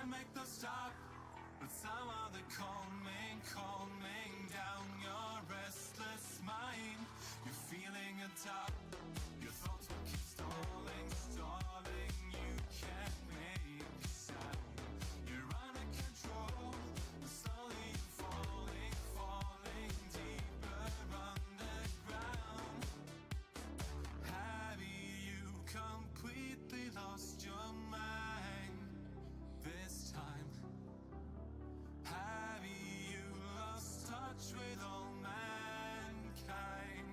make them stop, but somehow they're calming down your restless mind. You're feeling atop, your thoughts will keep stalling. You can't make a sound. You're under control, but slowly you're falling deeper underground. Have you completely lost your mind this time? Have you lost touch with all mankind?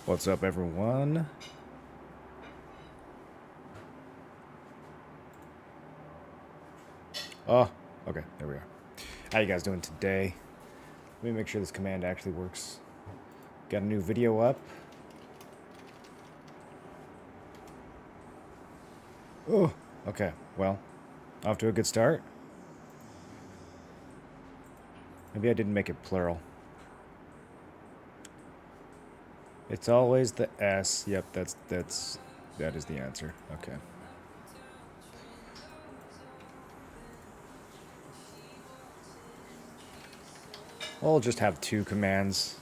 What's up, everyone? Oh, okay, there we are. How you guys doing today? Let me make sure this command actually works. Got a new video up. Oh, okay, well, off to a good start. Maybe I didn't make it plural. It's always the S. Yep, that is the answer. Okay. We'll just have two commands.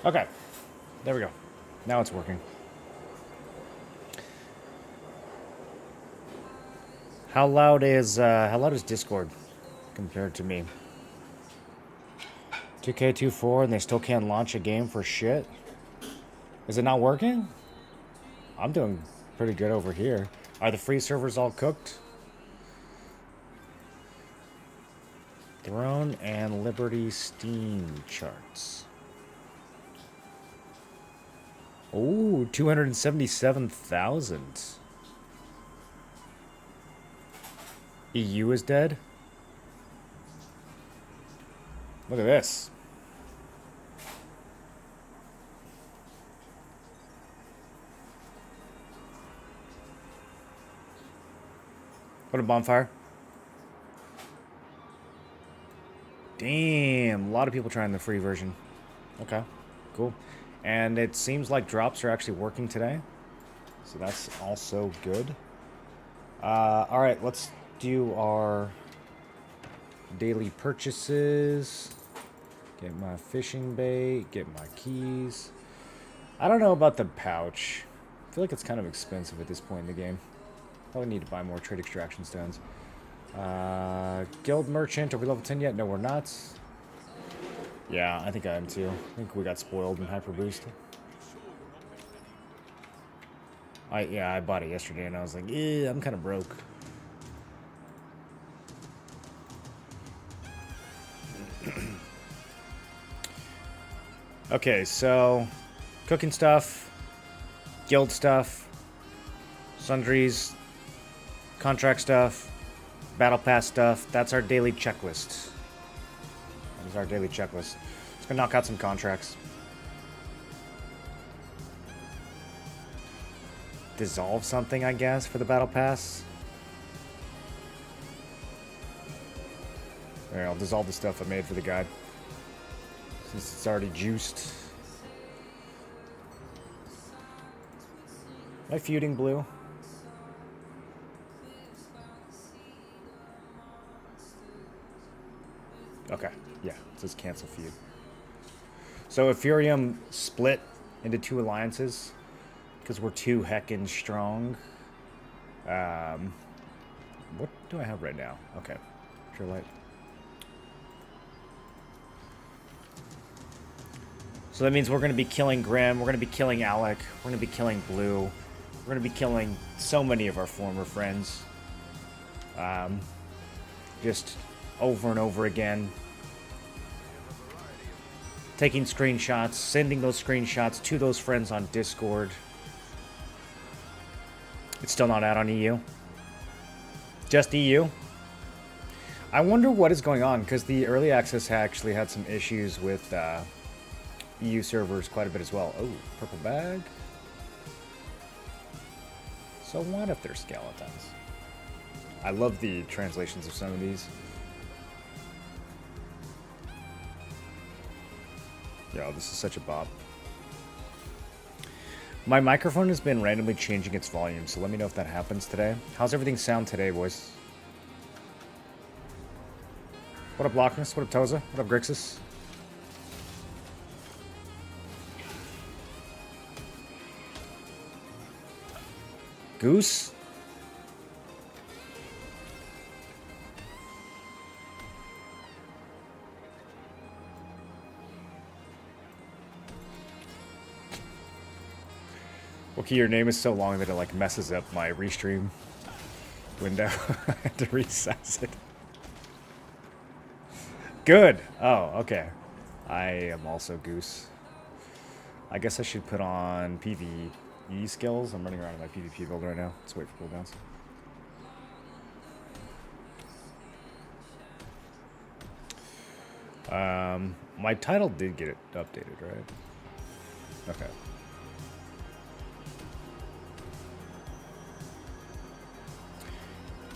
Okay. There we go. Now it's working. How loud is Discord compared to me? 2K24 and they still can't launch a game for shit? Is it not working? I'm doing pretty good over here. Are the free servers all cooked? Throne and Liberty Steam charts. Oh, 277,000. EU is dead? Look at this. What a bonfire. Damn, a lot of people trying the free version. Okay, cool. And it seems like drops are actually working today. So that's also good. Alright, let's do our daily purchases. Get my fishing bait, get my keys. I don't know about the pouch. I feel like it's kind of expensive at this point in the game. Probably need to buy more trade extraction stones. Guild merchant, are we level 10 yet? No, we're not. Yeah, I think I am too. I think we got spoiled in Hyper Boost. I bought it yesterday and I was like, I'm kind of broke. Okay, so cooking stuff, guild stuff, sundries, contract stuff, battle pass stuff. That's our daily checklist. That is our daily checklist. Let's go knock out some contracts. Dissolve something, I guess, for the battle pass. There, I'll dissolve the stuff I made for the guide, since it's already juiced. Am I feuding blue? Okay, yeah, it says cancel feud. So Ethereum split into two alliances because we're too heckin' strong. What do I have right now? Okay, Pure Light. So that means we're going to be killing Grim, we're going to be killing Alec, we're going to be killing Blue, we're going to be killing so many of our former friends. Just over and over again. Taking screenshots, sending those screenshots to those friends on Discord. It's still not out on EU. Just EU. I wonder what is going on, because the early access actually had some issues with EU servers quite a bit as well. Oh, purple bag. So what if they're skeletons? I love the translations of some of these. Yo, this is such a bop. My microphone has been randomly changing its volume, so let me know if that happens today. How's everything sound today, boys? What up, Lockness? What up, Toza? What up, Grixis? Goose? Okay, your name is so long that it like messes up my restream window. I had to resize it. Good. Oh, okay. I am also Goose. I guess I should put on PvE skills. I'm running around in my PvP build right now. Let's wait for cooldowns. My title did get it updated, right? Okay.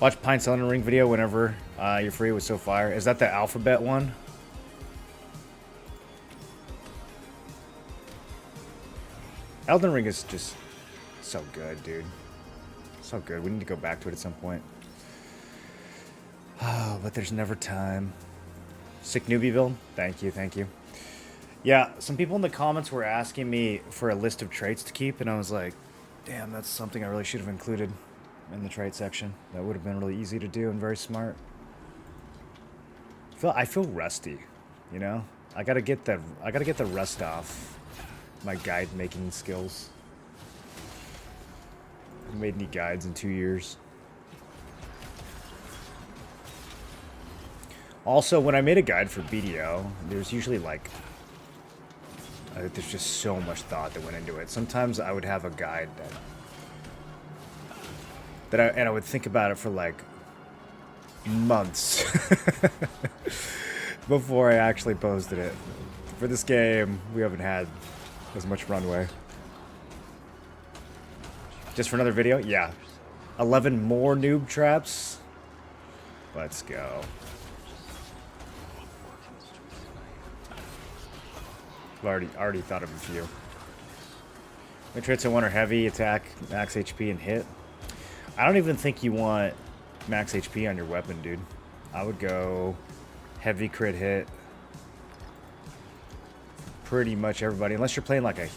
Watch Pine's Elden Ring video whenever you're free. It was so fire. Is that the alphabet one? Elden Ring is just so good, dude. So good. We need to go back to it at some point. Oh, but there's never time. Sick Newbie build? Thank you, thank you. Yeah, some people in the comments were asking me for a list of traits to keep, and I was like, damn, that's something I really should have included in the trait section. That would have been really easy to do and very smart. I feel rusty, you know? I gotta get the rust off my guide making skills. I haven't made any guides in 2 years. Also, when I made a guide for BDO, there's usually like there's just so much thought that went into it. Sometimes I would have a guide that I would think about it for like months before I actually posted it. For this game, we haven't had as much runway. Just for another video? Yeah. 11 more noob traps? Let's go. I've already thought of a few. The traits I want are heavy, attack, max HP, and hit. I don't even think you want max HP on your weapon, dude. I would go heavy crit hit. Pretty much everybody, unless you're playing like a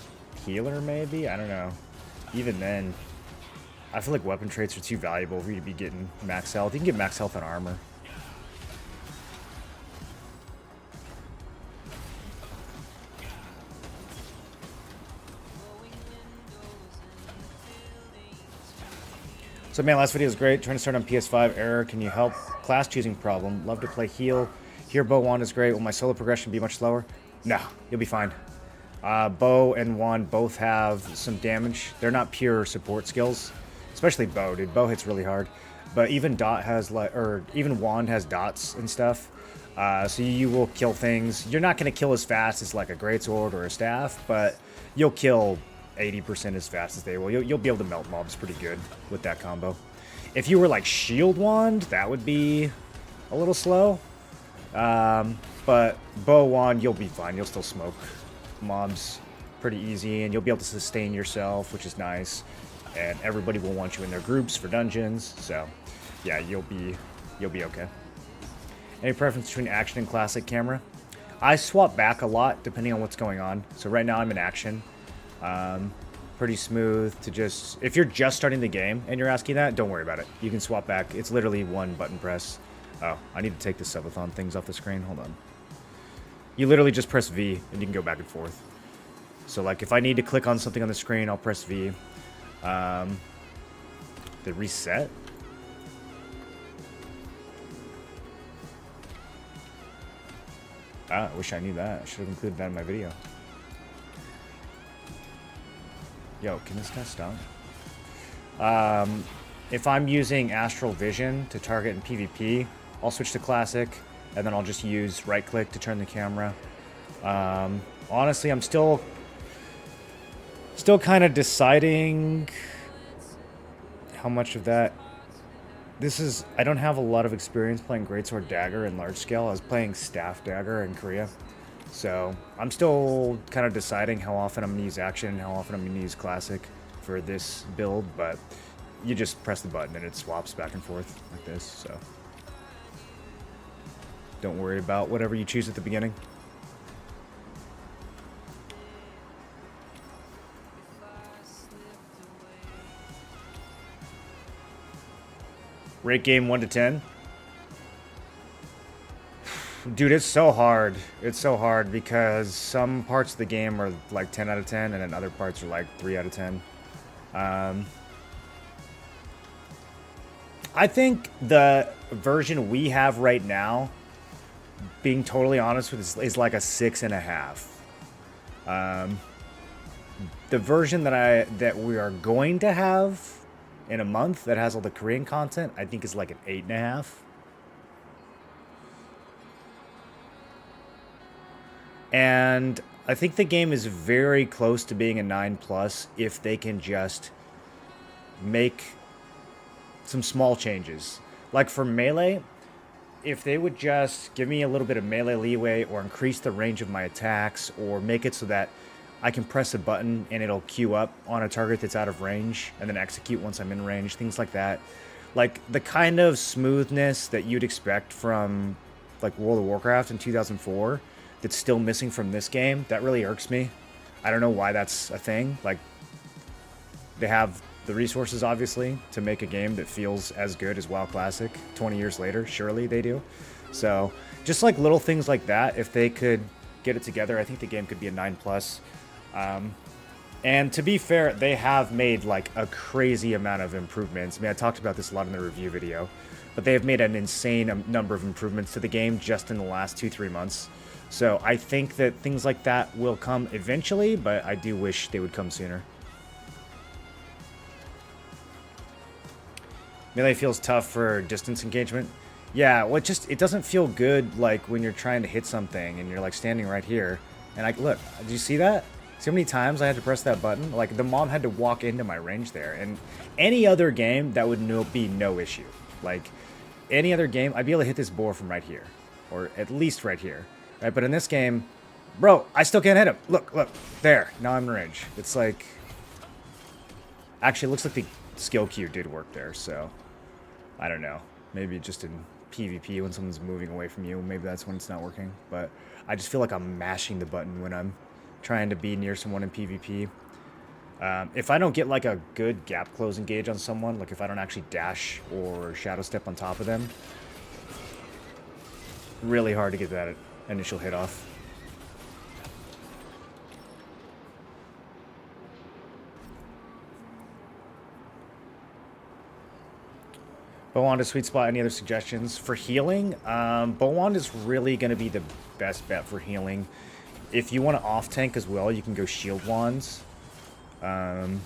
healer, maybe? I don't know. Even then, I feel like weapon traits are too valuable for you to be getting max health. You can get max health on armor. So man, last video was great. Trying to start on PS5. Error. Can you help? Class choosing problem. Love to play heal. Here, bow wand is great. Will my solo progression be much slower? No, you'll be fine. Bow and wand both have some damage. They're not pure support skills, especially bow, dude. Bow hits really hard, but even dot has like, or even wand has dots and stuff. So you will kill things. You're not gonna kill as fast as like a greatsword or a staff, but you'll kill 80% as fast as they will. You'll be able to melt mobs pretty good with that combo. If you were like shield wand, that would be a little slow. But bow wand, you'll be fine. You'll still smoke mobs pretty easy, and you'll be able to sustain yourself, which is nice. And everybody will want you in their groups for dungeons. So, yeah, you'll be okay. Any preference between action and classic camera? I swap back a lot depending on what's going on. So right now I'm in action. Pretty smooth to just... If you're just starting the game and you're asking that, don't worry about it. You can swap back. It's literally one button press. Oh, I need to take the subathon things off the screen. Hold on. You literally just press V and you can go back and forth. So like if I need to click on something on the screen, I'll press V. The reset? I wish I knew that. I should have included that in my video. Yo, can this guy stop? If I'm using Astral Vision to target in PvP, I'll switch to Classic, and then I'll just use right-click to turn the camera. Honestly, I'm still kind of deciding how much of that... I don't have a lot of experience playing Greatsword Dagger in large scale. I was playing Staff Dagger in Korea. So I'm still kind of deciding how often I'm going to use action and how often I'm going to use classic for this build, but you just press the button and it swaps back and forth like this, so don't worry about whatever you choose at the beginning. Rate game 1 to 10. Dude, it's so hard. It's so hard because some parts of the game are like 10 out of 10 and then other parts are like 3 out of 10. I think the version we have right now, being totally honest with you, is like a 6.5. The version that we are going to have in a month that has all the Korean content, I think is like an 8.5. And I think the game is very close to being a 9+ if they can just make some small changes. Like for melee, if they would just give me a little bit of melee leeway or increase the range of my attacks or make it so that I can press a button and it'll queue up on a target that's out of range and then execute once I'm in range, things like that. Like the kind of smoothness that you'd expect from like World of Warcraft in 2004 that's still missing from this game, that really irks me. I don't know why that's a thing. Like, they have the resources, obviously, to make a game that feels as good as WoW Classic 20 years later. Surely they do. So, just like little things like that, if they could get it together, I think the game could be a 9+. And to be fair, they have made like a crazy amount of improvements. I mean, I talked about this a lot in the review video, but they have made an insane number of improvements to the game just in the last 2-3 months. So I think that things like that will come eventually, but I do wish they would come sooner. Melee feels tough for distance engagement. Yeah, well, it doesn't feel good like when you're trying to hit something and you're like standing right here. And look, did you see that? See how many times I had to press that button? Like the mom had to walk into my range there. And any other game, that would be no issue. Like any other game, I'd be able to hit this boar from right here. Or at least right here. Right, but in this game, bro, I still can't hit him. Look, there. Now I'm in range. It's like... Actually, it looks like the skill queue did work there, so... I don't know. Maybe just in PvP when someone's moving away from you, maybe that's when it's not working. But I just feel like I'm mashing the button when I'm trying to be near someone in PvP. If I don't get like a good gap close engage on someone, like if I don't actually dash or shadow step on top of them, really hard to get that initial hit off. Bowand is sweet spot. Any other suggestions for healing? Bowand is really going to be the best bet for healing. If you want to off tank as well, you can go shield wands. And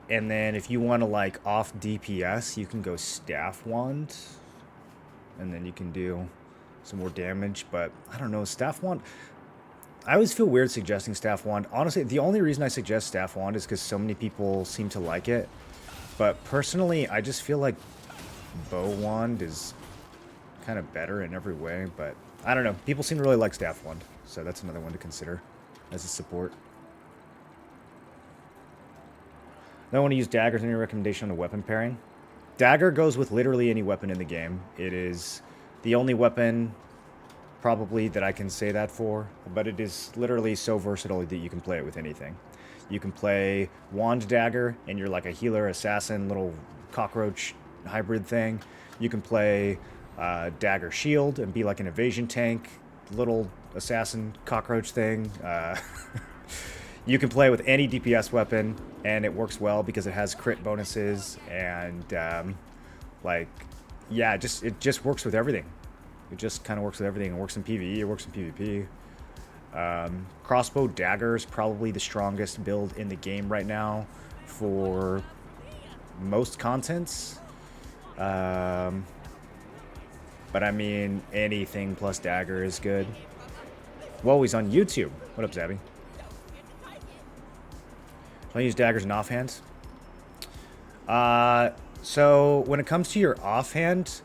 then if you want to like off DPS, you can go staff wand. And then you can do some more damage, but I don't know, Staff Wand... I always feel weird suggesting Staff Wand. Honestly, the only reason I suggest Staff Wand is because so many people seem to like it. But personally, I just feel like Bow Wand is kind of better in every way, but I don't know. People seem to really like Staff Wand, so that's another one to consider as a support. Don't want to use daggers. Any recommendation on a weapon pairing? Dagger goes with literally any weapon in the game. It is the only weapon probably that I can say that for, but it is literally so versatile that you can play it with anything. You can play wand dagger and you're like a healer, assassin, little cockroach hybrid thing. You can play dagger shield and be like an evasion tank, little assassin cockroach thing. You can play with any DPS weapon, and it works well because it has crit bonuses, and yeah, it just works with everything. It just kind of works with everything. It works in PvE, it works in PvP. Crossbow dagger is probably the strongest build in the game right now for most contents. But I mean, anything plus dagger is good. Whoa, he's on YouTube. What up, Zabby? Can I use daggers in offhand? So when it comes to your offhand,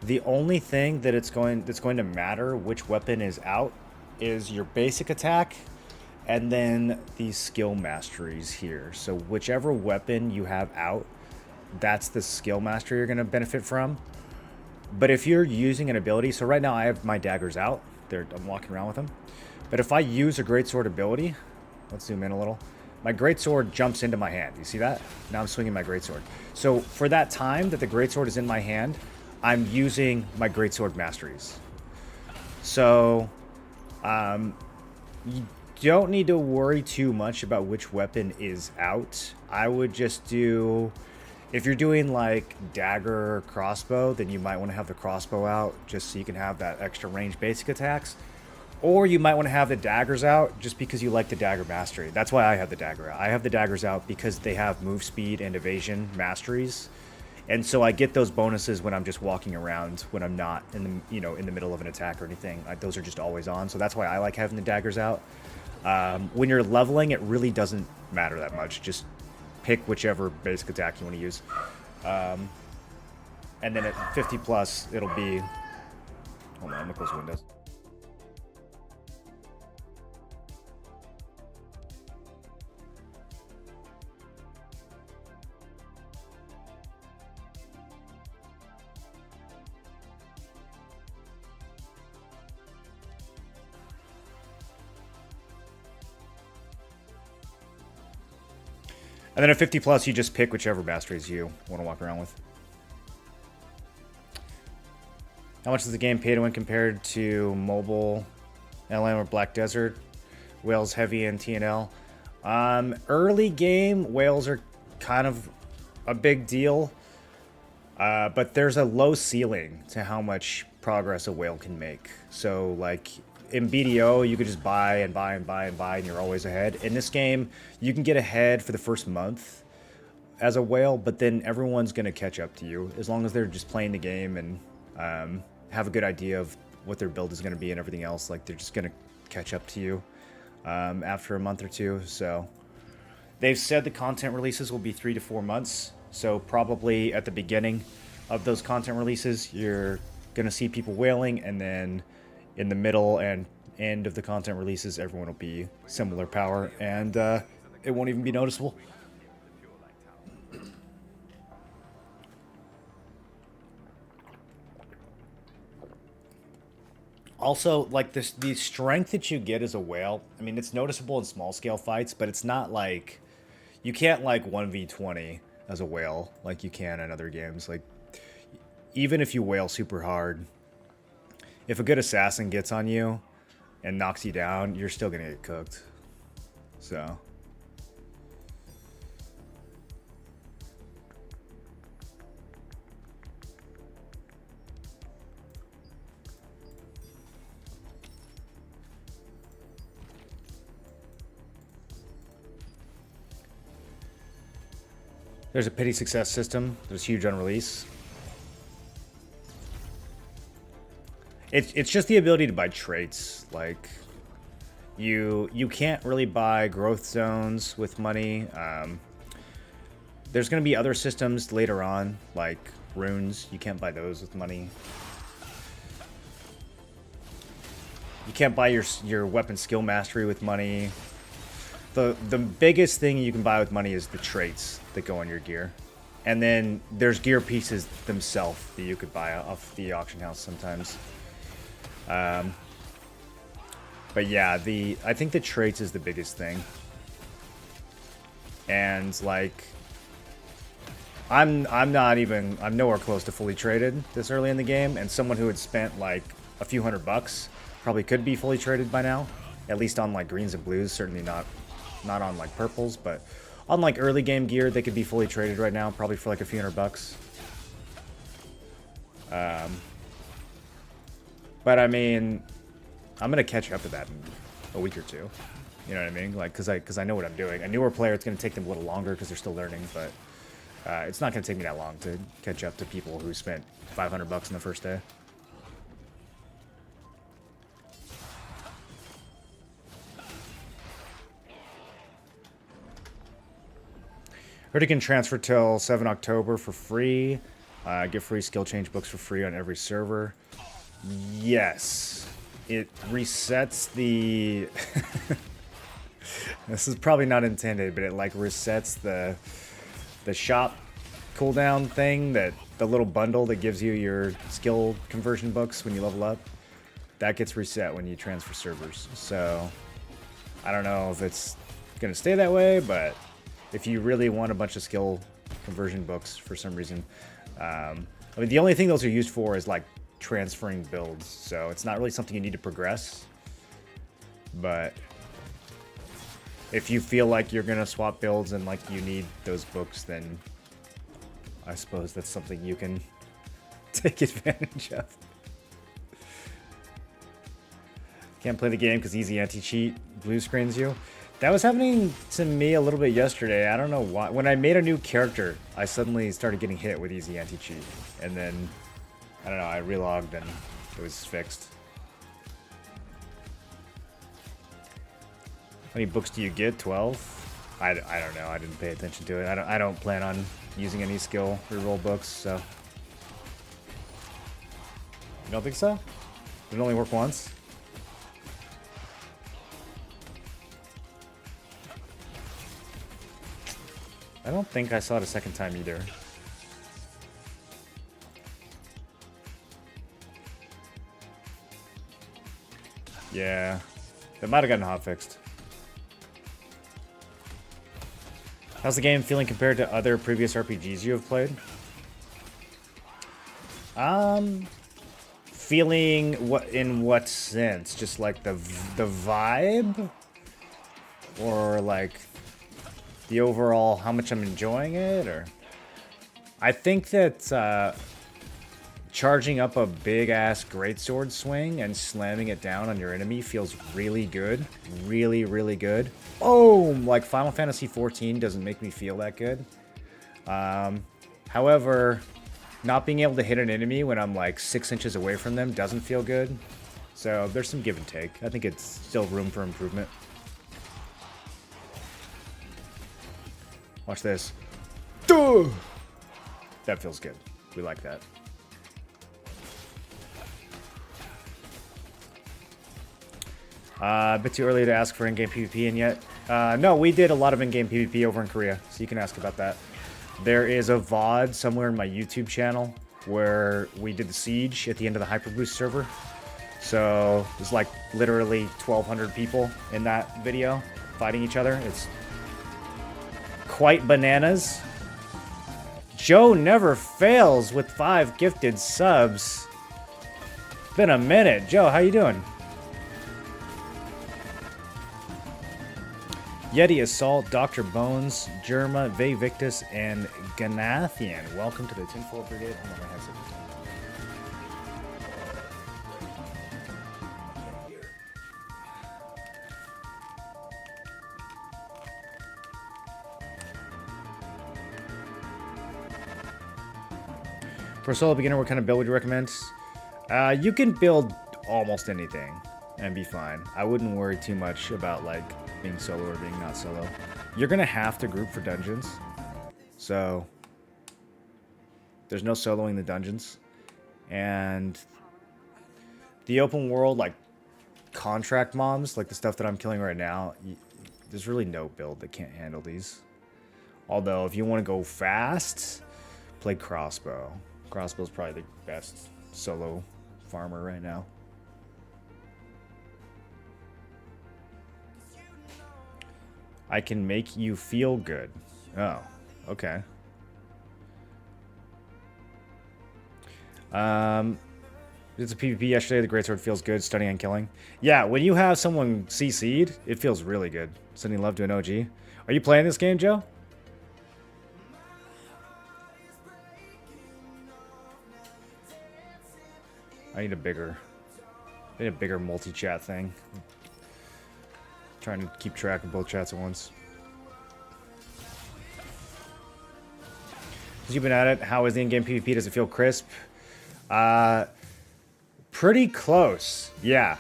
the only thing that that's going to matter which weapon is out is your basic attack and then these skill masteries here. So whichever weapon you have out, that's the skill mastery you're going to benefit from. But if you're using an ability, so right now I have my daggers out. I'm walking around with them. But if I use a greatsword ability, let's zoom in a little. My greatsword jumps into my hand. You see that? Now I'm swinging my greatsword. So for that time that the greatsword is in my hand, I'm using my greatsword masteries. So don't need to worry too much about which weapon is out. I would just do, if you're doing like dagger or crossbow, then you might want to have the crossbow out just so you can have that extra range basic attacks. Or you might want to have the daggers out just because you like the dagger mastery. That's why I have the dagger out. I have the daggers out because they have move speed and evasion masteries. And so I get those bonuses when I'm just walking around, when I'm not in the, in the middle of an attack or anything. Those are just always on. So that's why I like having the daggers out. When you're leveling, it really doesn't matter that much. Just pick whichever basic attack you want to use. And then at 50 plus, it'll be... Hold on, I'm going to close the windows. And then at 50 plus, you just pick whichever masteries you want to walk around with. How much does the game pay to win compared to mobile, LM, or Black Desert? Whales heavy and TNL. Early game, whales are kind of a big deal. But there's a low ceiling to how much progress a whale can make. So, like, in BDO, you could just buy and buy and buy and buy, and you're always ahead. In this game, you can get ahead for the first month as a whale, but then everyone's going to catch up to you as long as they're just playing the game and have a good idea of what their build is going to be and everything else. Like, they're just going to catch up to you after a month or two. So they've said the content releases will be 3 to 4 months. So probably at the beginning of those content releases, you're going to see people whaling, and then in the middle and end of the content releases, everyone will be similar power, and it won't even be noticeable. Also, like the strength that you get as a whale, I mean, it's noticeable in small scale fights, but it's not like, you can't like 1v20 as a whale like you can in other games. Like, even if you whale super hard, if a good assassin gets on you and knocks you down, you're still gonna get cooked. So there's a pity success system. There's huge on release. It's just the ability to buy traits. Like, you can't really buy growth zones with money. There's going to be other systems later on, like runes. You can't buy those with money. You can't buy your weapon skill mastery with money. The biggest thing you can buy with money is the traits that go on your gear. And then there's gear pieces themselves that you could buy off the auction house sometimes. But yeah, I think the traits is the biggest thing. And like, I'm nowhere close to fully traded this early in the game, and someone who had spent like a few $100 probably could be fully traded by now, at least on like greens and blues. Certainly not on like purples, but on like early game gear, they could be fully traded right now, probably for like a few $100. But I mean, I'm gonna catch up to that in a week or two. You know what I mean? Like, cause I know what I'm doing. A newer player, it's gonna take them a little longer because they're still learning, but it's not gonna take me that long to catch up to people who spent $500 in the first day. Heard you can transfer till 7 October for free. Get free skill change books for free on every server. Yes. It resets the... This is probably not intended, but it like resets the shop cooldown thing, that the little bundle that gives you your skill conversion books when you level up. That gets reset when you transfer servers. So I don't know if it's gonna stay that way, but if you really want a bunch of skill conversion books for some reason, I mean, the only thing those are used for is like transferring builds, so it's not really something you need to progress. But if you feel like you're gonna swap builds and like you need those books, then I suppose that's something you can take advantage of. Can't play the game because easy anti-cheat blue screens you. That was happening to me a little bit yesterday. I don't know why. When I made a new character, I suddenly started getting hit with easy anti-cheat. And then, I don't know, I relogged and it was fixed. How many books do you get? 12? I don't know. I didn't pay attention to it. I don't plan on using any skill reroll books, so. You don't think so? Did it only work once? I don't think I saw it a second time either. Yeah, that might have gotten hotfixed. How's the game feeling compared to other previous RPGs you have played? Feeling what in what sense? Just like the vibe, or like the overall how much I'm enjoying it, or I think that charging up a big ass greatsword swing and slamming it down on your enemy feels really good, really good. Boom! Like Final Fantasy XIV doesn't make me feel that good. However, not being able to hit an enemy when I'm like 6 inches away from them doesn't feel good. So there's some give and take. I think it's still room for improvement. Watch this. Duh! That feels good. We like that. A bit too early to ask for in-game PvP and yet. No, we did a lot of in-game PvP over in Korea, so you can ask about that. There is a VOD somewhere in my YouTube channel where we did the siege at the end of the Hyperboost server. So there's like literally 1,200 people in that video fighting each other. It's quite bananas. Joe never fails with 5 gifted subs. Been a minute. Joe, how you doing? Yeti Assault, Dr. Bones, Germa, Ve Victus, and Ganathian. Welcome to the Tinfoil Brigade. Hold on, my headset. For a solo beginner, what kind of build would you recommend? You can build almost anything and be fine. I wouldn't worry too much about like being solo or being not solo. You're gonna have to group for dungeons, so there's no soloing the dungeons. And the open world, like contract mobs, like the stuff that I'm killing right now, there's really no build that can't handle these. Although if you want to go fast, play crossbow. Crossbow's probably the best solo farmer right now. I can make you feel good. Oh, okay. It's a PvP yesterday. The greatsword feels good. Stunning and killing. Yeah, when you have someone CC'd, it feels really good. Sending love to an OG. Are you playing this game, Joe? I need a bigger multi-chat thing. Trying to keep track of both chats at once. Since you've been at it, how is the in-game PvP? Does it feel crisp? Pretty close. Yeah.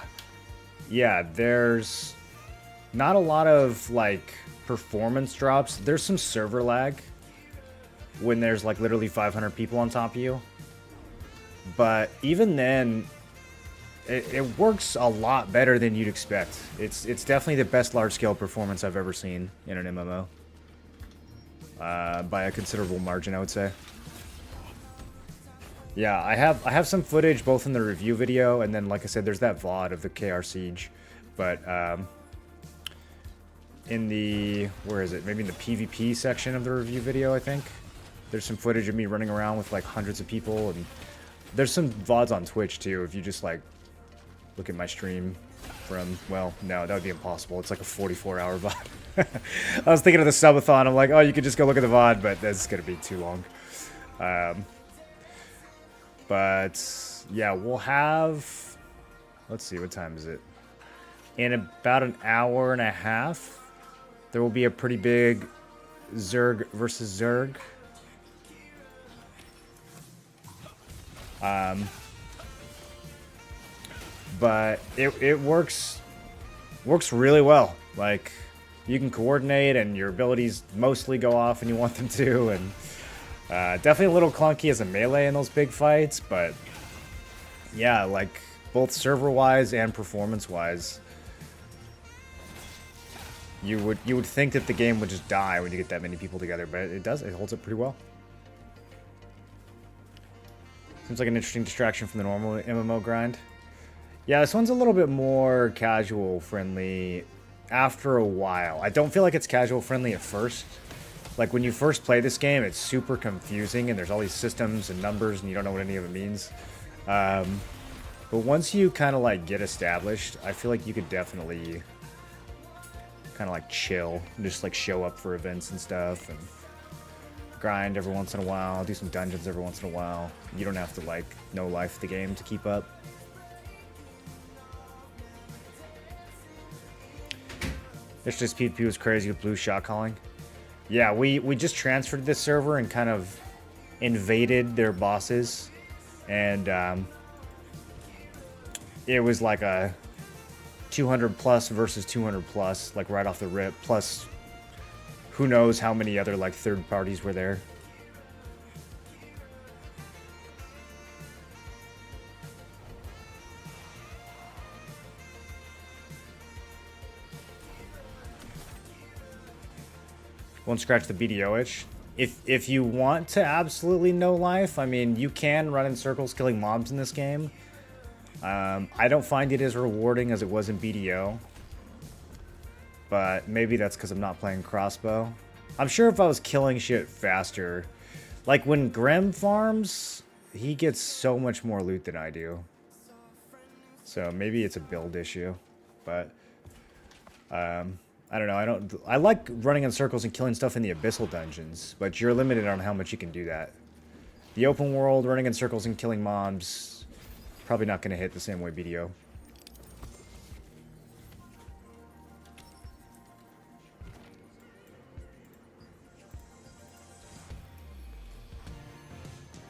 Yeah, there's not a lot of like performance drops. There's some server lag when there's like literally 500 people on top of you. But even then, it works a lot better than you'd expect. It's definitely the best large-scale performance I've ever seen in an MMO. By a considerable margin, I would say. Yeah, I have some footage both in the review video, and then, like I said, there's that VOD of the KR Siege. But in the, where is it? Maybe in the PvP section of the review video, I think. There's some footage of me running around with like hundreds of people, and there's some VODs on Twitch too, if you just like look at my stream from, well, no, that would be impossible. It's like a 44-hour VOD. I was thinking of the subathon. I'm like, oh, you could just go look at the VOD, but that's going to be too long. But, yeah, we'll have... Let's see, what time is it? In about an hour and a half, there will be a pretty big Zerg versus Zerg. But it works really well. Like, you can coordinate and your abilities mostly go off when you want them to, and definitely a little clunky as a melee in those big fights, but yeah, like both server-wise and performance-wise, you would think that the game would just die when you get that many people together, but it does. It holds up pretty well. Seems like an interesting distraction from the normal MMO grind. Yeah, this one's a little bit more casual friendly after a while. I don't feel like it's casual friendly at first. Like when you first play this game, it's super confusing and there's all these systems and numbers and you don't know what any of it means. But once you kind of like get established, I feel like you could definitely kind of like chill and just like show up for events and stuff and grind every once in a while, do some dungeons every once in a while. You don't have to like no life the game to keep up. It's just PvP was crazy with blue shot calling. Yeah, we just transferred this server and kind of invaded their bosses. And it was like a 200 plus versus 200 plus, like right off the rip. Plus, who knows how many other like third parties were there. Won't scratch the BDO itch. If you want to absolutely no life, I mean, you can run in circles killing mobs in this game. I don't find it as rewarding as it was in BDO. But maybe that's because I'm not playing crossbow. I'm sure if I was killing shit faster... Like, when Grim farms, he gets so much more loot than I do. So maybe it's a build issue. But... I don't know, I like running in circles and killing stuff in the abyssal dungeons, but you're limited on how much you can do that. The open world, running in circles and killing mobs, probably not going to hit the same way BDO.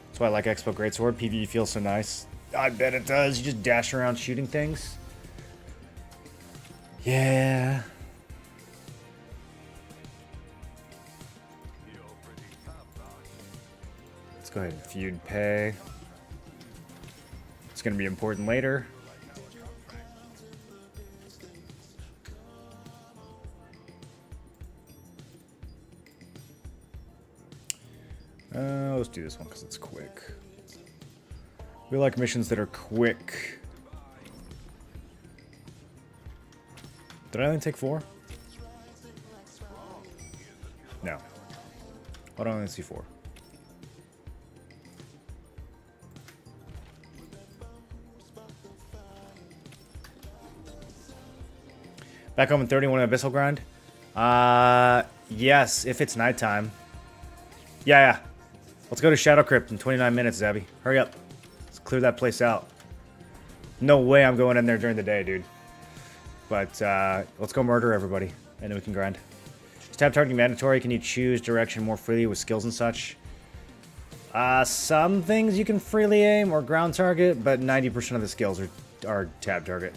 That's why I like Expo Greatsword. PvE feels so nice. I bet it does. You just dash around shooting things. Yeah. Go ahead and feud pay. It's going to be important later. Let's do this one because it's quick. We like missions that are quick. Did I only take 4? No. Why don't I only see 4? Back home in 31 Abyssal Grind? Yes, if it's nighttime. Yeah. Let's go to Shadowed Crypt in 29 minutes, Zabby. Hurry up. Let's clear that place out. No way I'm going in there during the day, dude. But, let's go murder everybody, and then we can grind. Is tab targeting mandatory? Can you choose direction more freely with skills and such? Some things you can freely aim or ground target, but 90% of the skills are tab target.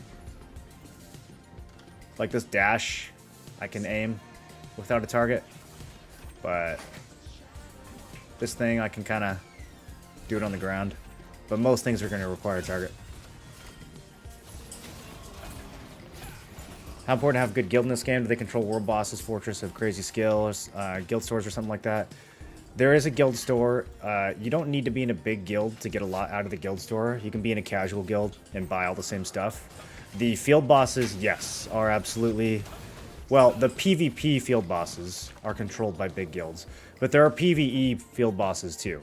Like this dash, I can aim without a target, but this thing I can kind of do it on the ground, but most things are going to require a target. How important to have a good guild in this game? Do they control world bosses, fortress of crazy skills, guild stores or something like that? There is a guild store. You don't need to be in a big guild to get a lot out of the guild store. You can be in a casual guild and buy all the same stuff. The field bosses, yes, are absolutely... Well, the PvP field bosses are controlled by big guilds. But there are PvE field bosses, too.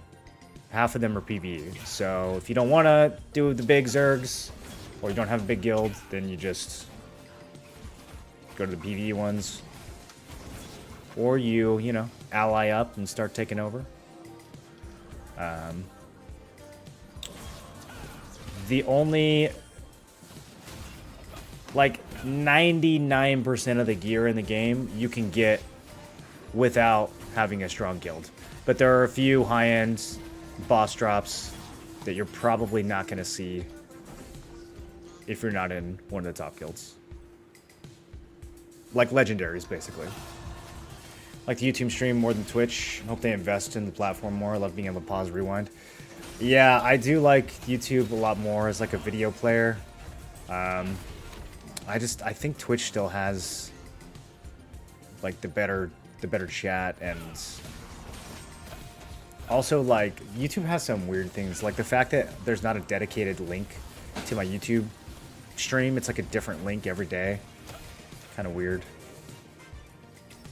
Half of them are PvE. So, if you don't want to do the big Zergs, or you don't have a big guild, then you just go to the PvE ones. Or you know, ally up and start taking over. The only, like, 99% of the gear in the game you can get without having a strong guild. But there are a few high-end boss drops that you're probably not going to see if you're not in one of the top guilds. Like legendaries, basically. Like the YouTube stream more than Twitch. I hope they invest in the platform more. I love being able to pause, rewind. Yeah, I do like YouTube a lot more as like a video player. I think Twitch still has like the better chat, and also like YouTube has some weird things, like the fact that there's not a dedicated link to my YouTube stream. It's like a different link every day. Kind of weird.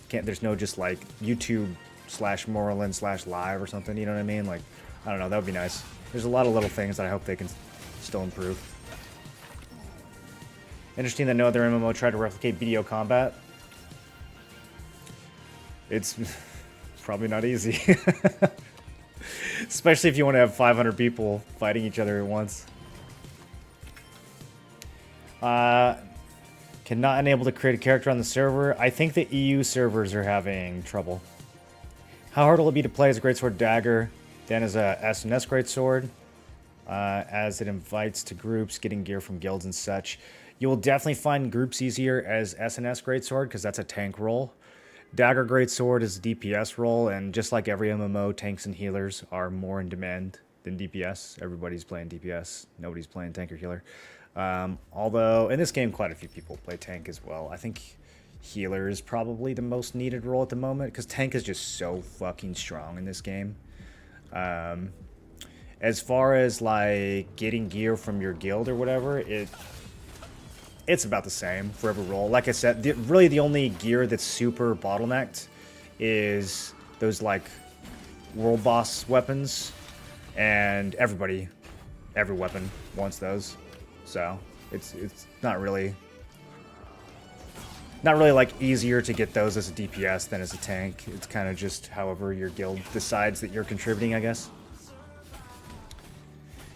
There's no just like YouTube/Moreland/live or something, you know what I mean? Like, I don't know, that would be nice. There's a lot of little things that I hope they can still improve. Interesting that no other MMO tried to replicate BDO combat. It's probably not easy. Especially if you want to have 500 people fighting each other at once. Cannot enable to create a character on the server. I think the EU servers are having trouble. How hard will it be to play as a Greatsword Dagger than as a SNS Greatsword? As it invites to groups, getting gear from guilds and such. You will definitely find groups easier as SNS Greatsword because that's a tank role. Dagger Greatsword is a DPS role, and just like every MMO, tanks and healers are more in demand than DPS. Everybody's playing DPS. Nobody's playing tank or healer. Although, in this game, quite a few people play tank as well. I think healer is probably the most needed role at the moment, because tank is just so fucking strong in this game. As far as, like, getting gear from your guild or whatever, it's about the same for every role. Like I said, really the only gear that's super bottlenecked is those, like, world boss weapons, and every weapon wants those. So it's not really like easier to get those as a DPS than as a tank. It's kind of just however your guild decides that you're contributing, I guess.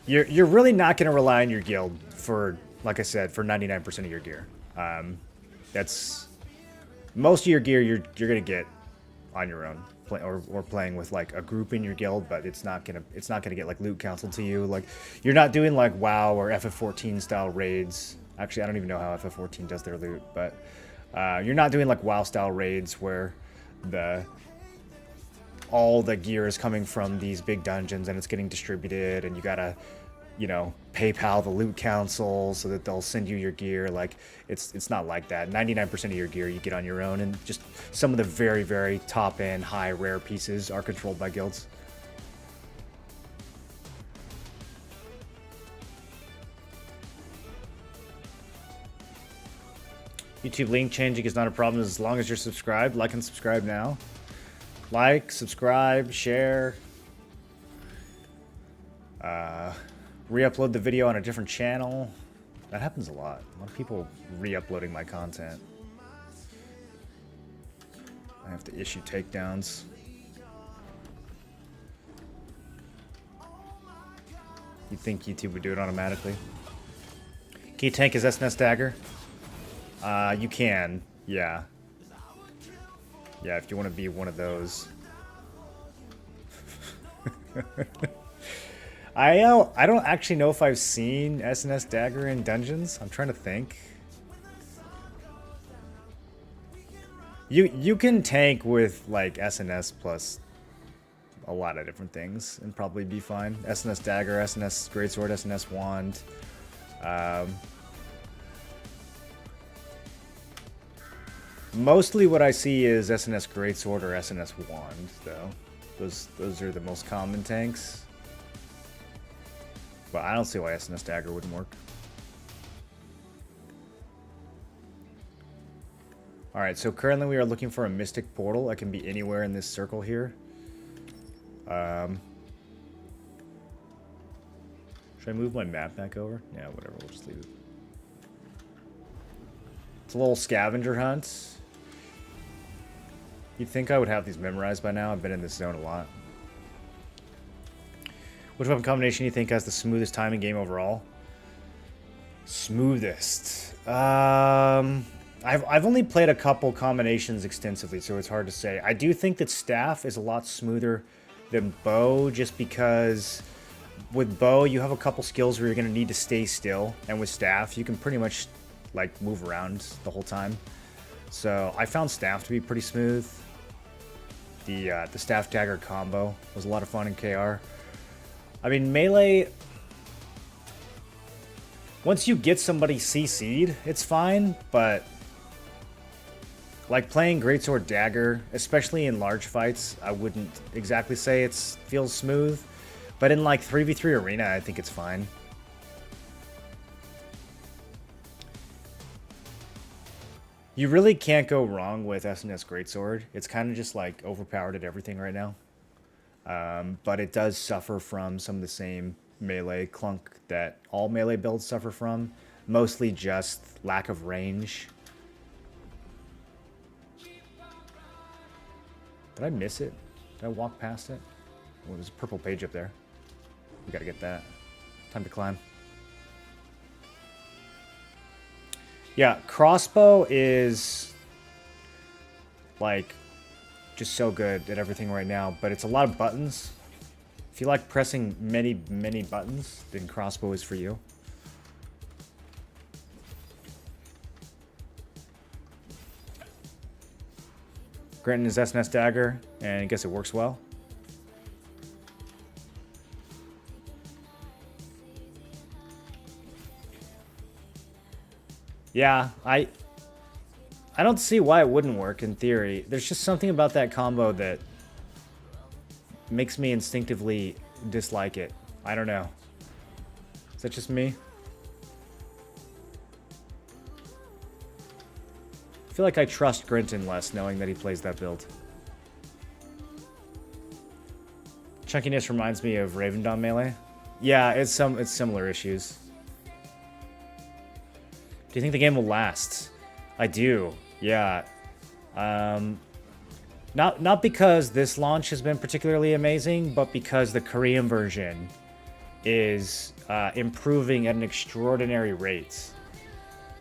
You're really not going to rely on your guild for, like I said, for 99% of your gear. That's most of your gear you're going to get on your own, or playing with like a group in your guild, but it's not gonna get like loot counseled to you. Like, you're not doing like WoW or FF14 style raids. Actually, I don't even know how FF14 does their loot, but you're not doing like WoW style raids where all the gear is coming from these big dungeons and it's getting distributed, and you gotta, you know, PayPal the loot council so that they'll send you your gear. Like, it's not like that. 99% of your gear you get on your own, and just some of the very, very top-end, high, rare pieces are controlled by guilds. YouTube link changing is not a problem as long as you're subscribed. Like and subscribe now. Like, subscribe, share. Re-upload the video on a different channel. That happens a lot. A lot of people re-uploading my content. I have to issue takedowns. You'd think YouTube would do it automatically. Key tank is SNS Dagger. You can, yeah. Yeah, if you want to be one of those. I don't actually know if I've seen SNS Dagger in dungeons. I'm trying to think. You can tank with like SNS plus a lot of different things and probably be fine. SNS Dagger, SNS Greatsword, SNS Wand. Mostly what I see is SNS Greatsword or SNS Wand, though. Those are the most common tanks. But I don't see why SNS Dagger wouldn't work. Alright, so currently we are looking for a Mystic Portal. It can be anywhere in this circle here. Should I move my map back over? Yeah, whatever, we'll just leave it. a little scavenger hunt. You'd think I would have these memorized by now. I've been in this zone a lot. Which weapon combination do you think has the smoothest timing game overall? Smoothest. I've only played a couple combinations extensively, so it's hard to say. I do think that staff is a lot smoother than bow, just because with bow you have a couple skills where you're going to need to stay still, and with staff you can pretty much like move around the whole time. So I found staff to be pretty smooth. The staff dagger combo was a lot of fun in KR. I mean, melee, once you get somebody CC'd, it's fine, but like playing greatsword dagger, especially in large fights, I wouldn't exactly say it feels smooth, but in like 3v3 arena, I think it's fine. You really can't go wrong with SNS Greatsword. It's kind of just like overpowered at everything right now. But it does suffer from some of the same melee clunk that all melee builds suffer from. Mostly just lack of range. Did I miss it? Did I walk past it? Oh, there's a purple page up there. We gotta get that. Time to climb. Yeah, crossbow is like just so good at everything right now, but it's a lot of buttons. If you like pressing many buttons, then crossbow is for you. Granton is SNS dagger, and I guess it works well. Yeah, I don't see why it wouldn't work in theory. There's just something about that combo that makes me instinctively dislike it. I don't know. Is that just me? I feel like I trust Grinton less knowing that he plays that build. Chunkiness reminds me of Raven Dawn melee. Yeah, it's similar issues. Do you think the game will last? I do. Yeah. Not because this launch has been particularly amazing, but because the Korean version is improving at an extraordinary rate.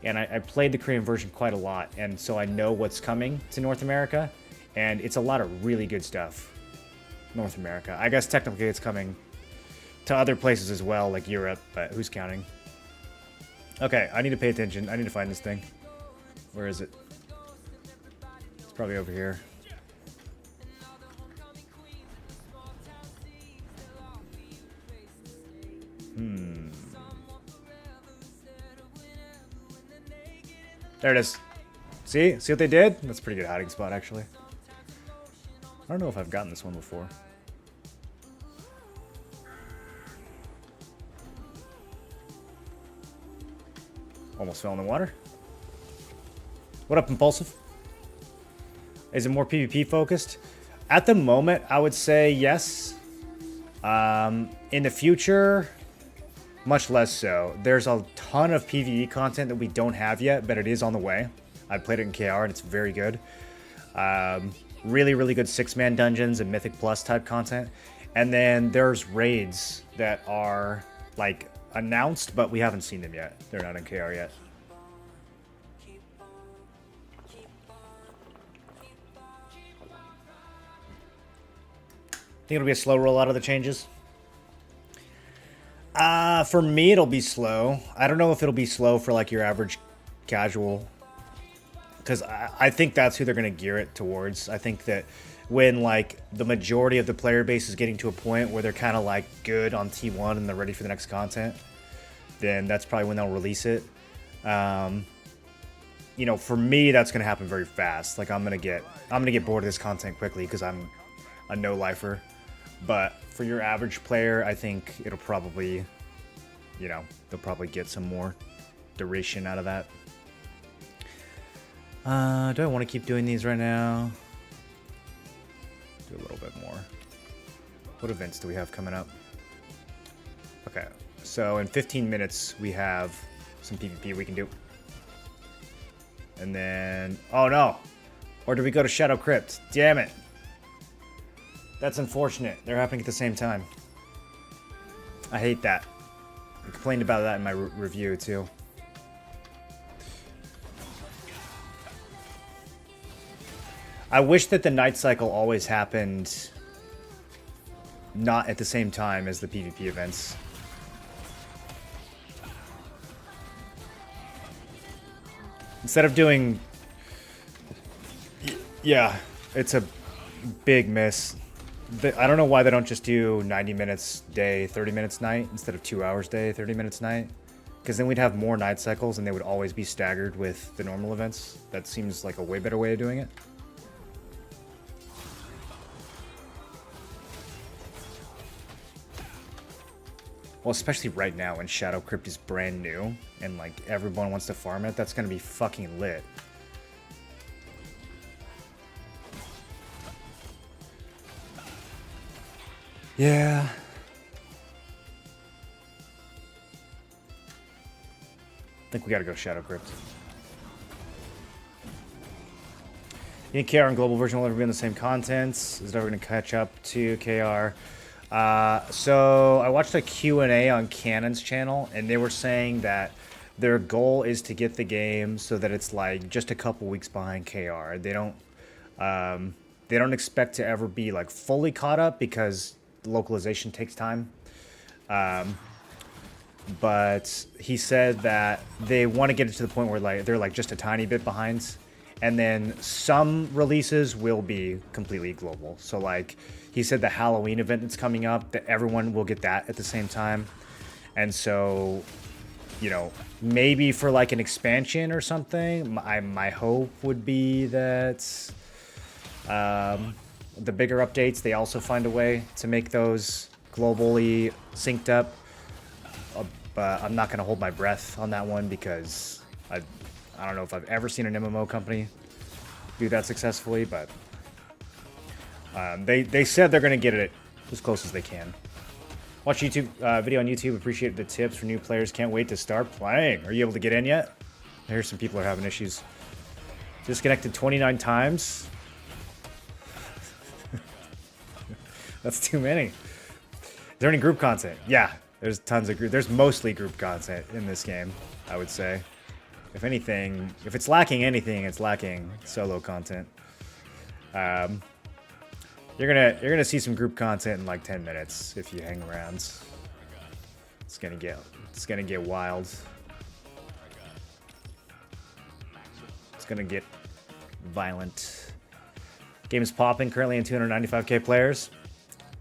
And I played the Korean version quite a lot, and so I know what's coming to North America, and it's a lot of really good stuff. North America. I guess technically it's coming to other places as well, like Europe, but who's counting? Okay, I need to pay attention. I need to find this thing. Where is it? It's probably over here. There it is. See? See what they did? That's a pretty good hiding spot, actually. I don't know if I've gotten this one before. Almost fell in the water. What up, Impulsive? Is it more PvP focused? At the moment, I would say yes. In the future, much less so. There's a ton of PvE content that we don't have yet, but it is on the way. I played it in KR and it's very good. Really, really good 6-man dungeons and Mythic Plus type content. And then there's raids that are like announced, but we haven't seen them yet. They're not in KR yet. Think it'll be a slow rollout of the changes? For me, it'll be slow. I don't know if it'll be slow for like your average casual, because I think that's who they're going to gear it towards. I think that when like the majority of the player base is getting to a point where they're kind of like good on T1 and they're ready for the next content, then that's probably when they'll release it. You know, for me, that's going to happen very fast. Like I'm gonna get bored of this content quickly because I'm a no-lifer. But for your average player, I think it'll probably, you know, they'll probably get some more duration out of that. Do I want to keep doing these right now? Do a little bit more. What events do we have coming up? Okay, so in 15 minutes, we have some PvP we can do. And then... Oh, no. Or do we go to Shadowed Crypt? Damn it. That's unfortunate. They're happening at the same time. I hate that. I complained about that in my review, too. I wish that the night cycle always happened not at the same time as the PvP events. Instead of doing... Yeah, it's a big miss. I don't know why they don't just do 90 minutes day, 30 minutes night, instead of 2 hours day, 30 minutes night. Because then we'd have more night cycles and they would always be staggered with the normal events. That seems like a way better way of doing it. Well, especially right now when Shadowed Crypt is brand new and like everyone wants to farm it, that's gonna be fucking lit. Yeah. I think we gotta go Shadowed Crypt. You think KR and global version will ever be on the same contents? Is it ever gonna catch up to KR? So I watched a Q&A on Canon's channel, and they were saying that their goal is to get the game so that it's like just a couple weeks behind KR. They don't expect to ever be like fully caught up because localization takes time. But he said that they want to get it to the point where like they're like just a tiny bit behind, and then some releases will be completely global. So like he said the Halloween event that's coming up, that everyone will get that at the same time. And so, you know, maybe for like an expansion or something, my hope would be that the bigger updates, they also find a way to make those globally synced up. But I'm not going to hold my breath on that one because I don't know if I've ever seen an MMO company do that successfully, but they said they're going to get it as close as they can. Watch YouTube video on YouTube. Appreciate the tips for new players. Can't wait to start playing. Are you able to get in yet? I hear some people are having issues. Disconnected 29 times. That's too many. Is there any group content? Yeah, there's tons of group. There's mostly group content in this game, I would say. If anything, if it's lacking anything, it's lacking solo content. You're gonna see some group content in like 10 minutes if you hang around. It's gonna get wild. It's gonna get violent. Game is popping, currently in 295k players.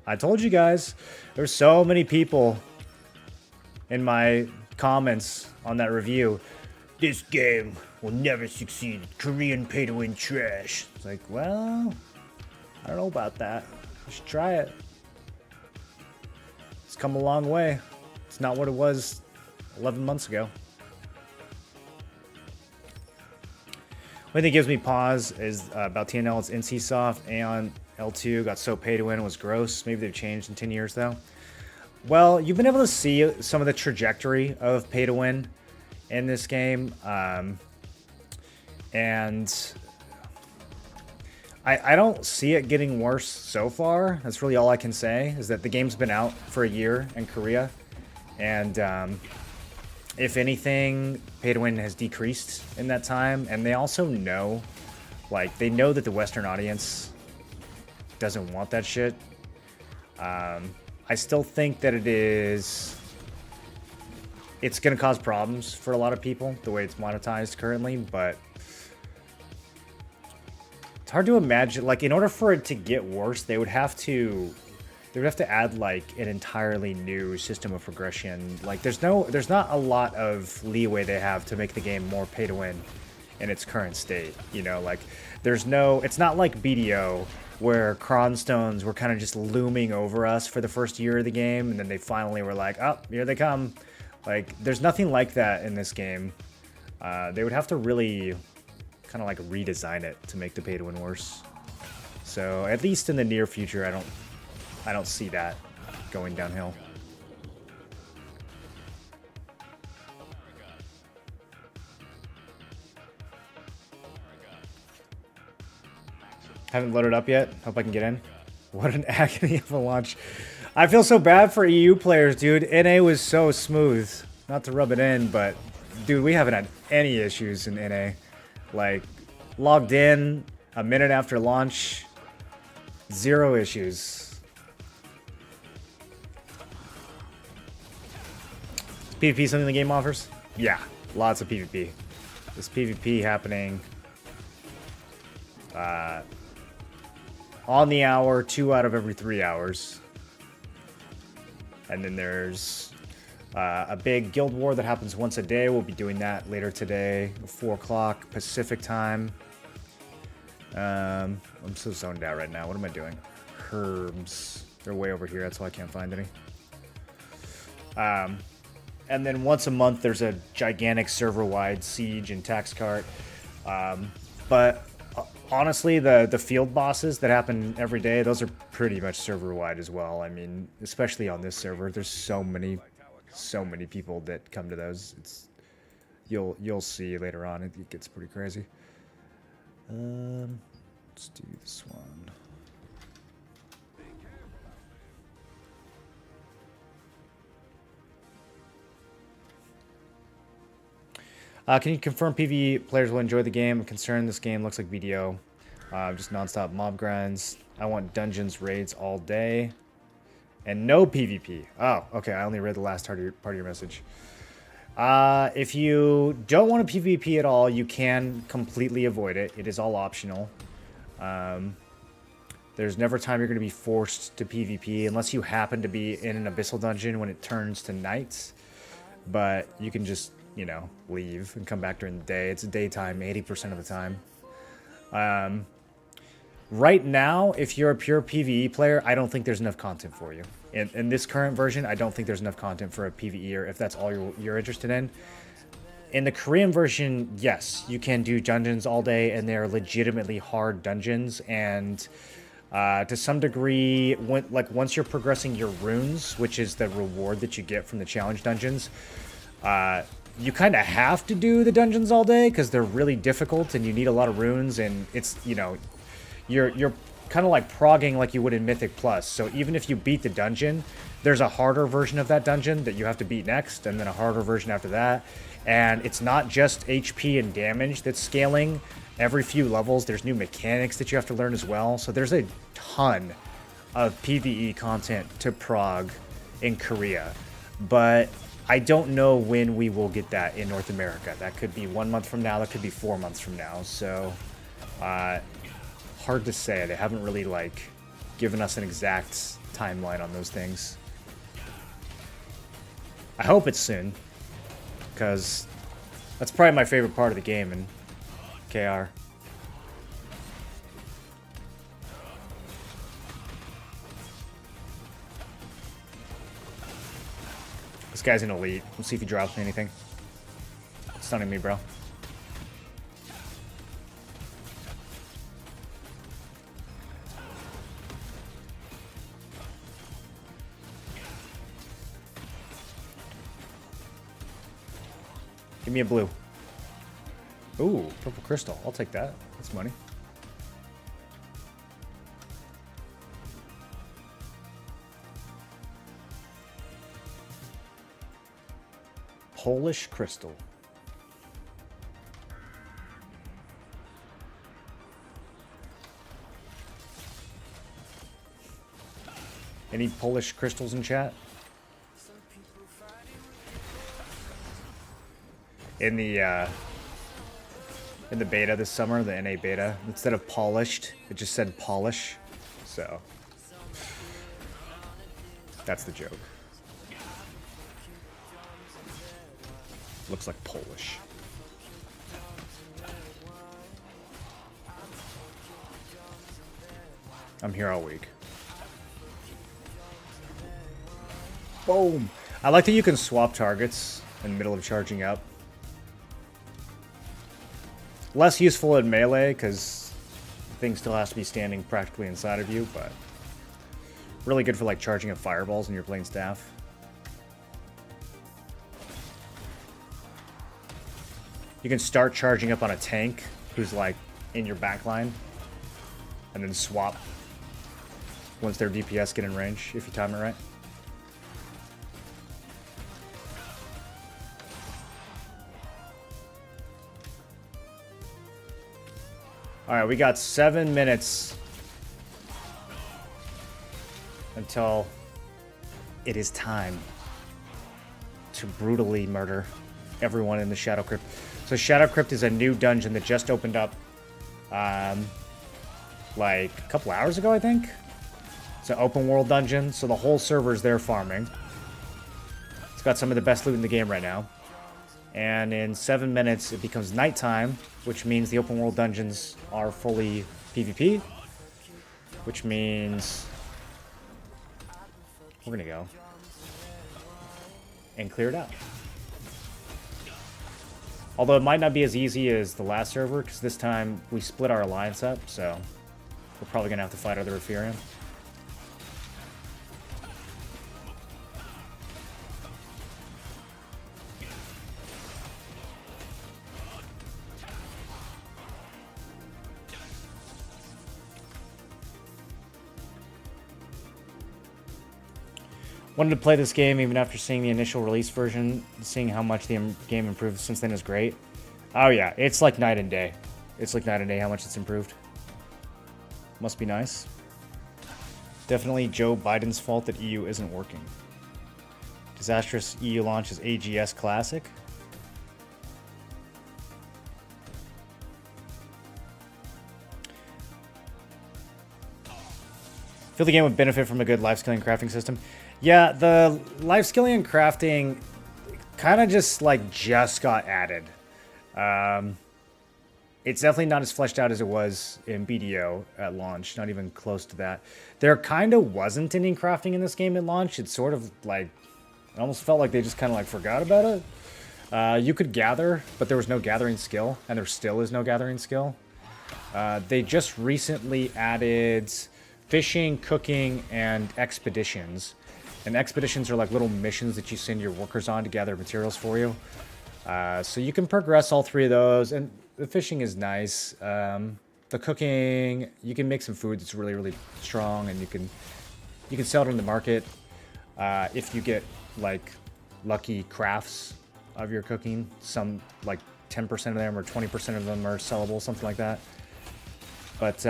I told you guys, there's so many people in my comments on that review. This game will never succeed. Korean pay-to-win trash. It's like, well, I don't know about that. You should try it. It's come a long way. It's not what it was 11 months ago. One thing that gives me pause is about TNL. It's NCSoft. Aeon L2 got so pay-to-win it was gross. Maybe they've changed in 10 years, though. Well, you've been able to see some of the trajectory of pay-to-win in this game. And I don't see it getting worse so far. That's really all I can say, is that the game's been out for a year in Korea. And if anything, pay-to-win has decreased in that time. And they also know, like, they know that the Western audience doesn't want that shit. I still think that it's going to cause problems for a lot of people, the way it's monetized currently, but it's hard to imagine. Like, in order for it to get worse, they would have to add like an entirely new system of progression. Like, there's not a lot of leeway they have to make the game more pay to win in its current state. You know, like it's not like BDO where Cronstones were kind of just looming over us for the first year of the game, and then they finally were like, oh, here they come. Like, there's nothing like that in this game. They would have to really kind of like redesign it to make the pay to win worse. So at least in the near future, I don't see that going downhill. Haven't loaded up yet. Hope I can get in. What an agony of a launch. I feel so bad for EU players, dude. NA was so smooth. Not to rub it in, but dude, we haven't had any issues in NA. Like, logged in a minute after launch, 0 issues. Is PvP something the game offers? Yeah, lots of PvP. There's PvP happening on the hour, 2 out of every 3 hours. And then there's a big guild war that happens once a day. We'll be doing that later today, 4 o'clock Pacific time. I'm so zoned out right now. What am I doing? Herbs. They're way over here. That's why I can't find any. And then once a month, there's a gigantic server-wide siege and tax cart. But honestly, the field bosses that happen every day, those are pretty much server-wide as well. I mean, especially on this server, there's so many people that come to those. It's you'll see later on. It gets pretty crazy. Let's do this one. Can you confirm PvE players will enjoy the game? I'm concerned this game looks like BDO. Just non-stop mob grinds. I want dungeons, raids all day. And no PvP. Oh, okay. I only read the last part of your message. If you don't want a PvP at all, you can completely avoid it. It is all optional. There's never a time you're going to be forced to PvP unless you happen to be in an abyssal dungeon when it turns to night. But you can just, you know, leave and come back during the day. It's daytime 80% of the time. Right now, if you're a pure PvE player, I don't think there's enough content for you. In this current version, I don't think there's enough content for a PvE-er if that's all you're interested in. In the Korean version, yes, you can do dungeons all day, and they're legitimately hard dungeons. And to some degree, once you're progressing your runes, which is the reward that you get from the challenge dungeons, you kind of have to do the dungeons all day because they're really difficult and you need a lot of runes, and it's, you know, you're kind of like progging like you would in Mythic Plus. So even if you beat the dungeon, there's a harder version of that dungeon that you have to beat next, and then a harder version after that. And it's not just HP and damage that's scaling. Every few levels, there's new mechanics that you have to learn as well. So there's a ton of PvE content to prog in Korea. But I don't know when we will get that in North America. That could be 1 month from now. That could be 4 months from now. So hard to say. They haven't really like given us an exact timeline on those things. I hope it's soon, because that's probably my favorite part of the game in KR. This guy's an elite. Let's see if he drops me anything. Stunning me, bro. Give me a blue. Ooh, purple crystal. I'll take that. That's money. Polish crystal. Any Polish crystals in chat? In the beta this summer, the NA beta, instead of polished, it just said polish. So that's the joke. Looks like Polish. I'm here all week. Boom! I like that you can swap targets in the middle of charging up. Less useful in melee, because the thing still has to be standing practically inside of you, but really good for like charging up fireballs when you're playing staff. You can start charging up on a tank who's like in your back line. and then swap once their DPS get in range, if you time it right. Alright, we got 7 minutes until it is time to brutally murder everyone in the Shadowed Crypt. So Shadowed Crypt is a new dungeon that just opened up like a couple hours ago, I think. It's an open world dungeon, so the whole server is there farming. It's got some of the best loot in the game right now. And in 7 minutes, it becomes nighttime, which means the open world dungeons are fully PvP, which means we're gonna go and clear it out. Although it might not be as easy as the last server, because this time we split our alliance up, so we're probably gonna have to fight other Ethereum. Wanted to play this game even after seeing the initial release version. Seeing how much the game improved since then is great. Oh yeah, it's like night and day. It's like night and day how much it's improved. Must be nice. Definitely Joe Biden's fault that EU isn't working. Disastrous EU launch is AGS Classic. Feel the game would benefit from a good life scaling crafting system. Yeah, the life scaling and crafting kind of just got added. It's definitely not as fleshed out as it was in BDO at launch, not even close to that. There kind of wasn't any crafting in this game at launch. It's sort of like, it almost felt like they just kind of forgot about it. You could gather, but there was no gathering skill, and there still is no gathering skill. They just recently added fishing, cooking, and expeditions. And expeditions are like little missions that you send your workers on to gather materials for you. So you can progress all three of those, and the fishing is nice. The cooking, you can make some food that's really, really strong, and you can sell it on the market if you get lucky crafts of your cooking. Some 10% of them or 20% of them are sellable, something like that. But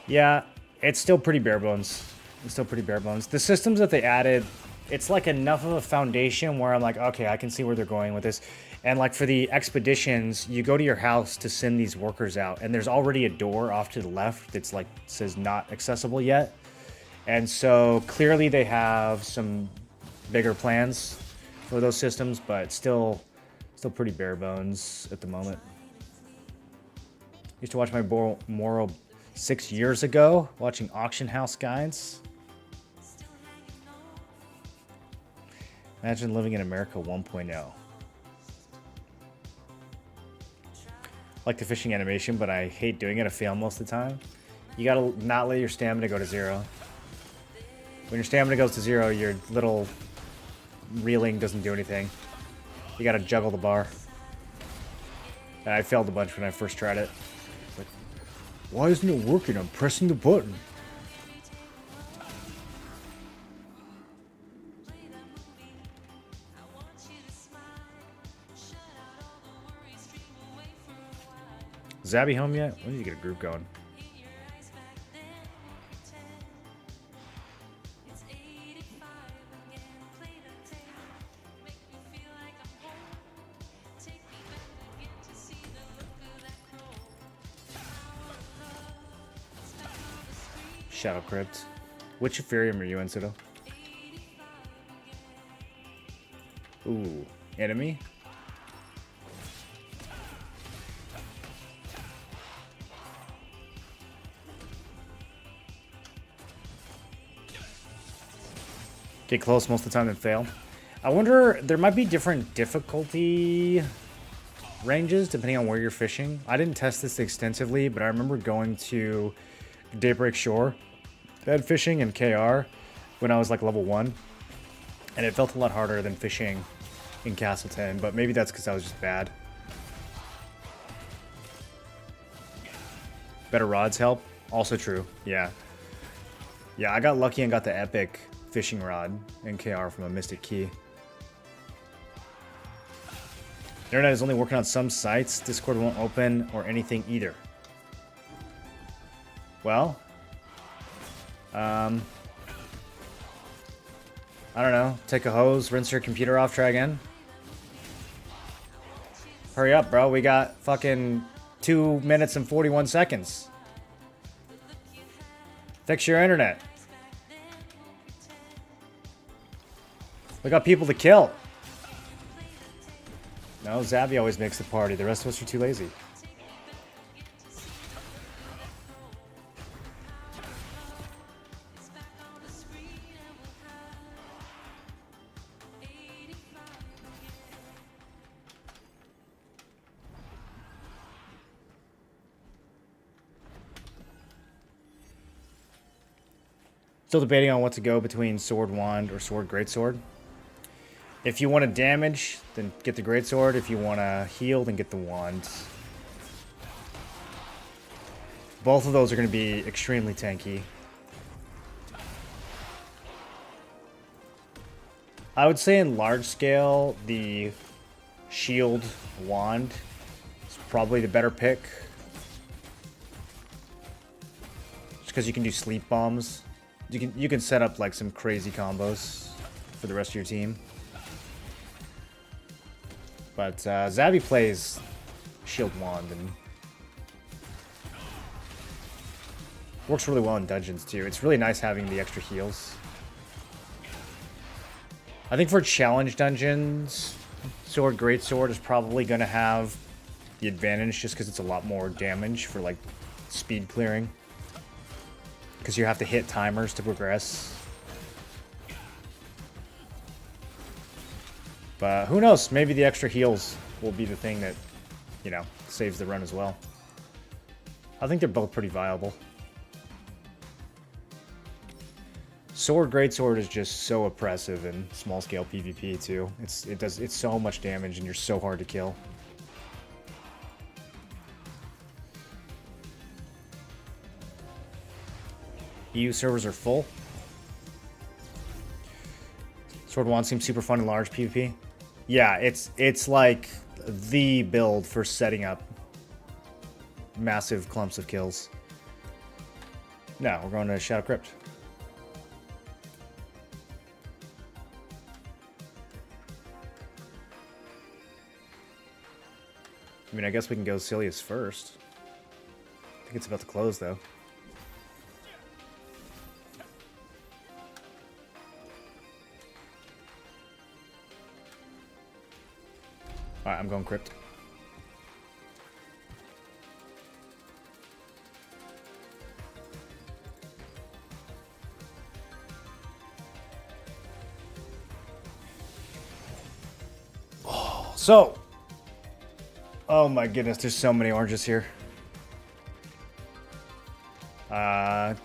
yeah, it's still pretty bare bones. It's still pretty bare bones. The systems that they added, it's enough of a foundation where I'm okay, I can see where they're going with this. And for the expeditions, you go to your house to send these workers out, and there's already a door off to the left that's says not accessible yet. And so clearly they have some bigger plans for those systems, but still pretty bare bones at the moment. Used to watch my Moro 6 years ago, watching auction house guides. Imagine living in America 1.0. Like the fishing animation, but I hate doing it. I fail most of the time. You gotta not let your stamina go to 0. When your stamina goes to 0, your little reeling doesn't do anything. You gotta juggle the bar. And I failed a bunch when I first tried it. It's why isn't it working? I'm pressing the button. Is Zabby home yet? We need to get a group going. Shadowed Crypt. Which Ethereum are you in, Cito? Ooh, enemy? Get close most of the time and fail. I wonder, there might be different difficulty ranges depending on where you're fishing. I didn't test this extensively, but I remember going to Daybreak Shore. They had fishing in KR when I was level 1. And it felt a lot harder than fishing in Castleton, but maybe that's because I was just bad. Better rods help. Also true. Yeah. Yeah, I got lucky and got the epic fishing rod and KR from a Mystic Key. The internet is only working on some sites. Discord won't open or anything either. Well, I don't know. Take a hose, rinse your computer off, try again. Hurry up, bro. We got fucking 2 minutes and 41 seconds. Fix your internet. We got people to kill. No, Zabby always makes the party. The rest of us are too lazy. Still debating on what to go between Sword Wand or Sword Greatsword. If you want to damage, then get the Greatsword. If you want to heal, then get the Wand. Both of those are going to be extremely tanky. I would say in large scale, the Shield Wand is probably the better pick. Just because you can do sleep bombs. You can set up like some crazy combos for the rest of your team. But Zabby plays Shield Wand and works really well in dungeons too. It's really nice having the extra heals. I think for challenge dungeons, Sword Greatsword is probably going to have the advantage just because it's a lot more damage for like speed clearing. Because you have to hit timers to progress. But who knows? Maybe the extra heals will be the thing that, you know, saves the run as well. I think they're both pretty viable. Sword Greatsword is just so oppressive in small scale PvP too. It's so much damage and you're so hard to kill. EU servers are full. Sword Wand seems super fun in large PvP. Yeah, it's like the build for setting up massive clumps of kills. No, we're going to Shadowed Crypt. I mean, I guess we can go Cilius first. I think it's about to close, though. Alright, I'm going Crypt. Oh, so... Oh my goodness, there's so many oranges here.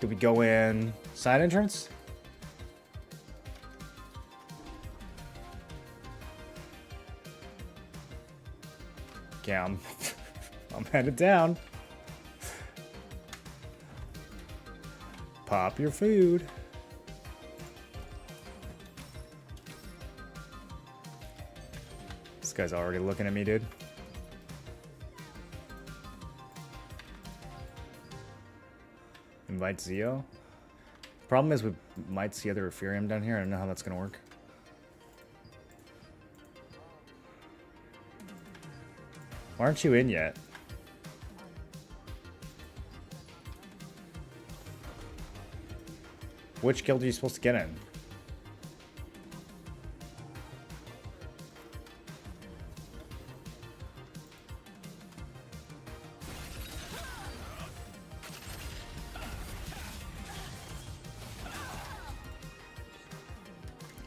Do we go in side entrance? Yeah, I'm headed down. Pop your food. This guy's already looking at me, dude. Invite Zeo. Problem is we might see other Ethereum down here. I don't know how that's gonna work. Why aren't you in yet? Which guild are you supposed to get in?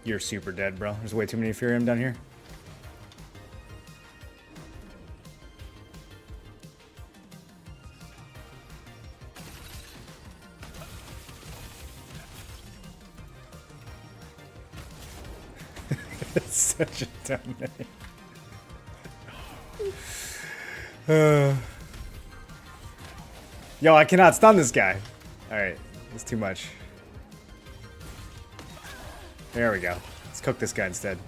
You're super dead, bro. There's way too many Ethereum down here. It's such a dumb name. Yo, I cannot stun this guy. Alright, that's too much. There we go. Let's cook this guy instead.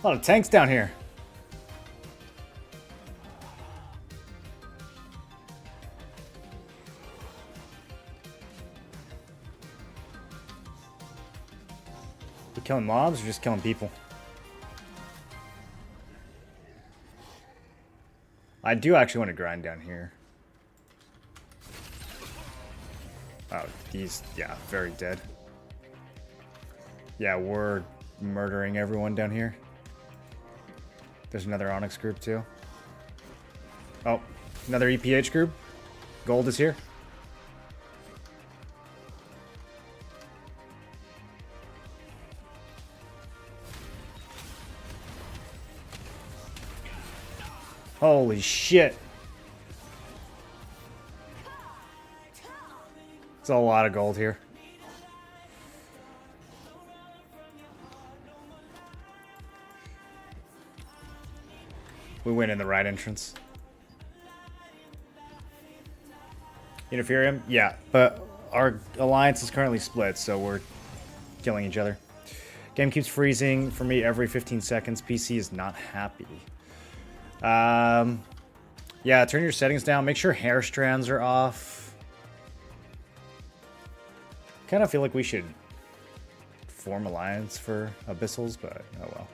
A lot of tanks down here. We killing mobs or just killing people? I do actually want to grind down here. Oh, he's, yeah, very dead. Yeah, we're murdering everyone down here. There's another Onyx group too. Oh, another EPH group. Gold is here. Holy shit. It's a lot of gold here. We went in the right entrance. Interferium? Yeah, but our alliance is currently split, so we're killing each other. Game keeps freezing for me every 15 seconds. PC is not happy. Yeah, turn your settings down. Make sure hair strands are off. Kind of feel like we should form alliance for Abyssals, but oh well.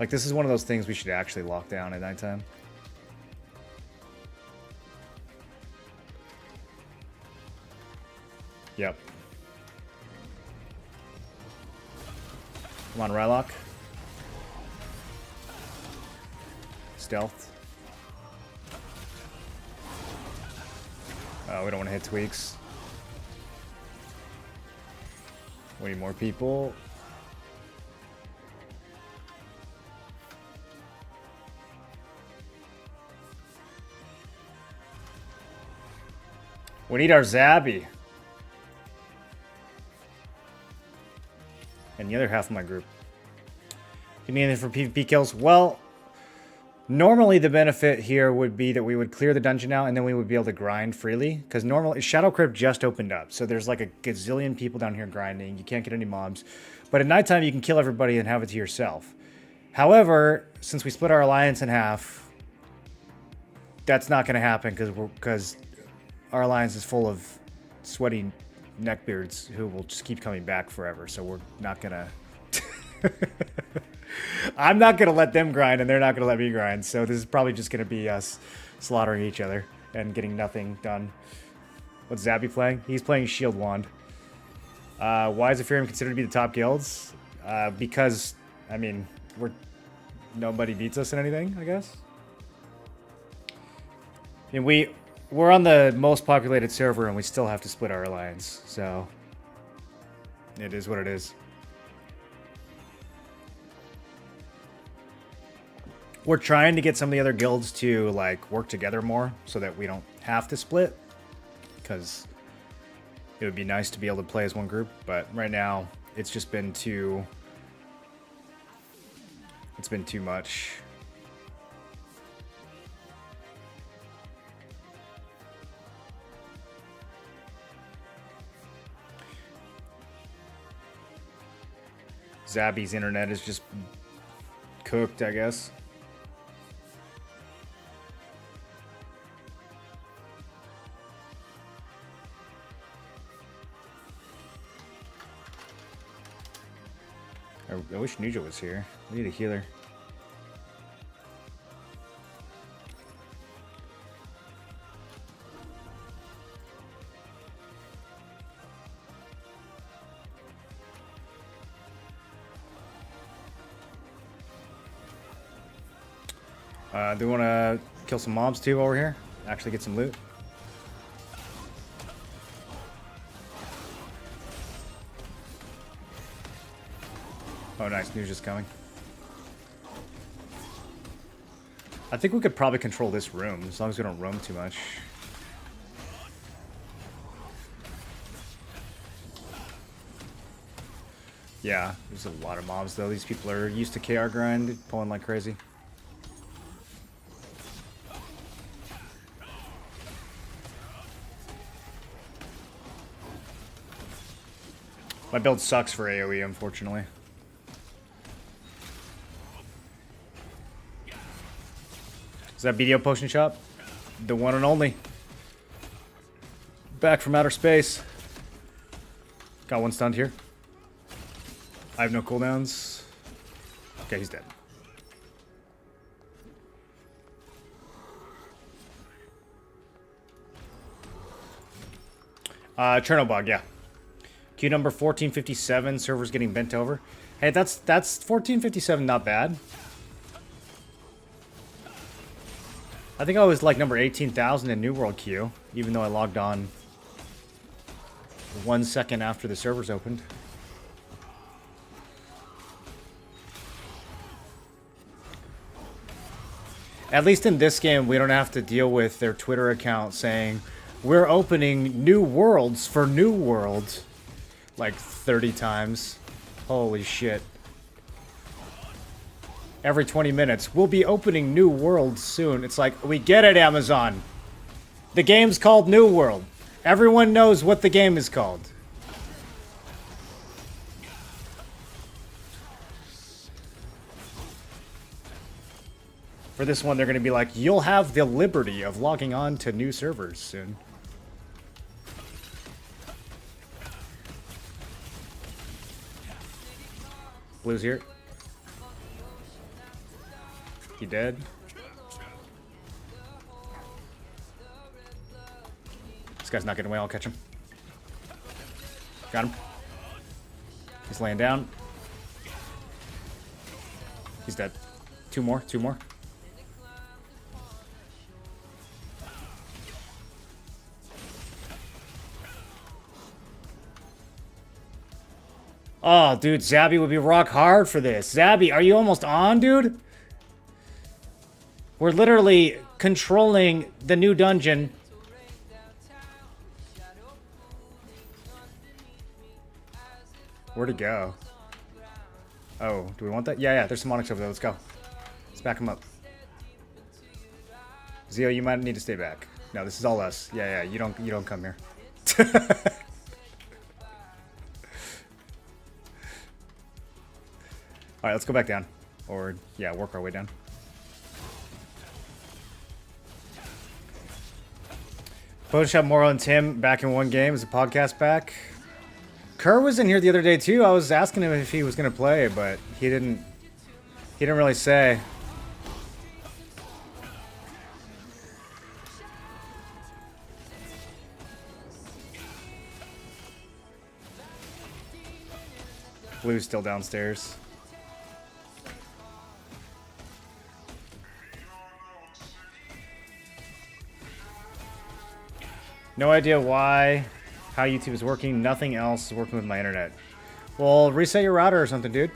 Like, this is one of those things we should actually lock down at nighttime. Yep. Come on, Rylock. Stealth. Oh, we don't want to hit tweaks. We need more people. We need our Zabby. And the other half of my group. You need anything for PvP kills? Well, normally the benefit here would be that we would clear the dungeon now and then we would be able to grind freely. Because normally, Shadowed Crypt just opened up. So there's like a gazillion people down here grinding. You can't get any mobs. But at nighttime, you can kill everybody and have it to yourself. However, since we split our alliance in half, that's not going to happen because our alliance is full of sweaty neckbeards who will just keep coming back forever. So we're not gonna... I'm not gonna let them grind and they're not gonna let me grind. So this is probably just gonna be us slaughtering each other and getting nothing done. What's Zabby playing? He's playing Shield Wand. Why is Ethereum considered to be the top guilds? Because, I mean, nobody beats us in anything, I guess. And we're on the most populated server and we still have to split our alliance, so it is what it is. We're trying to get some of the other guilds to like work together more so that we don't have to split, because it would be nice to be able to play as one group, but right now it's just been too much. Zabby's internet is just cooked, I guess. I wish Nuja was here. We need a healer. Do we want to kill some mobs too over here? Actually get some loot? Oh, nice. News just coming. I think we could probably control this room, as long as we don't roam too much. Yeah, there's a lot of mobs, though. These people are used to KR grind, pulling like crazy. My build sucks for AoE, unfortunately. Is that BDO potion shop? The one and only. Back from outer space. Got one stunned here. I have no cooldowns. Okay, he's dead. Chernobog, yeah. Queue number 1457. Server's getting bent over. Hey, that's 1457. Not bad. I think I was like number 18,000 in New World queue, even though I logged on 1 second after the servers opened. At least in this game, we don't have to deal with their Twitter account saying, we're opening new worlds for New World. Like 30 times. Holy shit. Every 20 minutes. We'll be opening new worlds soon. It's like, we get it, Amazon. The game's called New World. Everyone knows what the game is called. For this one, they're going to be like, you'll have the liberty of logging on to new servers soon. Blue's here. He dead? This guy's not getting away. I'll catch him. Got him. He's laying down. He's dead. Two more. Two more. Oh, dude, Zabby would be rock hard for this. Zabby, are you almost on, dude? We're literally controlling the new dungeon. Where'd it go? Oh, do we want that? Yeah, there's some Onyx over there. Let's go. Let's back him up. Zio, you might need to stay back. No, this is all us. Yeah, you don't come here. Alright, let's go back down. Or, yeah, work our way down. Photoshop Moral and Tim back in one game. Is the podcast back? Kerr was in here the other day, too. I was asking him if he was going to play, but he didn't really say. Blue's still downstairs. No idea why, how YouTube is working. Nothing else is working with my internet. Well, reset your router or something, dude.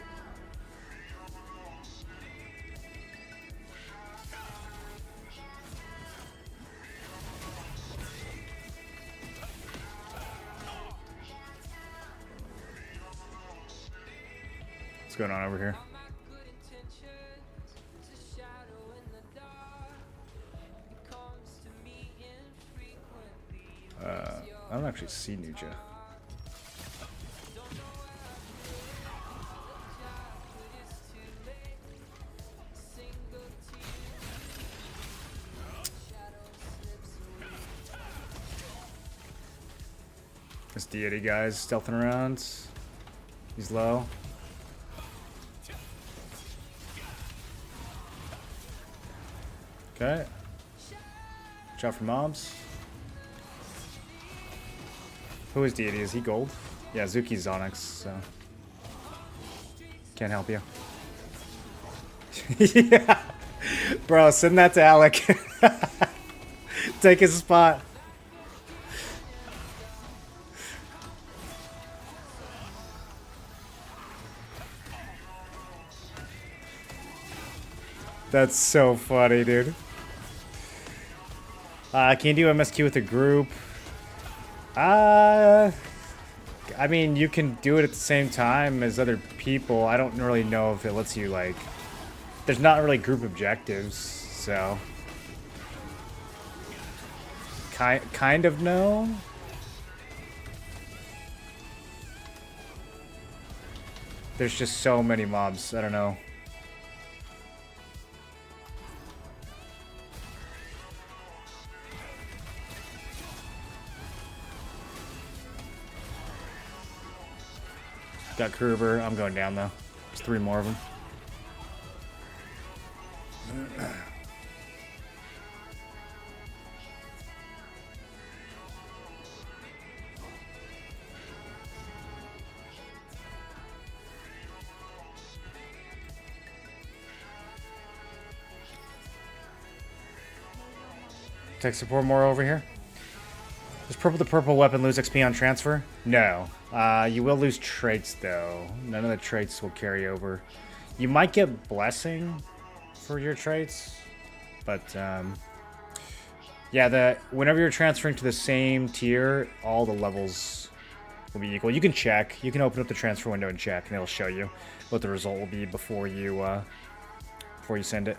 What's going on over here? I don't actually see Nuja. This deity guy's stealthing around. He's low. Okay. Watch out for mobs. Who is deity? Is he gold? Yeah, Zuki's Onyx, so can't help you. Yeah, bro, send that to Alec. Take his spot. That's so funny, dude. Can you do MSQ with a group? I mean, you can do it at the same time as other people. I don't really know if it lets you, like... There's not really group objectives, so... Kind of no? There's just so many mobs, I don't know. Got Kruber. I'm going down, though. There's 3 more of them. Tech support more over here. Does purple to purple weapon lose XP on transfer? No. You will lose traits, though. None of the traits will carry over. You might get blessing for your traits, but yeah, whenever you're transferring to the same tier, all the levels will be equal. You can check. You can open up the transfer window and check, and it'll show you what the result will be before you send it.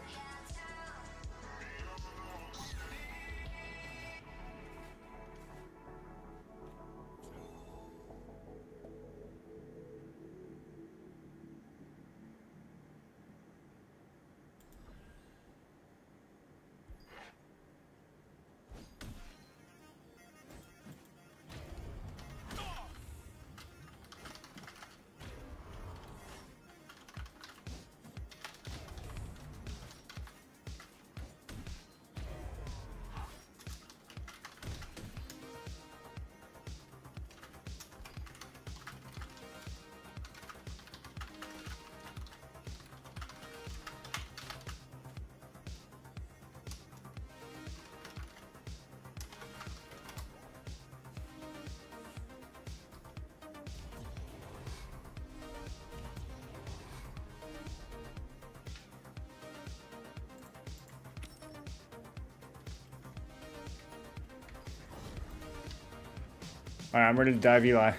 Alright, I'm ready to dive Eli.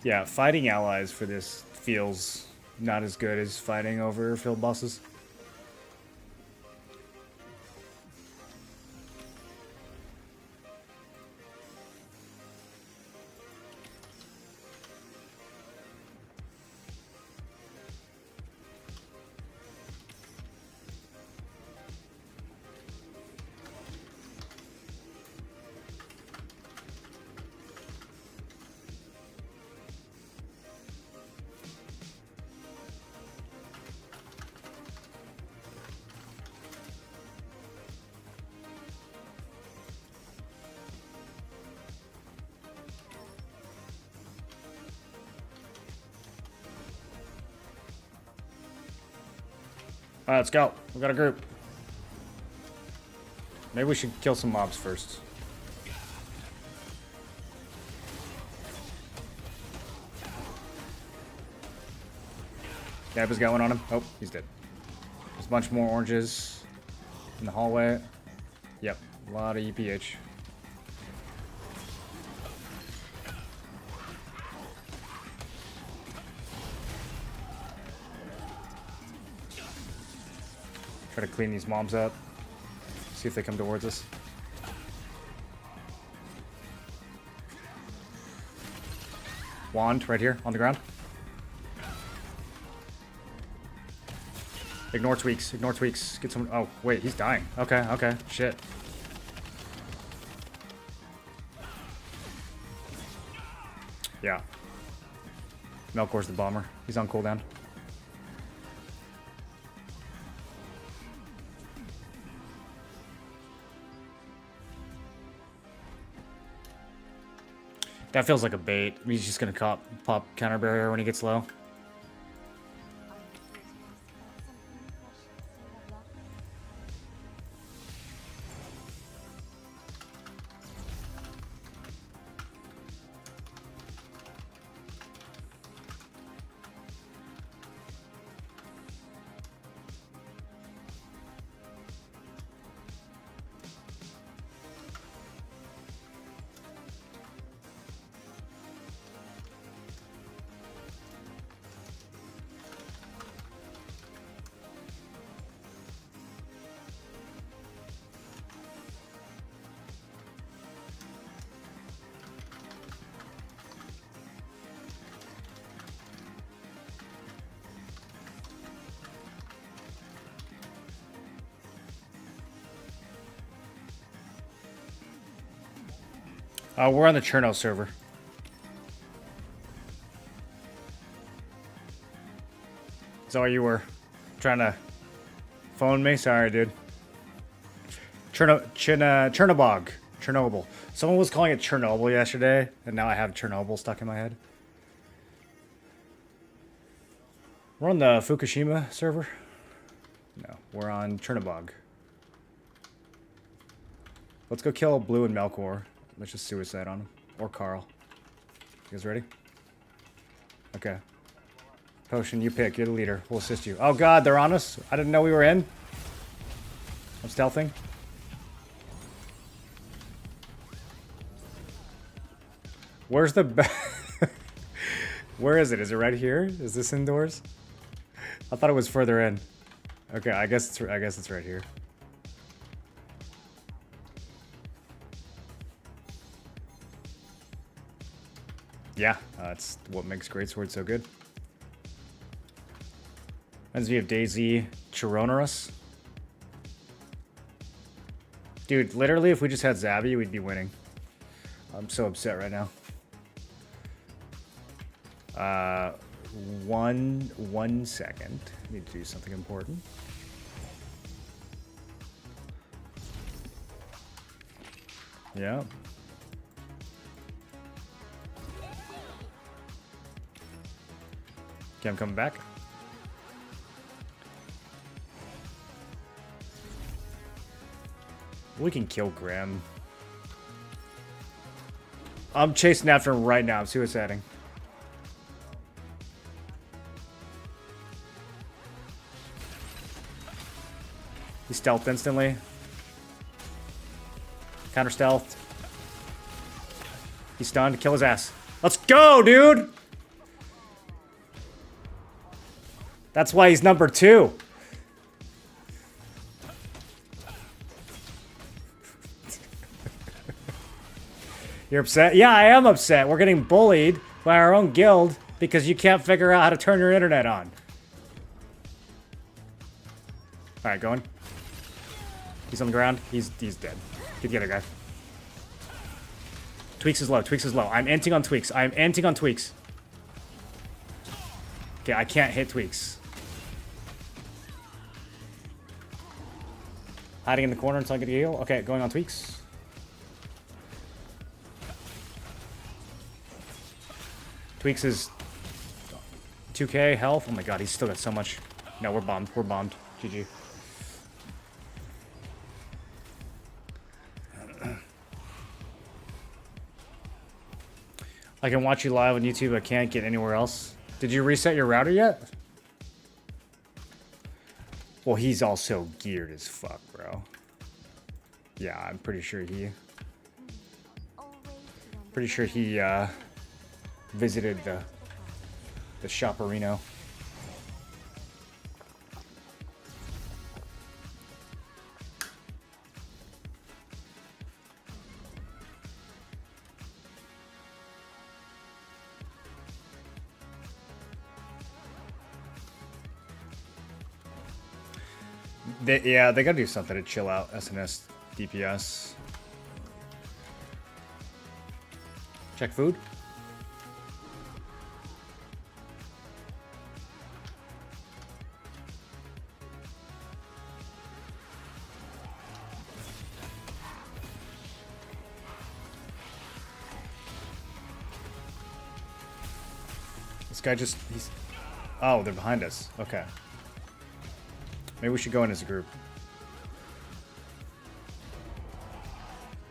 Yeah, fighting allies for this feels not as good as fighting over field bosses. Alright, let's go. We got a group. Maybe we should kill some mobs first. Gabba's got one on him. Oh, he's dead. There's a bunch more oranges in the hallway. Yep, a lot of EPH. Try to clean these mobs up. See if they come towards us. Wand right here on the ground. Ignore tweaks. Ignore tweaks. Get some. Oh, wait. He's dying. Okay. Okay. Shit. Yeah. Melkor's the bomber. He's on cooldown. That feels like a bait. He's just gonna pop counter barrier when he gets low. We're on the Cherno server. Is that why you were trying to phone me? Sorry, dude. Chernobog. Chernobyl. Someone was calling it Chernobyl yesterday, and now I have Chernobyl stuck in my head. We're on the Fukushima server. No, we're on Chernobog. Let's go kill Blue and Melkor. Let's just suicide on him. Or Carl. You guys ready? Okay. Potion, you pick. You're the leader. We'll assist you. Oh god, they're on us. I didn't know we were in. I'm stealthing. Where's the... Where is it? Is it right here? Is this indoors? I thought it was further in. Okay, I guess it's right here. Yeah, that's what makes Greatsword so good. Reminds me of Daisy Chironorus. Dude, literally, if we just had Zabby, we'd be winning. I'm so upset right now. One second. Need to do something important. Yeah. Okay, I'm coming back. We can kill Grim. I'm chasing after him right now. I'm suiciding. He stealthed instantly. Counter stealthed. He's stunned. Kill his ass. Let's go, dude! That's why he's number 2. You're upset? Yeah, I am upset. We're getting bullied by our own guild because you can't figure out how to turn your internet on. Alright, going. He's on the ground. He's dead. Get the other guy. Tweaks is low. Tweaks is low. I'm anting on Tweaks. I'm anting on Tweaks. Okay, I can't hit Tweaks. Hiding in the corner until I get a heal. Okay, going on Tweaks. Tweaks is 2k health. Oh my god, he's still got so much. No, we're bombed. We're bombed. GG. I can watch you live on YouTube. I can't get anywhere else. Did you reset your router yet? Well, he's also geared as fuck, bro. Yeah, I'm pretty sure he... visited the Shopperino. Yeah, they gotta do something to chill out SNS DPS. Check food. This guy just, he's... Oh, they're behind us. Okay. Maybe we should go in as a group.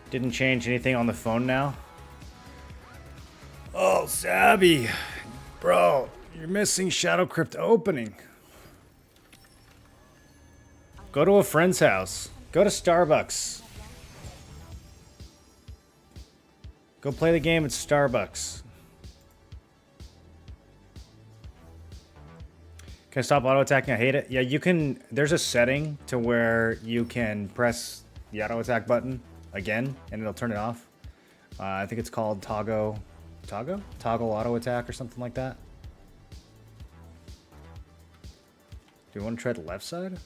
Didn't change anything on the phone now? Oh, Zabby. Bro, you're missing Shadowed Crypt opening. Go to a friend's house. Go to Starbucks. Go play the game at Starbucks. Can I stop auto-attacking? I hate it. Yeah, you can... There's a setting to where you can press the auto-attack button again, and it'll turn it off. I think it's called Toggle auto-attack or something like that. Do you want to try the left side?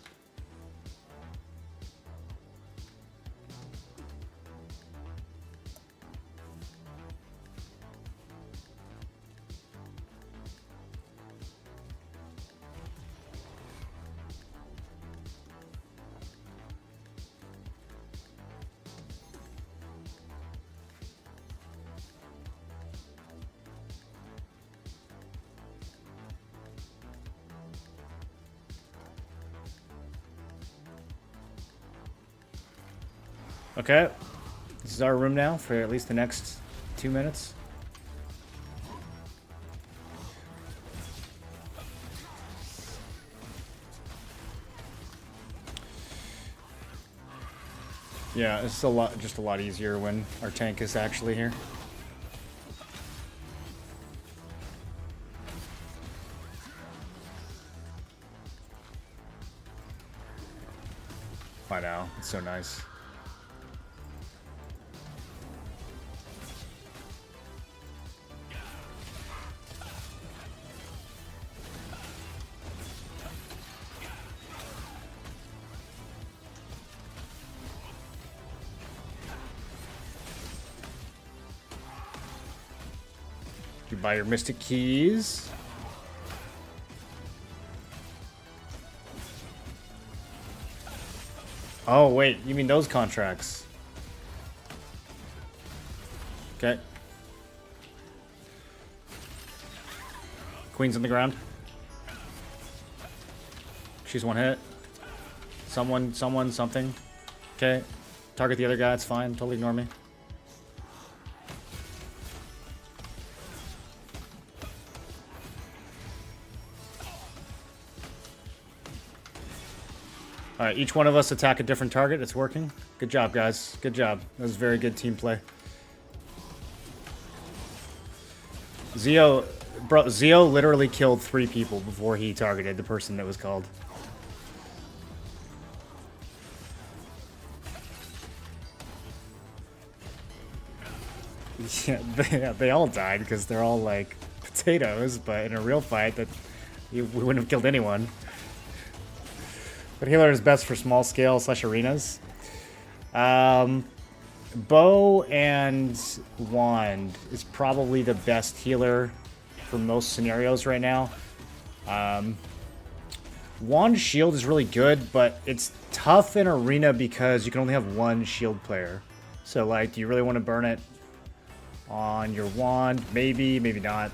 Okay. This is our room now for at least the next 2 minutes. Yeah, it's just a lot easier when our tank is actually here. I know, it's so nice. You buy your mystic keys. Oh, wait, you mean those contracts? Okay. Queen's on the ground. She's one hit. Someone, something. Okay. Target the other guy, it's fine. Totally ignore me. Alright, each one of us attack a different target. It's working. Good job, guys. Good job. That was very good team play. Zio literally killed 3 people before he targeted the person that was called. Yeah, they all died because they're all like potatoes, but in a real fight, we wouldn't have killed anyone. But healer is best for small scale / arenas. Bow and wand is probably the best healer for most scenarios right now. Wand shield is really good, but it's tough in arena because you can only have one shield player. So like, do you really want to burn it on your wand? Maybe, maybe not.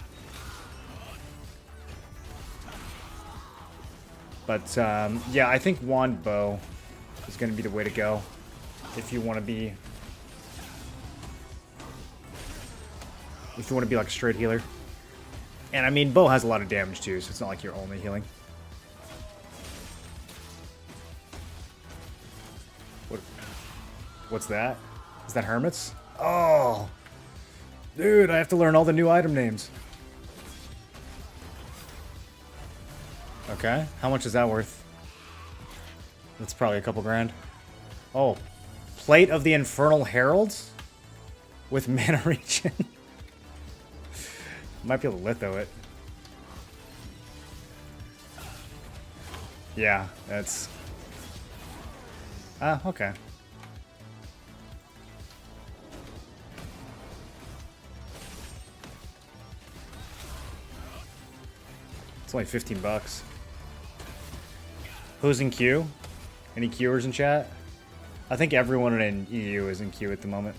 But yeah, I think wand bow is going to be the way to go if you want to be like a straight healer. And I mean, bow has a lot of damage too, so it's not like you're only healing. What's that? Is that hermits? Oh, dude, I have to learn all the new item names. Okay, how much is that worth? That's probably a couple grand. Oh, Plate of the Infernal Heralds with mana regen. Might be able to litho it. Yeah, that's... Ah, okay. It's only 15 bucks. Who's in queue? Any queuers in chat? I think everyone in EU is in queue at the moment.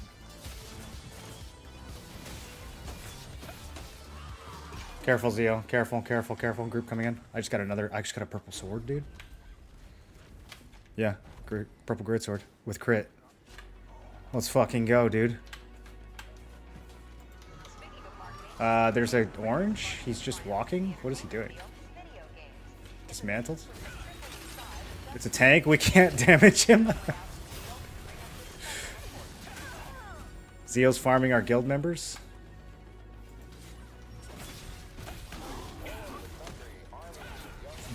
Careful, Zio. Careful, careful, careful. Group coming in. I just got a purple sword, dude. Yeah, purple grid sword with crit. Let's fucking go, dude. There's an orange. He's just walking. What is he doing? Dismantled? It's a tank. We can't damage him. Zio's farming our guild members.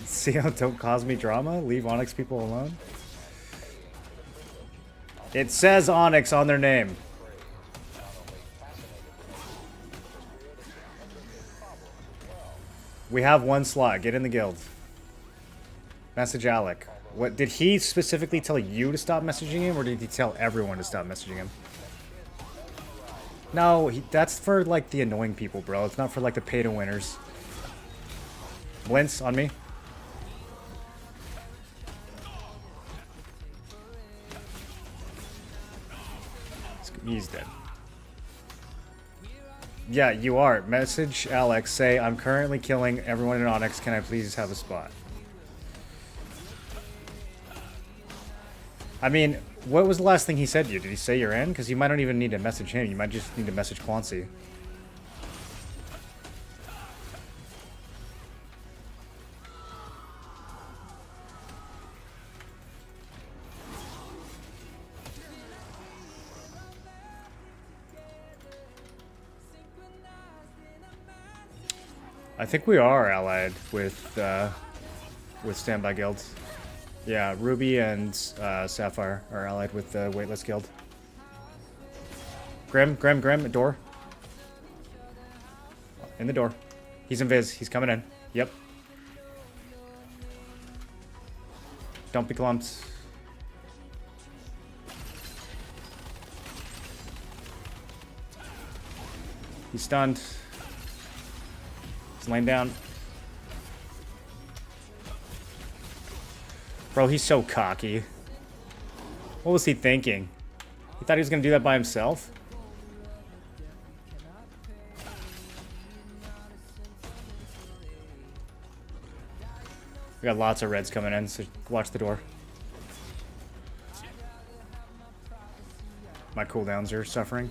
Zio, don't cause me drama. Leave Onyx people alone. It says Onyx on their name. We have one slot. Get in the guild. Message Alec. What did he specifically tell you to stop messaging him, or did he tell everyone to stop messaging him? No, that's for like the annoying people, bro. It's not for like the pay to winners. Blintz on me. He's dead. Yeah, you are. Message Alex. Say, I'm currently killing everyone in Onyx. Can I please have a spot? I mean, What was the last thing he said to you? Did he say you're in? Because you might not even need to message him. You might just need to message Quancy. I think we are allied with standby guilds. Yeah, Ruby and Sapphire are allied with the Weightless Guild. Grim, door. In the door. He's invis. He's coming in. Yep. Don't be clumped. He's stunned. He's laying down. Bro, he's so cocky. What was he thinking? He thought he was gonna do that by himself? We got lots of reds coming in, so watch the door. My cooldowns are suffering.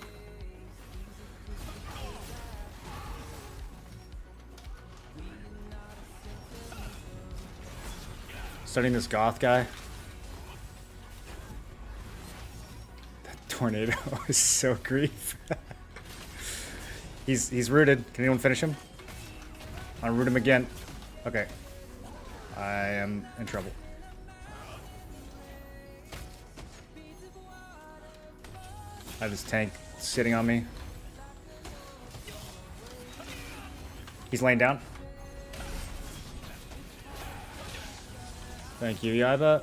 Studying this goth guy. That tornado is so grief. He's rooted. Can anyone finish him? I'll root him again. Okay. I am in trouble. I have this tank sitting on me. He's laying down. Thank you, Yaiba.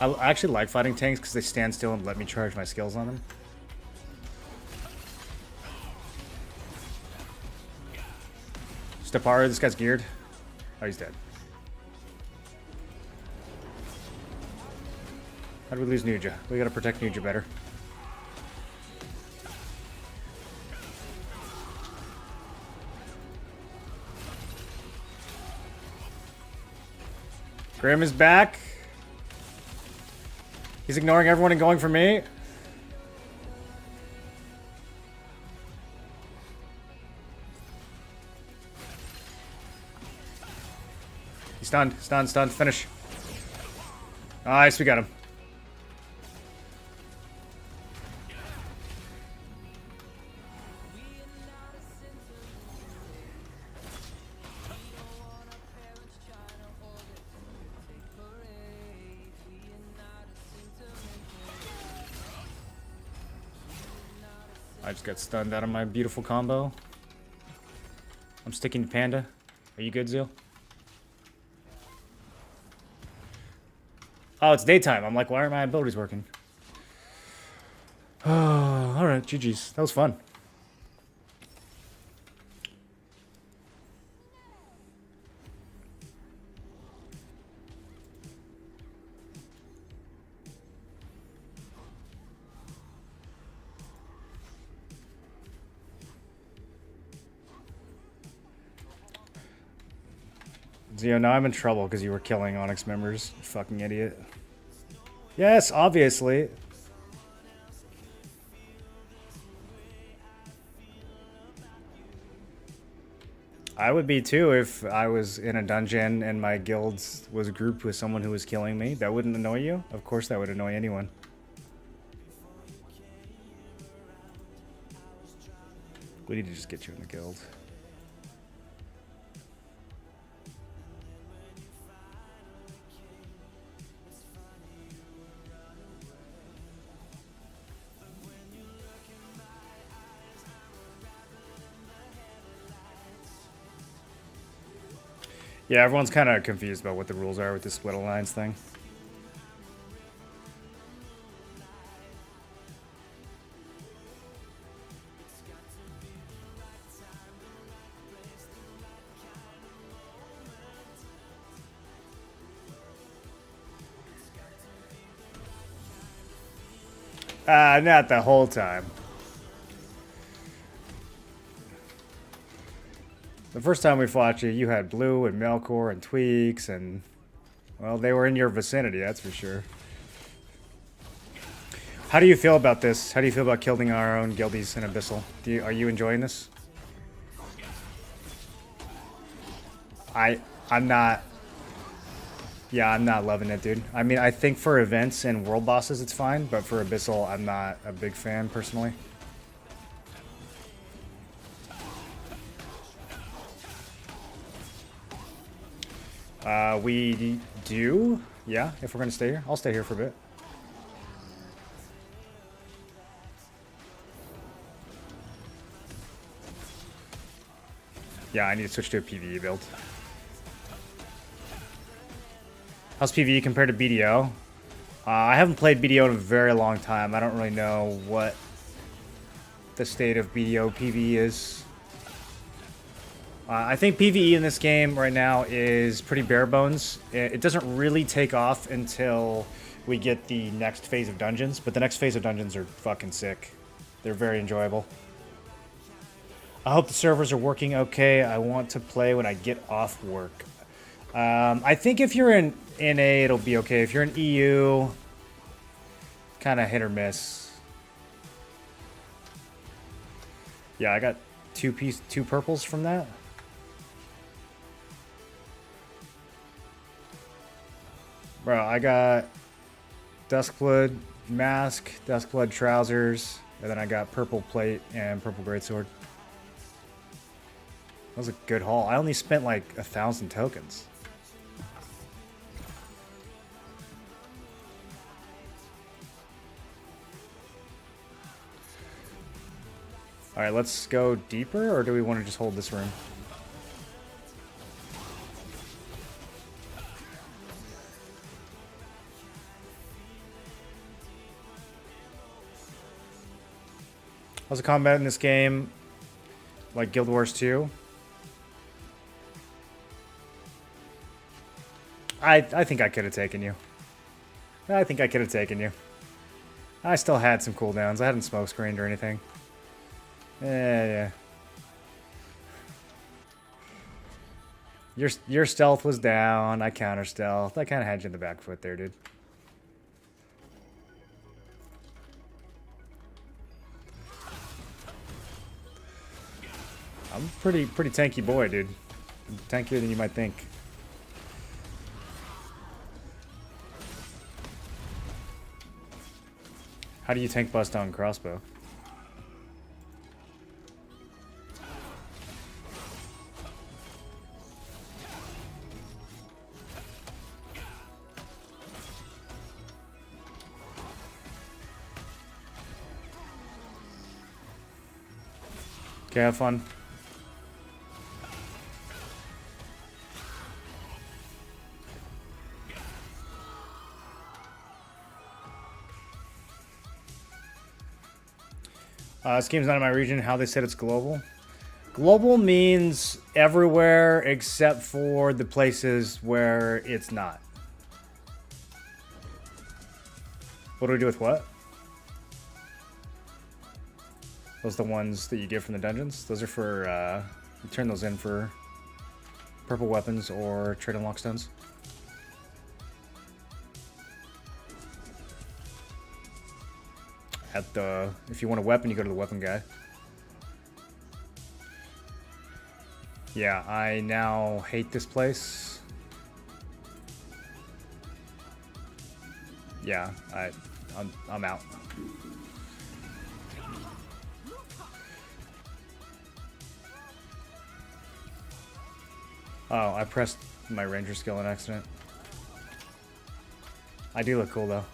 I actually like fighting tanks because they stand still and let me charge my skills on them. Steparu, this guy's geared. Oh, he's dead. How do we lose Nuja? We gotta protect Nuja better. Grim is back. He's ignoring everyone and going for me. He's stunned, stunned. Finish. Nice, we got him. I just got stunned out of my beautiful combo. I'm sticking to Panda. Are you good, Zeal? Oh, it's daytime. I'm like, why aren't my abilities working? Oh, alright, GG's. That was fun. Zio, now I'm in trouble because you were killing Onyx members. You fucking idiot. Yes, obviously. I would be too if I was in a dungeon and my guild was grouped with someone who was killing me. That wouldn't annoy you? Of course that would annoy anyone. We need to just get you in the guild. Yeah, everyone's kind of confused about what the rules are with this split alliance thing. Not the whole time. The first time we fought you, you had Blue and Melkor and Tweaks and Well, they were in your vicinity, that's for sure. How do you feel about this? How do you feel about killing our own guildies in Abyssal? Are you enjoying this? I'm not. Yeah, I'm not loving it, dude. I mean, I think for events and world bosses it's fine, but for Abyssal, I'm not a big fan personally. We do? Yeah, if we're gonna stay here. I'll stay here for a bit. Yeah, I need to switch to a PvE build. How's PvE compared to BDO? I haven't played BDO in a very long time. I don't really know what the state of BDO PvE is. I think PvE in this game right now is pretty bare bones. It doesn't really take off until we get the next phase of dungeons, but the next phase of dungeons are fucking sick. They're very enjoyable. I hope the servers are working okay. I want to play when I get off work. I think if you're in NA, it'll be okay. If you're in EU, kind of hit or miss. Yeah, I got two purples from that. Bro, I got Duskblood mask, Duskblood trousers, and then I got purple plate and purple greatsword. That was a good haul. I only spent like 1,000 tokens. Alright, let's go deeper, or do we want to just hold this room? How's the combat in this game? Like Guild Wars 2? I think I could have taken you. I think I could have taken you. I still had some cooldowns. I hadn't smoke screened or anything. Yeah. Your stealth was down. I counter stealth. I kind of had you in the back foot there, dude. I'm pretty tanky boy, dude. Tankier than you might think. How do you tank bust on crossbow? Okay, have fun. This game's not in my region. How they said it's global? Global means everywhere except for the places where it's not. What do we do with what? Those are the ones that you get from the dungeons. Those are for, you turn those in for purple weapons or trade unlock stones. If you want a weapon, you go to the weapon guy. Yeah, I now hate this place. Yeah, I'm out. Oh, I pressed my ranger skill on accident. I do look cool though.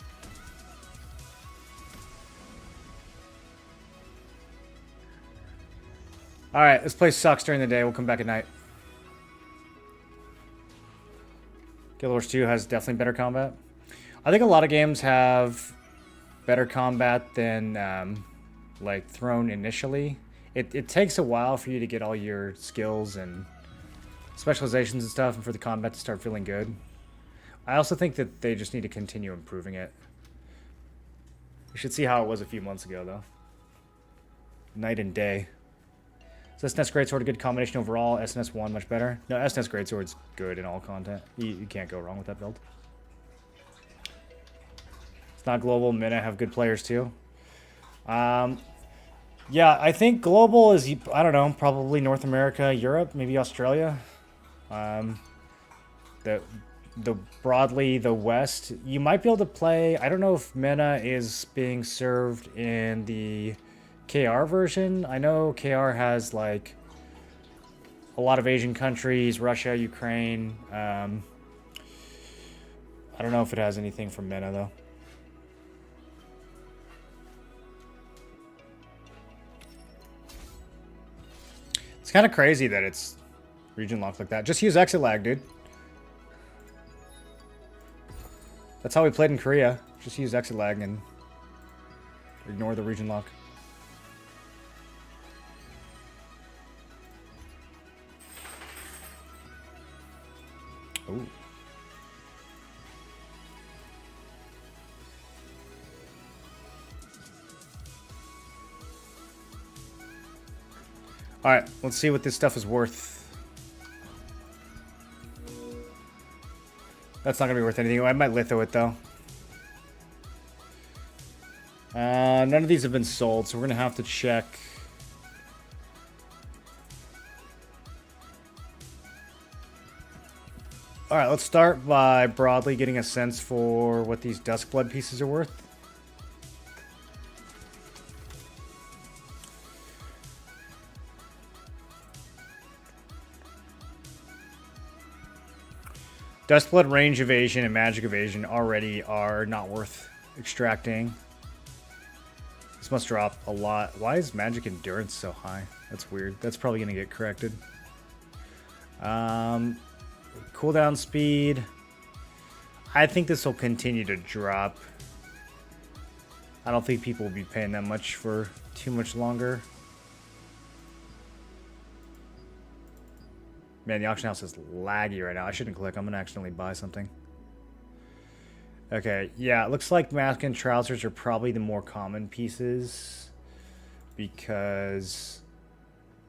Alright, this place sucks during the day. We'll come back at night. Guild Wars 2 has definitely better combat. I think a lot of games have better combat than like Throne initially. It takes a while for you to get all your skills and specializations and stuff and for the combat to start feeling good. I also think that they just need to continue improving it. You should see how it was a few months ago though. Night and day. So SNS Greatsword a good combination overall. SNS 1 much better. No, SNS Greatsword's good in all content. You can't go wrong with that build. It's not global. Mina have good players too. Yeah, I think global is, I don't know, probably North America, Europe, maybe Australia. The broadly the West. You might be able to play. I don't know if Mena is being served in the KR version. I know KR has like a lot of Asian countries, Russia, Ukraine. I don't know if it has anything from Mena though. It's kind of crazy that it's region locked like that. Just use exit lag, dude. That's how we played in Korea. Just use exit lag and ignore the region lock. Ooh. Alright, let's see what this stuff is worth. That's not going to be worth anything. I might litho it, though. None of these have been sold, so we're going to have to check. Alright, let's start by broadly getting a sense for what these Duskblood pieces are worth. Duskblood range evasion and magic evasion already are not worth extracting. This must drop a lot. Why is magic endurance so high? That's weird. That's probably going to get corrected. Cooldown speed. I think this will continue to drop. I don't think people will be paying that much for too much longer. Man, the auction house is laggy right now. I shouldn't click. I'm going to accidentally buy something. Okay, yeah, it looks like mask and trousers are probably the more common pieces because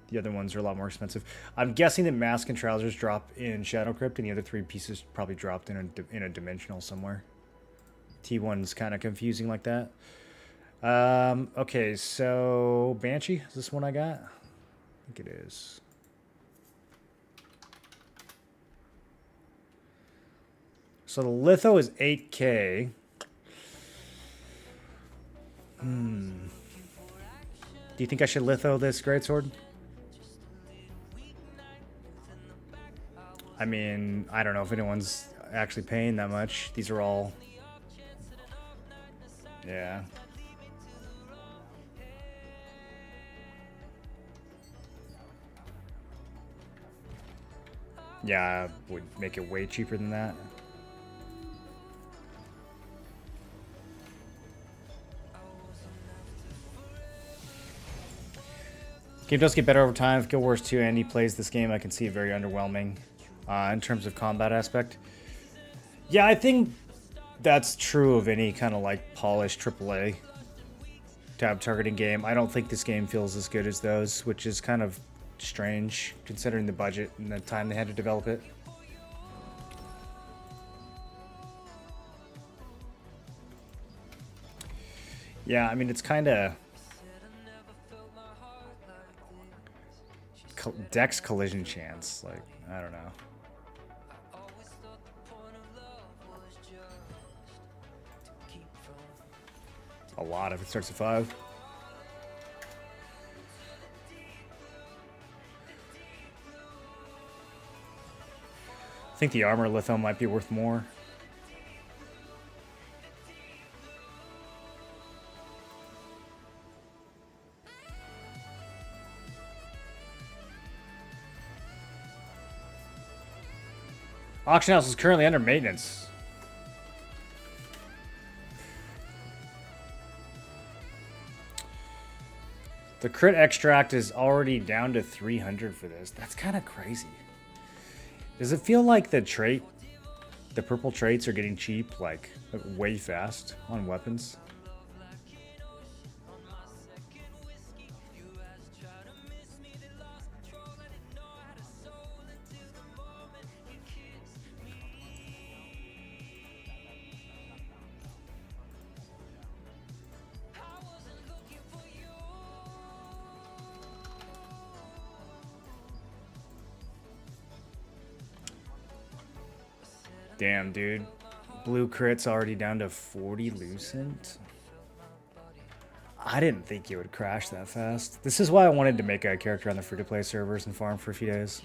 the other ones are a lot more expensive. I'm guessing that mask and trousers drop in Shadowed Crypt and the other three pieces probably dropped in a dimensional somewhere. T1's kind of confusing like that. Okay, so Banshee, is this one I got? I think it is. So the litho is 8K. Do you think I should litho this greatsword? I mean, I don't know if anyone's actually paying that much. These are all... Yeah. Yeah, I would make it way cheaper than that. Game does get better over time. If Guild Wars 2 Andy plays this game, I can see it very underwhelming in terms of combat aspect. Yeah, I think that's true of any kind of like polished AAA tab targeting game. I don't think this game feels as good as those, which is kind of strange considering the budget and the time they had to develop it. Yeah, I mean, it's kind of... Dex collision chance, like, I don't know. A lot if it starts at 5. I think the armor litho might be worth more. Auction house is currently under maintenance. The crit extract is already down to 300 for this. That's kind of crazy. Does it feel like the purple traits are getting cheap, like way fast on weapons? Damn, dude. Blue crit's already down to 40 Lucent. I didn't think it would crash that fast. This is why I wanted to make a character on the free-to-play servers and farm for a few days.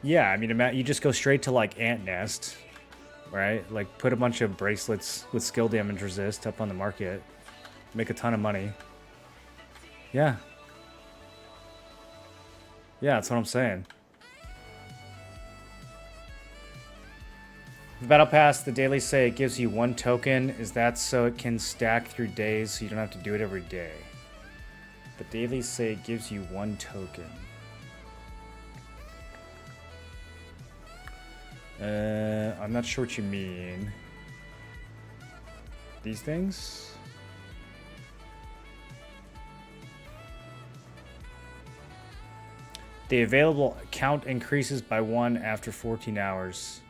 Yeah, I mean, you just go straight to, like, Ant Nest, right? Like, put a bunch of bracelets with skill damage resist up on the market. Make a ton of money. Yeah. Yeah, that's what I'm saying. The Battle Pass, the daily say it gives you 1 token. Is that so it can stack through days so you don't have to do it every day? The dailies say it gives you 1 token. I'm not sure what you mean. These things? The available count increases by 1 after 14 hours.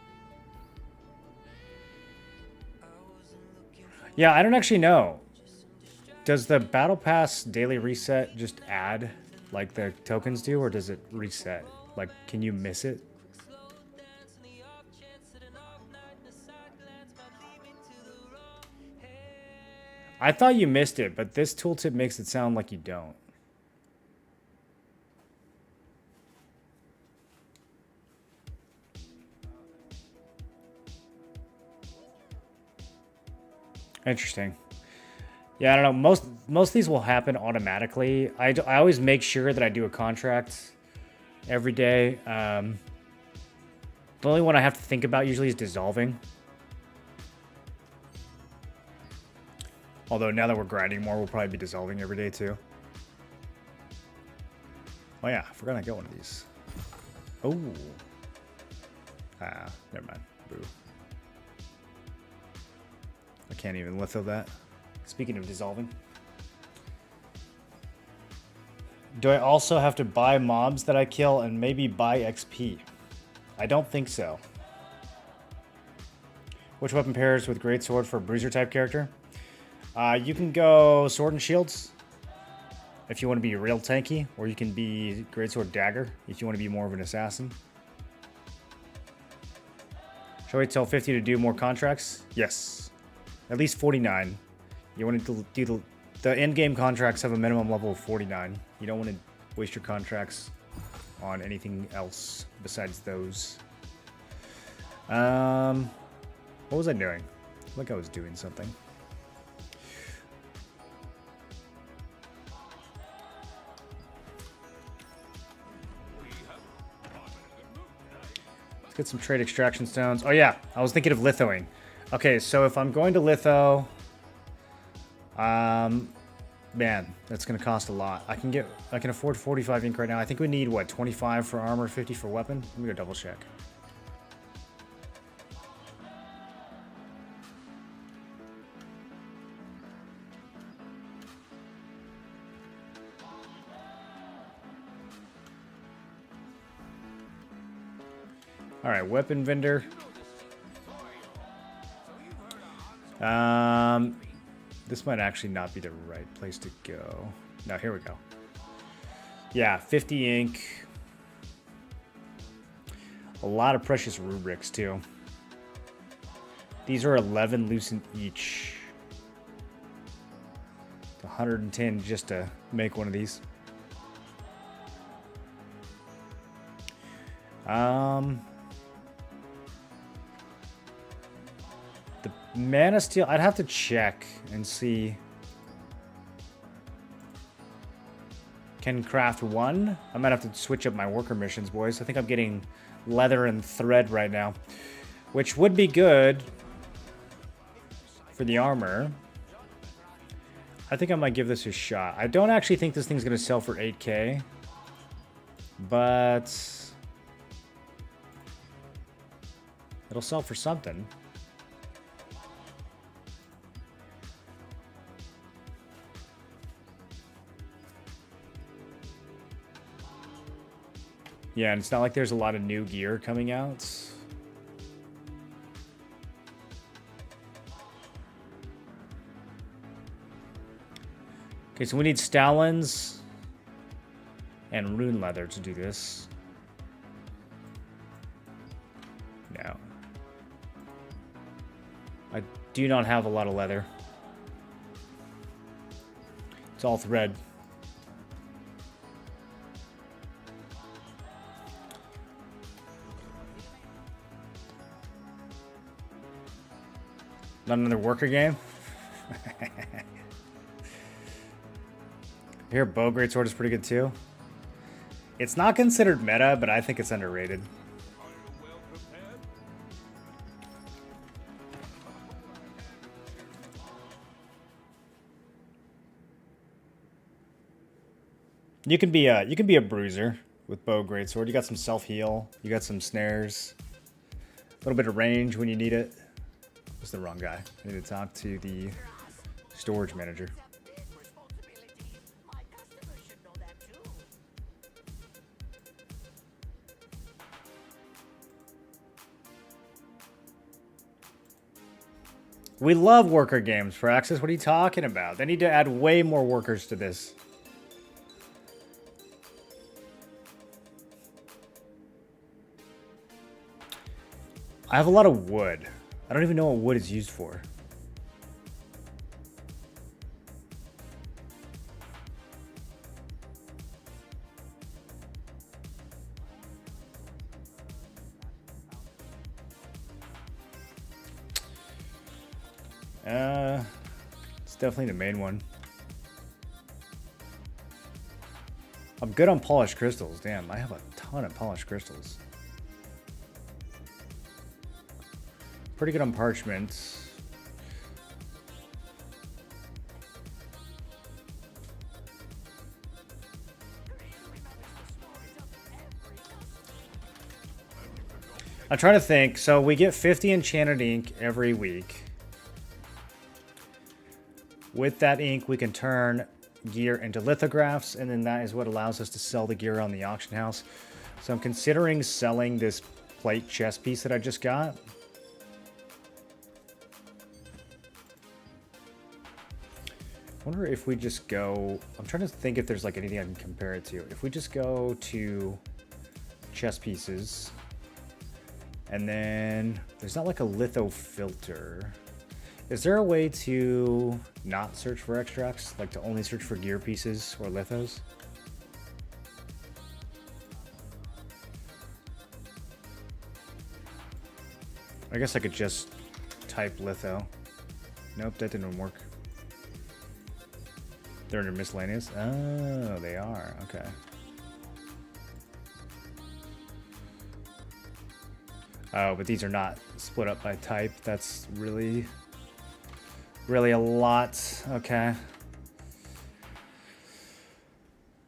Yeah, I don't actually know. Does the Battle Pass daily reset just add like the tokens do, or does it reset? Like, can you miss it? I thought you missed it, but this tooltip makes it sound like you don't. Interesting. Yeah, I don't know. Most of these will happen automatically. I always make sure that I do a contract every day. The only one I have to think about usually is dissolving. Although now that we're grinding more, we'll probably be dissolving every day too. Oh yeah, I forgot I got one of these. Oh. Ah, never mind. Boo. I can't even litho that. Speaking of dissolving. Do I also have to buy mobs that I kill and maybe buy XP? I don't think so. Which weapon pairs with Greatsword for a bruiser type character? You can go Sword and Shields if you want to be real tanky, or you can be Greatsword Dagger if you want to be more of an assassin. Shall we wait till 50 to do more contracts? Yes. At least 49. You want to do the end game contracts have a minimum level of 49. You don't want to waste your contracts on anything else besides those. What was I doing? Like I was doing something. Let's get some trade extraction stones. Oh yeah, I was thinking of lithoing. Okay, so if I'm going to litho, man, that's gonna cost a lot. I can afford 45 ink right now. I think we need what, 25 for armor, 50 for weapon. Let me go double check. All right, weapon vendor. This might actually not be the right place to go. No, here we go. Yeah, 50 ink. A lot of precious rubrics, too. These are 11 lucent each. 110 just to make one of these. The Mana Steel, I'd have to check and see. Can craft one? I might have to switch up my worker missions, boys. I think I'm getting leather and thread right now, which would be good for the armor. I think I might give this a shot. I don't actually think this thing's going to sell for 8K, but it'll sell for something. Yeah, and it's not like there's a lot of new gear coming out. Okay, so we need Stalins and Rune Leather to do this. I do not have a lot of leather. It's all thread. Not another worker game? Here, bow greatsword is pretty good too. It's not considered meta, but I think it's underrated. You can be a bruiser with bow greatsword. You got some self heal. You got some snares. A little bit of range when you need it. That's the wrong guy. I need to talk to the storage manager. We love worker games, Praxis. What are you talking about? They need to add way more workers to this. I have a lot of wood. I don't even know what wood is used for. It's definitely the main one. I'm good on polished crystals. Damn, I have a ton of polished crystals. Pretty good on parchment. I'm trying to think. So we get 50 enchanted ink every week. With that ink, we can turn gear into lithographs, and then that is what allows us to sell the gear on the auction house. So I'm considering selling this plate chest piece that I just got. I wonder if we just go... I'm trying to think if there's like anything I can compare it to. If we just go to chest pieces, and then there's not like a litho filter. Is there a way to not search for extracts? Like to only search for gear pieces or lithos? I guess I could just type litho. Nope, that didn't work. They're under miscellaneous? Oh, they are. Okay. Oh, but these are not split up by type. That's really a lot. Okay.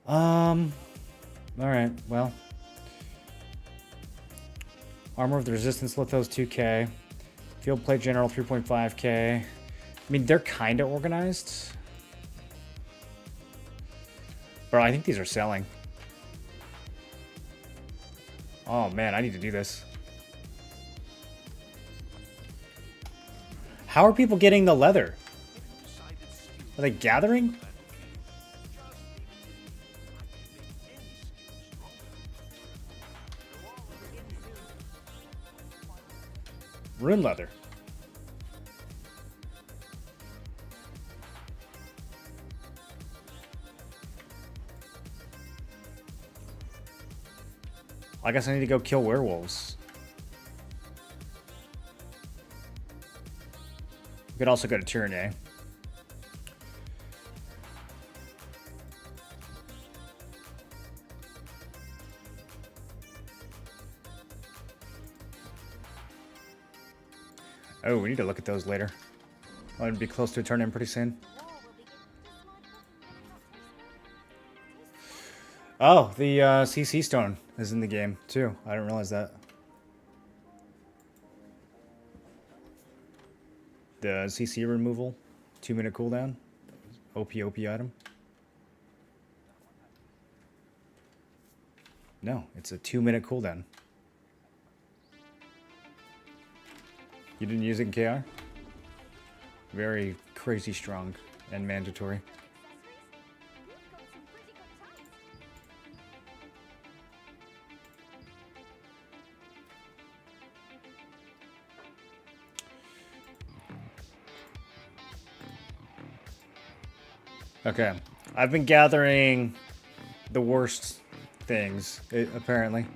All right. Well, armor of the resistance lithos 2k, field plate general 3.5k. I mean, they're kind of organized. Bro, I think these are selling. Oh man, I need to do this. How are people getting the leather? Are they gathering? Rune leather. I guess I need to go kill werewolves. We could also go to Tyranny. Oh, we need to look at those later. I'm going to be close to a turn in pretty soon. Oh, the CC stone is in the game too. I didn't realize that. The CC removal, 2-minute cooldown, OP item. No, it's a 2-minute cooldown. You didn't use it in KR? Very crazy strong and mandatory. Okay. I've been gathering the worst things, apparently.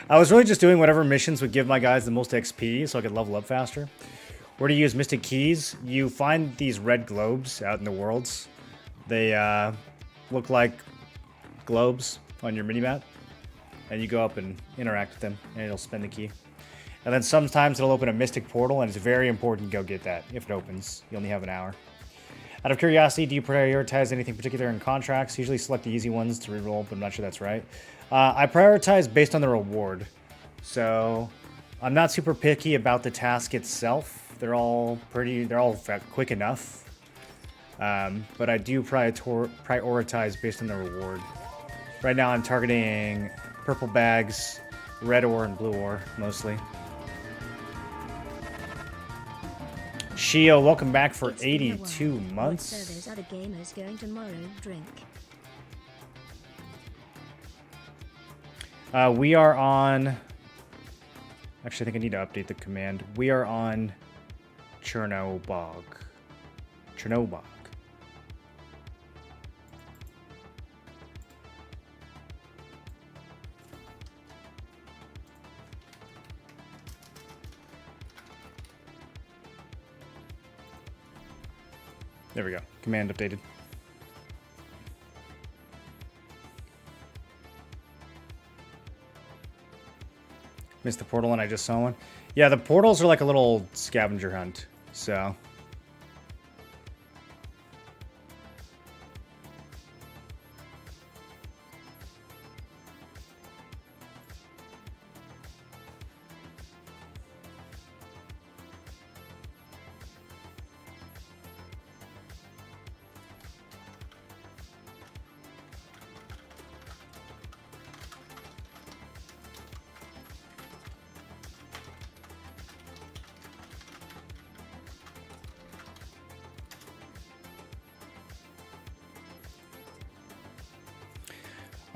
I was really just doing whatever missions would give my guys the most XP so I could level up faster. Where to use Mystic Keys? You find these red globes out in the worlds. They look like globes on your minimap. And you go up and interact with them, and it'll spend the key. And then sometimes it'll open a Mystic Portal, and it's very important to go get that if it opens. You only have an hour. Out of curiosity, do you prioritize anything particular in contracts? Usually select the easy ones to reroll, but I'm not sure that's right. I prioritize based on the reward. So I'm not super picky about the task itself. They're all quick enough. But I do prioritize based on the reward. Right now I'm targeting purple bags, red ore, and blue ore, mostly. Shio, welcome back for 82 months. What servers are the gamers going tomorrow? Drink. We are on... Actually, I think I need to update the command. We are on Chernobog. Chernobog. There we go. Command updated. Missed the portal and I just saw one. Yeah, the portals are like a little scavenger hunt. So...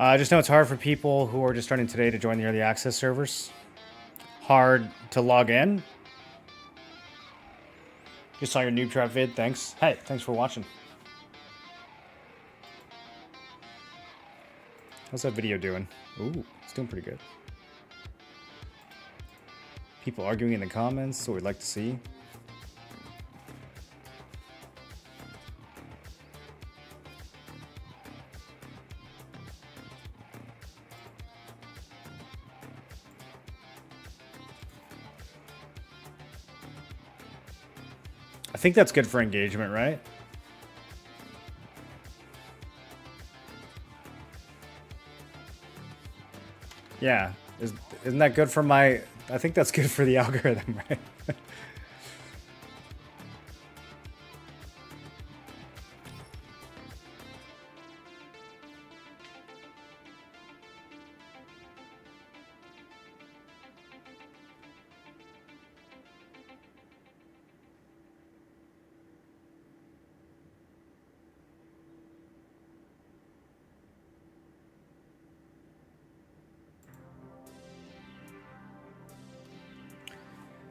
I just know it's hard for people who are just starting today to join the early access servers. Hard to log in. Just saw your noob trap vid, thanks. Hey, thanks for watching. How's that video doing? Ooh, it's doing pretty good. People arguing in the comments, so we'd like to see. I think that's good for engagement, right? Yeah. Isn't that good for my... I think that's good for the algorithm, right?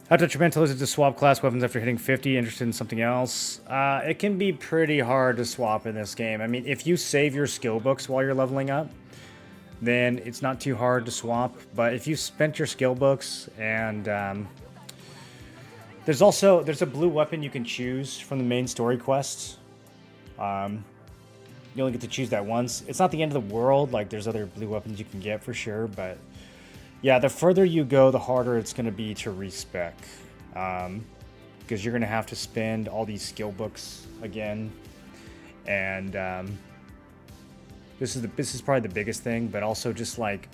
How detrimental is it to swap class weapons after hitting 50? Interested in something else? It can be pretty hard to swap in this game. I mean, if you save your skill books while you're leveling up, then it's not too hard to swap. But if you spent your skill books and... there's a blue weapon you can choose from the main story quests. You only get to choose that once. It's not the end of the world. Like, there's other blue weapons you can get for sure, but... yeah, the further you go, the harder it's going to be to respec. Because you're going to have to spend all these skill books again. And this is probably the biggest thing, but also just like...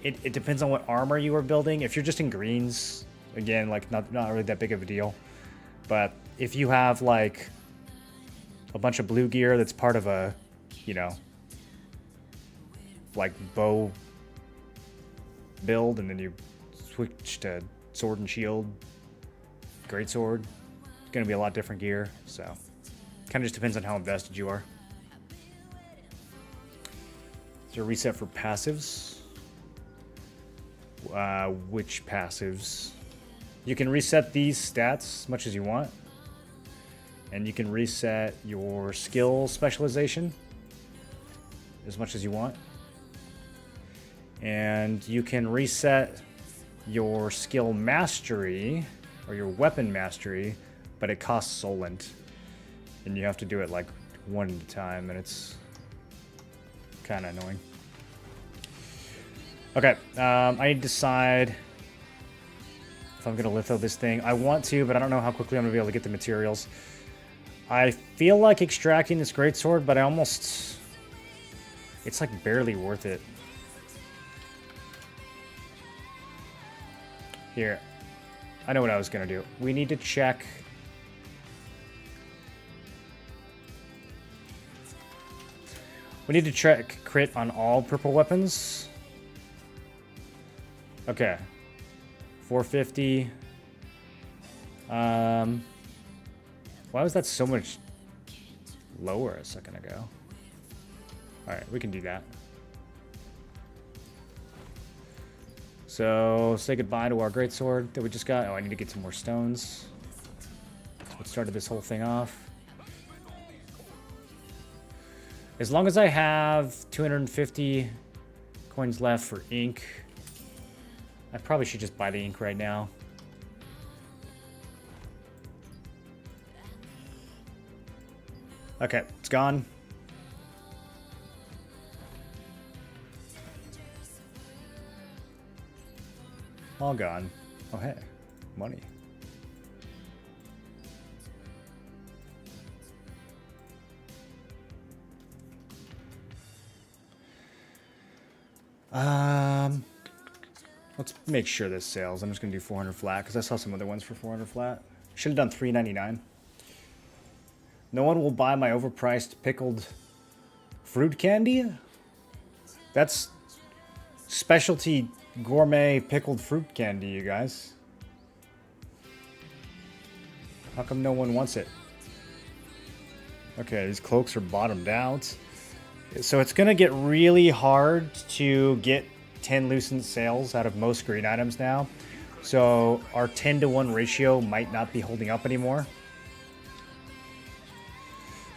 It depends on what armor you are building. If you're just in greens, again, like not really that big of a deal. But if you have like a bunch of blue gear that's part of a, you know, like bow build, and then you switch to sword and shield, great sword, it's gonna be a lot different gear. So kind of just depends on how invested you are. Is there a reset for passives? Which passives? You can reset these stats as much as you want. And you can reset your skill specialization as much as you want. And you can reset your skill mastery or your weapon mastery, but it costs Solent. And you have to do it like one at a time, and it's kind of annoying. Okay, I need to decide if I'm going to litho this thing. I want to, but I don't know how quickly I'm going to be able to get the materials. I feel like extracting this greatsword, but I almost... It's like barely worth it. Here. I know what I was going to do. We need to check... We need to check crit on all purple weapons. Okay. 450. Why was that so much lower a second ago? Alright, we can do that. So, say goodbye to our greatsword that we just got. Oh, I need to get some more stones. That's what started this whole thing off. As long as I have 250 coins left for ink, I probably should just buy the ink right now. Okay, it's gone. All gone. Oh, hey. Money. Let's make sure this sells. I'm just gonna do 400 flat because I saw some other ones for 400 flat. Should have done 399. No one will buy my overpriced pickled fruit candy. That's specialty gourmet pickled fruit candy, you guys. How come no one wants it? Okay, these cloaks are bottomed out. So it's going to get really hard to get 10 loosened sales out of most green items now. So our 10-to-1 ratio might not be holding up anymore.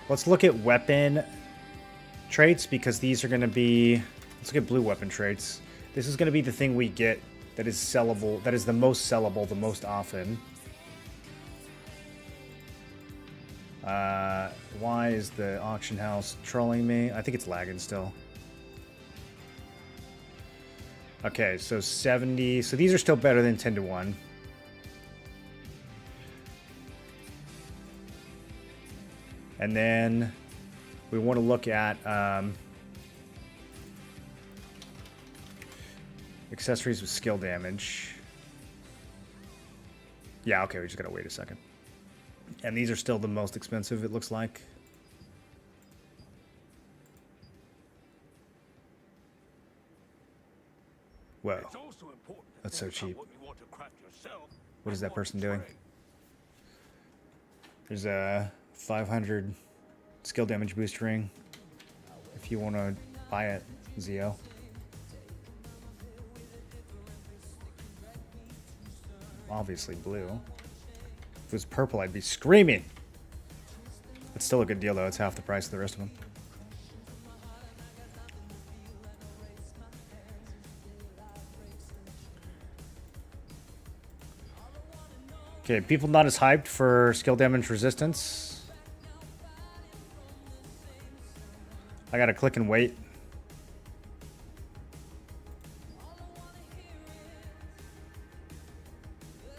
Let's look at weapon traits because these are going to be... Let's look at blue weapon traits. This is going to be the thing we get that is sellable, that is the most sellable the most often. Why is the auction house trolling me? I think it's lagging still. Okay, so 70. So these are still better than 10-to-1. And then we want to look at accessories with skill damage. Yeah, okay, we just gotta wait a second. And these are still the most expensive, it looks like. Whoa. That's so cheap. What is that person doing? There's a 500 skill damage boost ring. If you want to buy it, Zio. Obviously blue. If it was purple, I'd be screaming. It's still a good deal, though. It's half the price of the rest of them. Okay, people not as hyped for skill damage resistance. I gotta click and wait.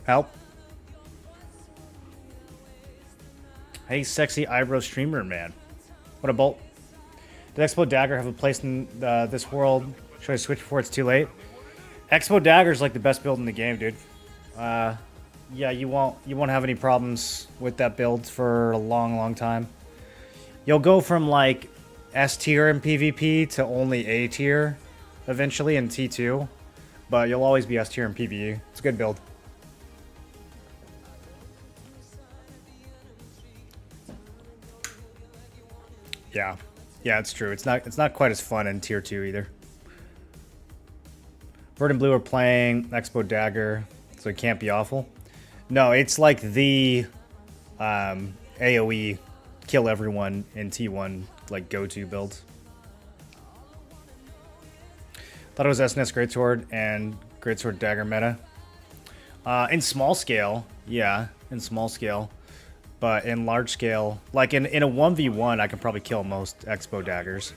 Help. Hey, sexy eyebrow streamer, man. What a bolt. Did Expo Dagger have a place in this world? Should I switch before it's too late? Expo Dagger is like the best build in the game, dude. Yeah, you won't have any problems with that build for a long time. You'll go from like S tier in PvP to only A tier eventually in T2, but you'll always be S tier in PvE. It's a good build. Yeah, it's true. It's not quite as fun in tier 2 either. Vert and Blue are playing Expo Dagger, so it can't be awful. No, it's like the AoE, kill everyone in T1, like, go-to build. Thought it was SNS Greatsword and Greatsword Dagger meta. In small scale, yeah, in small scale. But in large scale, like in a 1v1, I can probably kill most Expo Daggers.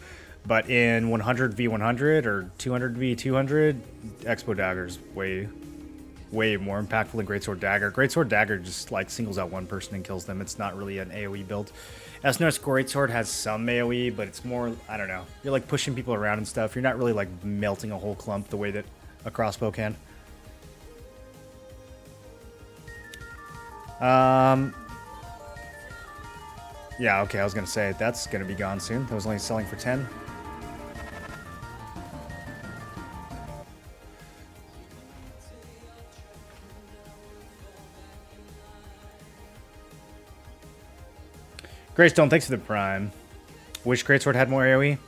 But in 100v100 or 200v200, Expo Dagger's way more impactful than Greatsword Dagger. Greatsword Dagger just like singles out one person and kills them. It's not really an AoE build. SNS Greatsword has some AoE, but it's more, I don't know. You're like pushing people around and stuff. You're not really like melting a whole clump the way that a crossbow can. Yeah, okay, I was gonna say, that's gonna be gone soon. That was only selling for 10. Greystone, thanks for the prime. Which Greatsword had more AoE?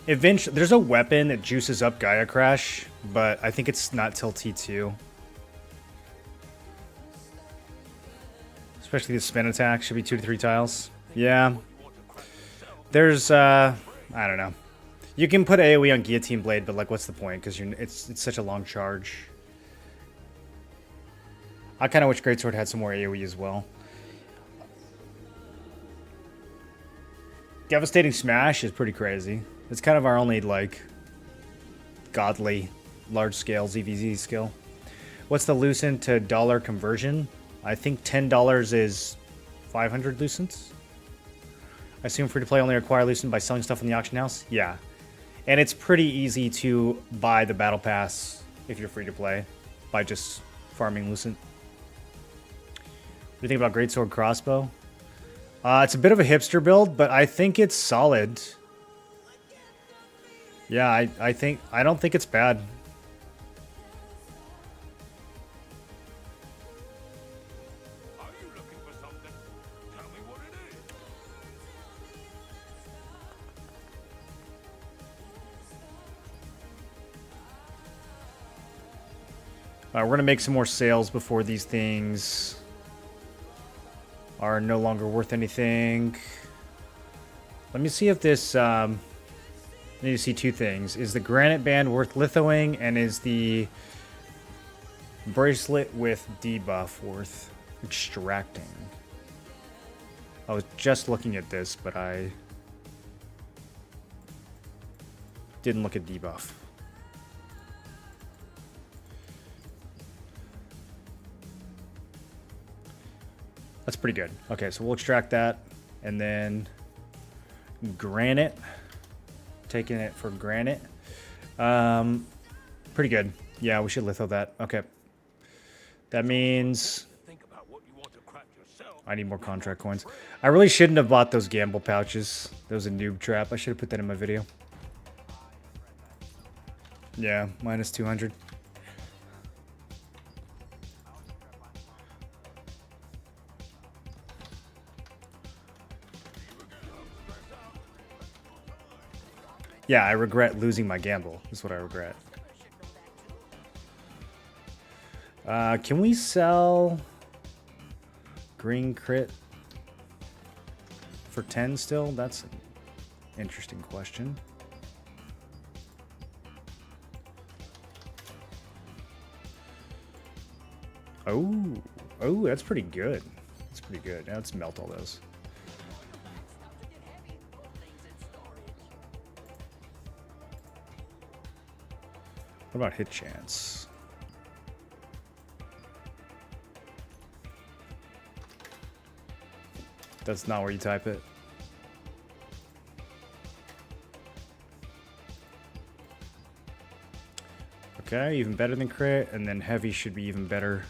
Eventually, there's a weapon that juices up Gaia Crash, but I think it's not till T2. Especially the spin attack, should be 2 to 3 tiles. Yeah. There's, I don't know. You can put AoE on Guillotine Blade, but like, what's the point? Because it's such a long charge. I kind of wish Greatsword had some more AoE as well. Devastating Smash is pretty crazy. It's kind of our only, like, godly, large-scale ZVZ skill. What's the Lucent to dollar conversion? I think $10 is 500 Lucents. I assume free-to-play only require Lucent by selling stuff in the auction house? Yeah. And it's pretty easy to buy the Battle Pass if you're free-to-play by just farming Lucent. What do you think about Greatsword Crossbow? It's a bit of a hipster build, but I think it's solid. Yeah, I don't think it's bad. Are you looking for something? Tell me what it is. We're going to make some more sales before these things are no longer worth anything. Let me see if this... I need to see two things. Is the Granite Band worth lithoing? And is the Bracelet with debuff worth extracting? I was just looking at this, but I didn't look at debuff. That's pretty good. Okay, so we'll extract that. And then Granite. Taking it for Granite. Pretty good. Yeah, we should litho that. Okay. That means I need more contract coins. I really shouldn't have bought those gamble pouches. That was a noob trap. I should have put that in my video. Yeah, minus 200. Yeah, I regret losing my gamble. That's what I regret. Can we sell green crit for 10 still? That's an interesting question. Oh, that's pretty good. That's pretty good. Now let's melt all those. What about hit chance? That's not where you type it. Okay, even better than crit, and then heavy should be even better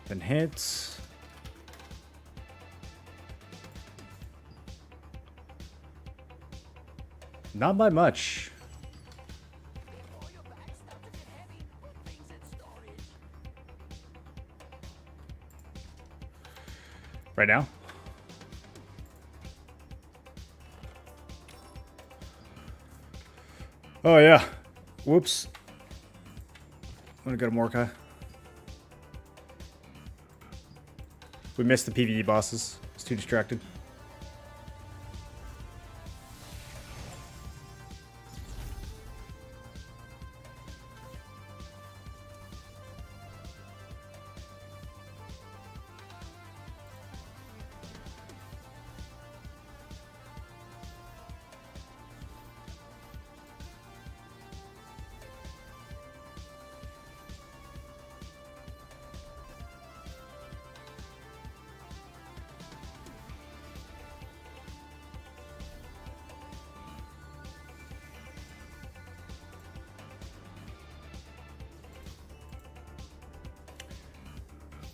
than hits. Not by much. Right now? Oh yeah. Whoops. I'm gonna go to Morkai. We missed the PvE bosses. It's too distracted.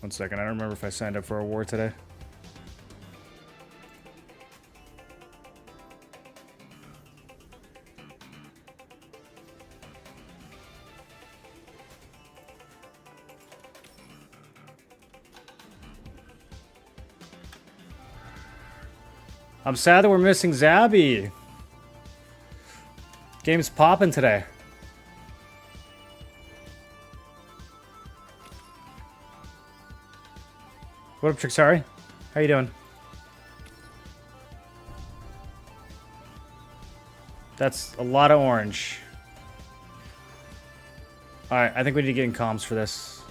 One second, I don't remember if I signed up for a war today. I'm sad that we're missing Zabby. Game's popping today. What up, Trixari? How you doing? That's a lot of orange. Alright, I think we need to get in comms for this.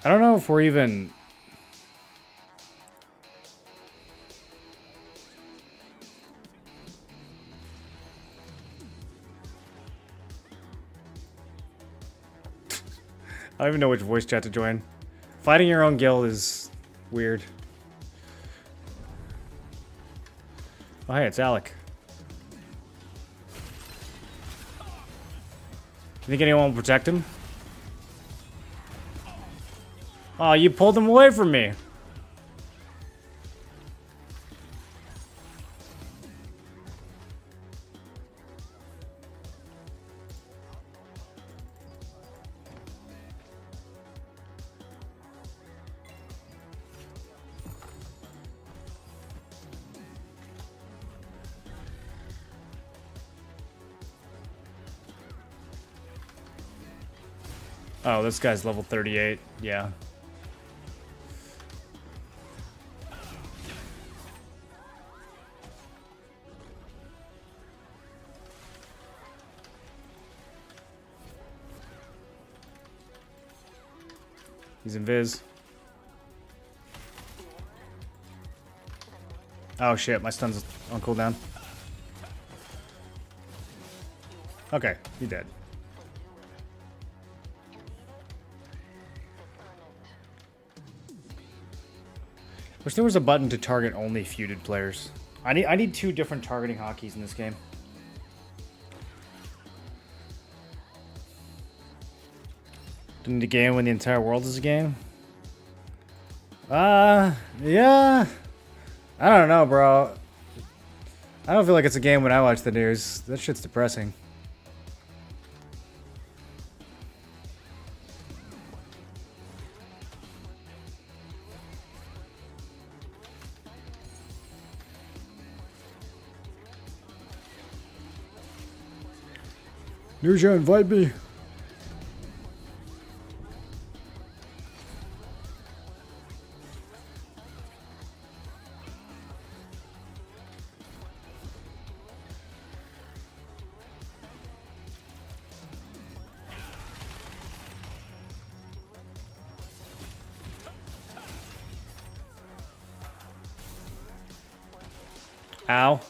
I don't know if we're even... I don't even know which voice chat to join. Fighting your own guild is weird. Oh, hey, it's Alec. You think anyone will protect him? Oh, you pulled him away from me. Oh, this guy's level 38. Yeah. He's invis. Oh shit, my stun's on cooldown. Okay, he dead. Wish there was a button to target only feuded players. I need two different targeting hotkeys in this game. Need a game when the entire world is a game? Yeah. I don't know, bro. I don't feel like it's a game when I watch the news. That shit's depressing. Newsia, invite me. Ow.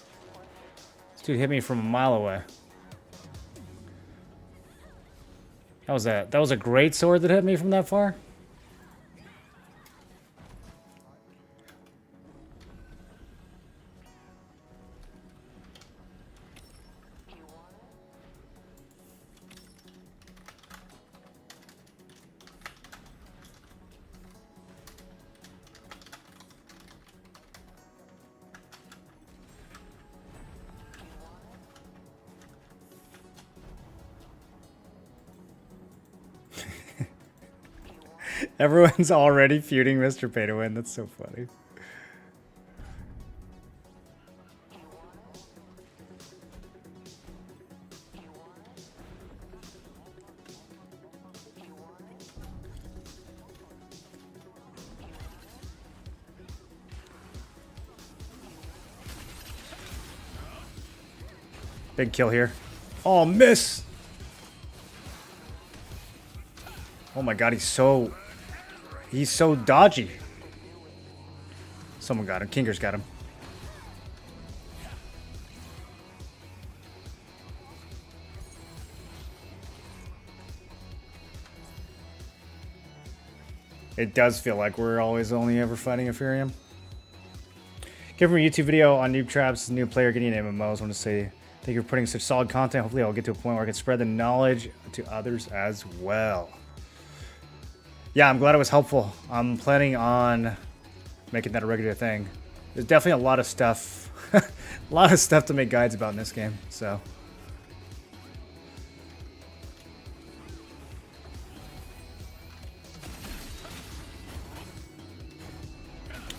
This dude hit me from a mile away. That was a great sword that hit me from that far? Everyone's already feuding Mr. Pay to Win. That's so funny. Big kill here. Oh, miss! Oh my god, he's so dodgy. Someone got him. Kinger's got him. It does feel like we're always only ever fighting Ethereum. Give from a YouTube video on Noob Traps, new player getting MMOs. I want to say thank you for putting such solid content. Hopefully I'll get to a point where I can spread the knowledge to others as well. Yeah, I'm glad it was helpful. I'm planning on making that a regular thing. There's definitely a lot of stuff, a lot of stuff to make guides about in this game, so.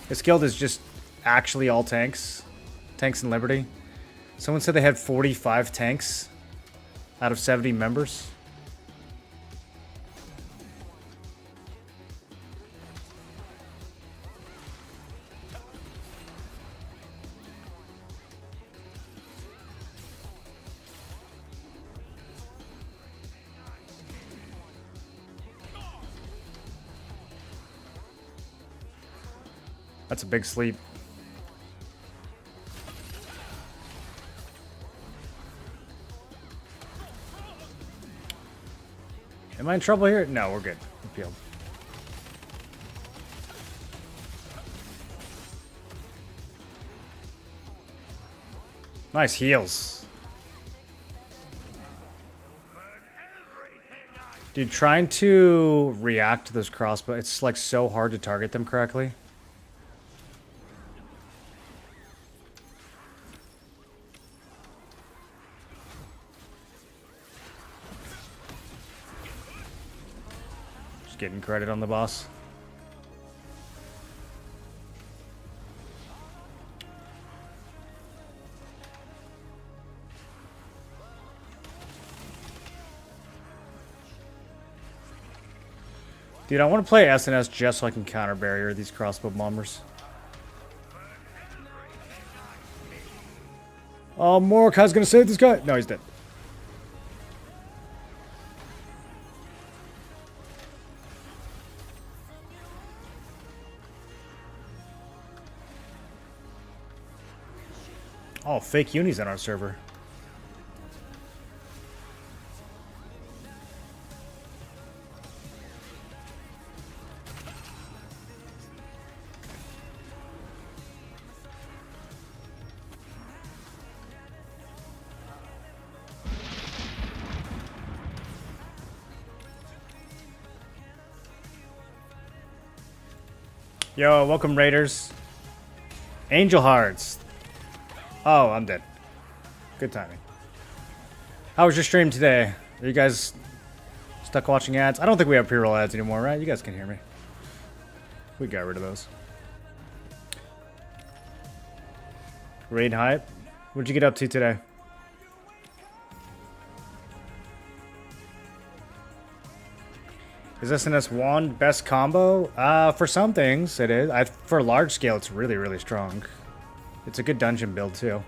This guild is just actually all tanks. Tanks and Liberty. Someone said they had 45 tanks out of 70 members. That's a big sleep. Am I in trouble here? No, we're good. Appealed. Nice heals. Dude, trying to react to those crossbow, it's like so hard to target them correctly. Getting credit on the boss. Dude, I want to play SNS just so I can counter barrier these crossbow bombers. Oh, Mordecai's gonna save this guy. No, he's dead. Oh, fake unis on our server. Yo, welcome Raiders. Angel Hearts. Oh, I'm dead. Good timing. How was your stream today? Are you guys stuck watching ads? I don't think we have pre-roll ads anymore, right? You guys can hear me. We got rid of those. Raid hype. What'd you get up to today? Is SNS wand best combo? For some things it is. For large scale, it's really, really strong. It's a good dungeon build, too.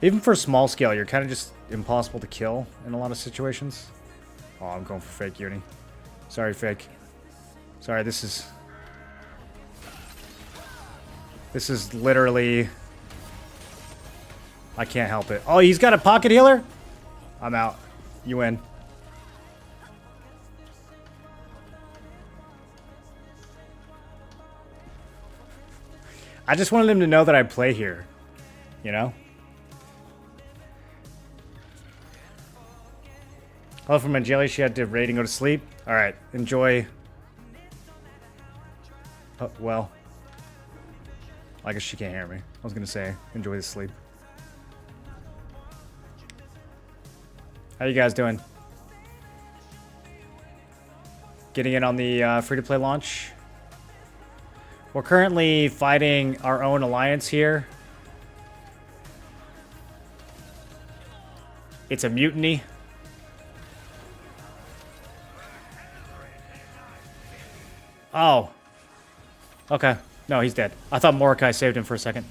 Even for small scale, you're kind of just impossible to kill in a lot of situations. Oh, I'm going for fake uni. Sorry, fake. Sorry, this is literally... I can't help it. Oh, he's got a pocket healer? I'm out. You win. I just wanted him to know that I play here, you know? Hello from my jelly. She had to raid and go to sleep. All right, enjoy. Oh, well, I guess she can't hear me. I was gonna say, enjoy the sleep. How you guys doing? getting in on the free-to-play launch. We're currently fighting our own alliance here. It's a mutiny. Oh. Okay. No, he's dead. I thought Mordecai saved him for a second.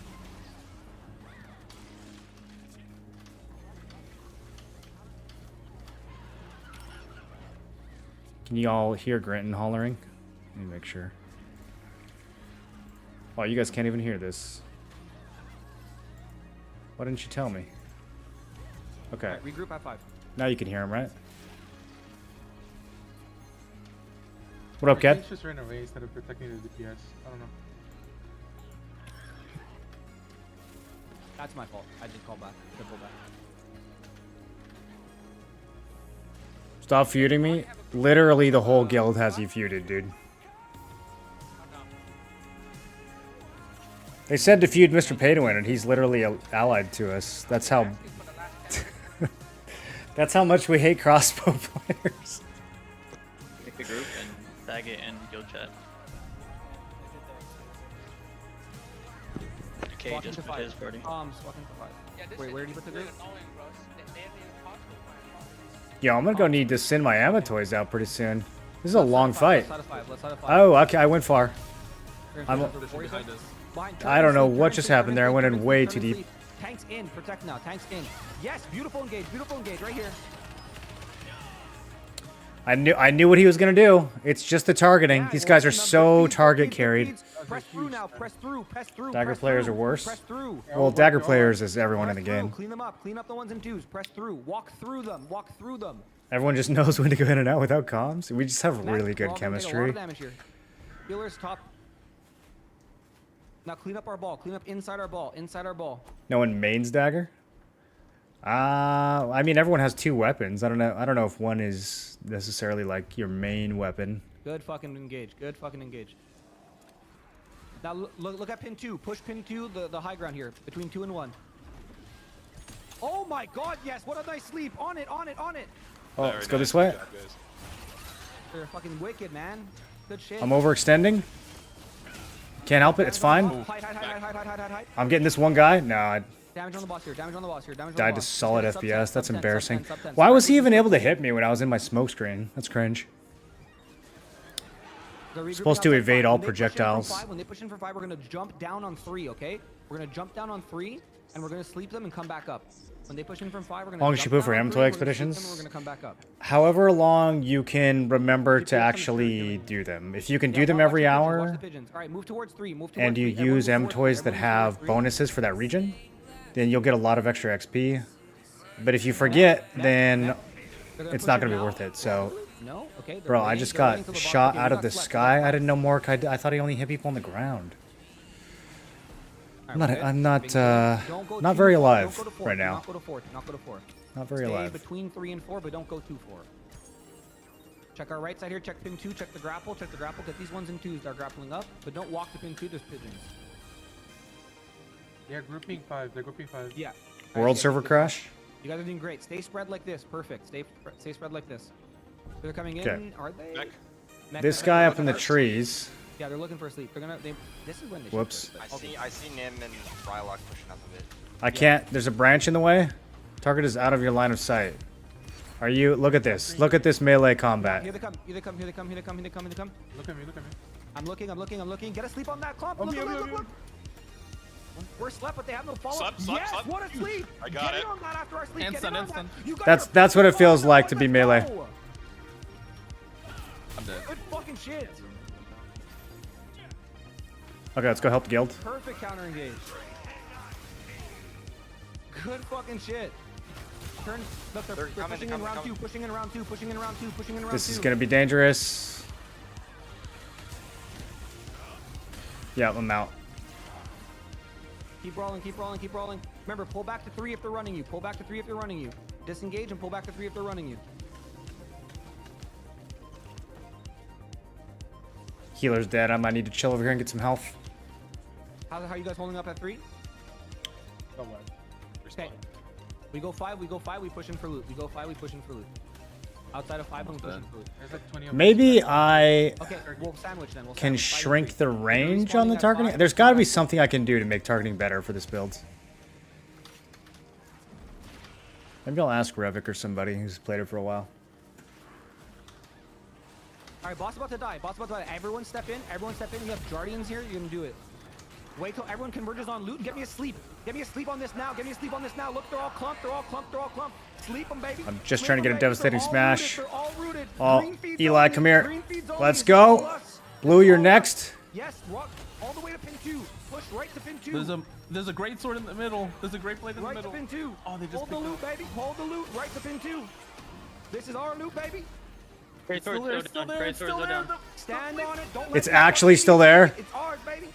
Can you all hear Granton hollering? Let me make sure. Oh, you guys can't even hear this. Why didn't you tell me? Okay. Right, regroup at 5. Now you can hear him, right? What up, Kat? He just ran away instead of protecting the DPS. I don't know. That's my fault. I did call back. Did pull back. Stop feuding me. Literally the whole guild has you feuded, dude. They said to feud Mr. Pay-to-Win, and he's literally allied to us. That's how... That's how much we hate crossbow players. Pick a group and tag it in guild chat. Okay, Walk just into put 5. his party. Walk into 5. Wait, where did you put the group? Yo, I'm gonna go need to send my Amatoys out pretty soon. This is a long fight. Let's out of 5. Let's out of 5. Oh, okay, I went far. I'm- Behind us. I don't know what just happened there. I went in way too deep. Tanks in. Protect now. Tanks in. Yes, beautiful engage. Beautiful engage right here. I knew what he was gonna do. It's just the targeting. Yeah, These well, guys are remember, so feed, target feed, carried. feed. Press through now. Press through. Press through. Dagger press players through, are worse. Press through. Well, dagger players is everyone in Press the through, game. Clean them up. Clean up the ones in 2s. Press through. Walk through them. Walk through them. Everyone just knows when to go in and out without comms. We just have Matt, really we're good all gonna take a lot chemistry. of damage here. Healers top. Now clean up our ball. Clean up inside our ball. Inside our ball. No one mains dagger. I mean everyone has 2 weapons. I don't know if one is necessarily like your main weapon. Good fucking engage. Good fucking engage. Now look at pin 2. Push pin 2, the high ground here. Between 2 and 1. Oh my god, yes. What a nice sleep. On it, on it, on it. Oh, let's go this way. They're fucking wicked, man. Good shit. I'm overextending. Can't help it. It's fine. Hide. I'm getting this one guy. No, I Damage on the boss here. Damage on the boss here. Damage on the died to boss. solid Sub 10, FPS. sub That's 10, embarrassing. sub 10. Why was he even able to hit me when I was in my smoke screen? That's cringe. Supposed to evade all projectiles. When they push in for 5, we're gonna jump down on 3. Okay? We're gonna jump down on 3, and we're gonna sleep them and come back up. When they push in from 5, we're gonna. Long as you put for jump down on Amatoy 3, we're gonna sleep expeditions? them, and we're gonna come back up. However long you can remember Keep to doing some actually food. do them. If you can Yeah, do them watch every the pigeons, watch hour, the pigeons. All right, move towards 3. Move towards and you 3. Everyone use move M towards toys 3. that Everyone move have towards 3. bonuses for that region, then you'll get a lot of extra XP. But if you forget, then They're gonna it's push not in gonna be now. worth it. So, No? Okay. they're bro, I waiting- just they're waiting got till the boss. shot Okay, out we of got the flex, sky. flex. I didn't know Mordecai. I thought he only hit people on the ground. All right, we're good. I'm not, Being good. Don't go not too very far. alive Don't go to 4. right Do now. Not go to 4. Do not go to 4. Not very Stay alive. between 3 and 4, but don't go too far. Check our right side here. Check pin 2. Check the grapple. Check the grapple. Get these ones in 2s. They're grappling up, but don't walk to pin 2. There's pigeons. They're grouping 5. They're grouping 5. Yeah. World server crash. You guys are doing great. Stay spread like this. Perfect. Stay spread like this. They're coming in. Okay. Are they? Mech, This mech, guy mech, up in the mech. trees. Yeah, they're looking for a sleep. They're gonna. This is when they. should Whoops. do it, I but- see, I see Nim and Frylock pushing up a bit. I can't. There's a branch in the way. Target is out of your line of sight. Are you? Look at this. Look at this melee Here combat. they come. Here they come. Here they come. Here they come. Here they come. Here they come. Look at me, look at me. I'm looking. Get a sleep on that clump. On Look, me, look, on me, look, on look. We're slept, but they have no follow. Slept, slept, Yes, slept. what a sleep. I got Get it. in on that after our sleep. Instant, Get in on instant. that. You guys That's are what it feels fucking like to be let's melee. go. I'm dead. Good fucking shit. Okay, let's go help the guild. Perfect counter engage. Good fucking shit. Turn. Look, they're They're coming, pushing they're in round coming. 2. Pushing in round 2. Pushing in round 2. Pushing in round 2. This is gonna be dangerous. Yeah, I'm out. Keep rolling, keep rolling, keep rolling. Remember, pull back to 3 if they're running you. Pull back to 3 if they're running you. Disengage and pull back to 3 if they're running you. Healer's dead. I might need to chill over here and get some health. How you guys holding up at 3? Don't worry. Okay. We go 5, we push in for loot. We go 5, we push in for loot. Outside of 5, I'm pushing food. There's like 20 of them. Maybe I Okay, we'll sandwich then. We'll can sandwich. 5 and shrink 3. the If they're range on the respawning at targeting. 5, There's got to be at 4. something I can do to make targeting better for this build. Maybe I'll ask Revik or somebody who's played it for a while. Alright, boss about to die. Boss about to die. Everyone step in. Everyone step in. You have Guardians here. You're gonna do it. Wait till everyone converges on loot. Get me a sleep. Get me a sleep on this now. Get me a sleep on this now. Look, they're all clumped. They're all clumped. They're all clumped. Sleep them, baby. I'm just Sleep trying to get 'em, a baby. devastating They're all smash. Rooted. They're all rooted. Oh, Green feeds Eli, only. come here. Green feeds only. Let's It's go. all us. Blue, It's you're all next. us. Yes, rock all the way to pin 2. Push right to pin 2. There's a great sword in the middle. There's a great blade in the Right to middle. pin 2. Oh, they just Hold the picked loot, up. baby. Hold the loot. Right to pin 2. This is our loot, baby. Great sword, Still there, go still down. there, Great sword, still go there. down. Stand on it. Don't let It's them actually grab still it. there. It's ours, baby.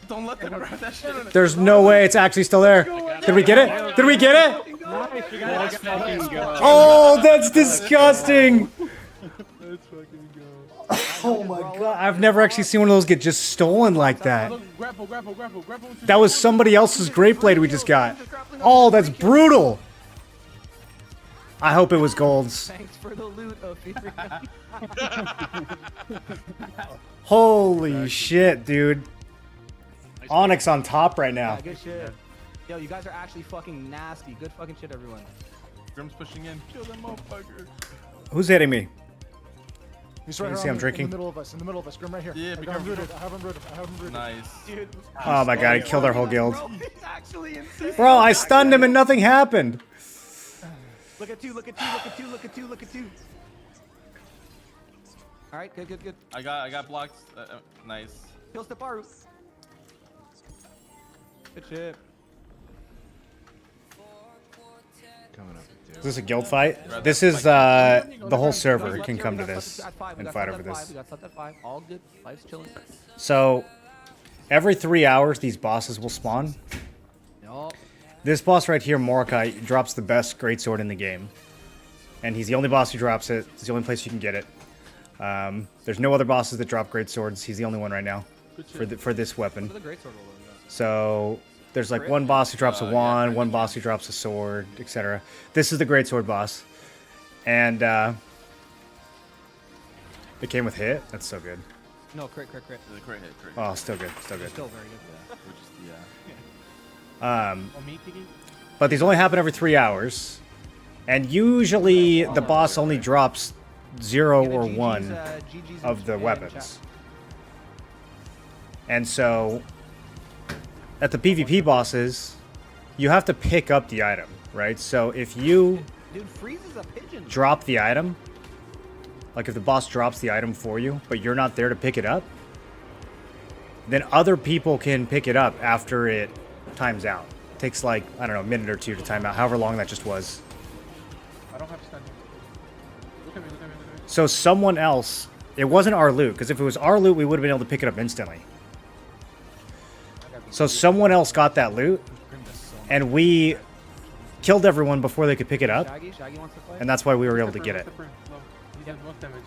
Don't let them grab that shit. There's no way it's actually still there. Did we get it? Did we get it? Let's fucking go. Oh, that's disgusting. Let's fucking go. Oh my god, I've never actually seen one of those get just stolen like that. Look, grapple. That was somebody else's great blade we just got. Oh, that's brutal. I hope it was gold's. Thanks for the loot, Ophiria. Holy shit, dude. Onyx on top right now. Yeah, good shit. Yo, you guys are actually fucking nasty. Good fucking shit, everyone. Grim's pushing in. Kill them motherfucker. Who's hitting me? He's You right see here I'm in drinking? the middle of us. In the middle of us. Grim right here. Yeah, I be got him careful. rooted. I have him rooted. I have him rooted. Nice. Dude. Oh my god, he killed our whole guild. Bro, it's actually insane. Bro, I stunned him and nothing happened. Look at 2, look at 2, look at 2, look at 2, look at 2. Alright, good. I got blocked. Nice. Kill Steparu. Good shit. Is this a guild fight? This is the whole server can come to this and fight over this. We got slept at 5. All good. Life's chilling. So every 3 hours these bosses will spawn. Yup. This boss right here, Mordecai, drops the best greatsword in the game. And he's the only boss who drops it. It's the only place you can get it. There's no other bosses that drop greatswords. He's the only one right now for this weapon. The great sword will load up. So there's like one boss who drops a wand, one boss who drops a sword, etc. This is the greatsword boss. And it came with hit. That's so good. No, crit. The crit hit. Oh, still good. Still good. Still very good. Which is, yeah. Oh, me thinking? But these only happen every 3 hours. And usually the boss only drops 0 or 1 of the weapons. And so at the PvP bosses, you have to pick up the item, right? So if you Dude, freezes a pigeon. drop the item, like if the boss drops the item for you, but you're not there to pick it up, then other people can pick it up after it times out. It takes like, I don't know, a minute or 2 to time out, however long that just was. I don't have stunning. Look at me. So someone else, it wasn't our loot, because if it was our loot, we would have been able to pick it up instantly. So someone else got that loot, and we killed everyone before they could pick it up, Shaggy wants to play. and that's why we were able to get it. He did most damage.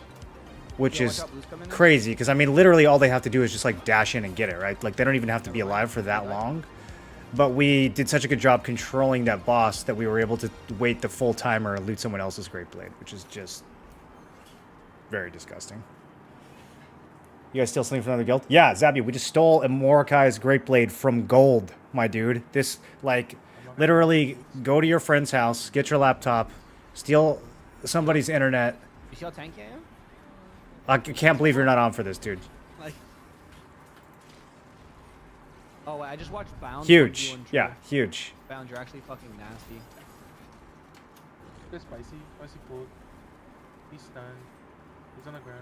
Which Yeah, is watch out, Blue's coming in. crazy, because I mean, literally all they have to do is just like dash in and get it, right? Like they don't even have to be alive for that long. But we did such a good job controlling that boss that we were able to wait the full timer and loot someone else's Great Blade, which is just very disgusting. You guys still sleeping for another guild? Yeah, Zabi, we just stole a Mordecai's Great Blade from gold, my dude. This, like, literally go to your friend's house, get your laptop, steal somebody's internet. You see how tanky I am? I can't believe you're not on for this, dude. Like. Oh, wait, I just watched Bound. Huge. 1v1 True. Yeah, huge. Bound, you're actually fucking nasty. They're spicy. Spicy food. He's stunned. He's on the ground.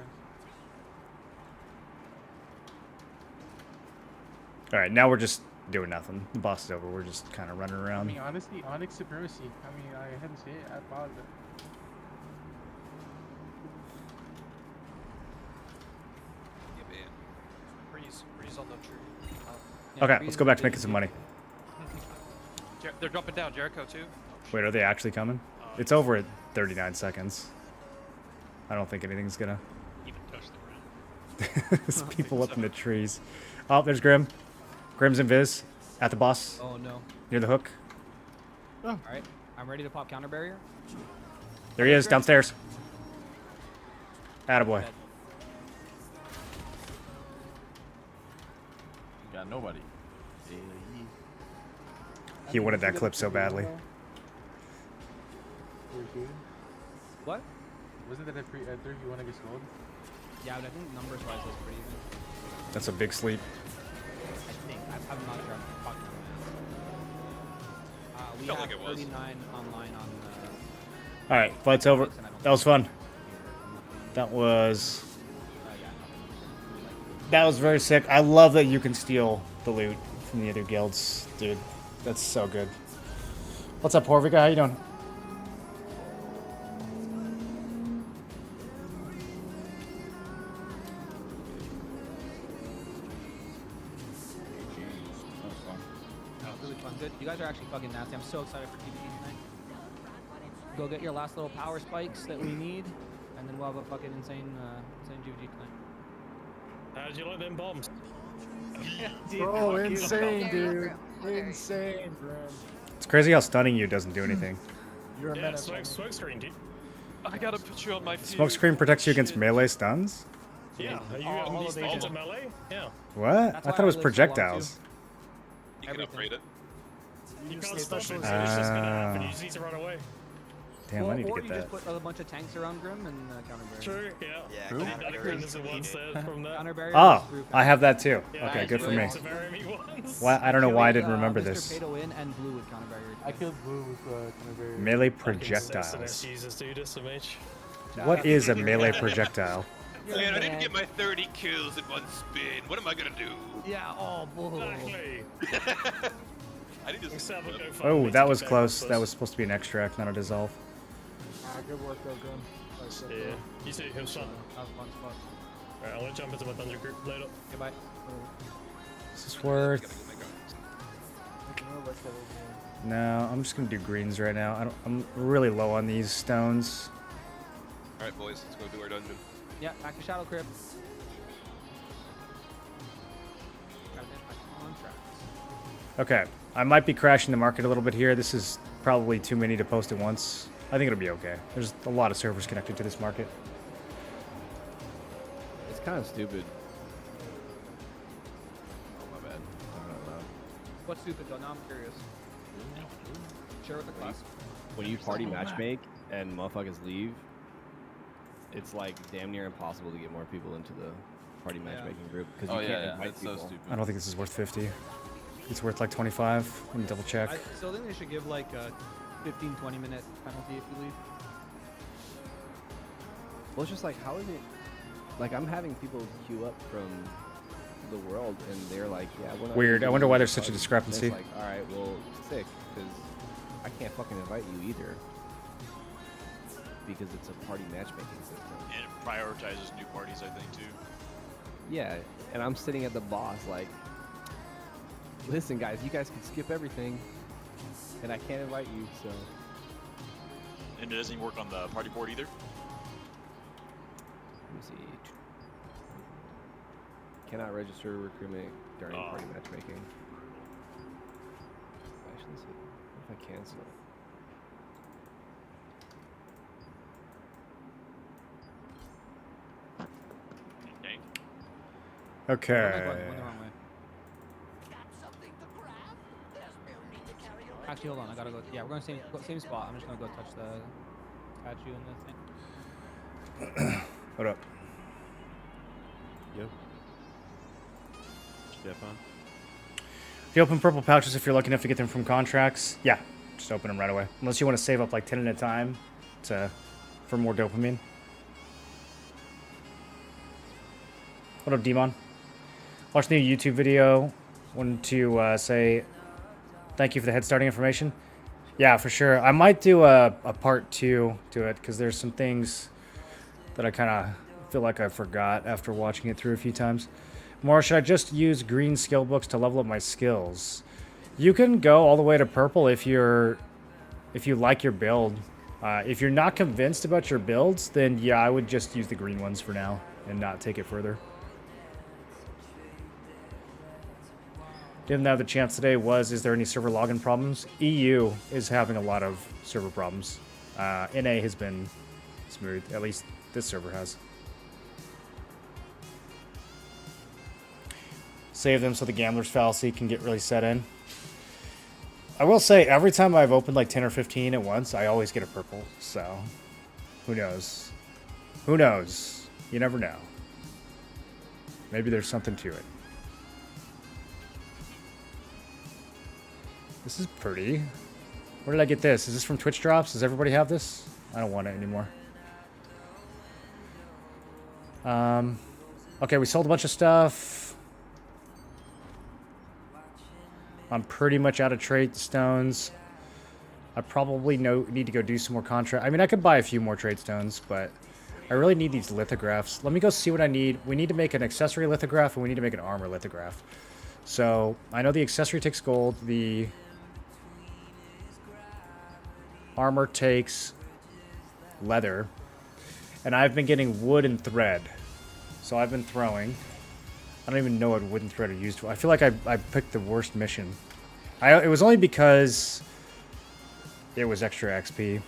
All right, now we're just doing nothing. The boss is over. We're just kind of running I around. mean, honestly, Onyx supremacy. I mean, I had to say it. I apologize. Freeze on the tree. Okay, let's go back to making some money. They're dropping down. Jericho too. Wait, are they actually coming? It's over at 39 seconds. I don't think anything's gonna. Even touch the ground. There's people up in the trees. Oh, there's Grim. Grim's invis at the boss Oh, no. near the hook. Alright, I'm ready to pop counter barrier. There he is downstairs. Attaboy. Dead. Got nobody. He wanted that clip so badly. What? Wasn't that a free enter you want to get sold? Yeah, but I think numbers wise that's pretty even. That's a big sleep. I think. I'm not sure. I'm fucking we Felt have like it was. 39 online on All right, flight's over. That was fun. That was very sick. I love that you can steal the loot from the other guilds, dude. That's so good. What's up, Horvika? How you doing? really fun. Good. You guys are actually fucking nasty. I'm so excited for PvP tonight. Go get your last little power spikes that we need, and then we'll have a fucking insane GVG tonight. How did you like them bombs? Bro, insane, dude. Insane, Grim. It's crazy how stunning you doesn't do anything. You're a Yeah, menace. smoke screen, dude. I gotta put you on my feet. Smoke screen protects you against melee stuns? Yeah, are you All at least of these. into melee? Yeah. What? That's I why thought it was I live so long, projectiles. You can upgrade it. You can't Use stop it, so the it's just gonna happen. You just need to run away. Damn, I need to or get you that. just put a bunch of tanks around Grim and counter barrier. True, yeah. Yeah, True. counter That barrier agrees is with what said from that. Counter barrier. Oh, is roof I have that too. Yeah, Okay, that's good for really me. awesome. Very ones. Why? I don't know why I didn't Killed, remember Mr. this. Pay to win and blue with counter barrier. I killed blue with counter barrier. Melee Fucking projectiles. sexiness, Jesus, dude, SMH. What is a melee projectile? Man, I didn't get my 30 kills in one spin. What am I gonna do? Yeah, oh, bull. Exactly. I need to. Except we'll go find Oh, me that to was get close. back That on was supposed to be an extract, not a dissolve. Ah, good work, though, Grim. Nice first. shit, Yeah. bro. You see him shot. That was fun as fuck. Alright, I'm gonna jump into my dungeon group later. Goodbye. Is this worth? Making it look that No, I'm just gonna do greens right now. I'm really low on these stones. Alright, boys, let's go do our dungeon. Yeah, back to Shadowed Crypt. Gotta get my contracts. Okay, I might be crashing the market a little bit here. This is probably too many to post at once. I think it'll be okay. There's a lot of servers connected to this market. It's kind of stupid. Oh, my bad. I'm not loud. What's stupid though? Now I'm curious. Share with the class. When you party matchmake and motherfuckers leave, it's like damn near impossible to get more people into the party matchmaking group because Oh you can't yeah, invite that's so people. stupid. I don't think this is worth 50. It's worth like 25. Let me double check. I still think they should give like a 15-20 minute penalty if you leave. Well, it's just like, how is it? Like, I'm having people queue up from the world, and they're like, yeah, we're not Weird. gonna I wonder do why the there's such a party. And discrepancy. It's like, all right, well, sick, because I can't fucking invite you either. Because it's a party matchmaking system. And it prioritizes new parties, I think, too. Yeah, and I'm sitting at the boss like, listen, guys, you guys can skip everything, and I can't invite you, so. And it doesn't work on the party board either? Let me see. Cannot register recruitment during party matchmaking. Actually, let's see. What if I cancel it? Okay. Okay. Went the wrong way. Actually, hold on. I gotta go. Yeah, we're going same spot. I'm just gonna go touch the statue and the thing. What up? Yep. Stefan? If you open purple pouches, if you're lucky enough to get them from contracts, yeah, just open them right away. Unless you want to save up like 10 at a time for more dopamine. What up, Demon? Watched the new YouTube video. Wanted to say thank you for the head starting information. Yeah, for sure. I might do a part 2 to it because there's some things that I kind of feel like I forgot after watching it through a few times. More, should I just use green skill books to level up my skills? You can go all the way to purple if you like your build. If you're not convinced about your builds, then yeah, I would just use the green ones for now and not take it further. Didn't have the chance today is there any server login problems? EU is having a lot of server problems. NA has been smooth, at least this server has. Save them so the gambler's fallacy can get really set in. I will say, every time I've opened like 10 or 15 at once, I always get a purple. So, who knows? Who knows? You never know. Maybe there's something to it. This is pretty. Where did I get this? Is this from Twitch Drops? Does everybody have this? I don't want it anymore. Okay, we sold a bunch of stuff. I'm pretty much out of trade stones. I probably need to go do some more contract. I mean, I could buy a few more trade stones, but I really need these lithographs. Let me go see what I need. We need to make an accessory lithograph, and we need to make an armor lithograph. So, I know the accessory takes gold. The armor takes leather. And I've been getting wood and thread. So I've been throwing. I don't even know what wood and thread are used for. I feel like I picked the worst mission. It was only because it was extra XP.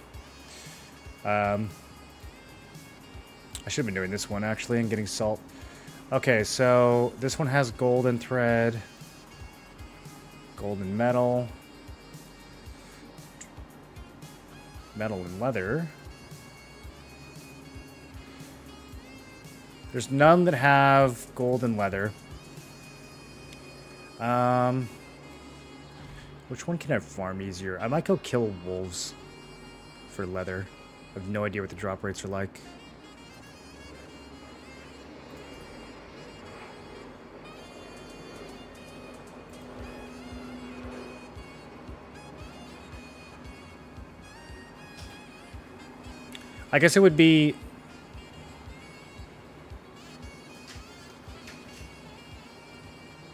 I should have been doing this one, actually, and getting salt. Okay, so this one has gold and thread. Gold and metal. Metal and leather. There's none that have gold and leather. Which one can I farm easier? I might go kill wolves for leather. I have no idea what the drop rates are like. I guess it would be...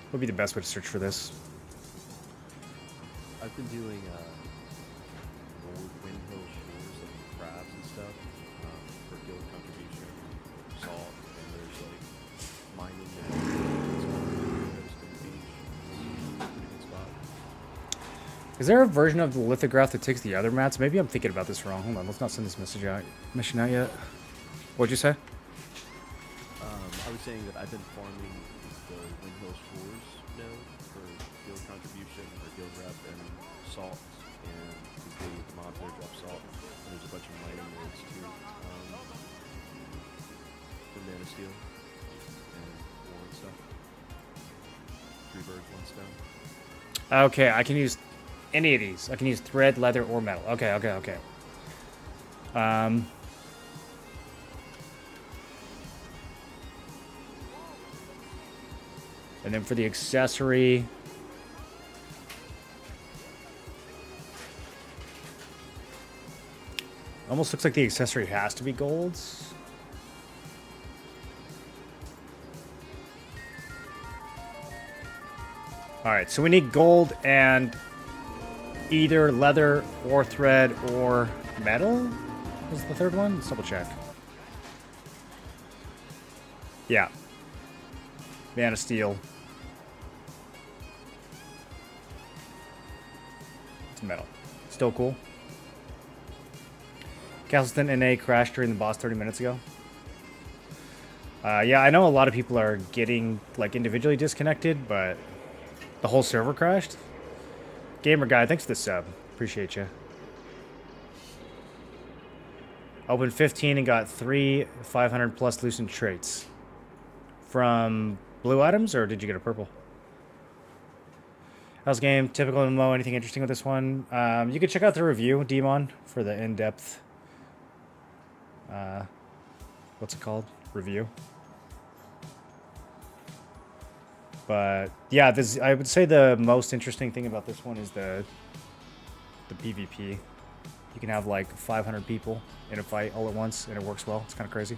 What would be the best way to search for this? I've been doing old windmill shores of crabs and stuff for guild contribution, salt, and there's like mining and coast and beach. Pretty good spot. Is there a version of the lithograph that takes the other mats? Maybe I'm thinking about this wrong. Hold on, let's not send this mission out yet. What'd you say? I was saying that I've been farming the windmill shores node for guild contribution or guild rep and salt, and the mob there drop salt. And there's a bunch of mining nodes too for mana steel and ore and stuff. 3 birds, 1 stone. Okay, I can use any of these. I can use thread, leather, or metal. Okay. And then for the accessory... Almost looks like the accessory has to be golds. Alright, so we need gold and either leather or thread or metal? Was the third one? Let's double check. Yeah. Man of Steel. It's metal. Still cool. Castleton NA crashed during the boss 30 minutes ago. Yeah, I know a lot of people are getting like individually disconnected, but the whole server crashed. Gamer guy, thanks for the sub. Appreciate you. Opened 15 and got 3 500 plus loosened traits. From blue items, or did you get a purple? How's the game? Typical MMO. Anything interesting with this one? You can check out the review, Demon, for the in-depth... what's it called? Review. But yeah, this I would say the most interesting thing about this one is the PvP. You can have like 500 people in a fight all at once, and it works well. It's kind of crazy.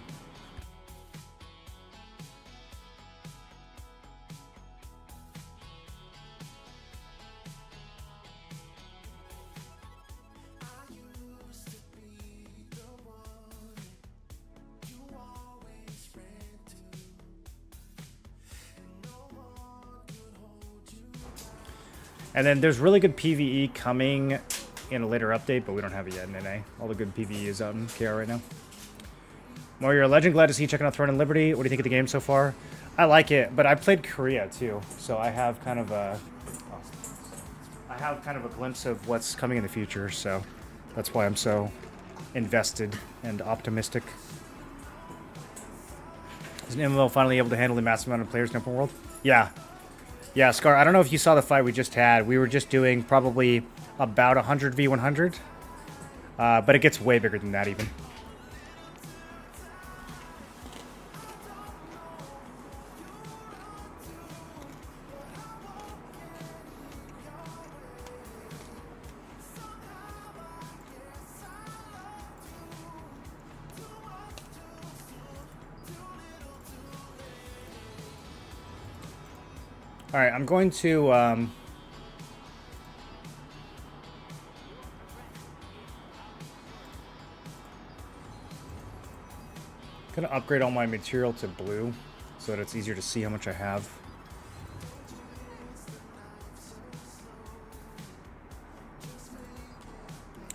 And then there's really good PvE coming in a later update, but we don't have it yet in NA. All the good PvE is out in KR right now. More, you're a legend. Glad to see you checking out Throne and Liberty. What do you think of the game so far? I like it, but I played Korea too, so I have kind of a glimpse of what's coming in the future. So that's why I'm so invested and optimistic. Is an MMO finally able to handle the massive amount of players in open world? Yeah. Yeah, Scar, I don't know if you saw the fight we just had. We were just doing probably about 100 v 100. But it gets way bigger than that even. All right, I'm going to gonna upgrade all my material to blue so that it's easier to see how much I have.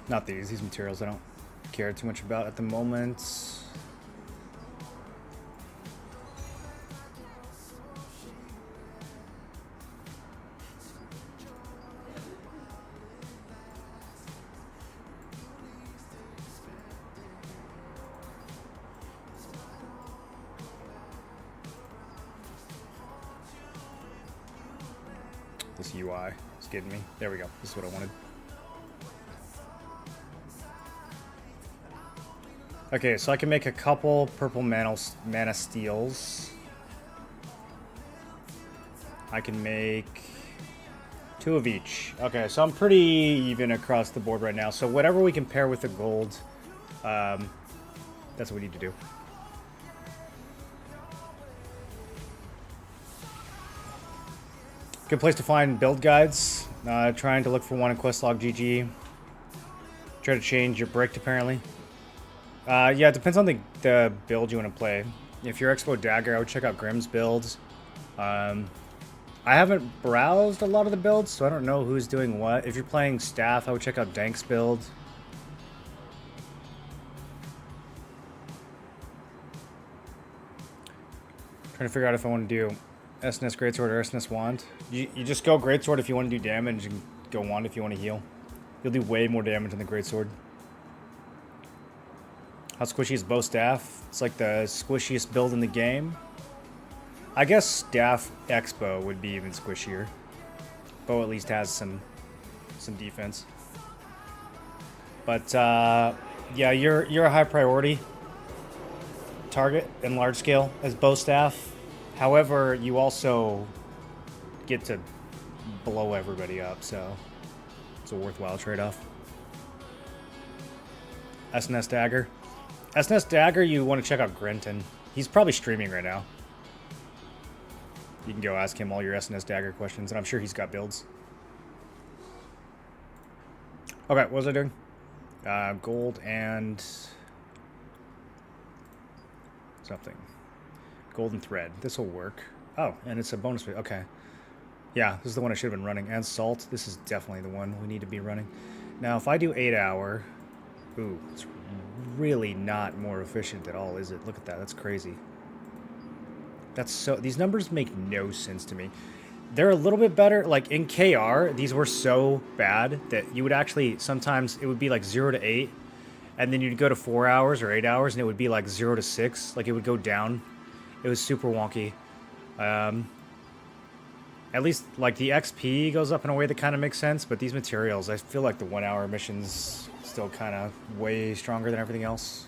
Not these materials I don't care too much about at the moment. This UI is getting me. There we go. This is what I wanted. Okay, so I can make a couple purple mana steels. I can make 2 of each. Okay, so I'm pretty even across the board right now. So whatever we can pair with the gold, that's what we need to do. Good place to find build guides. Trying to look for one in Questlog GG. Try to change your brick, apparently. Yeah, it depends on the build you want to play. If you're Expo Dagger, I would check out Grimm's builds. I haven't browsed a lot of the builds, so I don't know who's doing what. If you're playing Staff, I would check out Dank's build. Trying to figure out if I want to do SNS Greatsword or SNS Wand. You just go Greatsword if you want to do damage, and go Wand if you want to heal. You'll do way more damage than the Greatsword. How squishy is Bow Staff? It's like the squishiest build in the game. I guess Staff Expo would be even squishier. Bow at least has some defense. But yeah, you're a high priority target in large scale as Bow Staff. However, you also get to blow everybody up, so it's a worthwhile trade-off. SNS Dagger. SNS Dagger, you want to check out Grenton. He's probably streaming right now. You can go ask him all your SNS Dagger questions, and I'm sure he's got builds. Okay, what was I doing? Gold and something. Golden thread. This will work. Oh, and it's a bonus. Okay. Yeah, this is the one I should have been running. And salt. This is definitely the one we need to be running. Now, if I do 8 hour... Ooh, it's really not more efficient at all, is it? Look at that. That's crazy. That's so... These numbers make no sense to me. They're a little bit better. Like, in KR, these were so bad that you would actually... Sometimes it would be like 0 to 8. And then you'd go to 4 hours or 8 hours, and it would be like 0 to 6. Like, it would go down. It was super wonky. At least, like, the XP goes up in a way that kind of makes sense, but these materials, I feel like the 1 hour missions still kind of way stronger than everything else.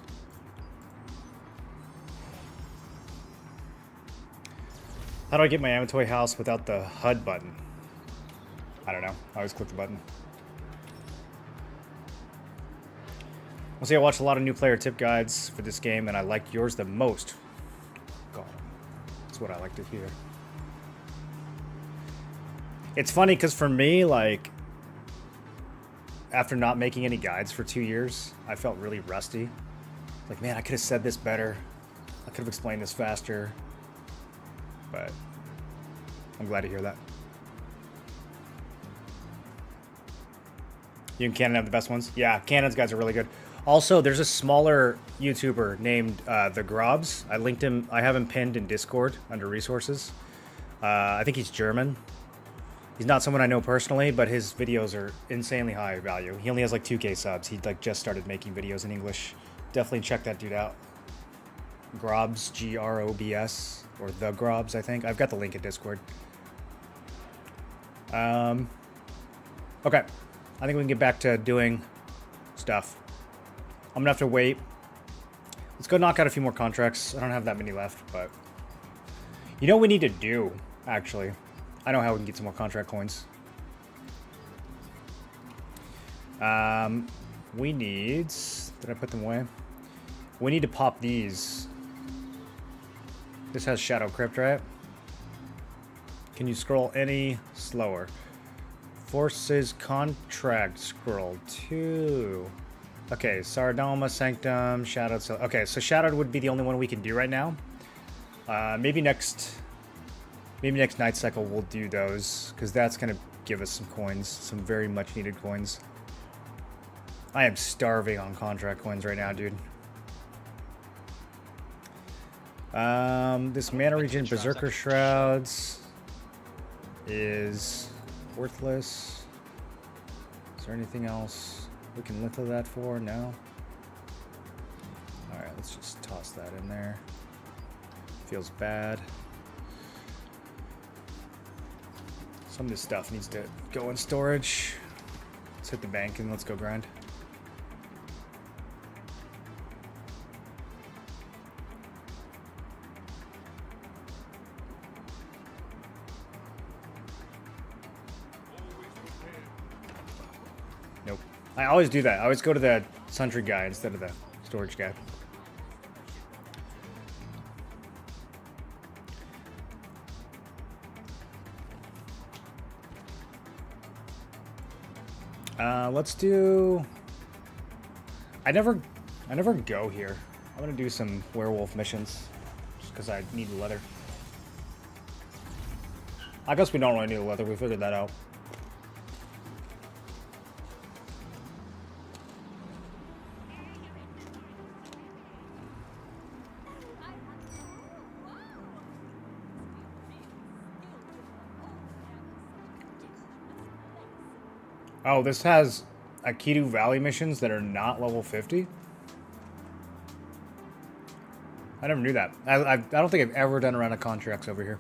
How do I get my Amatoy house without the HUD button? I don't know. I always click the button. We'll see, I watched a lot of new player tip guides for this game, and I liked yours the most. God, that's what I like to hear. It's funny, because for me, like, after not making any guides for 2 years, I felt really rusty. Like, man, I could have said this better. I could have explained this faster. But I'm glad to hear that. You and Canon have the best ones? Yeah, Canon's guides are really good. Also, there's a smaller YouTuber named The Grobs. I linked him. I have him pinned in Discord under resources. I think he's German. He's not someone I know personally, but his videos are insanely high value. He only has like 2K subs. He like just started making videos in English. Definitely check that dude out. Grobs, Grobs, or The Grobs, I think. I've got the link in Discord. Okay. I think we can get back to doing stuff. I'm gonna have to wait. Let's go knock out a few more contracts. I don't have that many left, but... You know what we need to do, actually? I know how we can get some more contract coins. We need... Did I put them away? We need to pop these. This has Shadowed Crypt, right? Can you scroll any slower? Forces contract scroll 2. Okay, Sardoma, Sanctum, Shadowed. Okay, so Shadowed would be the only one we can do right now. Maybe next night cycle we'll do those, because that's gonna give us some coins, some very much needed coins. I am starving on contract coins right now, dude. This Mana Region Berserker Shrouds is worthless. Is there anything else we can litho that for? No. Alright, let's just toss that in there. Feels bad. Some of this stuff needs to go in storage. Let's hit the bank and let's go grind. Nope. I always do that. I always go to the sundry guy instead of the storage guy. Let's do... I never go here. I'm gonna do some werewolf missions just because I need leather. I guess we don't really need leather. We figured that out. Oh, this has Akitu Valley missions that are not level 50? I never knew that. I don't think I've ever done a round of contracts over here.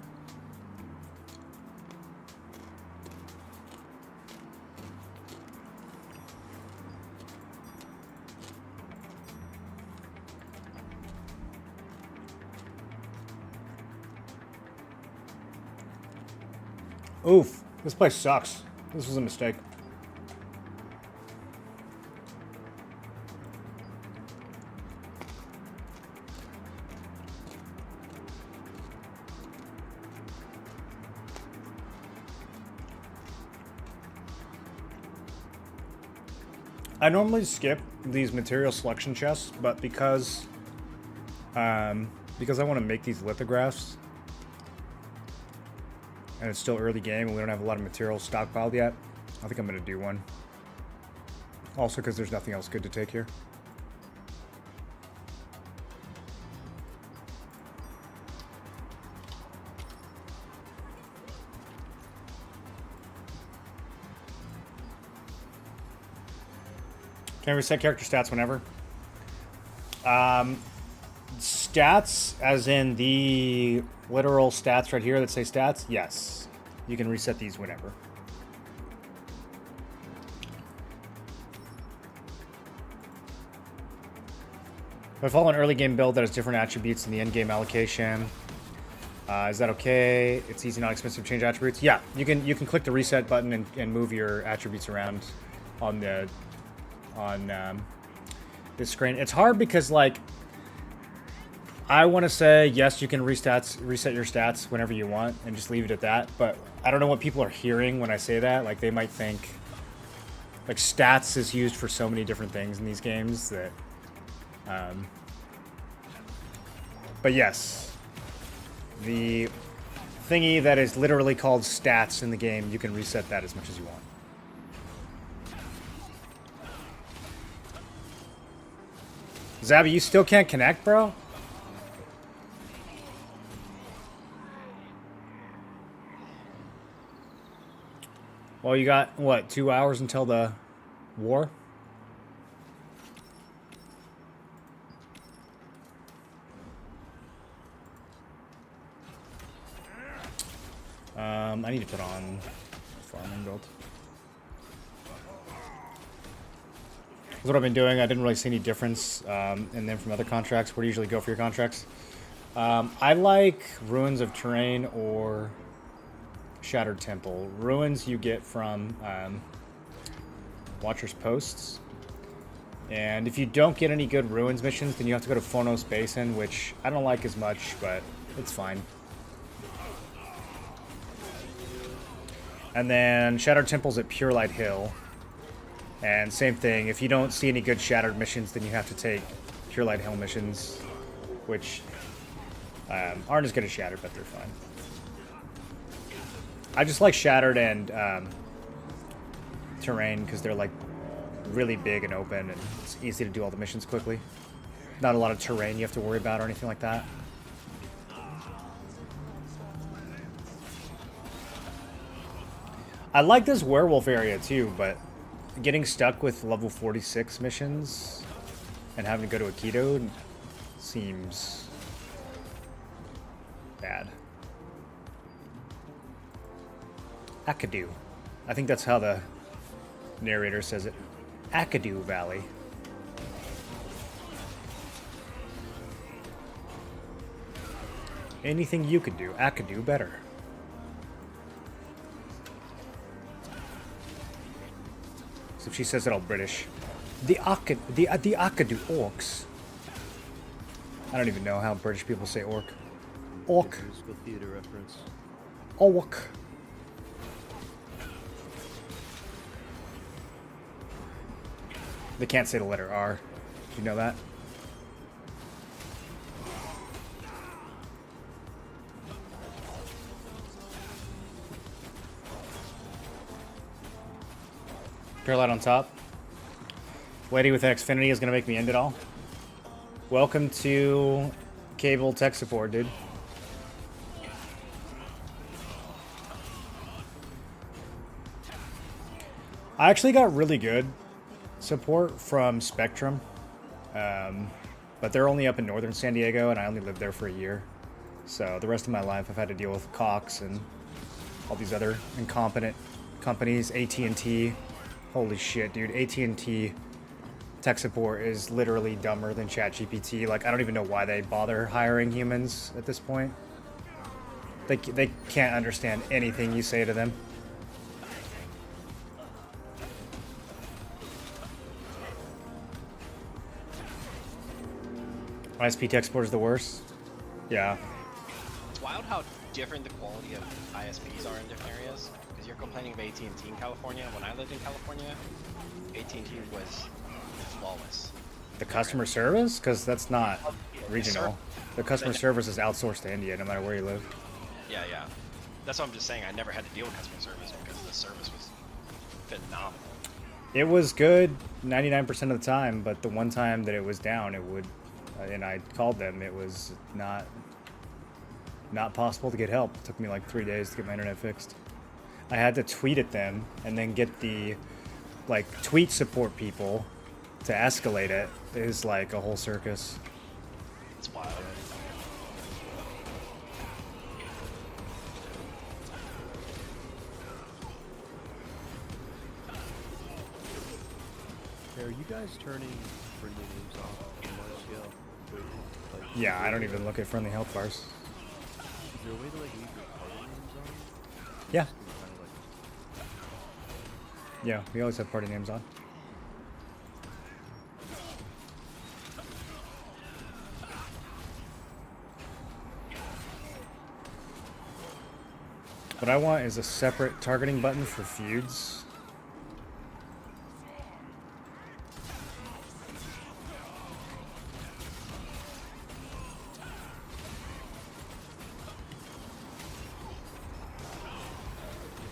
Oof, this place sucks. This was a mistake. I normally skip these material selection chests, but because I want to make these lithographs, and it's still early game and we don't have a lot of material stockpiled yet, I think I'm going to do one. Also because there's nothing else good to take here. Can reset character stats whenever. Stats, as in the literal stats right here that say stats, yes. You can reset these whenever. If I follow an early game build that has different attributes in the end game allocation, is that okay? It's easy, not expensive to change attributes. Yeah, you can click the reset button and move your attributes around on the this screen. It's hard because, like, I want to say yes, you can reset your stats whenever you want and just leave it at that, but I don't know what people are hearing when I say that. Like, they might think like stats is used for so many different things in these games that but yes, the thingy that is literally called stats in the game, you can reset that as much as you want. Zabby, you still can't connect, bro? Well, you got, what, 2 hours until the war? I need to put on farming build. That's what I've been doing. I didn't really see any difference in them from other contracts. Where do you usually go for your contracts? I like Ruins of Terrain or Shattered Temple. Ruins you get from Watcher's Posts. And if you don't get any good Ruins missions, then you have to go to Phonos Basin, which I don't like as much, but it's fine. And then Shattered Temple's at Pure Light Hill. And same thing, if you don't see any good Shattered missions, then you have to take Pure Light Hill missions, which aren't as good as Shattered, but they're fine. I just like Shattered and Terrain because they're like really big and open, and it's easy to do all the missions quickly. Not a lot of terrain you have to worry about or anything like that. I like this werewolf area too, but getting stuck with level 46 missions and having to go to Aikido seems bad. Akadu. I think that's how the narrator says it. Akadu Valley. Anything you could do, I could do better. So she says it all British. The Akadu orcs. I don't even know how British people say orc. Orc. Musical theater reference. Orc. They can't say the letter R. Do you know that? Parallel on top. Lady with Xfinity is going to make me end it all. Welcome to cable tech support, dude. I actually got really good support from Spectrum, but they're only up in northern San Diego, and I only lived there for a year. So the rest of my life I've had to deal with Cox and all these other incompetent companies. AT&T. Holy shit, dude. AT&T tech support is literally dumber than ChatGPT. Like, I don't even know why they bother hiring humans at this point. They can't understand anything you say to them. ISP tech support is the worst. Yeah. It's wild how different the quality of ISPs are in different areas. Because you're complaining of AT&T in California. When I lived in California, AT&T was flawless. The customer service? Because that's not regional. The customer service is outsourced to India, no matter where you live. Yeah, yeah. That's what I'm just saying. I never had to deal with customer service because the service was phenomenal. It was good 99% of the time, but the one time that it was down, it would, and I called them, it was not possible to get help. It took me like 3 days to get my internet fixed. I had to tweet at them and then get the like tweet support people to escalate it. It is like a whole circus. It's wild. Hey, are you guys turning friendly names off on a large scale? Like, Yeah, I don't even look at friendly health bars. Is there a way to like leave your party names on? Yeah. Just kinda like, Yeah, we always have party names on. What I want is a separate targeting button for feuds.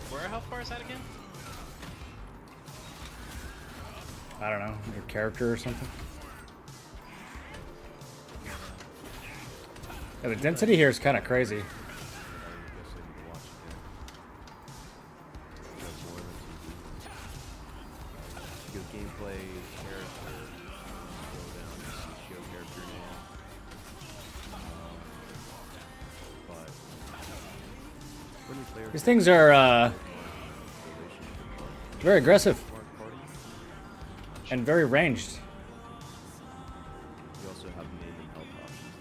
Where are health bars at again? I don't know, your character or something. Yeah, the density here is kind of crazy. I guess I need to watch again. Like more than TV. Good gameplay, character, slow down, show character name. But when you play These things are very aggressive party, and very ranged. you also have main and health options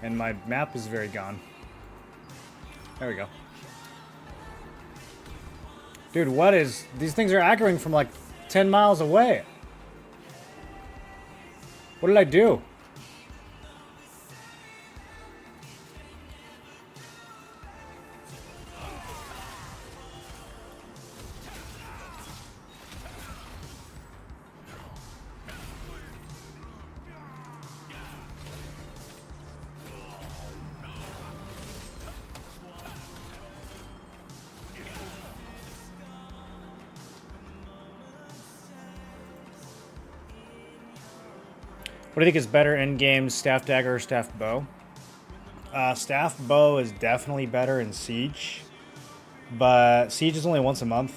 there. And my map is very gone. There we go. Dude, what is... These things are aggroing from like 10 miles away. What did I do? What do you think is better in game, staff dagger or staff bow? Staff bow is definitely better in Siege, but Siege is only once a month.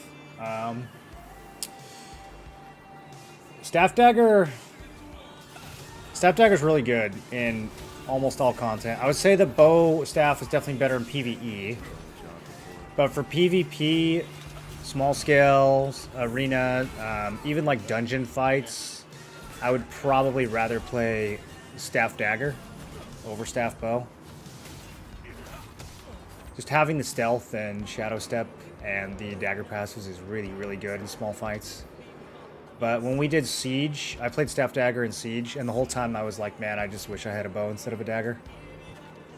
Staff dagger is really good in almost all content. I would say the bow staff is definitely better in PvE, but for PvP, small scale, arena, even like dungeon fights, I would probably rather play staff dagger over staff bow. Just having the stealth and shadow step and the dagger passes is really, really good in small fights. But when we did Siege, I played staff dagger in Siege, and the whole time I was like, man, I just wish I had a bow instead of a dagger.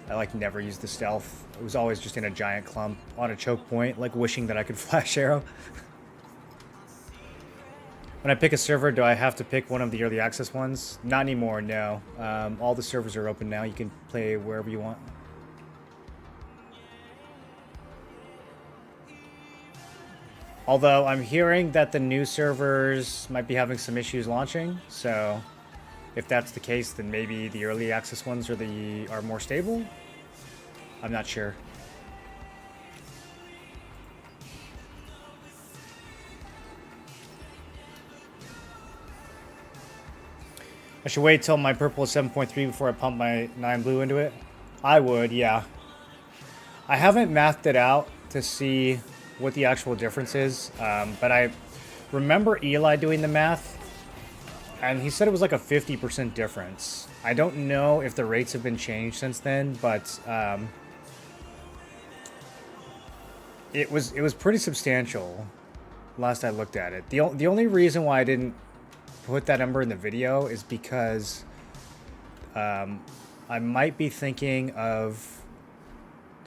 I like never used the stealth. It was always just in a giant clump on a choke point, like wishing that I could flash arrow. When I pick a server, do I have to pick one of the early access ones? Not anymore, no. All the servers are open now. You can play wherever you want. Although I'm hearing that the new servers might be having some issues launching, so if that's the case, then maybe the early access ones are more stable. I'm not sure. I should wait till my purple is 7.3 before I pump my 9 blue into it. I would, yeah. I haven't mathed it out to see what the actual difference is, but I remember Eli doing the math, and he said it was like a 50% difference. I don't know if the rates have been changed since then, but it was pretty substantial last I looked at it. The only reason why I didn't put that number in the video is because I might be thinking of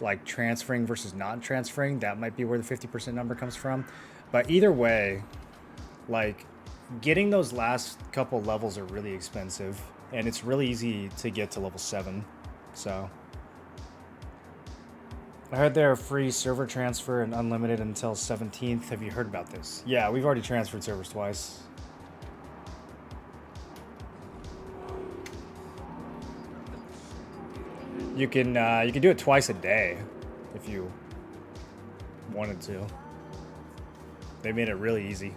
like transferring versus not transferring. That might be where the 50% number comes from. But either way, like getting those last couple levels are really expensive, and it's really easy to get to level 7. So I heard they're a free server transfer and unlimited until 17th. Have you heard about this? Yeah, we've already transferred servers twice. You can do it twice a day if you wanted to. They made it really easy.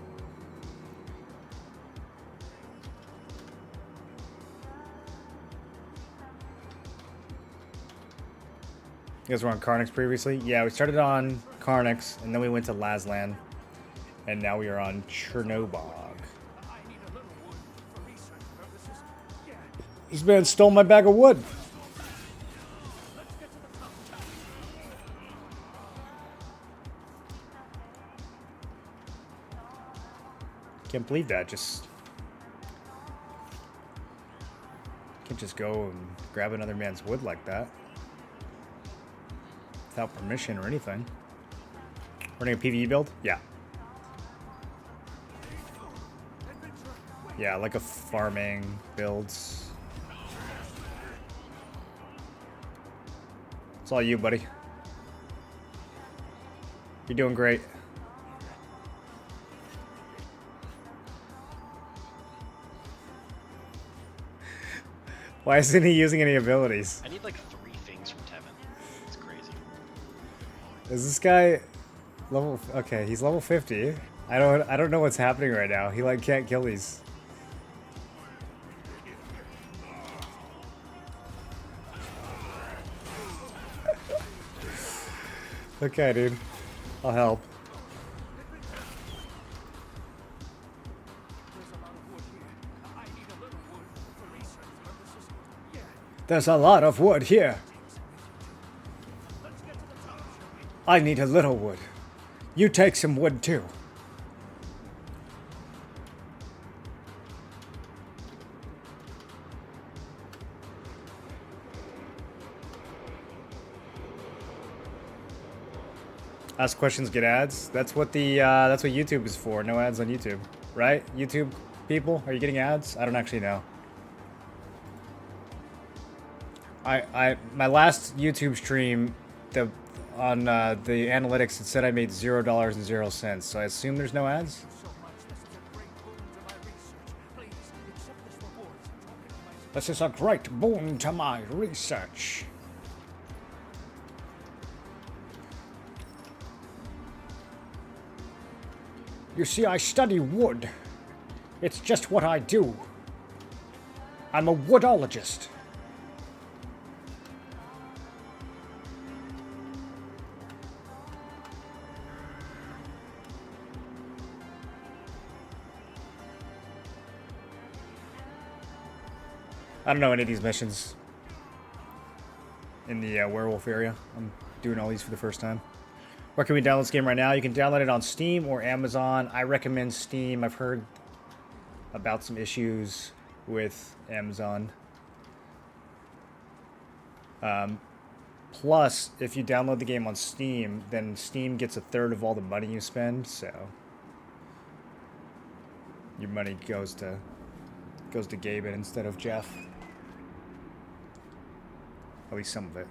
You guys were on Carnix previously? Yeah, we started on Carnix, and then we went to Lazlan, and now we are on Chernobog. This man stole my bag of wood. Can't believe that. Can't just go and grab another man's wood like that without permission or anything. Running a PvE build? Yeah. Yeah, like a farming builds. It's all you, buddy. You're doing great. Why isn't he using any abilities? I need like 3 things from Tevin. It's crazy. Is this guy level? Okay, he's level 50. I don't know what's happening right now. He like can't kill these. Okay, dude. I'll help. There's a lot of wood here. I need a little wood. You take some wood too. Ask questions, get ads. That's what YouTube is for. No ads on YouTube, right? YouTube people, are you getting ads? I don't actually know. My last YouTube stream, on the analytics, it said I made $0.00, so I assume there's no ads. This is a great boon to my research. You see, I study wood. It's just what I do. I'm a woodologist. I don't know any of these missions in the werewolf area. I'm doing all these for the first time. Where can we download this game right now? You can download it on Steam or Amazon. I recommend Steam. I've heard about some issues with Amazon. Plus, if you download the game on Steam, then Steam gets a third of all the money you spend, so your money goes to Gaben instead of Jeff. At least some of it.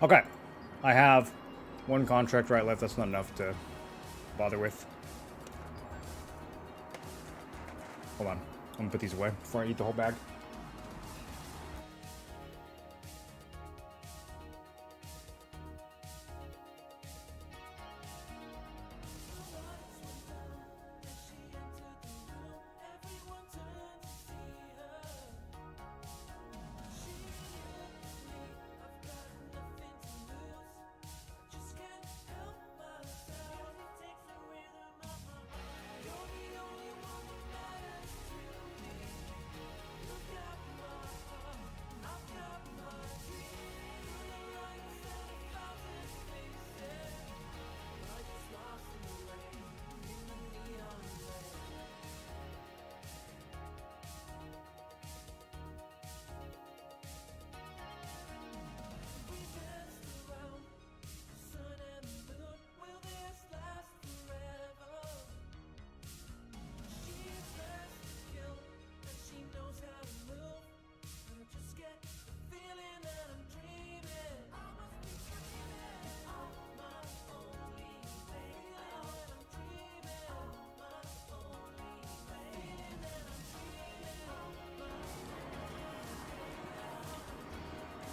Okay, I have one contract right left. That's not enough to bother with. Hold on, I'm gonna put these away before I eat the whole bag.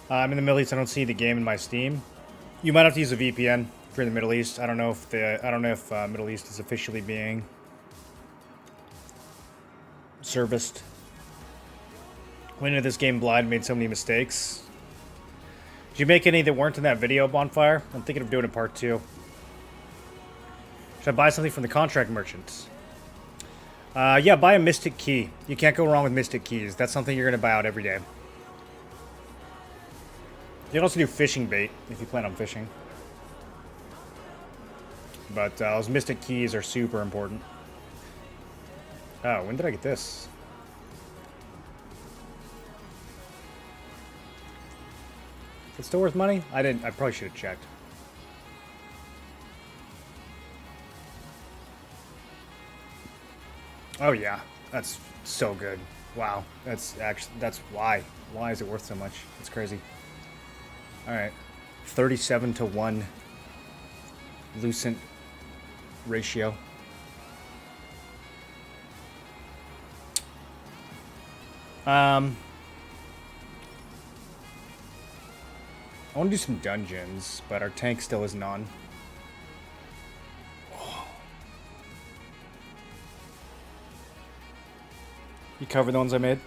I'm in the Middle East. I don't see the game in my Steam. You might have to use a VPN if you're in the Middle East. I don't know if Middle East is officially being serviced. Went into this game blind, made so many mistakes. Did you make any that weren't in that video, Bonfire? I'm thinking of doing a part 2. Should I buy something from the contract merchants? Yeah, buy a Mystic Key. You can't go wrong with Mystic Keys. That's something you're going to buy out every day. You can also do fishing bait if you plan on fishing. But those Mystic Keys are super important. Oh, when did I get this? It's still worth money? I probably should have checked. Oh yeah, that's so good. Wow, that's why. Why is it worth so much? It's crazy. Alright. 37 to 1 Lucent ratio. I want to do some dungeons, but our tank still isn't on. You cover the ones I made?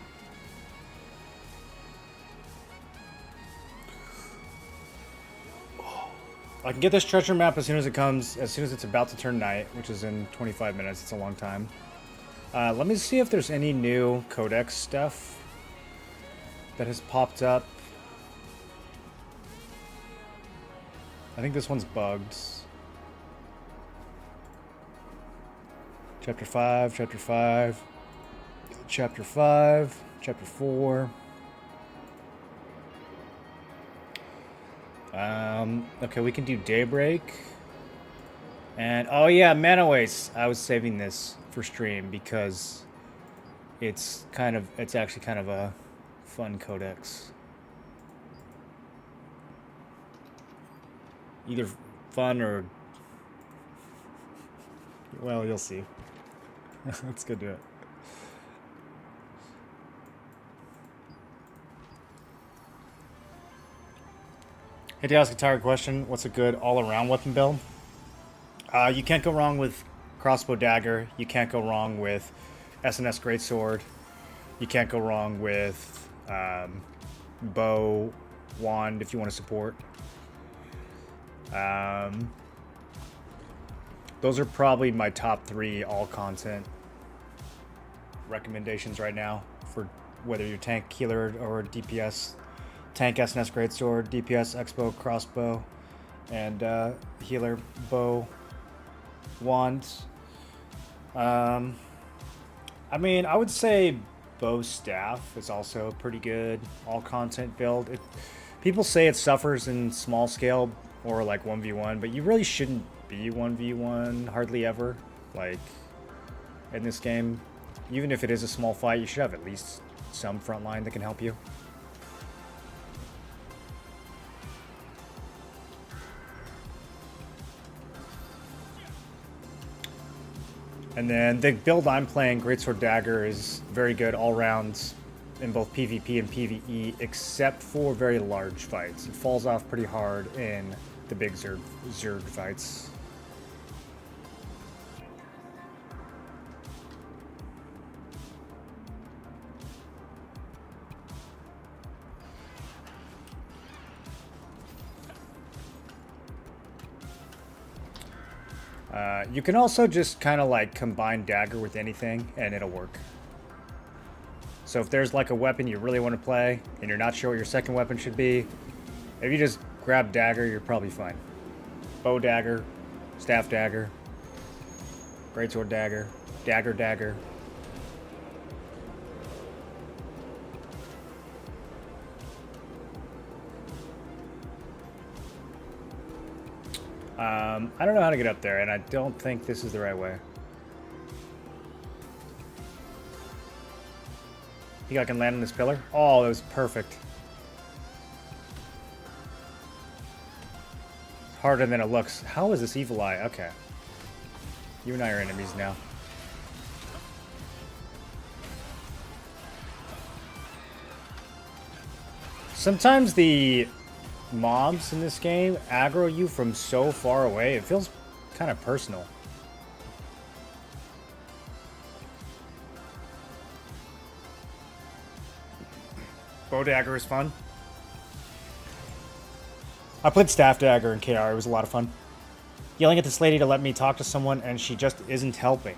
I can get this treasure map as soon as it comes, as soon as it's about to turn night, which is in 25 minutes. It's a long time. Let me see if there's any new codex stuff that has popped up. I think this one's bugged. Chapter 5, Chapter 5, Chapter 5, Chapter 4. Okay, we can do Daybreak. And, oh yeah, Mana Waste. I was saving this for stream because it's actually kind of a fun codex. Either fun or, well, you'll see. Let's go do it. Hey, to ask a tired question, what's a good all-around weapon build? You can't go wrong with crossbow dagger. You can't go wrong with SNS greatsword. You can't go wrong with bow, wand if you want to support. Those are probably my top 3 all-content recommendations right now for whether you're tank, healer, or DPS. Tank, SNS greatsword, DPS, X-bow, crossbow, and healer, bow, wand. I mean, I would say bow staff is also a pretty good all-content build. People say it suffers in small scale or like 1v1, but you really shouldn't be 1v1 hardly ever. Like, in this game, even if it is a small fight, you should have at least some front line that can help you. And then the build I'm playing, Greatsword Dagger, is very good all round in both PvP and PvE, except for very large fights. It falls off pretty hard in the big Zerg fights. You can also just kind of like combine dagger with anything and it'll work. So if there's like a weapon you really want to play and you're not sure what your second weapon should be, if you just grab dagger, you're probably fine. Bow dagger, staff dagger, greatsword dagger, dagger dagger. I don't know how to get up there, and I don't think this is the right way. You think I can land on this pillar? Oh, that was perfect. It's harder than it looks. How is this evil eye? Okay. You and I are enemies now. Sometimes the mobs in this game aggro you from so far away. It feels kind of personal. Bow dagger is fun. I played staff dagger in KR. It was a lot of fun. Yelling at this lady to let me talk to someone and she just isn't helping.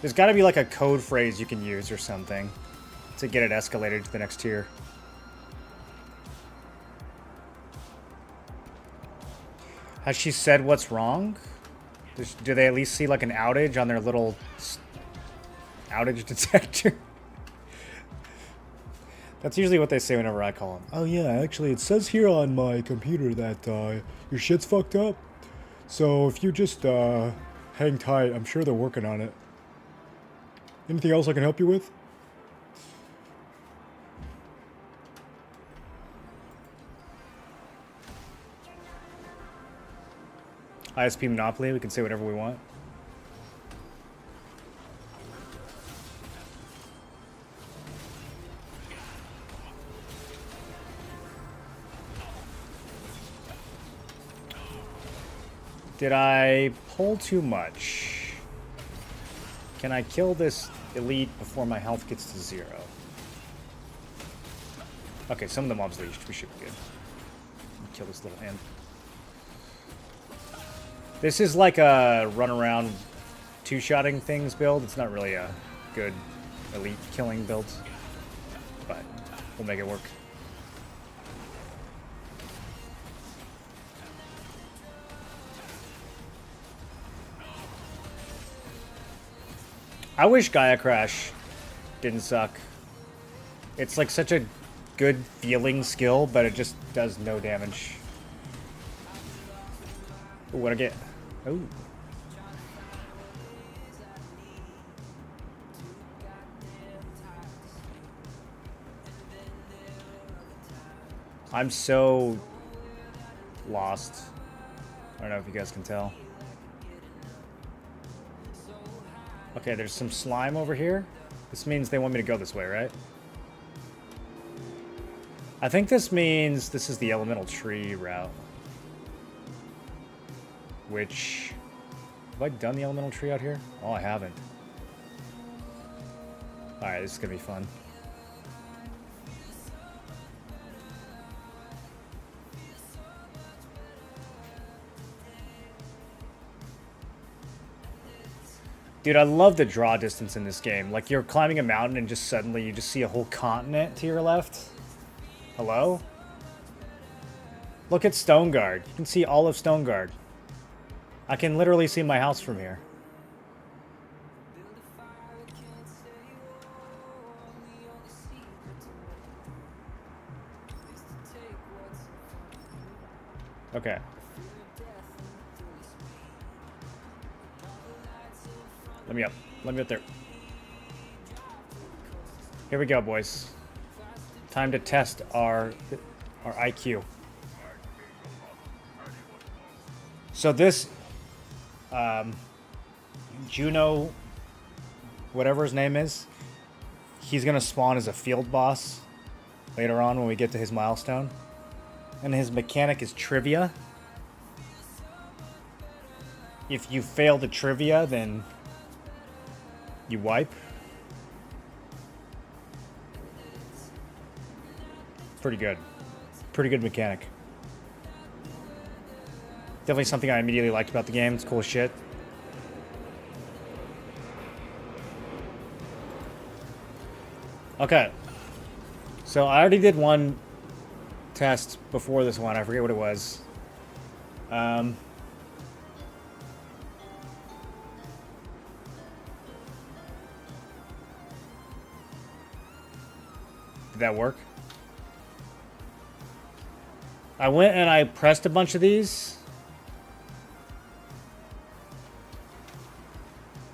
There's got to be like a code phrase you can use or something to get it escalated to the next tier. Has she said what's wrong? Do they at least see like an outage on their little outage detector? That's usually what they say whenever I call them. Oh yeah, actually it says here on my computer that your shit's fucked up. So if you just hang tight, I'm sure they're working on it. Anything else I can help you with? ISP monopoly. We can say whatever we want. Did I pull too much? Can I kill this elite before my health gets to 0? Okay, some of the mobs leashed. We should be good. Kill this little hand. This is like a run around two-shotting things build. It's not really a good elite killing build, but we'll make it work. I wish Gaia Crash didn't suck. It's like such a good feeling skill, but it just does no damage. Ooh, what I get? Ooh. I'm so lost. I don't know if you guys can tell. Okay, there's some slime over here. This means they want me to go this way, right? I think this means this is the elemental tree route. Which... Have I done the elemental tree out here? Oh, I haven't. Alright, this is gonna be fun. Dude, I love the draw distance in this game. Like, you're climbing a mountain and just suddenly you just see a whole continent to your left. Hello? Look at Stoneguard. You can see all of Stoneguard. I can literally see my house from here. Okay. Let me up. Let me up there. Here we go, boys. Time to test our IQ. So this Juno, whatever his name is, he's gonna spawn as a field boss later on when we get to his milestone. And his mechanic is trivia. If you fail the trivia, then you wipe. Pretty good. Pretty good mechanic. Definitely something I immediately liked about the game. It's cool as shit. Okay. So I already did one test before this one. I forget what it was. Did that work? I went and I pressed a bunch of these.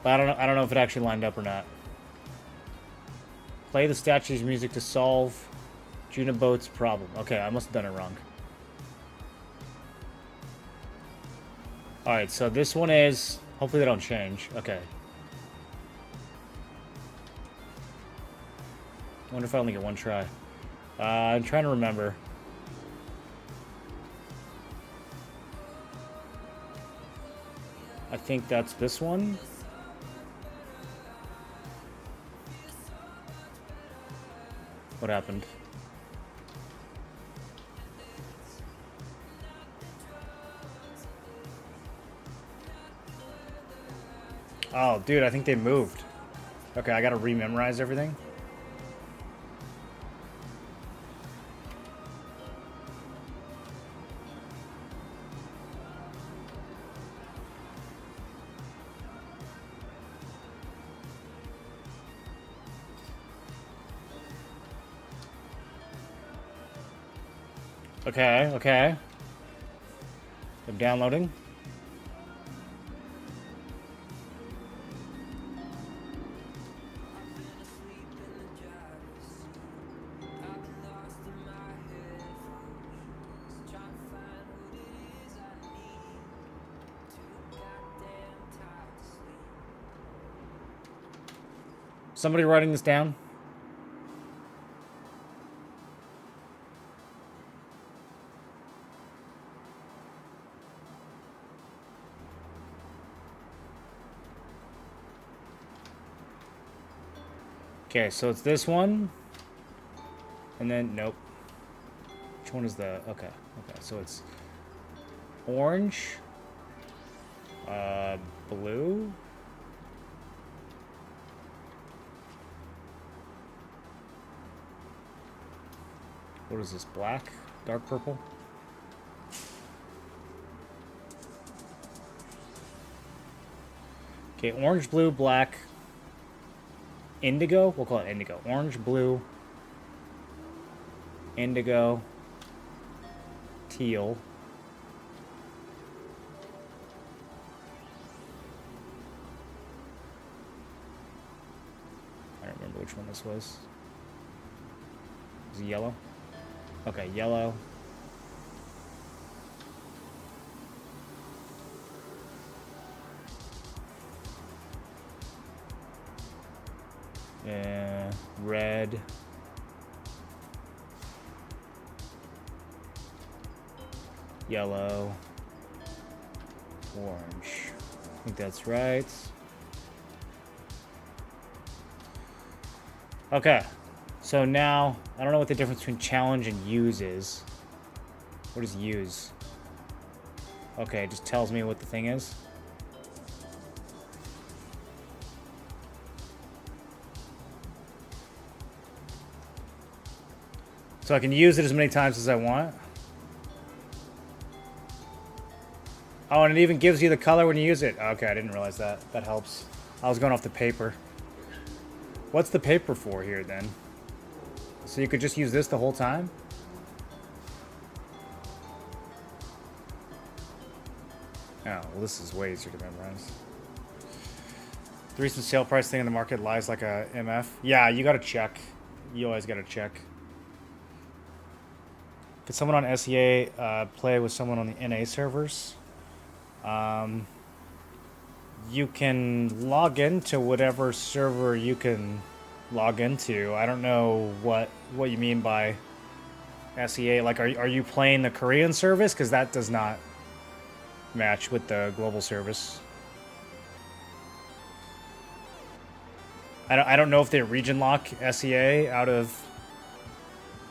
But I don't know if it actually lined up or not. Play the statue's music to solve Junaboat's problem. Okay, I must have done it wrong. Alright, so this one is... Hopefully they don't change. Okay. I wonder if I only get one try. I'm trying to remember. I think that's this one. What happened? Oh, dude, I think they moved. Okay, I gotta rememorize everything. Okay, okay. I'm downloading. Somebody writing this down? Okay, so it's this one. And then, nope. Which one is the... Okay, okay. So it's orange. Blue. What is this? Black? Dark purple? Okay, orange, blue, black, indigo. We'll call it indigo. Orange, blue, indigo, teal. I don't remember which one this was. Is it yellow? Okay, yellow. Red. Yellow. Orange. I think that's right. Okay. So now, I don't know what the difference between challenge and use is. What is use? Okay, it just tells me what the thing is. So I can use it as many times as I want. Oh, and it even gives you the color when you use it. Okay, I didn't realize that. That helps. I was going off the paper. What's the paper for here, then? So you could just use this the whole time? Oh, well, this is way easier to memorize. The recent sale price thing in the market lies like a MF. Yeah, you gotta check. You always gotta check. Could someone on SEA play with someone on the NA servers? You can log into whatever server you can log into. I don't know what you mean by SEA. Like, are you playing the Korean service? Because that does not match with the global service. I don't know if they region lock SEA out of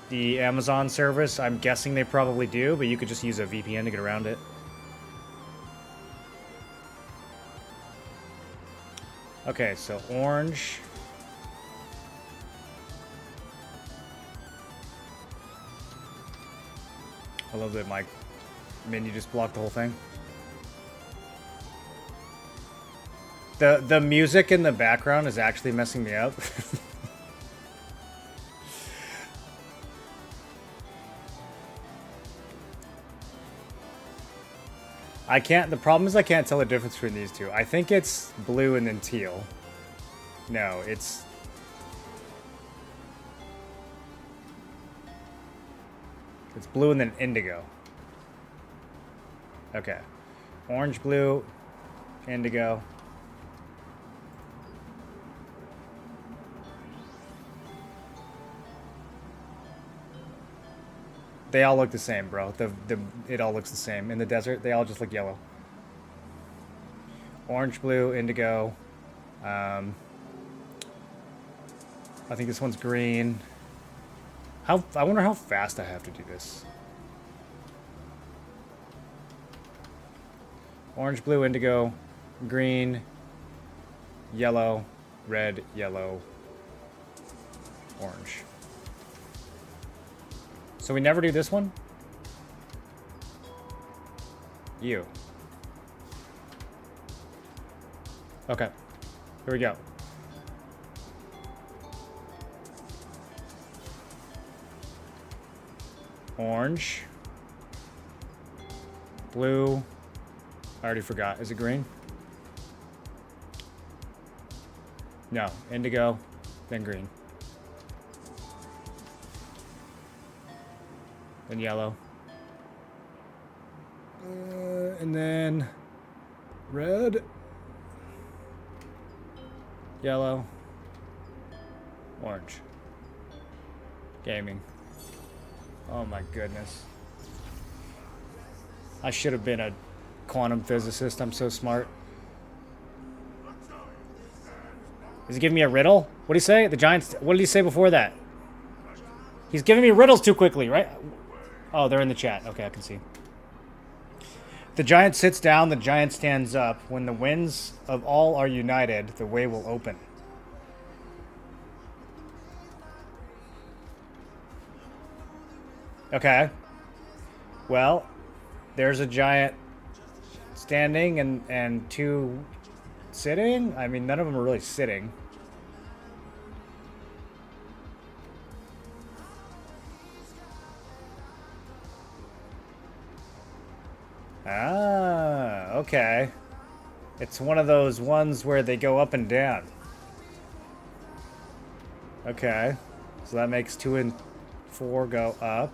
the Amazon service. I'm guessing they probably do, but you could just use a VPN to get around it. Okay, so orange. I love that my menu just blocked the whole thing. The music in the background is actually messing me up. The problem is I can't tell the difference between these two. I think it's blue and then teal. No, it's blue and then indigo. Okay. Orange, blue, indigo. They all look the same, bro. It all looks the same. In the desert, they all just look yellow. Orange, blue, indigo. I think this one's green. I wonder how fast I have to do this. Orange, blue, indigo, green, yellow, red, yellow, orange. So we never do this one? You. Okay. Here we go. Orange. Blue. I already forgot. Is it green? No. Indigo. Then green. Then yellow. And then red. Yellow. Orange. Gaming. Oh my goodness. I should have been a quantum physicist. I'm so smart. Is he giving me a riddle? What did he say? The Giants. What did he say before that? He's giving me riddles too quickly, right? Oh, they're in the chat. Okay, I can see. The giant sits down, the giant stands up. When the winds of all are united, the way will open. Okay. Well, there's a giant standing and two sitting. I mean, none of them are really sitting. Ah, okay. It's one of those ones where they go up and down. Okay. So that makes 2 and 4 go up.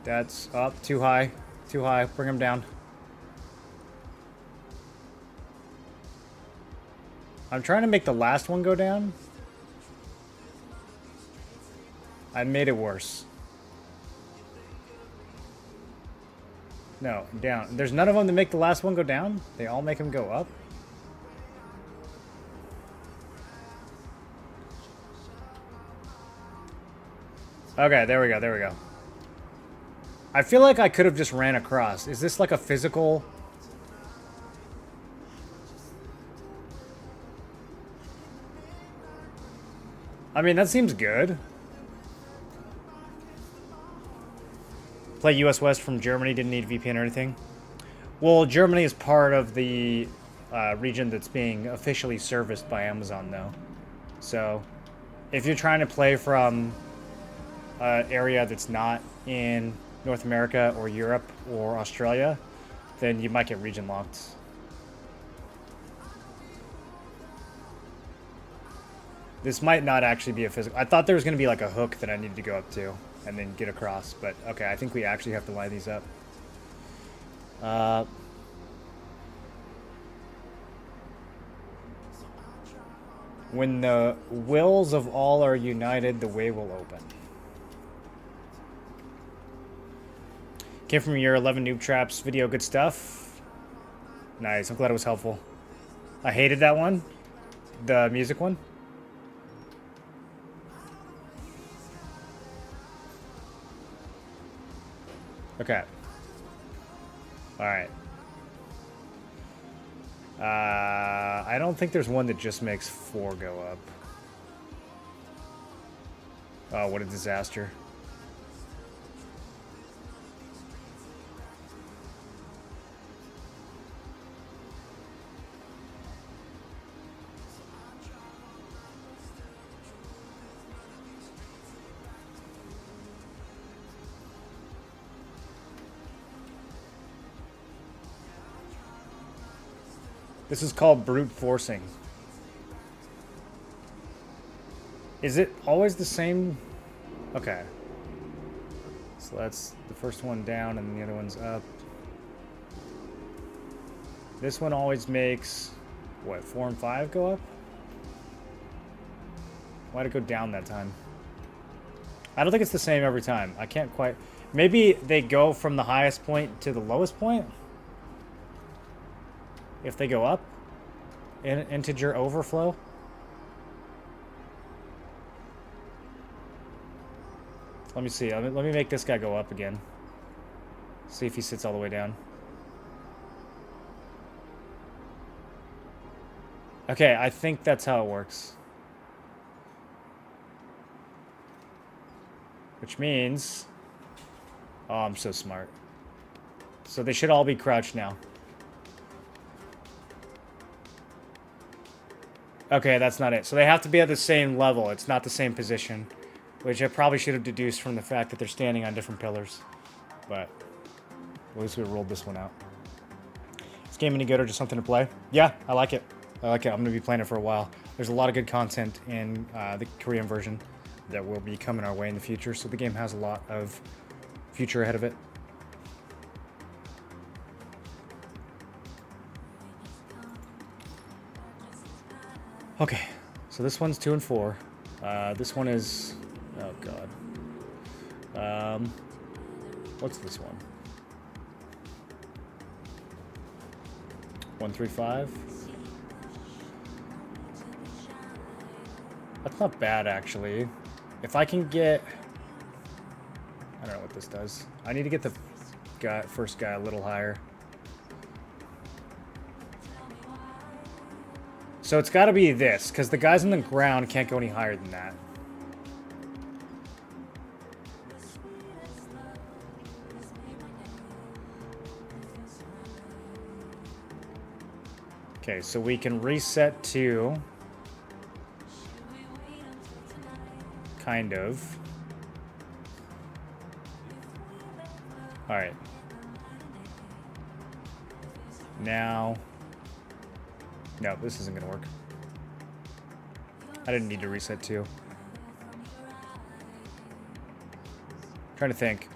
That's up. Too high. Too high. Bring them down. I'm trying to make the last one go down. I made it worse. No, down. There's none of them that make the last one go down? They all make them go up? Okay, there we go, there we go. I feel like I could have just ran across. Is this like a physical... I mean, that seems good. Play US West from Germany, didn't need VPN or anything. Well, Germany is part of the region that's being officially serviced by Amazon, though. So, if you're trying to play from an area that's not in North America or Europe or Australia, then you might get region locked. This might not actually be a physical... I thought there was going to be like a hook that I needed to go up to and then get across, but okay, I think we actually have to line these up. When the wills of all are united, the way will open. Came from your 11 Noob Traps video, good stuff. Nice, I'm glad it was helpful. I hated that one, the music one. Okay. Alright. I don't think there's one that just makes 4 go up. Oh, what a disaster. This is called brute forcing. Is it always the same? Okay. So that's the first one down and the other one's up. This one always makes, what, 4 and 5 go up? Why'd it go down that time? I don't think it's the same every time. I can't quite... Maybe they go from the highest point to the lowest point? If they go up? Integer overflow? Let me see. Let me make this guy go up again. See if he sits all the way down. Okay, I think that's how it works. Which means... Oh, I'm so smart. So they should all be crouched now. Okay, that's not it. So they have to be at the same level. It's not the same position. Which I probably should have deduced from the fact that they're standing on different pillars. But at least we rolled this one out. Is this game any good or just something to play? Yeah, I like it. I like it. I'm going to be playing it for a while. There's a lot of good content in the Korean version that will be coming our way in the future. So the game has a lot of future ahead of it. Okay, So this one's 2 and 4. This one is... Oh, God. What's this one? 135. That's not bad, actually. If I can get... I don't know what this does. I need to get the first guy a little higher. So it's got to be this, because the guys on the ground can't go any higher than that. Okay, so we can reset to... Kind of. Alright. Now... No, this isn't gonna work. I didn't need to reset too. Trying to think.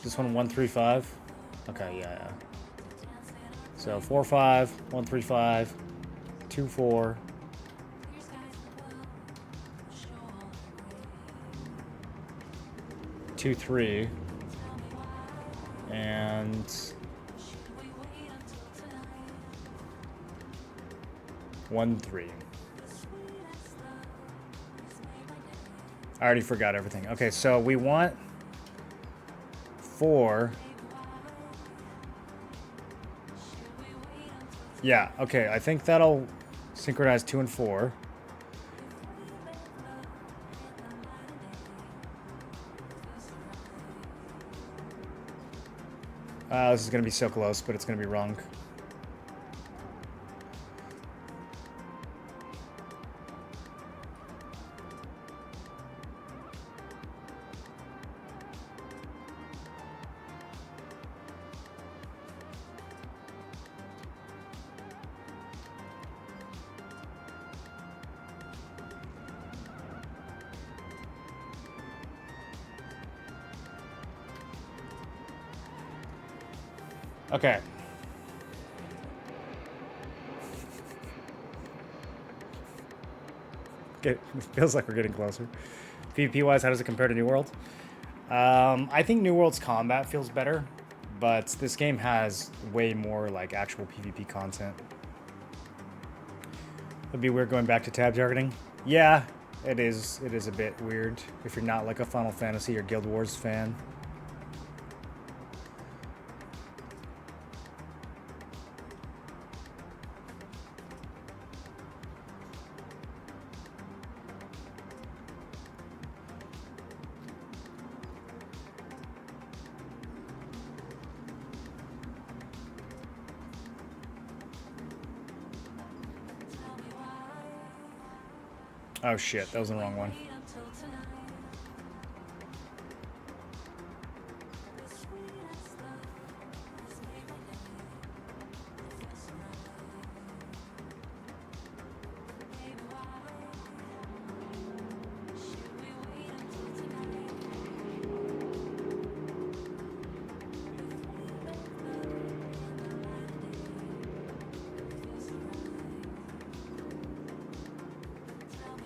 This one 135? Okay, yeah. So 4-5, 135, 2-4. Two, 3, and 1, 3. I already forgot everything. Okay, so we want 4. Yeah, okay, I think that'll synchronize 2 and 4. This is going to be so close, but it's going to be wrong. Okay. It feels like we're getting closer. PvP-wise, how does it compare to New World? I think New World's combat feels better, but this game has way more like actual PvP content. It'd be weird going back to tab targeting. Yeah, it is. It is a bit weird if you're not like a Final Fantasy or Guild Wars fan. Oh shit, that was the wrong one.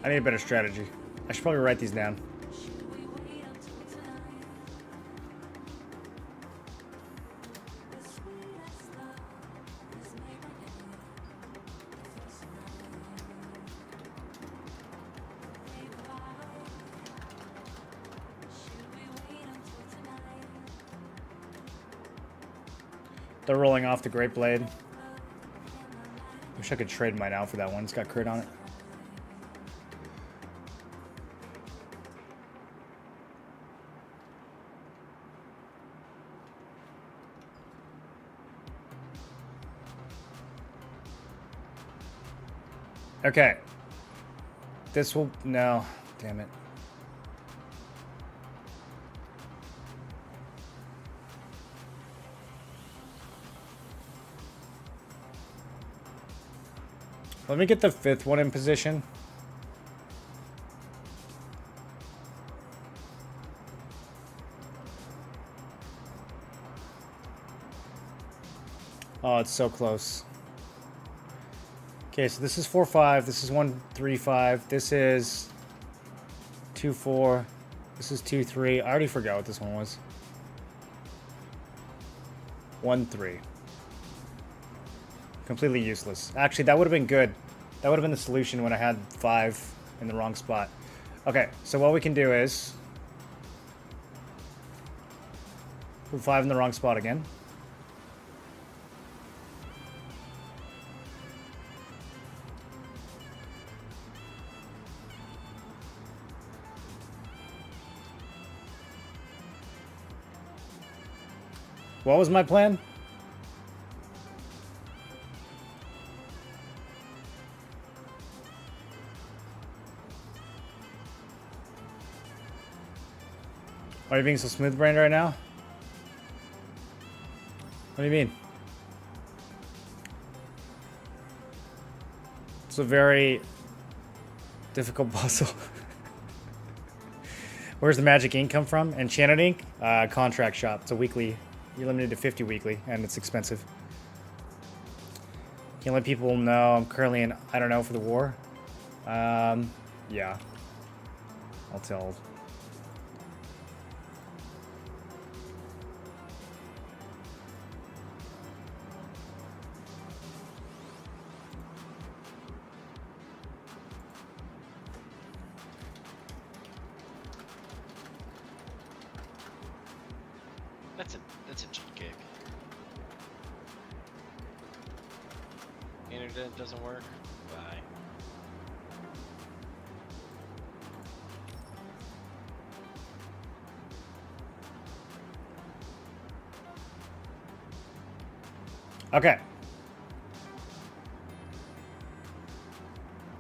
I need a better strategy. I should probably write these down. They're rolling off the Great Blade. Wish I could trade mine out for that one. It's got crit on it. Okay. This will... No. Damn it. Let me get the 5th one in position. Oh, it's so close. Okay, so this is 4-5. This is 1-3-5. This is 2-4. This is 2-3. I already forgot what this one was. 1-3. Completely useless. Actually, that would have been good. That would have been the solution when I had 5 in the wrong spot. Okay, so what we can do is put 5 in the wrong spot again. What was my plan? Are you being so smooth brained right now? What do you mean? It's a very difficult puzzle. Where's the magic ink come from? Enchanted ink? Contract shop. It's a weekly. You're limited to 50 weekly, and it's expensive. Can't let people know I'm currently in, I don't know, for the war. Yeah. I'll tell. That's a cheat kick. Internet doesn't work. Bye. Okay.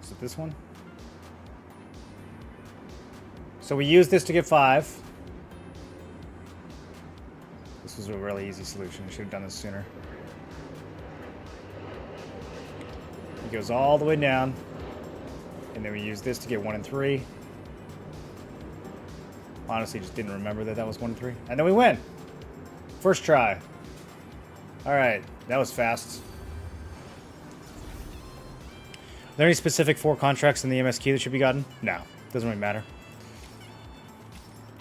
Is it this one? So we use this to get 5. This was a really easy solution. We should have done this sooner. It goes all the way down. And then we use this to get 1 and 3. Honestly, just didn't remember that that was 1 and 3. And then we win. First try. Alright, that was fast. Are there any specific 4 contracts in the MSQ that should be gotten? No. Doesn't really matter.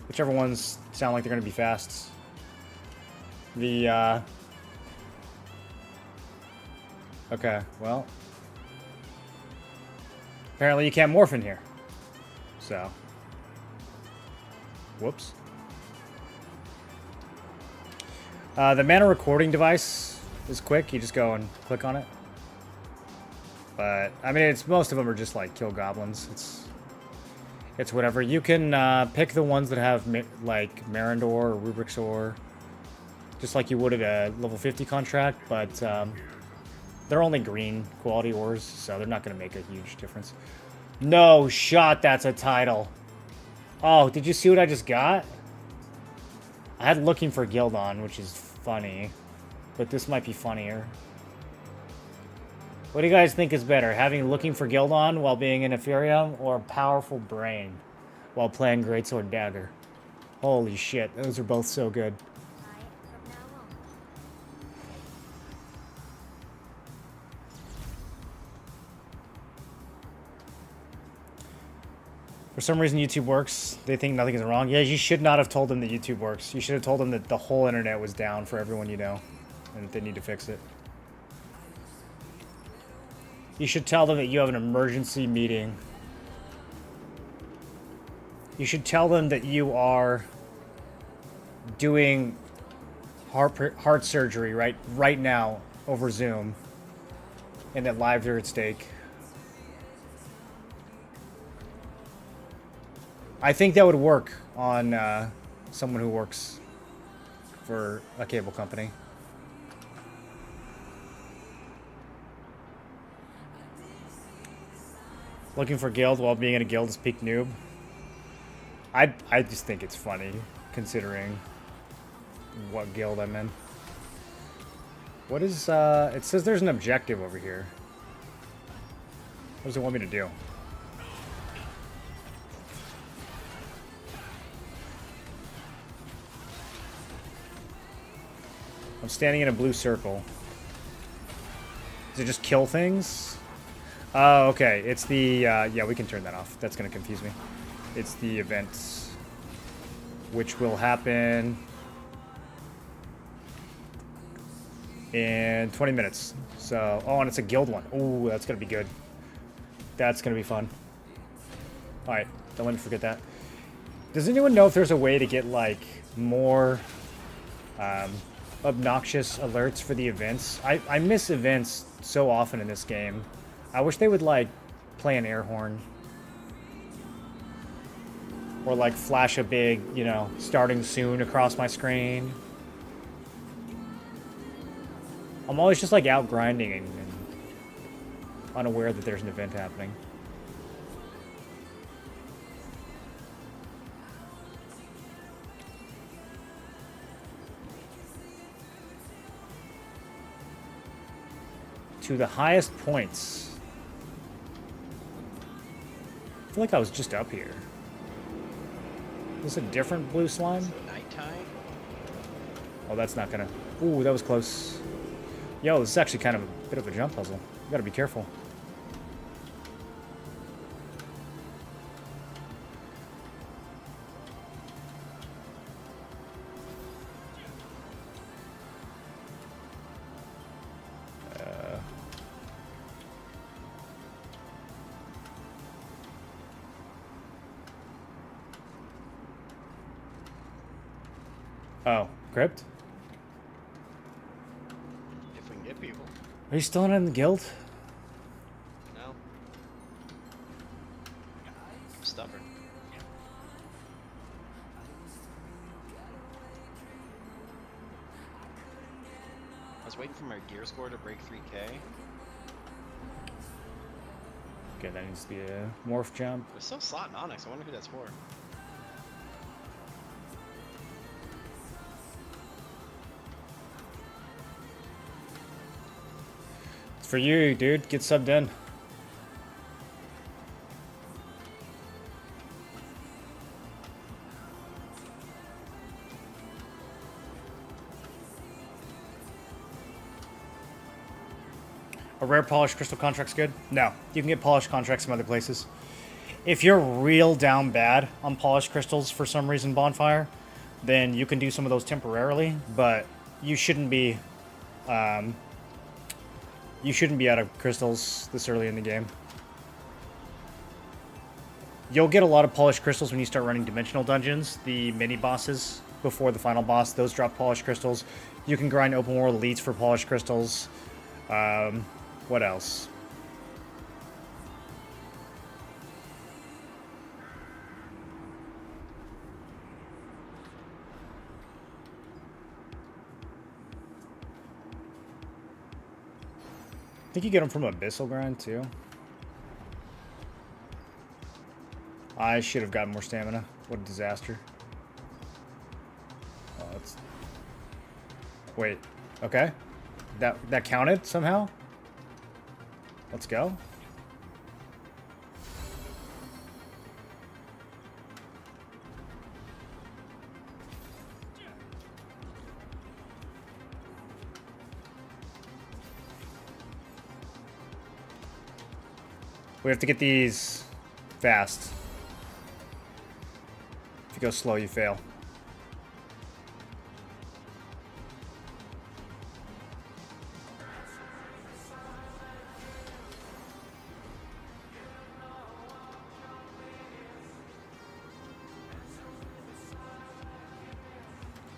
Whichever ones sound like they're going to be fast. The, Okay, well. Apparently you can't morph in here. So. Whoops. The mana recording device is quick. You just go and click on it. But, I mean, it's most of them are just like kill goblins. It's whatever. You can pick the ones that have like Marindor or Rubric's Ore. Just like you would at a level 50 contract, but they're only green quality ores, so they're not going to make a huge difference. No shot, that's a title. Oh, did you see what I just got? I had Looking for Gildon, which is funny, but this might be funnier. What do you guys think is better, having Looking for Gildon while being in Ethereum, or Powerful Brain while playing Greatsword Dagger? Holy shit, those are both so good. For some reason, YouTube works. They think nothing is wrong. Yeah, you should not have told them that YouTube works. You should have told them that the whole internet was down for everyone you know, and that they need to fix it. You should tell them that you have an emergency meeting. You should tell them that you are doing heart surgery right now over Zoom, and that lives are at stake. I think that would work on someone who works for a cable company. Looking for guild while being in a guild is peak noob. I just think it's funny, considering what guild I'm in. What is, it says there's an objective over here. What does it want me to do? I'm standing in a blue circle. To just kill things? Oh, okay. It's the, yeah, we can turn that off. That's going to confuse me. It's the events, which will happen in 20 minutes. So, oh, and it's a guild one. Ooh, that's going to be good. That's going to be fun. All right, don't let me forget that. Does anyone know if there's a way to get, like, more obnoxious alerts for the events? I miss events so often in this game. I wish they would, like, play an air horn. Or, like, flash a big, you know, starting soon across my screen. I'm always just, like, out grinding and unaware that there's an event happening. To the highest points. I feel like I was just up here. Is this a different blue slime? Nighttime? Oh, that's not gonna... Ooh, that was close. Yo, this is actually kind of a bit of a jump puzzle. You gotta be careful. Oh, crypt? If we can get people. Are you still in the guild? No. I'm stubborn. I was waiting for my gear score to break 3K. Okay, that needs to be a morph jump. It's still slot in Onyx. I wonder who that's for. It's for you, dude. Get subbed in. A rare polished crystal contract's good? No. You can get polished contracts from other places. If you're real down bad on polished crystals for some reason, Bonfire, then you can do some of those temporarily, but you shouldn't be out of crystals this early in the game. You'll get a lot of polished crystals when you start running dimensional dungeons. The mini bosses before the final boss, those drop polished crystals. You can grind open world elites for polished crystals. What else? I think you get them from Abyssal Grind, too. I should have gotten more stamina. What a disaster. Oh, that's... Wait. Okay. That counted somehow? Let's go. We have to get these fast. If you go slow, you fail.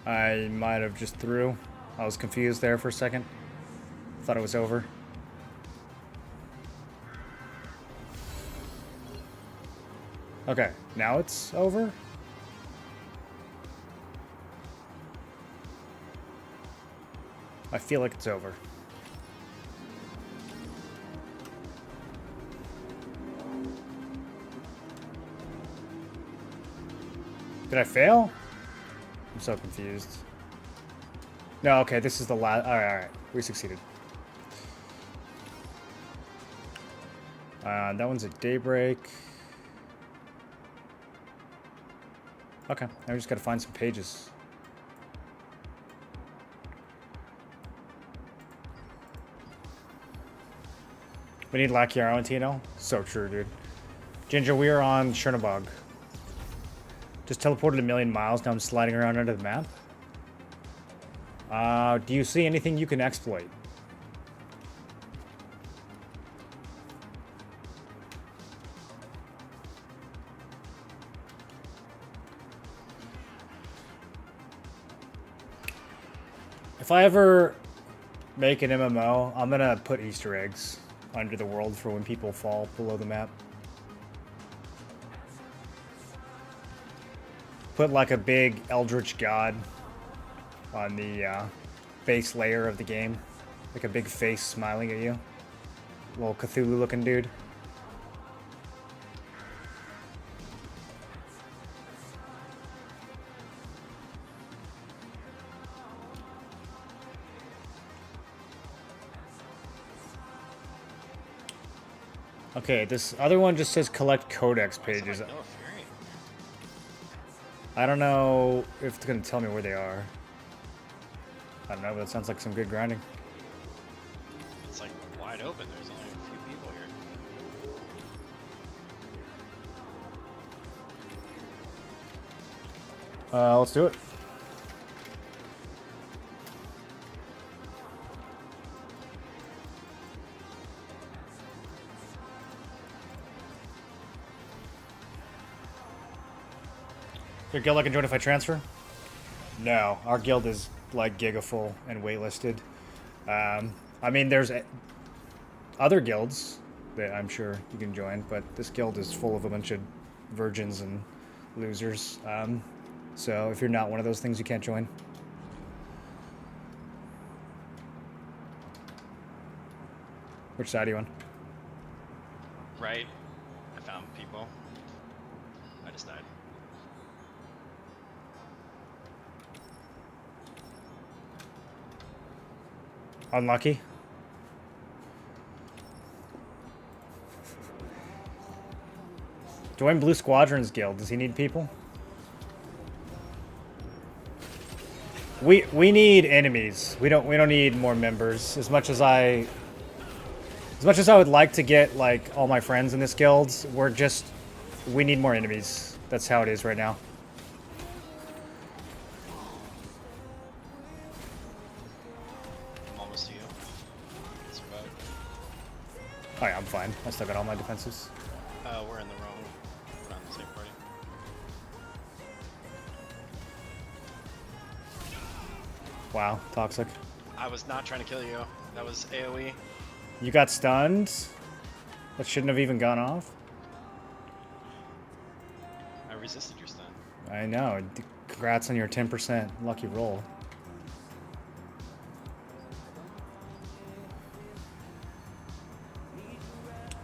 I might have just threw. I was confused there for a second. Thought it was over. Okay, now it's over? I feel like it's over. Did I fail? I'm so confused. No, okay, this is the last... Alright. We succeeded. That one's at daybreak. Okay, now we just gotta find some pages. We need Lakiaro and TNL. So true, dude. Ginger, we are on Chernobog. Just teleported a million miles. Now I'm sliding around under the map. Do you see anything you can exploit? If I ever make an MMO, I'm gonna put Easter eggs under the world for when people fall below the map. Put like a big eldritch god on the base layer of the game. Like a big face smiling at you. Little Cthulhu looking dude. Okay, this other one just says collect codex pages. I don't know if it's gonna tell me where they are. I don't know, but it sounds like some good grinding. It's like wide open. There's only a few people here. Let's do it. Is there a guild I can join if I transfer? No, our guild is like giga full and waitlisted. I mean, there's other guilds that I'm sure you can join, but this guild is full of a bunch of virgins and losers. So if you're not one of those things, you can't join. Which side are you on? Right. I found people. I just died. Unlucky. Join Blue Squadron's guild. Does he need people? We need enemies. We don't need more members. As much as I would like to get like all my friends in this guild, we need more enemies. That's how it is right now. Oh yeah, I'm fine. I still got all my defenses. We're in the wrong. We're on the same party. Wow, toxic. I was not trying to kill you. That was AoE. You got stunned? That shouldn't have even gone off? I resisted your stun. I know. Congrats on your 10% lucky roll.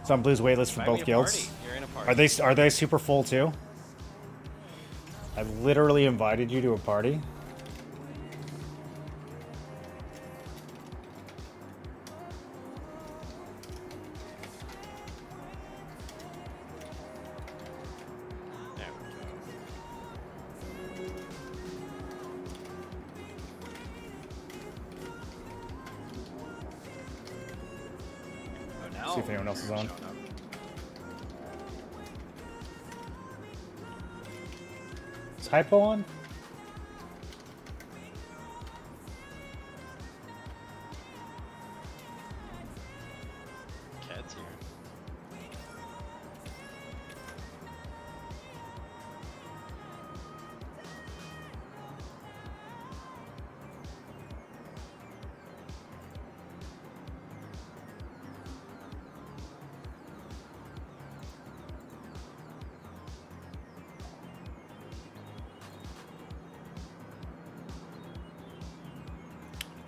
It's on Blue's waitlist for both guilds. You're in a party. Are they super full too? I literally invited you to a party. There we go. Oh, now See if anyone else is on. showing up. Is Hypo on? Cat's here.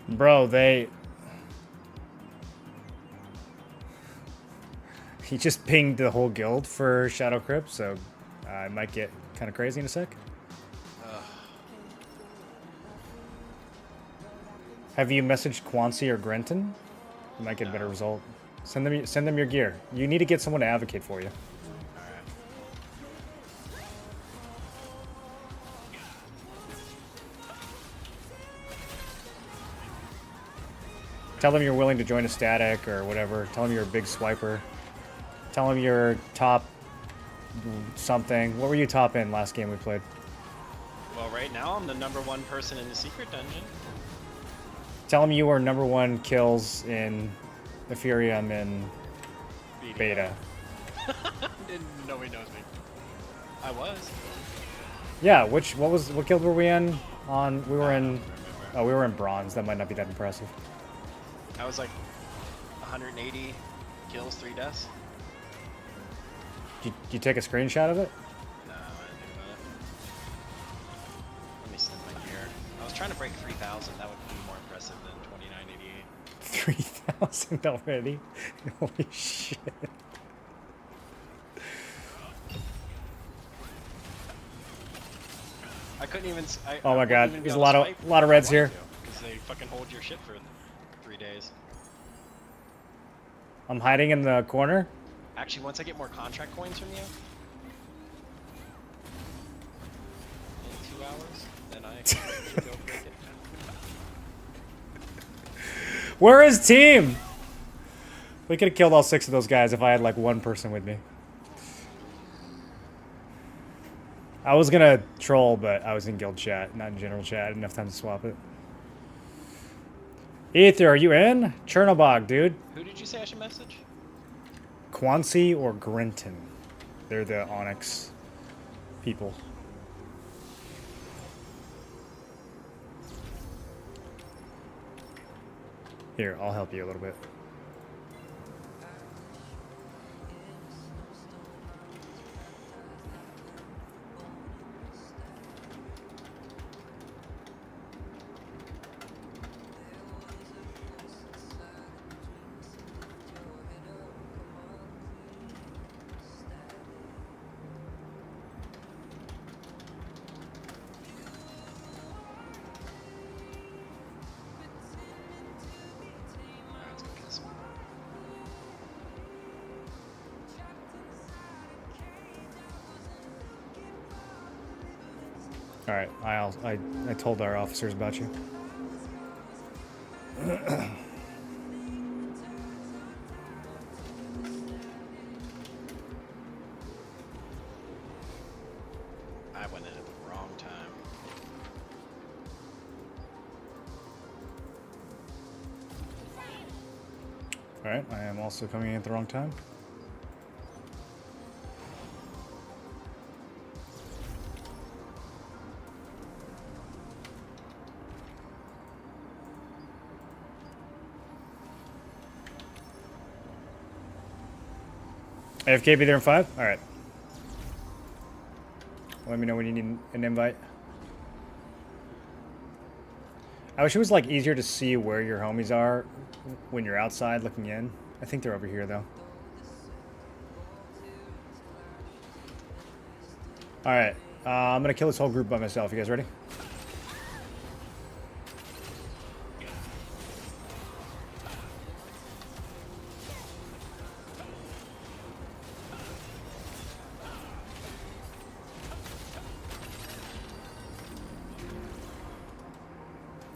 Bro, he just pinged the whole guild for Shadowed Crypt, so I might get kind of crazy in a sec. Have you messaged Quancy or Grenton? You might get a better result. Send them your gear. You need to get someone to advocate for you. Tell them you're willing to join a static or whatever. Tell them you're a big swiper. Tell them you're top something. What were you top in last game we played? Well, right now I'm the #1 person in the secret dungeon. Tell them you were #1 kills in Ethereum and beta. Nobody knows me. I was. Yeah, what guild were we in? We were in bronze. That might not be that impressive. I was like 180 kills, 3 deaths. Did you take a screenshot of it? No, I didn't think about it. Let me send my gear. I was trying to break 3,000. That would be more impressive than 2988. 3,000 already? Holy shit. I couldn't even. Oh my god, there's a lot of reds here. Because they fucking hold your shit for 3 days. I'm hiding in the corner. Actually, once I get more contract coins from you in 2 hours, then I can go break it. Where is team? We could have killed all 6 of those guys if I had like 1 person with me. I was gonna troll, but I was in guild chat, not in general chat. I didn't have time to swap it. Ether, are you in? Chernobog, dude. Who did you say I should message? Quancy or Grinton. They're the Onyx people. Here, I'll help you a little bit. All right, I told our officers about you. I went in at the wrong time. All right, I am also coming in at the wrong time. AFK be there in 5? Alright. Let me know when you need an invite. I wish it was like easier to see where your homies are when you're outside looking in. I think they're over here though. Alright. I'm gonna kill this whole group by myself. You guys ready?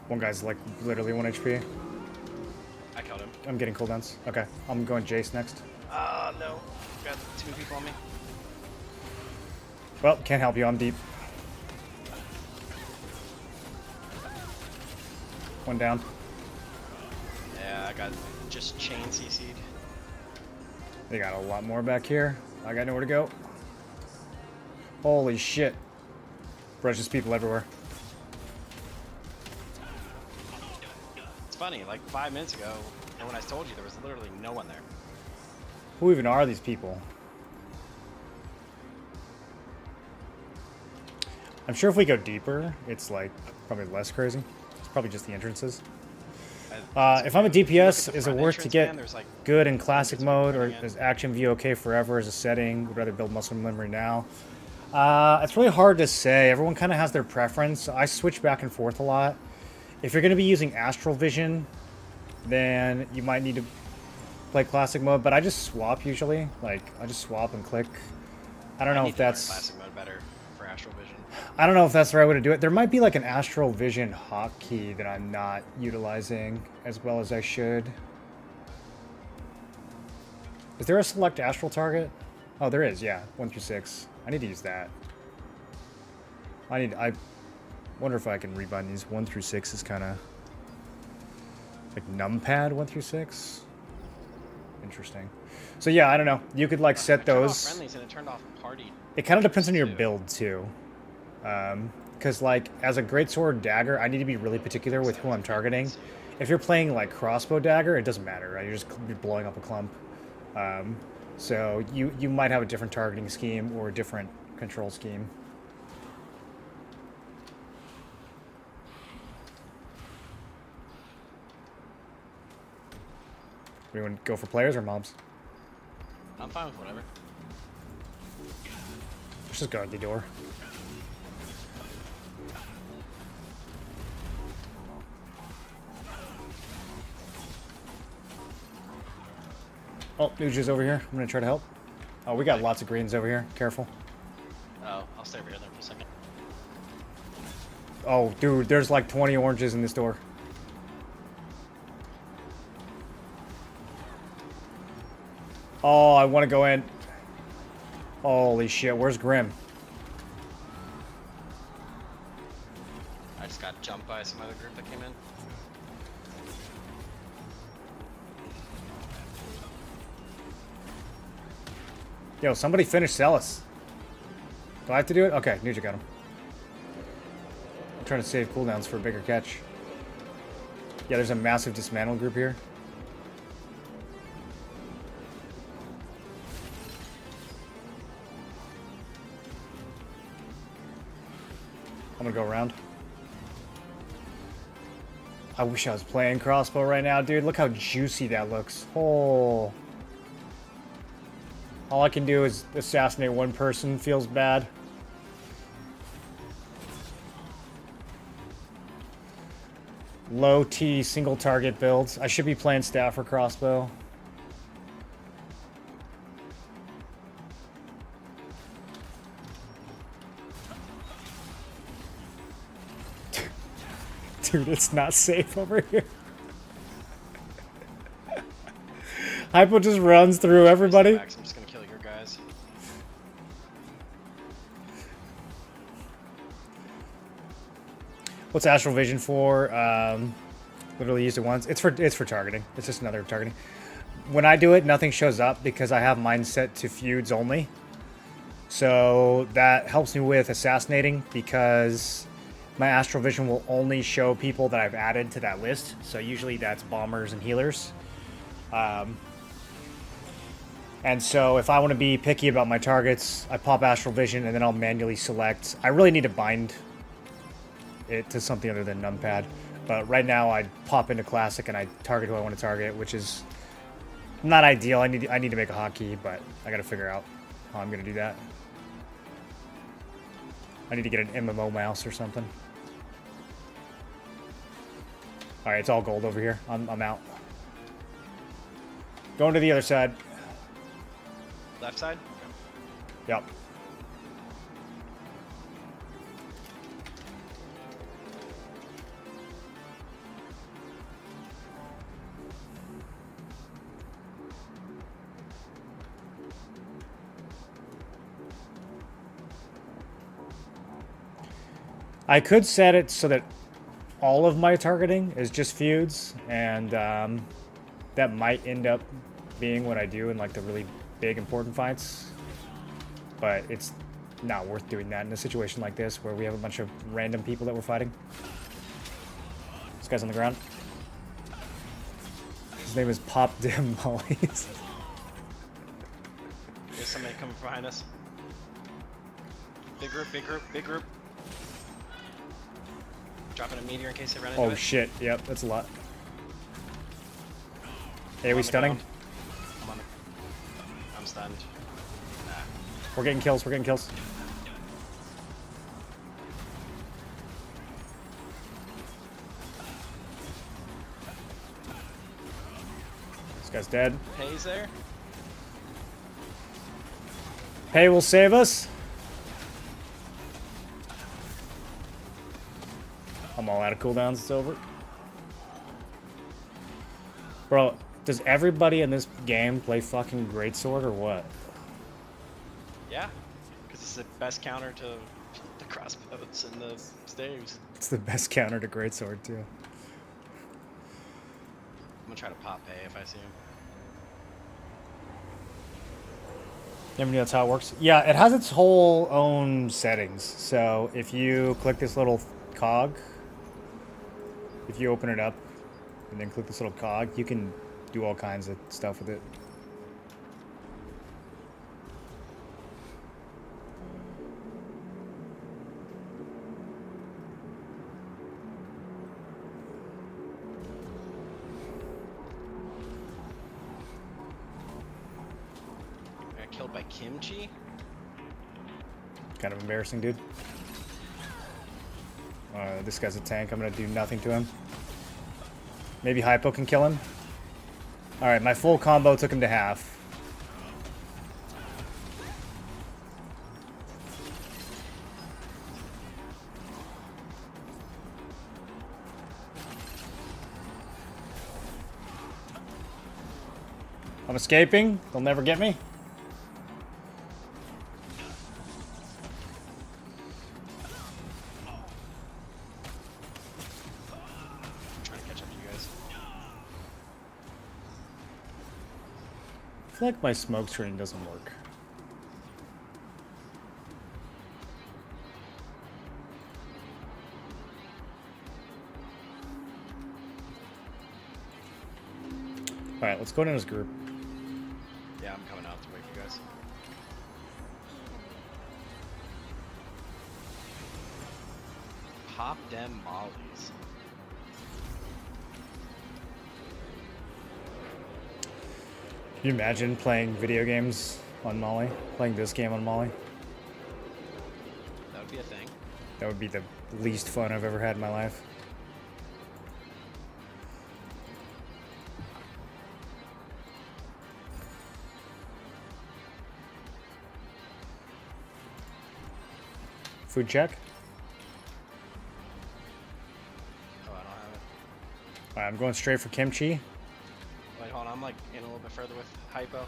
One guy's like literally 1 HP. I killed him. I'm getting cooldowns. Okay, I'm going Jace next. No. Got 2 people on me. Well, can't help you. I'm deep. One down. Yeah, I got just chain CC'd. They got a lot more back here. I got nowhere to go. Holy shit. Bro, just people everywhere. It's funny, like 5 minutes ago, and when I told you, there was literally no one there. Who even are these people? I'm sure if we go deeper, it's like probably less crazy. It's probably just the entrances. If I'm a DPS, is it worth to get good in classic mode, or is action view okay forever as a setting? Would rather build muscle memory now. It's really hard to say. Everyone kind of has their preference. I switch back and forth a lot. If you're going to be using astral vision, then you might need to play classic mode, but I just swap usually. Like, I just swap and click. I don't know if that's... Classic mode better for astral vision. I don't know if that's the right way to do it. There might be like an astral vision hotkey that I'm not utilizing as well as I should. Is there a select astral target? Oh, there is, yeah. 1 through 6. I need to use that. I wonder if I can rebind these. 1 through 6 is kind of like numpad 1 through 6. Interesting. So yeah, I don't know. You could like set those. Friendlies and it turned off party. It kind of depends on your build too. Because like as a greatsword dagger, I need to be really particular with who I'm targeting. If you're playing like crossbow dagger, it doesn't matter, right? You're just blowing up a clump. So you might have a different targeting scheme or a different control scheme. We want to go for players or mobs? I'm fine with whatever. Let's just guard the door. Oh, Nuja's over here. I'm gonna try to help. Oh, we got lots of greens over here. Careful. Oh, I'll stay over here then for a second. Oh, dude, there's like 20 oranges in this door. Oh, I want to go in. Holy shit, where's Grim? I just got jumped by some other group that came in. Yo, somebody finish Celis. Do I have to do it? Okay, Nuja got him. I'm trying to save cooldowns for a bigger catch. Yeah, there's a massive dismantle group here. I'm gonna go around. I wish I was playing crossbow right now, dude. Look how juicy that looks. Oh. All I can do is assassinate one person. Feels bad. Low T single target builds. I should be playing staff or crossbow. Dude, it's not safe over here. Hypo just runs through everybody. I'm just gonna kill your guys. What's Astral Vision for? Literally used it once. It's for targeting. It's just another targeting. When I do it, nothing shows up because I have mine set to feuds only. So that helps me with assassinating because my Astral Vision will only show people that I've added to that list. So usually that's bombers and healers. And so if I want to be picky about my targets, I pop Astral Vision and then I'll manually select. I really need to bind it to something other than numpad. But right now I pop into Classic and I target who I want to target, which is not ideal. I need to make a hotkey, but I got to figure out how I'm going to do that. I need to get an MMO mouse or something. Alright, it's all gold over here. I'm out. Going to the other side. Left side? Yep. I could set it so that all of my targeting is just feuds, and that might end up being what I do in like the really big important fights, but it's not worth doing that in a situation like this where we have a bunch of random people that we're fighting. This guy's on the ground. His name is Pop Dim Mollies. There's somebody coming behind us. Big group, big group, big group. Dropping a meteor in case they run into it. Oh shit, yep, that's a lot. Hey, are we stunning? I'm stunned. Nah. We're getting kills, we're getting kills. This guy's dead. Pay's there? Pay will save us. I'm all out of cooldowns. It's over. Bro, does everybody in this game play fucking greatsword or what? Yeah, because it's the best counter to the crossbows and the staves. It's the best counter to greatsword too. I'm gonna try to pop pay if I see him. Never knew that's how it works. Yeah, it has its whole own settings. So if you click this little cog, if you open it up and then click this little cog, you can do all kinds of stuff with it. Killed by Kimchi? Kind of embarrassing, dude. This guy's a tank. I'm gonna do nothing to him. Maybe Hypo can kill him. Alright, my full combo took him to half. I'm escaping. They'll never get me. I feel like my smoke screen doesn't work. Alright, let's go down as group. Yeah, I'm coming out to wait for you guys. Pop them mollies. Can you imagine playing video games on Molly? Playing this game on Molly? That would be a thing. That would be the least fun I've ever had in my life. Food check. Oh, I don't have it. Alright, I'm going straight for kimchi. Wait, hold on. I'm like in a little bit further with Hypo.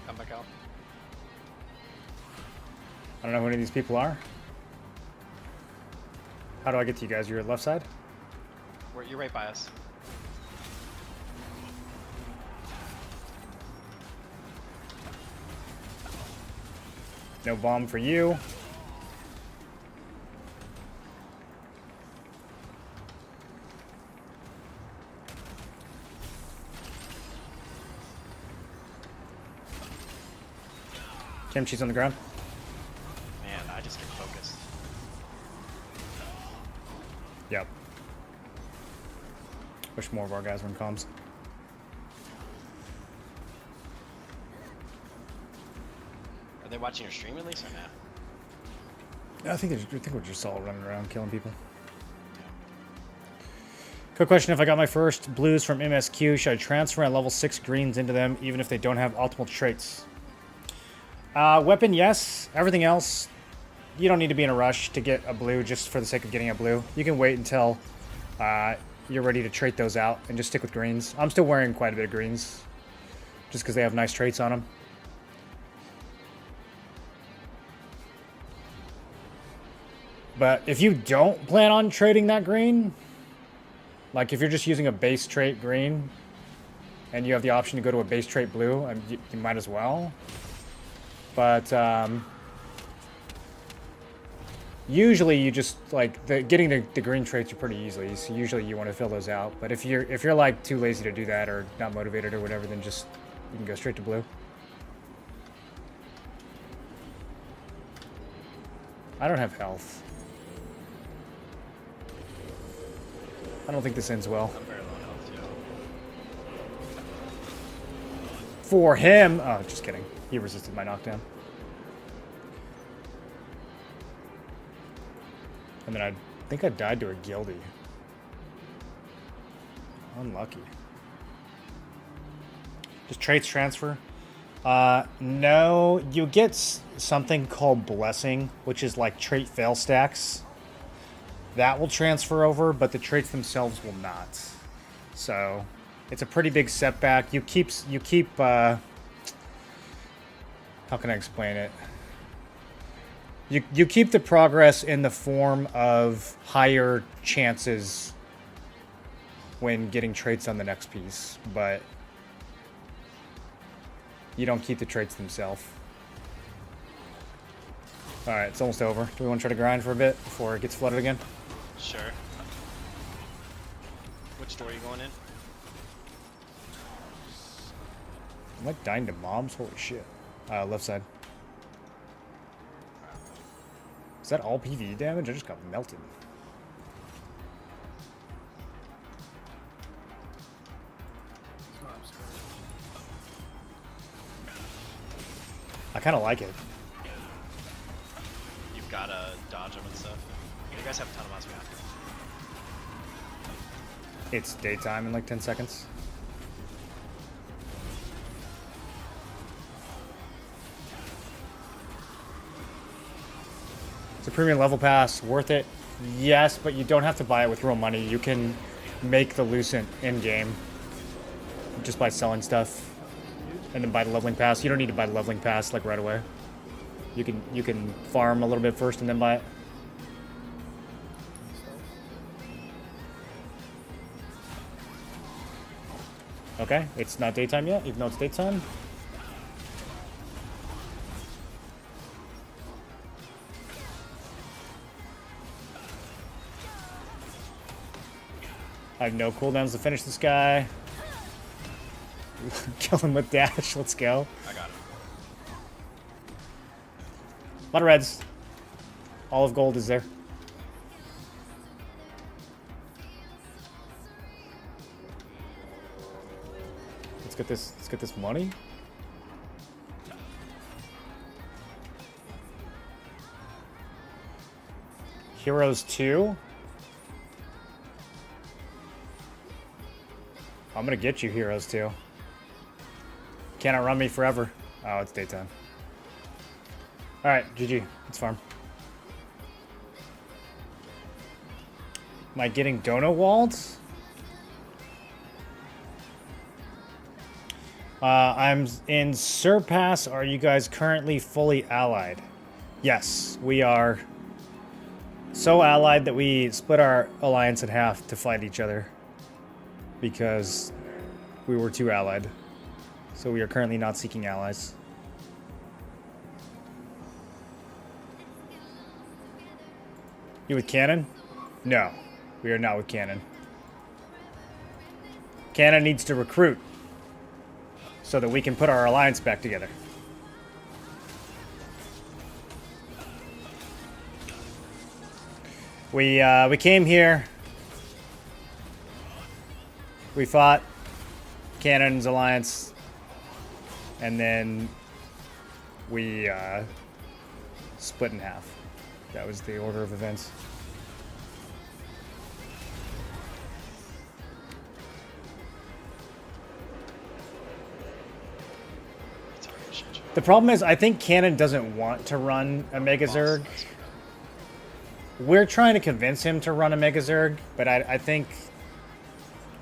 Come back out. I don't know who any of these people are. How do I get to you guys? You're left side? You're right by us. No bomb for you. Kimchi's on the ground. Man, I just get focused. Yep. Wish more of our guys were in comms. Are they watching your stream at least or not? I think we're just all running around killing people. Quick question, if I got my first blues from MSQ, should I transfer my level 6 greens into them even if they don't have optimal traits? Weapon, yes. Everything else, you don't need to be in a rush to get a blue just for the sake of getting a blue. You can wait until you're ready to trait those out and just stick with greens. I'm still wearing quite a bit of greens just because they have nice traits on them. But if you don't plan on trading that green, like if you're just using a base trait green and you have the option to go to a base trait blue, you might as well. But usually you just like getting the green traits are pretty easily. So usually you want to fill those out. But if you're like too lazy to do that or not motivated or whatever, then just you can go straight to blue. I don't have health. I don't think this ends well. I'm very low health too. For him! Oh, just kidding. He resisted my knockdown. And then I think I died to a guildie. Unlucky. Just traits transfer? No, you get something called blessing, which is like trait fail stacks. That will transfer over, but the traits themselves will not. So, it's a pretty big setback. You keep how can I explain it? You keep the progress in the form of higher chances when getting traits on the next piece, but you don't keep the traits themselves. Alright, it's almost over. Do we want to try to grind for a bit before it gets flooded again? Sure. Which door are you going in? I'm like dying to mobs? Holy shit. Left side. Is that all PvE damage? I just got melted. I kind of like it. You've got to dodge them and stuff. You guys have a ton of mods behind. It's daytime in like 10 seconds. It's a premium level pass. Worth it? Yes, but you don't have to buy it with real money. You can make the Lucent in-game just by selling stuff and then buy the leveling pass. You don't need to buy the leveling pass like right away. You can farm a little bit first and then buy it. Okay, it's not daytime yet, even though it's daytime. I have no cooldowns to finish this guy. Kill him with dash, let's go. I got it. A lot of reds. Olive gold is there. Let's get this money. Heroes 2. I'm gonna get you Heroes 2. Can't outrun me forever. Oh, it's daytime. Alright, GG. Let's farm. Am I getting dono walled? I'm in Surpass. Are you guys currently fully allied? Yes, we are so allied that we split our alliance in half to fight each other because we were too allied. So we are currently not seeking allies. You with Cannon? No, we are not with Cannon. Cannon needs to recruit so that we can put our alliance back together. We came here. We fought Cannon's alliance, and then we split in half. That was the order of events. The problem is, I think Cannon doesn't want to run a Mega Zerg. We're trying to convince him to run a Mega Zerg, but I think...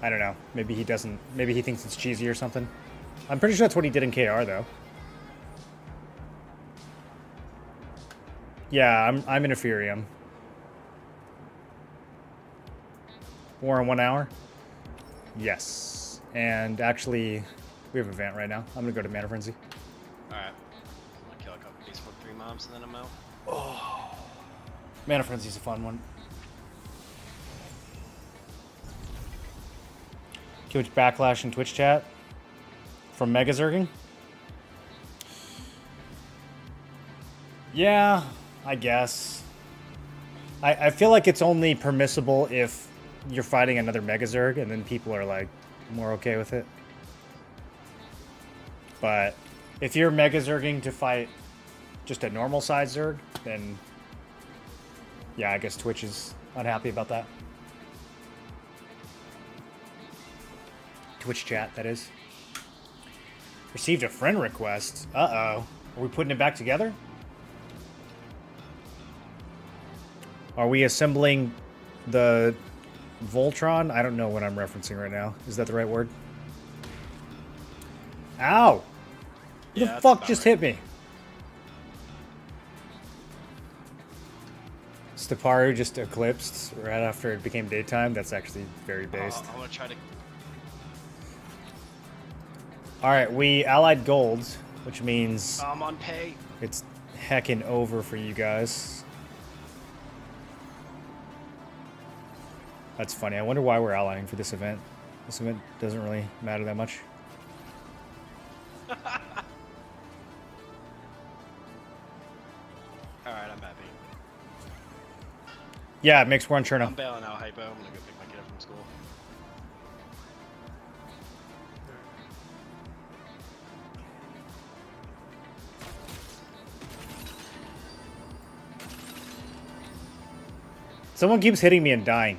I don't know. Maybe he doesn't... Maybe he thinks it's cheesy or something. I'm pretty sure that's what he did in KR, though. Yeah, I'm in Ethereum. War in 1 hour? Yes. And actually, we have a vent right now. I'm gonna go to Mana Frenzy. Alright. I'm gonna kill a couple of these for 3 mobs and then I'm out. Oh. Mana Frenzy's a fun one. Twitch backlash in Twitch chat from Mega Zerging. Yeah, I guess. I feel like it's only permissible if you're fighting another Mega Zerg and then people are like more okay with it. But if you're Mega Zerging to fight just a normal size Zerg, then yeah, I guess Twitch is unhappy about that. Twitch chat, that is. Received a friend request. Uh-oh. Are we putting it back together? Are we assembling The Voltron? I don't know what I'm referencing right now. Is that the right word? Ow! Who Yeah, the that's fuck about just right. hit me? Steparu just eclipsed right after it became daytime. That's actually very based. I'm gonna try to. Alright, we allied gold, which means I'm on pay. it's heckin' over for you guys. That's funny. I wonder why we're allying for this event. This event doesn't really matter that much. Alright, I'm happy. Yeah, it makes one turn I'm up. bailing out Hypo. I'm gonna go pick my kid up from school. Someone keeps hitting me and dying.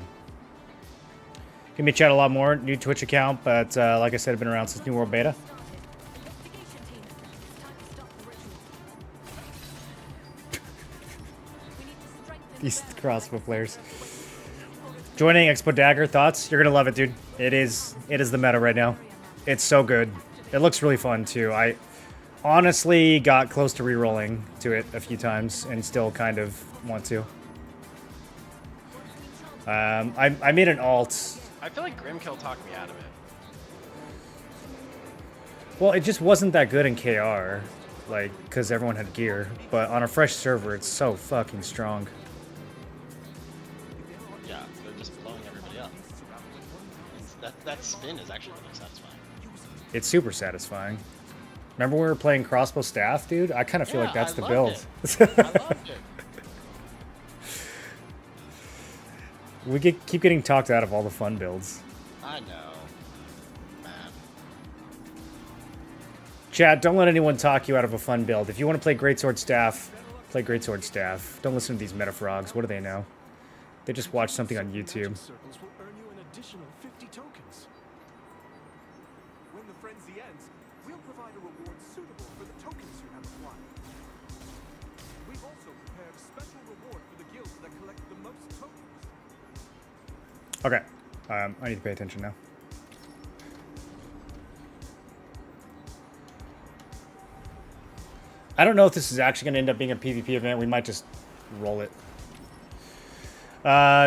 Give me chat a lot more. New Twitch account, but like I said, I've been around since New World Beta. These crossbow players. Joining Expo Dagger, thoughts? You're gonna love it, dude. It is the meta right now. It's so good. It looks really fun too. I honestly got close to re-rolling to it a few times and still kind of want to. I made an alt. I feel like Grimkill talked me out of it. Well, it just wasn't that good in KR, like, because everyone had gear. But on a fresh server, it's so fucking strong. Yeah, they're just blowing everybody up. That spin is actually really satisfying. It's super satisfying. Remember when we were playing crossbow staff, dude? I kind of feel like that's the build. I loved it. We keep getting talked out of all the fun builds. I know. Man. Chat, don't let anyone talk you out of a fun build. If you want to play Greatsword Staff, play Greatsword Staff. Don't listen to these meta frogs. What do they know? They just watch something on YouTube. Circles will earn you an additional 50 tokens. When the frenzy ends, we'll provide a reward suitable for the tokens you have acquired. We've also prepared a special reward for the guilds that collect the most tokens. Okay. I need to pay attention now. I don't know if this is actually going to end up being a PvP event. We might just roll it.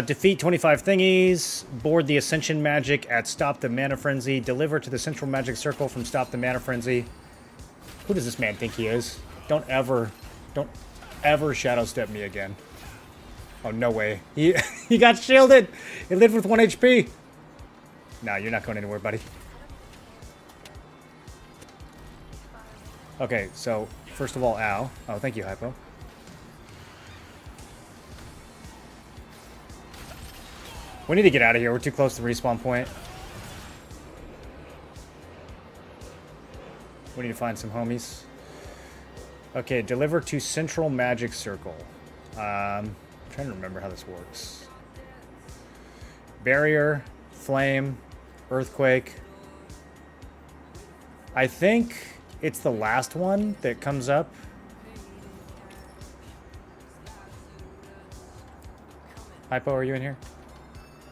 Defeat 25 thingies. Board the Ascension magic at Stop the Mana Frenzy. Deliver to the Central Magic Circle from Stop the Mana Frenzy. Who does this man think he is? Don't ever shadow step me again. Oh, no way. He got shielded. He lived with 1 HP. Nah, you're not going anywhere, buddy. Okay, so first of all, ow. Oh, thank you, Hypo. We need to get out of here. We're too close to the respawn point. We need to find some homies. Okay, deliver to Central Magic Circle. I'm trying to remember how this works. Barrier, flame, earthquake. I think it's the last one that comes up. Hypo, are you in here?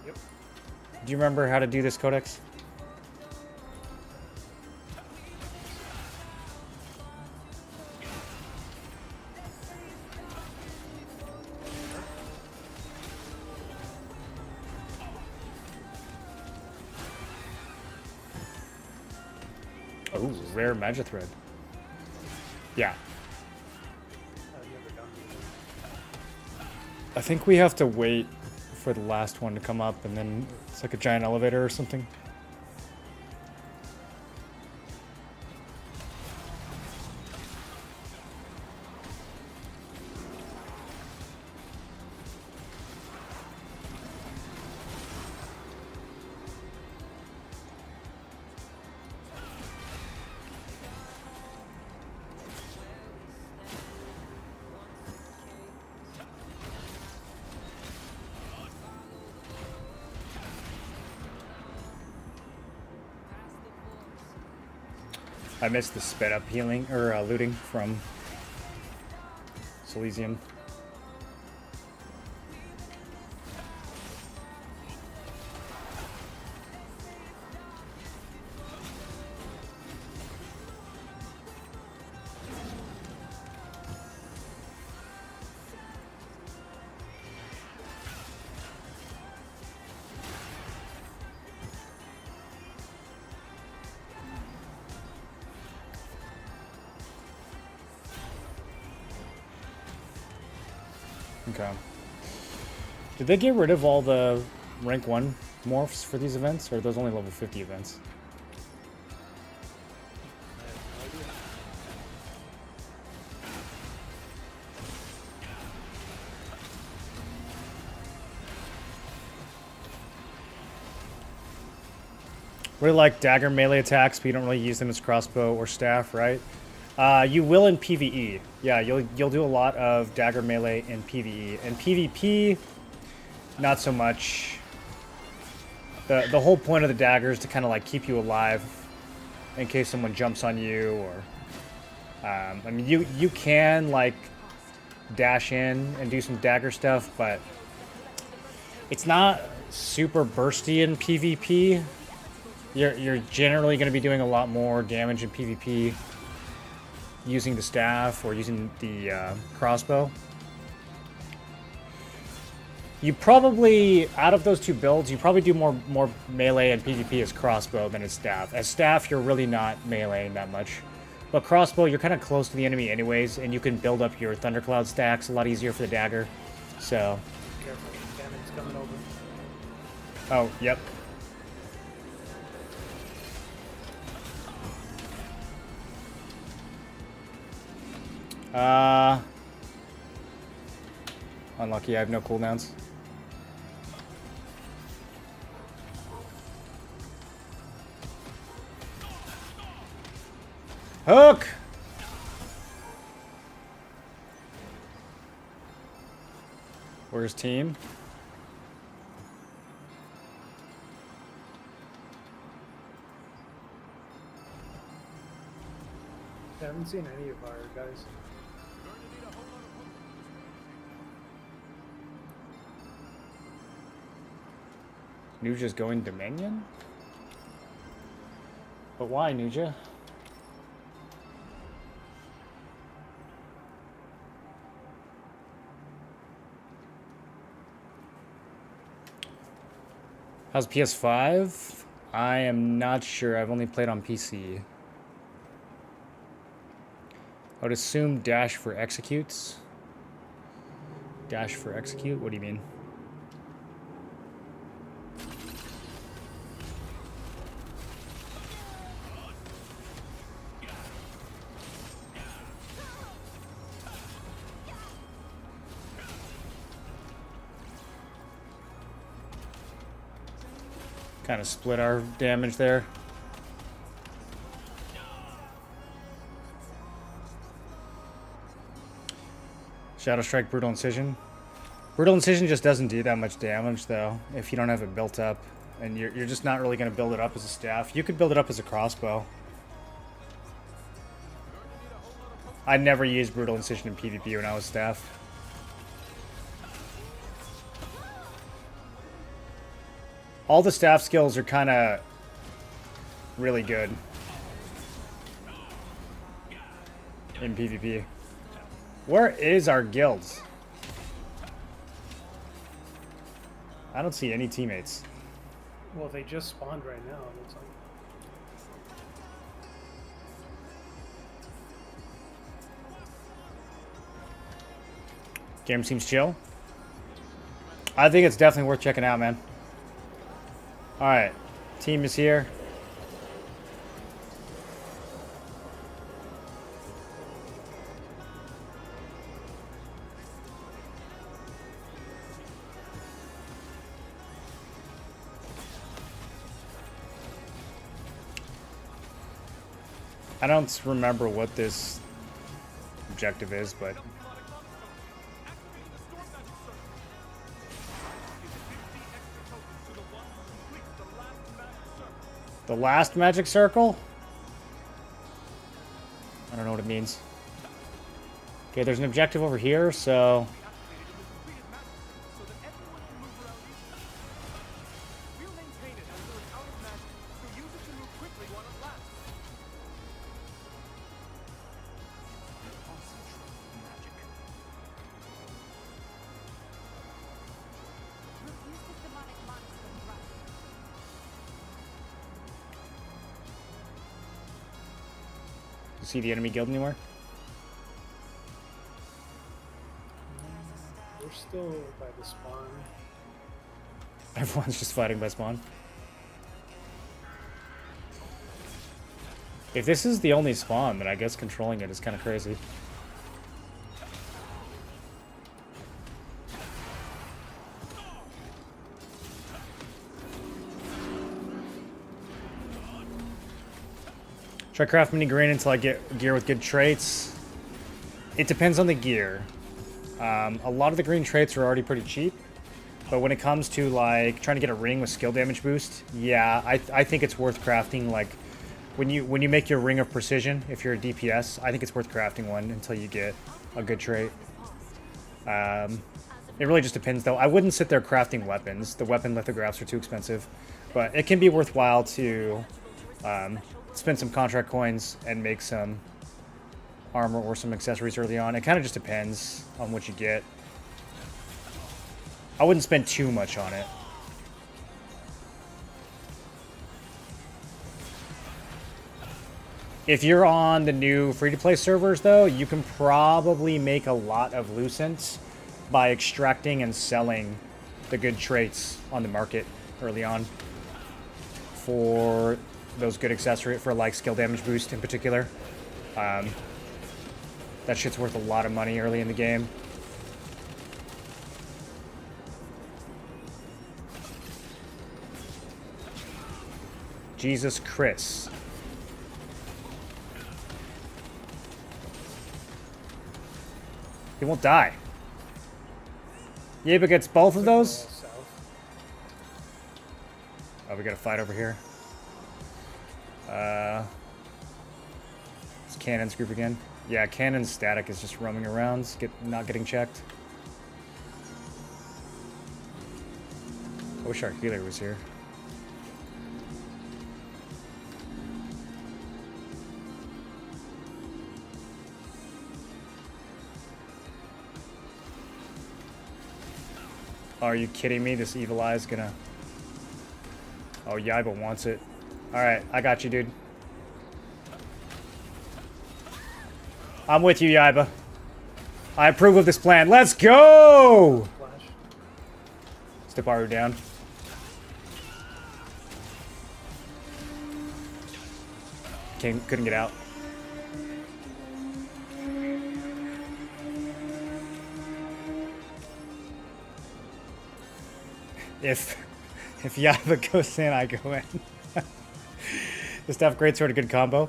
Yep. Do you remember how to do this, Codex? Oh, rare magic thread. Yeah. I think we have to wait for the last one to come up, and then it's like a giant elevator or something. I missed the sped up healing or looting from Silesium. Okay. Did they get rid of all the rank 1 morphs for these events, or are those only level 50 events? Really like dagger melee attacks, but you don't really use them as crossbow or staff, right? You will in PvE. Yeah, you'll do a lot of dagger melee in PvE. In PvP, not so much. The whole point of the dagger is to kind of like keep you alive in case someone jumps on you, or I mean you can like dash in and do some dagger stuff, but it's not super bursty in PvP. You're generally going to be doing a lot more damage in PvP using the staff or using the crossbow. You probably, out of those two builds, you probably do more melee and PvP as crossbow than as staff. As staff, you're really not meleeing that much. But crossbow, you're kind of close to the enemy anyways, and you can build up your Thundercloud stacks a lot easier for the dagger. So. Careful, cannon's coming over. Oh, yep. Unlucky, I have no cooldowns. Hook! Where's team? I haven't seen any of our guys. Nuja's going Dominion? But why, Nuja? How's PS5? I am not sure. I've only played on PC. I would assume dash for executes. Dash for execute? What do you mean? Kind of split our damage there. Shadow Strike, Brutal Incision. Brutal Incision just doesn't do that much damage, though, if you don't have it built up. And you're just not really going to build it up as a staff. You could build it up as a crossbow. I never used Brutal Incision in PvP when I was staff. All the staff skills are kind of really good in PvP. Where is our guilds? I don't see any teammates. Well, they just spawned right now. Looks like. Game seems chill. I think it's definitely worth checking out, man. Alright, team is here. I don't remember what this objective is, but the last magic circle? I don't know what it means. Okay, there's an objective over here, so see the enemy guild anywhere? We're still by the spawn. Everyone's just fighting by spawn. If this is the only spawn, then I guess controlling it is kind of crazy. Try craft mini green until I get gear with good traits. It depends on the gear. A lot of the green traits are already pretty cheap. But when it comes to like trying to get a ring with skill damage boost, yeah, I think it's worth crafting. Like when you make your ring of precision, if you're a DPS, I think it's worth crafting one until you get a good trait. It really just depends though. I wouldn't sit there crafting weapons. The weapon lithographs are too expensive, but it can be worthwhile to spend some contract coins and make some armor or some accessories early on. It kind of just depends on what you get. I wouldn't spend too much on it. If you're on the new free-to-play servers, though, you can probably make a lot of lucent by extracting and selling the good traits on the market early on for those good accessories, for like skill damage boost in particular. That shit's worth a lot of money early in the game. Jesus Chris. He won't die. Yeah, but gets both of those? Oh, we got a fight over here. It's Cannon's group again. Yeah, Cannon's static is just roaming around, not getting checked. I wish our healer was here. Are you kidding me? This evil eye is gonna... Oh, Yaiba wants it. Alright, I got you, dude. I'm with you, Yaiba. I approve of this plan. Let's go! Steparu down. Couldn't get out. If Yaiba goes in, I go in. The Staff Greatsword, a good combo.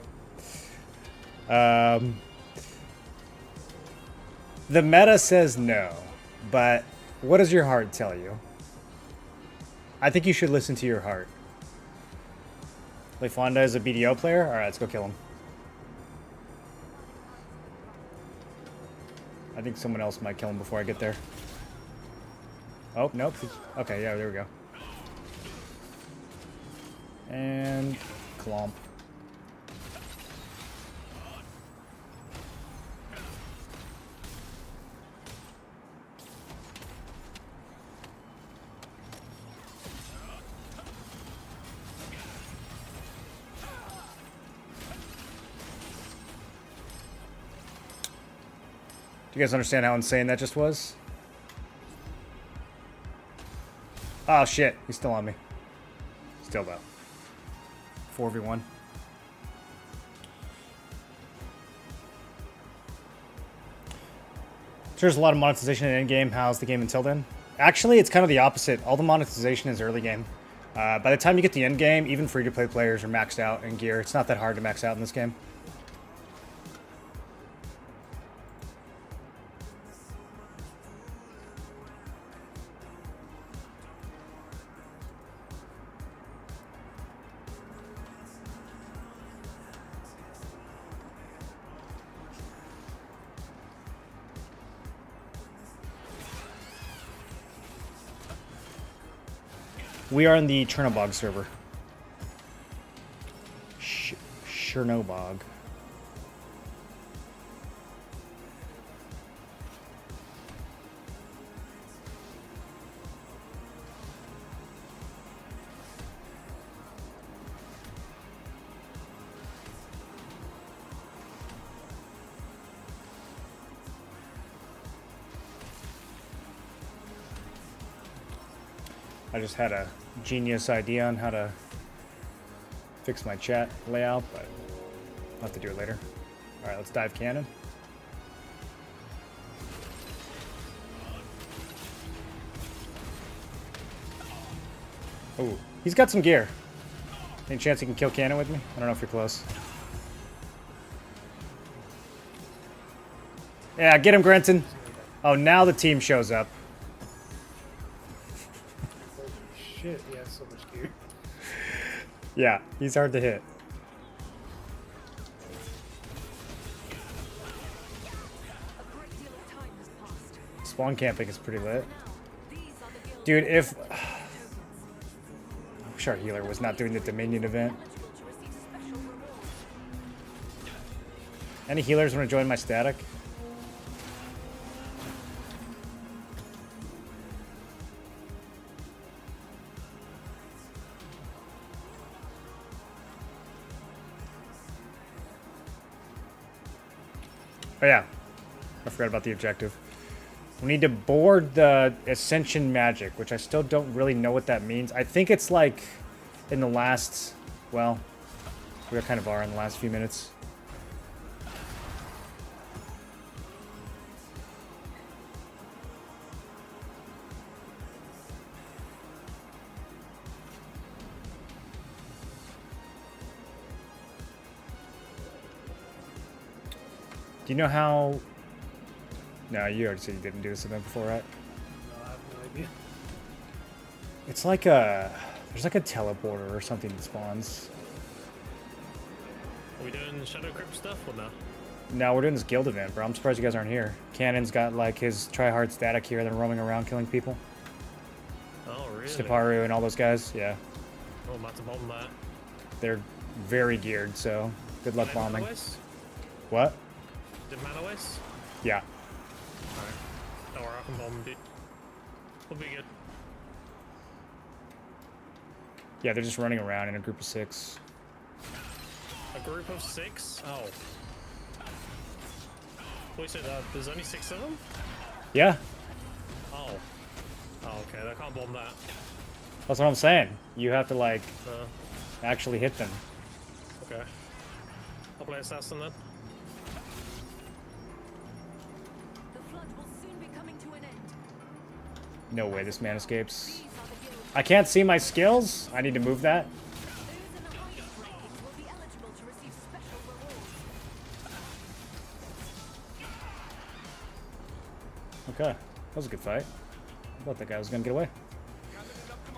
The meta says no, but what does your heart tell you? I think you should listen to your heart. Lefonda is a BDO player? Alright, let's go kill him. I think someone else might kill him before I get there. Oh, nope. Okay, yeah, there we go. And... Clomp. Do you guys understand how insane that just was? Oh shit, he's still on me. Still though. 4v1. So there's a lot of monetization in endgame. How's the game until then? Actually, it's kind of the opposite. All the monetization is early game. By the time you get the end game, even free-to-play players are maxed out in gear. It's not that hard to max out in this game. We are in the Chernobog server. Chernobog. I just had a genius idea on how to fix my chat layout, but I'll have to do it later. All right, let's dive cannon. Oh, he's got some gear. Any chance he can kill cannon with me? I don't know if you're close. Yeah, get him, Grenton. Oh, now the team shows up. Holy shit, he has so much gear. Yeah, he's hard to hit. Spawn camping is pretty lit. Dude, if... I wish our healer was not doing the Dominion event. Any healers want to join my static? Oh yeah, I forgot about the objective. We need to board the Ascension Magic, which I still don't really know what that means. I think it's like in the last, well, we kind of are in the last few minutes. Do you know how... No, you already said you didn't do this event before, right? No, I have no idea. It's like a... There's like a teleporter or something that spawns. Are we doing Shadowed Crypt stuff or no? No, we're doing this guild event, bro. I'm surprised you guys aren't here. Cannon's got like his try-hard static here, then roaming around killing people. Oh, really? Stiparu and all those guys, yeah. Oh, I'm about to bomb that. They're very geared, so good luck bombing. Manawis? What? Did Manawis? Yeah. Alright. Don't worry, I can bomb it. We'll be good. Yeah, they're just running around in a group of 6. A group of 6? Oh. Wait, so there's only 6 of them? Yeah, Oh. Oh, okay, I can't bomb that. that's what I'm saying. You have to like actually hit them. Okay. I'll play Assassin then. No way this man escapes. I can't see my skills. I need to move that. Okay, that was a good fight. I thought that guy was gonna get away.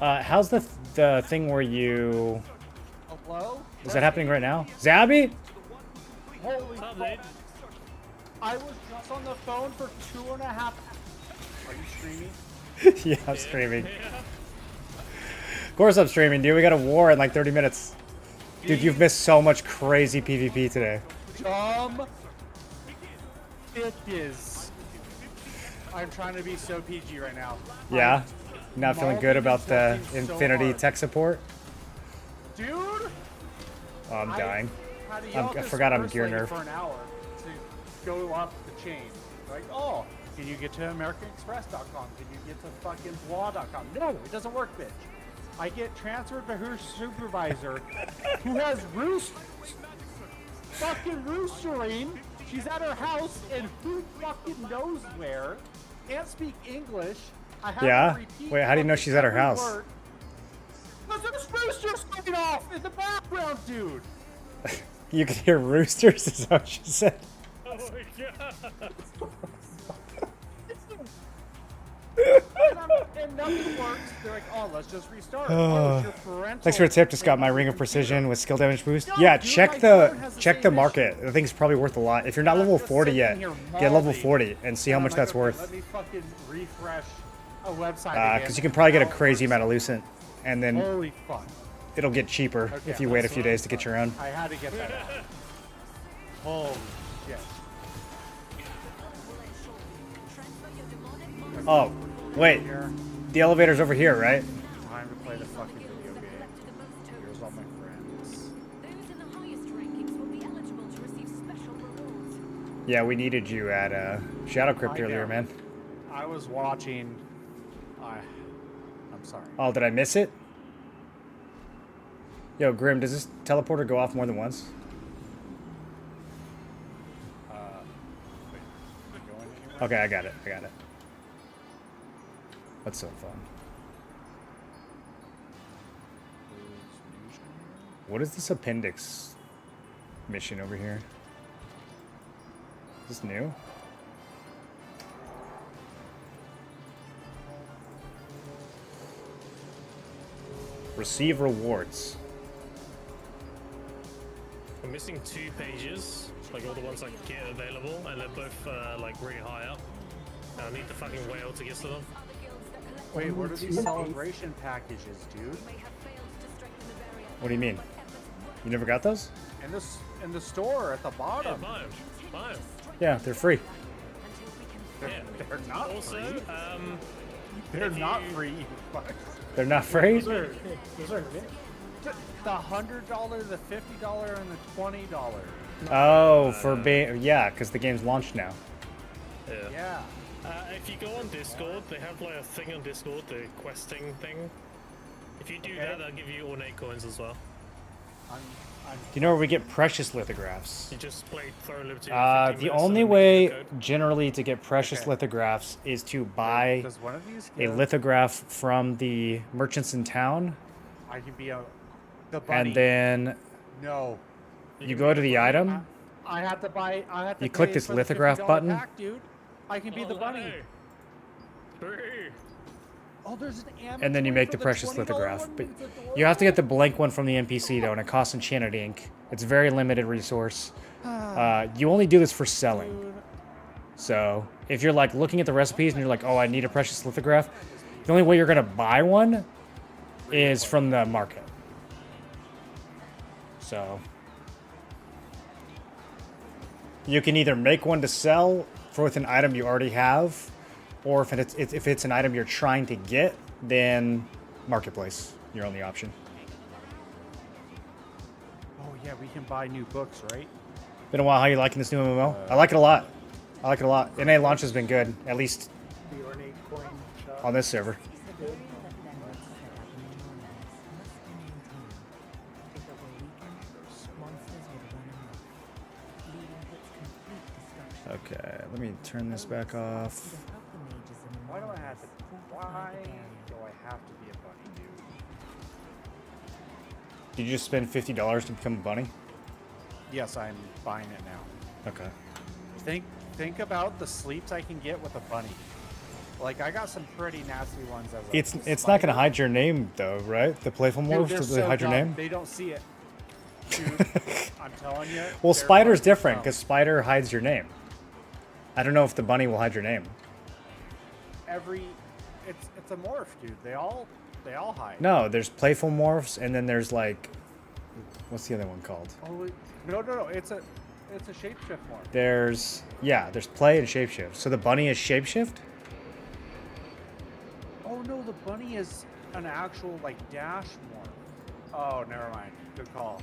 How's the thing where you... Hello? Is that happening right now? Zabby? Holy What's up, fuck. dude? I was just on the phone for 2.5 hours. Are you streaming? Yeah, I'm streaming. Yeah. Of course I'm streaming, dude. We got a war in like 30 minutes. Dude, you've missed so much crazy PvP today. It is. I'm trying to be so PG right now. Yeah? Not feeling good about the Marketing so Infinity hard. tech support? Dude! Oh, I'm dying. Had to yell I at this forgot I'm first gear lady nerf. for an hour to go up the chain. Like, oh, can you get to AmericanExpress.com? Can you get to fucking blah.com? No, it doesn't work, bitch. I get transferred to her supervisor who has fucking roostering. She's at her house and who fucking knows where. Can't speak English. I have Yeah? to repeat Wait, how do you know fucking she's at her every house? word. Because there's roosters going off in the background, dude. You can hear roosters, is that what she said? Oh my god. And nothing works. They're like, oh, let's just restart. Oh, it's your parental. Thanks for a tip. Just got my Ring of Precision with skill damage boost. No, Yeah, dude, check my phone the has the check same the issue. market. The thing's probably worth a lot. If you're not level just 40 sitting yet, here get level mauling. 40 and see how And I'm much like, that's okay, worth. Let me fucking refresh a website again. Because you can probably get a Now it crazy works. amount of Lucent, and then Holy fuck. it'll get cheaper Okay, if you wait a that's few what days to get your own. I had to get that out. Holy shit. Oh, wait. Here. The elevator's over here, right? Time to play the fucking video game. Here's all my friends. Yeah, we needed you at Shadow Crypt I earlier, know. man. I was watching. I'm Sorry. Oh, did I miss it? Yo, Grim, does this teleporter go off more than once? Wait, am I going anywhere? Okay, I got it. I got it. That's so fun. What is this appendix mission over here? Is this new? Receive rewards. I'm missing 2 pages, like all the ones I get available, and they're both like really high up. And I need the fucking whale to get to them. Wait, what are these celebration packages, dude? What do you mean? You never got those? In the store at the Yeah, bottom. buy 'em. Buy 'em. Yeah, they're free. They're, Yeah. they're not Also, free. They're if not you- free. They're not free? Those are mixed. The $100, the $50, and the $20. Oh, for being yeah, because the game's launched now. yeah. Yeah. If you go on Discord, they have like a thing on Discord, the questing thing. If you do Okay. that, they'll give you ornate coins as well. I'm Do you know where we get precious lithographs? You just play Throne Liberty. The only way generally to get precious lithographs is to buy Does one of these a give- lithograph from the merchants in town, I can be the bunny. and then No. you go to the item. I have to buy. I have to. You click pay this for the lithograph $50 button. Pack, dude. I can be the bunny. Free. Oh, there's an Amazon And then you make for the precious $20 lithograph. one? But It's adorable. you have to get the blank one from the NPC though, and it costs enchanted ink. It's a very limited resource. You only do this for selling. Dude. So if you're like looking at the recipes and you're like, oh, I need a precious lithograph, the only way you're gonna buy one is from the market. So you can either make one to sell for with an item you already have, or if it's an item you're trying to get, then marketplace, your only option. Oh yeah, we can buy new books, right? Been a while. How you liking this new MMO? I like it a lot. I like it a lot. NA launch has been good, at least The ornate coin shop. on this server. Okay, let me turn this back off. Why do I have to? Why do I have to be a bunny, dude? Did you just spend $50 to become a bunny? Yes, I'm buying it now. Okay. Think about the sleeps I can get with a bunny. Like I got some pretty nasty ones as a It's not gonna hide your name though, right? The playful Dude, morphs, they're does it so hide your dumb. name? They don't see it. Dude, I'm telling you. Well, they're Spider's fucking different dumb. because Spider hides your name. I don't know if the bunny will hide your name. It's a morph, dude. They all hide. No, there's playful morphs, and then there's like, what's the other one called? Oh, no. It's a shapeshift morph. There's play and shapeshift. So the bunny is shapeshift. Oh no, the bunny is an actual like dash morph. Oh, never mind. Good call.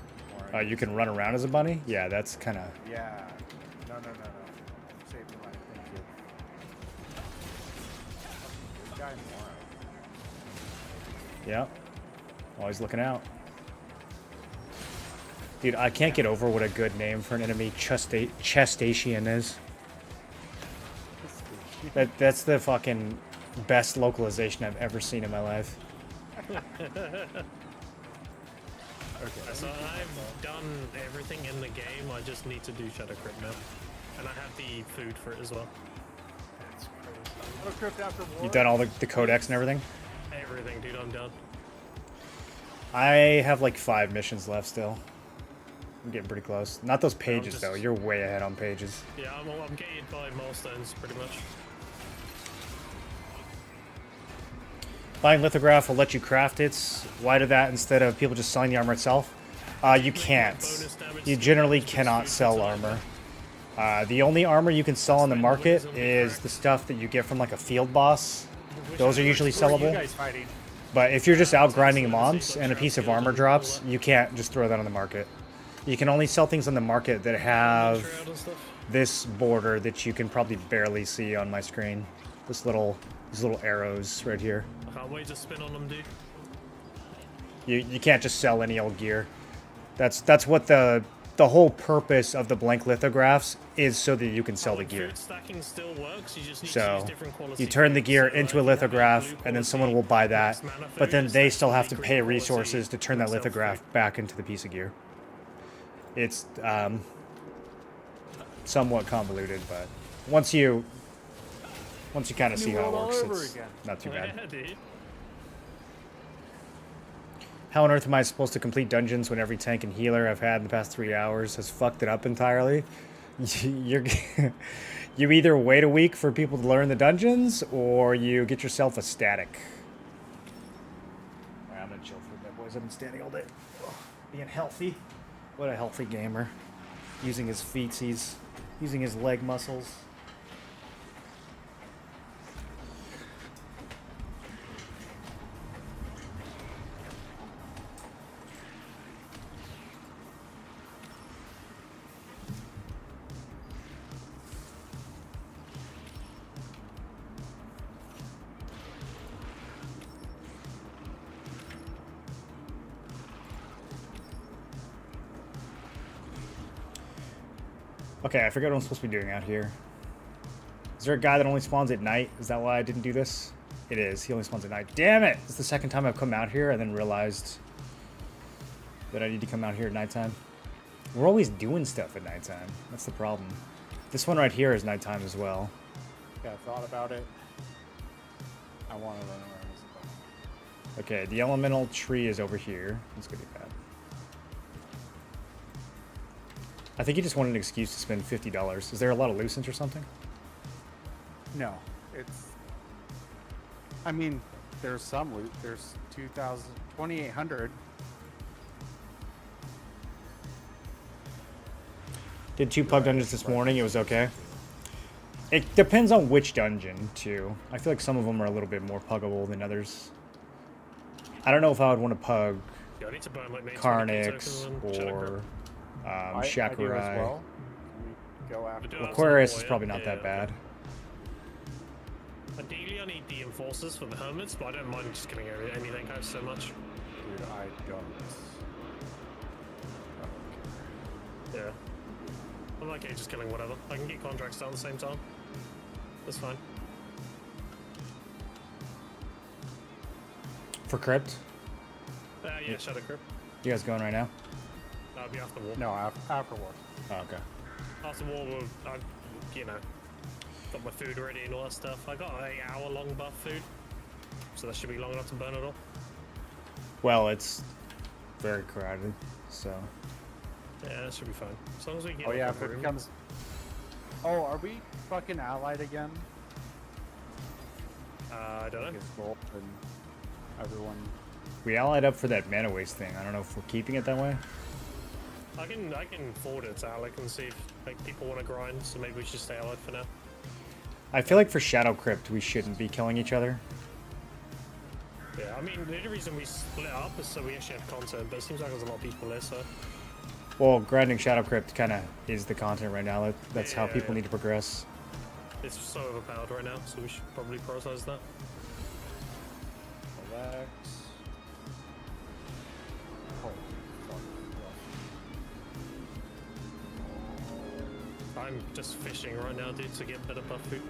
Warren. You can run around as a bunny. Yeah, that's kind of. Yeah. No. Save me money. Thank you. Good guy, Warren. Yeah. Always looking out. Dude, I can't get over what a good name for an enemy Chestacean is. That's the fucking best localization I've ever seen in my life. Okay. So I've done everything in the game. I just need to do Shadowed Crypt now, and I have the food for it as well. Crypt after war. You've done all the codex and everything? Everything, dude. I'm done. I have like 5 missions left still. I'm getting pretty close. Not those pages just- though. You're way ahead on pages. Yeah, I'm gated by milestones pretty much. Buying lithograph will let you craft it. Why do that instead of people just selling the armor itself? You can't. You generally cannot sell armor. The only armor you can sell on the market is the stuff that you get from like a field boss. Those are usually Who are you sellable. guys fighting? But if you're just out grinding mobs and a piece of armor drops, you can't just throw that on the market. You can only sell things on the market that have this border that you can probably barely see on my screen. These little arrows right here. can't wait to spin on them, dude. You can't just sell any old gear. That's what the whole purpose of the blank lithographs is, so that you can sell the gear. Food stacking still works. You just need to use So different quality you turn the foods. gear So, into a if you have lithograph, blue and then someone quality will buy that, mixed mana but then foods, they that's still have to green pay quality resources to turn that mixed lithograph food. back into the piece of gear. It's somewhat convoluted, but once you kind of see how it world all works, over it's again. not too bad. Yeah, dude. How on earth am I supposed to complete dungeons when every tank and healer I've had in the past 3 hours has fucked it up entirely? You're you either wait a week for people to learn the dungeons, or you get yourself a static. Alright, I'm gonna chill for a bit, boys. I've been standing all day. Ugh, being healthy. What a healthy gamer. Using his feetsies, using his leg muscles. Okay, I forget what I'm supposed to be doing out here. Is there a guy that only spawns at night? Is that why I didn't do this? It is. He only spawns at night. Damn it! It's the second time I've come out here and then realized that I need to come out here at nighttime. We're always doing stuff at nighttime. That's the problem. This one right here is nighttime as well. Yeah, I thought about it. I want to run around. Okay, the elemental tree is over here. Let's go do that. I think he just wanted an excuse to spend $50. Is there a lot of loot or something? No, it's. I mean, there's some loot. There's 2,800. Did 2 pug dungeons this morning. It was okay. It depends on which dungeon, too. I feel like some of them are a little bit more puggable than others. I don't know if I would want to pug Yeah, I need to burn like main Carnix 20 tokens and or I do as Shakurai. well. Can we go after? do have some Aquarius more, is yeah? probably not Yeah, that okay. bad. Ideally, I need the enforcers for the hermits, but I don't mind just killing anything else so much. Dude, I don't. Yeah. I'm okay just killing whatever. I can get contracts done at the same time. That's fine. For Crypt? Yeah, Shadowed Crypt. You guys going right now? That'll be after war. No, after war. Oh, okay. After war, you know, got my food ready and all that stuff. I got an 8-hour-long buff food, so that should be long enough to burn it all. Well, it's very crowded, so... Yeah, that should be fine. As long as we get Oh yeah, enough if it room. becomes. Oh, are we fucking allied again? I don't know. It's gold and everyone. We allied up for that mana waste thing. I don't know if we're keeping it that way. I can forward it to Alec and see if like people want to grind, so maybe we should stay allied for now. I feel like for Shadowed Crypt, we shouldn't be killing each other. Yeah, I mean, the only reason we split up is so we actually have content, but it seems like there's a lot of people there, so... Well, grinding Shadowed Crypt kind of is the content right now. That's how Yeah, people yeah. need to progress. It's so overpowered right now, so we should probably prioritize that. Relax. Oh, fuck. I'm just fishing right now, dude, to get better buff food.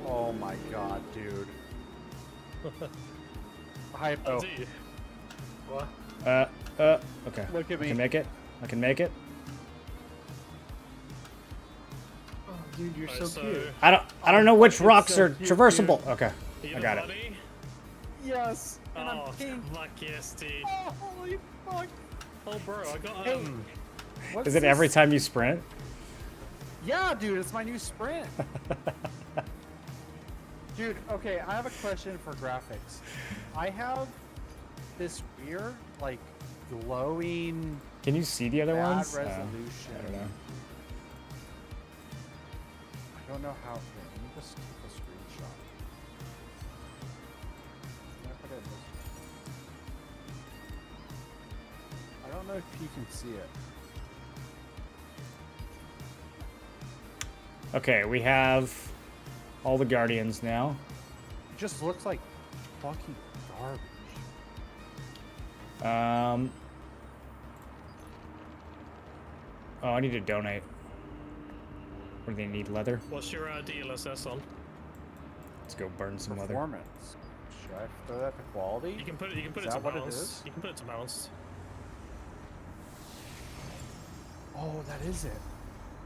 Oh my god, dude. Hypo. Do you? What? Okay. Look at I me. can make it. I can make it. Oh, dude, you're Alright, so cute. I don't know which rocks so are cute, traversable. dude. Okay. You I got it. buddy? Yes. And Oh, I'm pink. fuck yes, dude. Oh, holy fuck. Oh, bro, I got, Hey. What's Is it every this? time you sprint? Yeah, dude, it's my new sprint. Dude, okay, I have a question for graphics. I have this weird, like, glowing Can you see the other bad ones? resolution. I don't know. I don't know how. Here, let me just take a screenshot. Can I put it in this? I don't know if you can see it. Okay, we have all the Guardians now. It just looks like fucking garbage. Oh, I need to donate. What do they need? Leather? What's your DLSS on? Let's go burn some leather. Performance. Should I throw that to quality? You can put it. You can put Is it to that what it balance. is? You can put it to balance. Oh, that is it.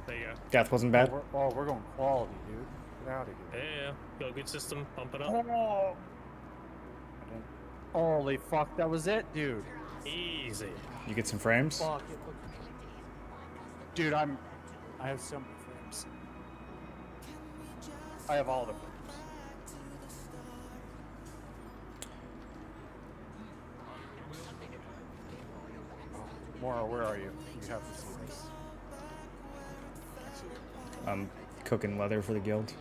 There you go. Death wasn't bad. We're going quality, dude. Get out of here. Yeah, got a good system. Pump it up. Oh. Holy fuck, that was it, dude. Easy. You get some frames? Fuck it. Dude, I have so many frames. I have all the frames. Mora, where are you? You have to see this. I'm cooking leather for the guild.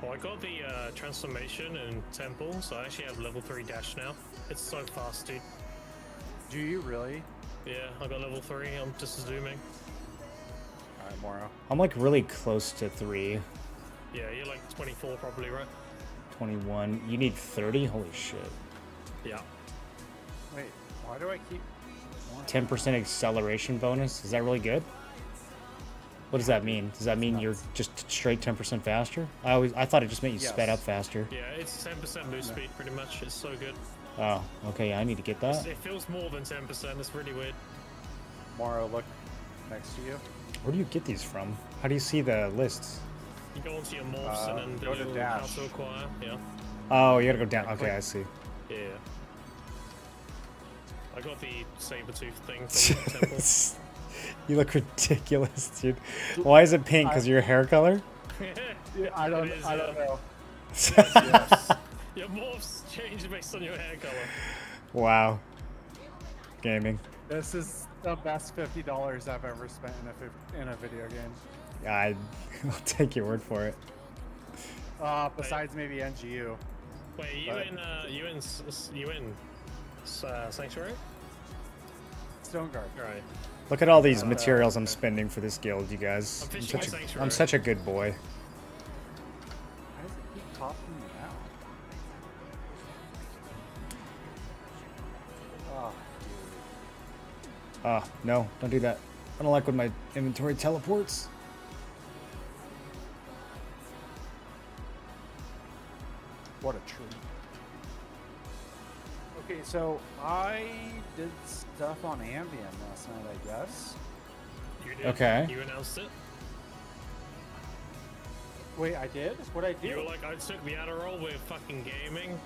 Well, I got the transformation and temple, so I actually have level 3 dash now. It's so fast, dude. Do you really? Yeah, I got level 3. I'm just zooming. Alright, Mora. I'm like really close to 3. Yeah, you're like 24 probably, right? 21. You need 30? Holy shit. Yeah. Wait, why do I keep... 10% acceleration bonus? Is that really good? What does that mean? Does that mean you're just straight 10% faster? I thought it just meant you sped up faster. Yeah, it's 10% move speed pretty much. It's so good. Oh, okay, I need to get that. It feels more than 10%. It's really weird. Mora, look next to you. Where do you get these from? How do you see the lists? You go onto your morphs and then go to do dash. how to acquire. Yeah. Oh, you gotta go down. Okay, I see. Yeah. I got the saber-tooth thing from the temple. You look ridiculous, dude. Why is it pink? Because of your hair color? Yeah, I don't know. Your morphs change based on your hair color. Wow. Gaming. This is the best $50 I've ever spent in a video game. I'll take your word for it. Besides maybe NGU. Wait, you in Sanctuary? Stoneguard. Right. Look at all these materials I'm spending for this guild, you guys. I'm fishing in Sanctuary. I'm such a good boy. Why does it keep topping me out? Oh, dude. No, don't do that. I don't like when my inventory teleports. What a treat. Okay, so I did stuff on Ambien last night, I guess. You did. Okay. You announced it. Wait, I did? What'd I do? You were like, I took the Adderall with fucking gaming.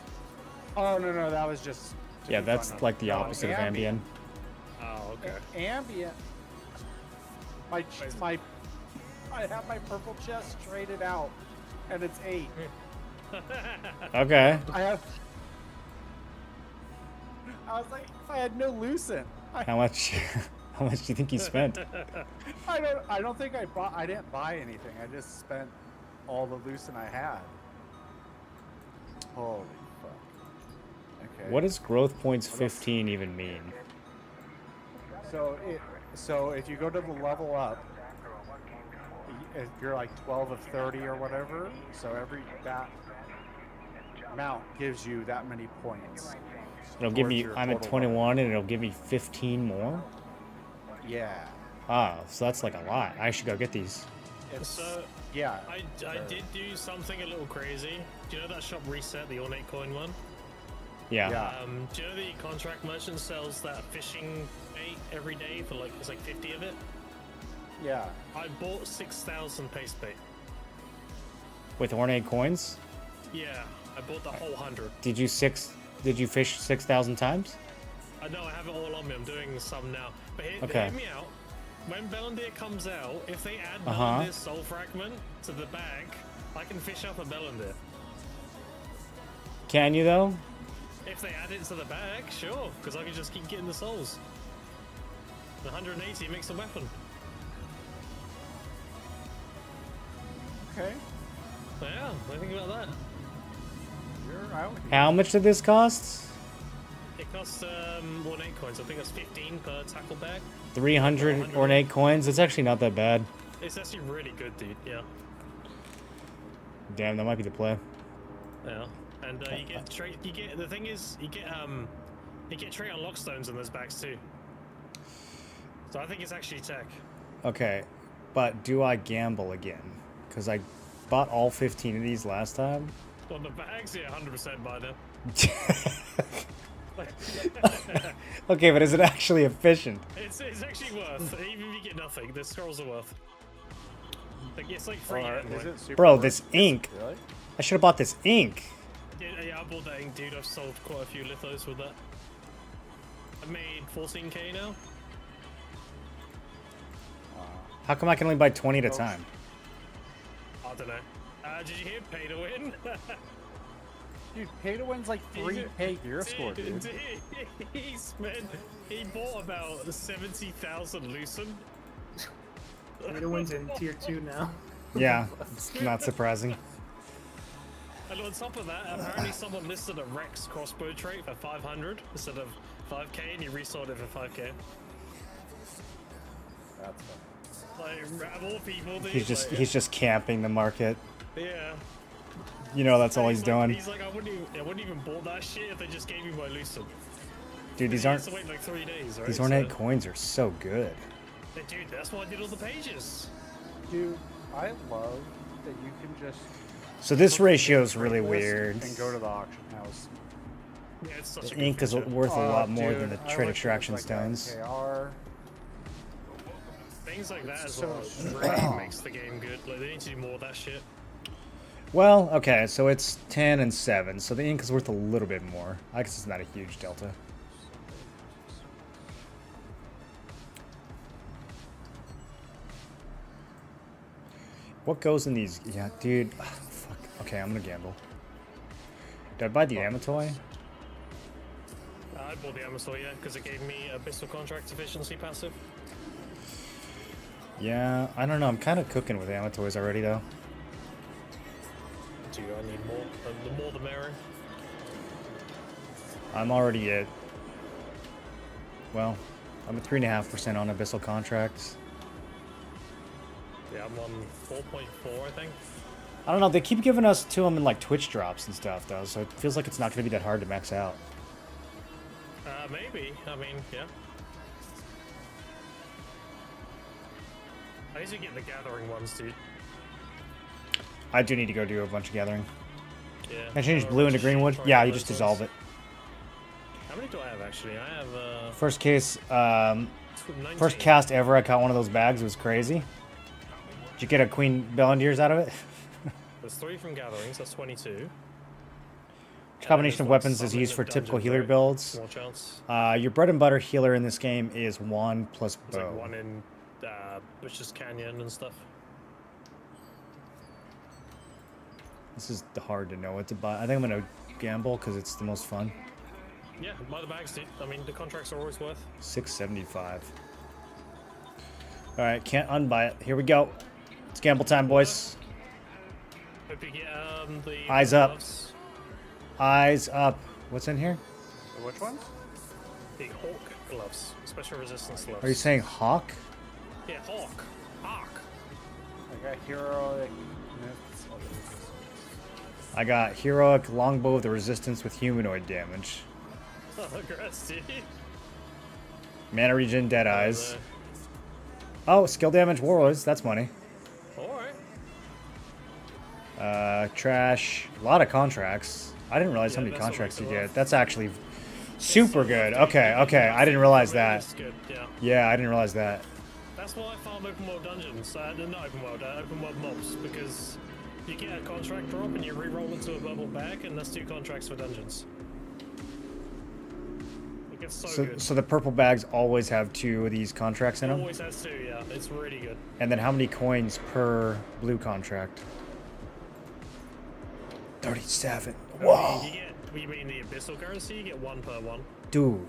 Oh, no, that was just... to Yeah, be that's fun. like the No, opposite of Ambien. Oh, okay. Ambien. I have my purple chest traded out, and it's 8. Okay. I was like, I had no lucent. How much? How much do you think you spent? I don't think I didn't buy anything. I just spent all the lucent I had. Holy fuck. Okay. What does growth points 15 even mean? So if you go to the level up, if you're like 12 of 30 or whatever, so that amount gives you that many points. It'll give towards me. your I'm at total 21, and it'll give me 15 more. level. Yeah. Ah, so that's like a lot. I should go get these. So, yeah. I did do something a little crazy. Do you know that shop Reset, the ornate coin one? Yeah. Do you know the contract merchant sells that fishing bait every day for like, it's like 50 of it? Yeah. I bought 6,000 paste bait. With ornate coins? Yeah, I bought the whole 100. Did you fish 6,000 times? I know I have it all on me. I'm doing some now. But Okay. hear me out. When Bellendir comes out, if they add Uh-huh. Bellendir's soul fragment to the bag, I can fish up a Bellendir. Can you though? If they add it to the bag, sure, because I can just keep getting the souls. 180 makes a weapon. Okay. Yeah, what do you think about that? You're out here. How much did this cost? It costs ornate coins. I think that's 15 per tackle bag. 300 ornate coins. It's actually not that bad. It's actually really good, dude. Yeah. Damn, that might be the play. Yeah. And you get trait. You get the thing is you get trait unlock stones in those bags too. So I think it's actually tech. Okay, but do I gamble again? Because I bought all 15 of these last time. On the bags, yeah, 100% buy them. Okay, but is it actually efficient? It's actually worth. Even if you get nothing, the scrolls are worth. Like, it's like free. Is it super Bro, worth this it? ink. Really? I should have bought this ink. Yeah, I bought that ink, dude. I've sold quite a few lithos with that. I made 14k now. How come I can only buy 20 at a time? I don't know. Did you hear pay to win? Dude, pay to win's like 3k gear score, dude. He bought about 70,000 loosen. Pay to win's in tier 2 now. Yeah, it's not surprising. And on top of that, apparently someone listed a Rex crossbow trait for 500 instead of 5k, and he resold it for 5k. That's funny. Like, of all people, dude, He's just camping the market. Yeah. You know, that's all he's doing. He's like, I wouldn't even bought that shit if they just gave me my loosen. Dude, these He aren't. has to wait like 3 days, right? These ornate coins are so good. Dude, that's why I did all the pages. Dude, I love that you can just. So this ratio is really list weird. And go to the auction house. Yeah, it's such The a good ink is feature. worth a lot more Dude, than the I trade wish extraction it was like stones. KR. Things like that as So well really makes the game good. Like, they need to do more of that shit. Well, okay, so it's 10 and 7, so the ink is worth a little bit more. I guess it's not a huge delta. What goes in these? Yeah, dude. Ugh, fuck. Okay, I'm gonna gamble. Did I buy the Amatoy? I bought the Amazon, yeah, because it gave me Abyssal Contract Efficiency passive. Yeah, I don't know. I'm kind of cooking with Amatoys already, though. Do I need more? The more the merrier. I'm already at. Well, I'm at 3.5% on Abyssal contracts. Yeah, I'm on 4.4, I think. I don't know. They keep giving us to them in like Twitch drops and stuff, though, so it feels like it's not going to be that hard to max out. Maybe. I mean, yeah. I usually get the gathering ones, dude. I do need to go do a bunch of gathering. Yeah. Can I change blue into greenwood? Yeah, you just dissolve it. How many do I have, actually? I have, First case, 19. first cast ever, I caught one of those bags. It was crazy. Did you get a Queen Bellandiers out of it? There's 3 from gatherings, that's 22. Which combination of weapons is used for typical healer builds? Small chance. Your bread and butter healer in this game is 1 plus It's bow. like 1 in Witch's Canyon and stuff. This is hard to know what to buy. I think I'm going to gamble because it's the most fun. Yeah, buy the bags, dude. I mean, the contracts are always worth. 675. Alright, can't unbuy it. Here we go. It's gamble time, boys. Hope you get the Eyes up. gloves. Eyes up. What's in here? Which ones? The Hawk gloves. Special resistance gloves. Are you saying hawk? Yeah, Hawk. Hawk. I got heroic. I got heroic longbow of the resistance with humanoid damage. Oh, congrats, dude. Mana regen, dead eyes. Oh, skill damage warlords. That's money. Alright. Trash. A lot of contracts. I didn't realize how many that's what contracts you makes it get. That's actually super good. Okay, okay. I didn't realize that. That's good, yeah. Yeah, I didn't realize that. That's why I farm open world dungeons. Not open world mobs, because you get a contract drop and you re-roll into a bubble bag, and that's 2 contracts for dungeons. It gets so good. So the purple bags always have 2 of these contracts in them? Always has 2, yeah. It's really good. And then how many coins per blue contract? 37. Whoa. You mean the abyssal currency? You get 1 per 1. Dude.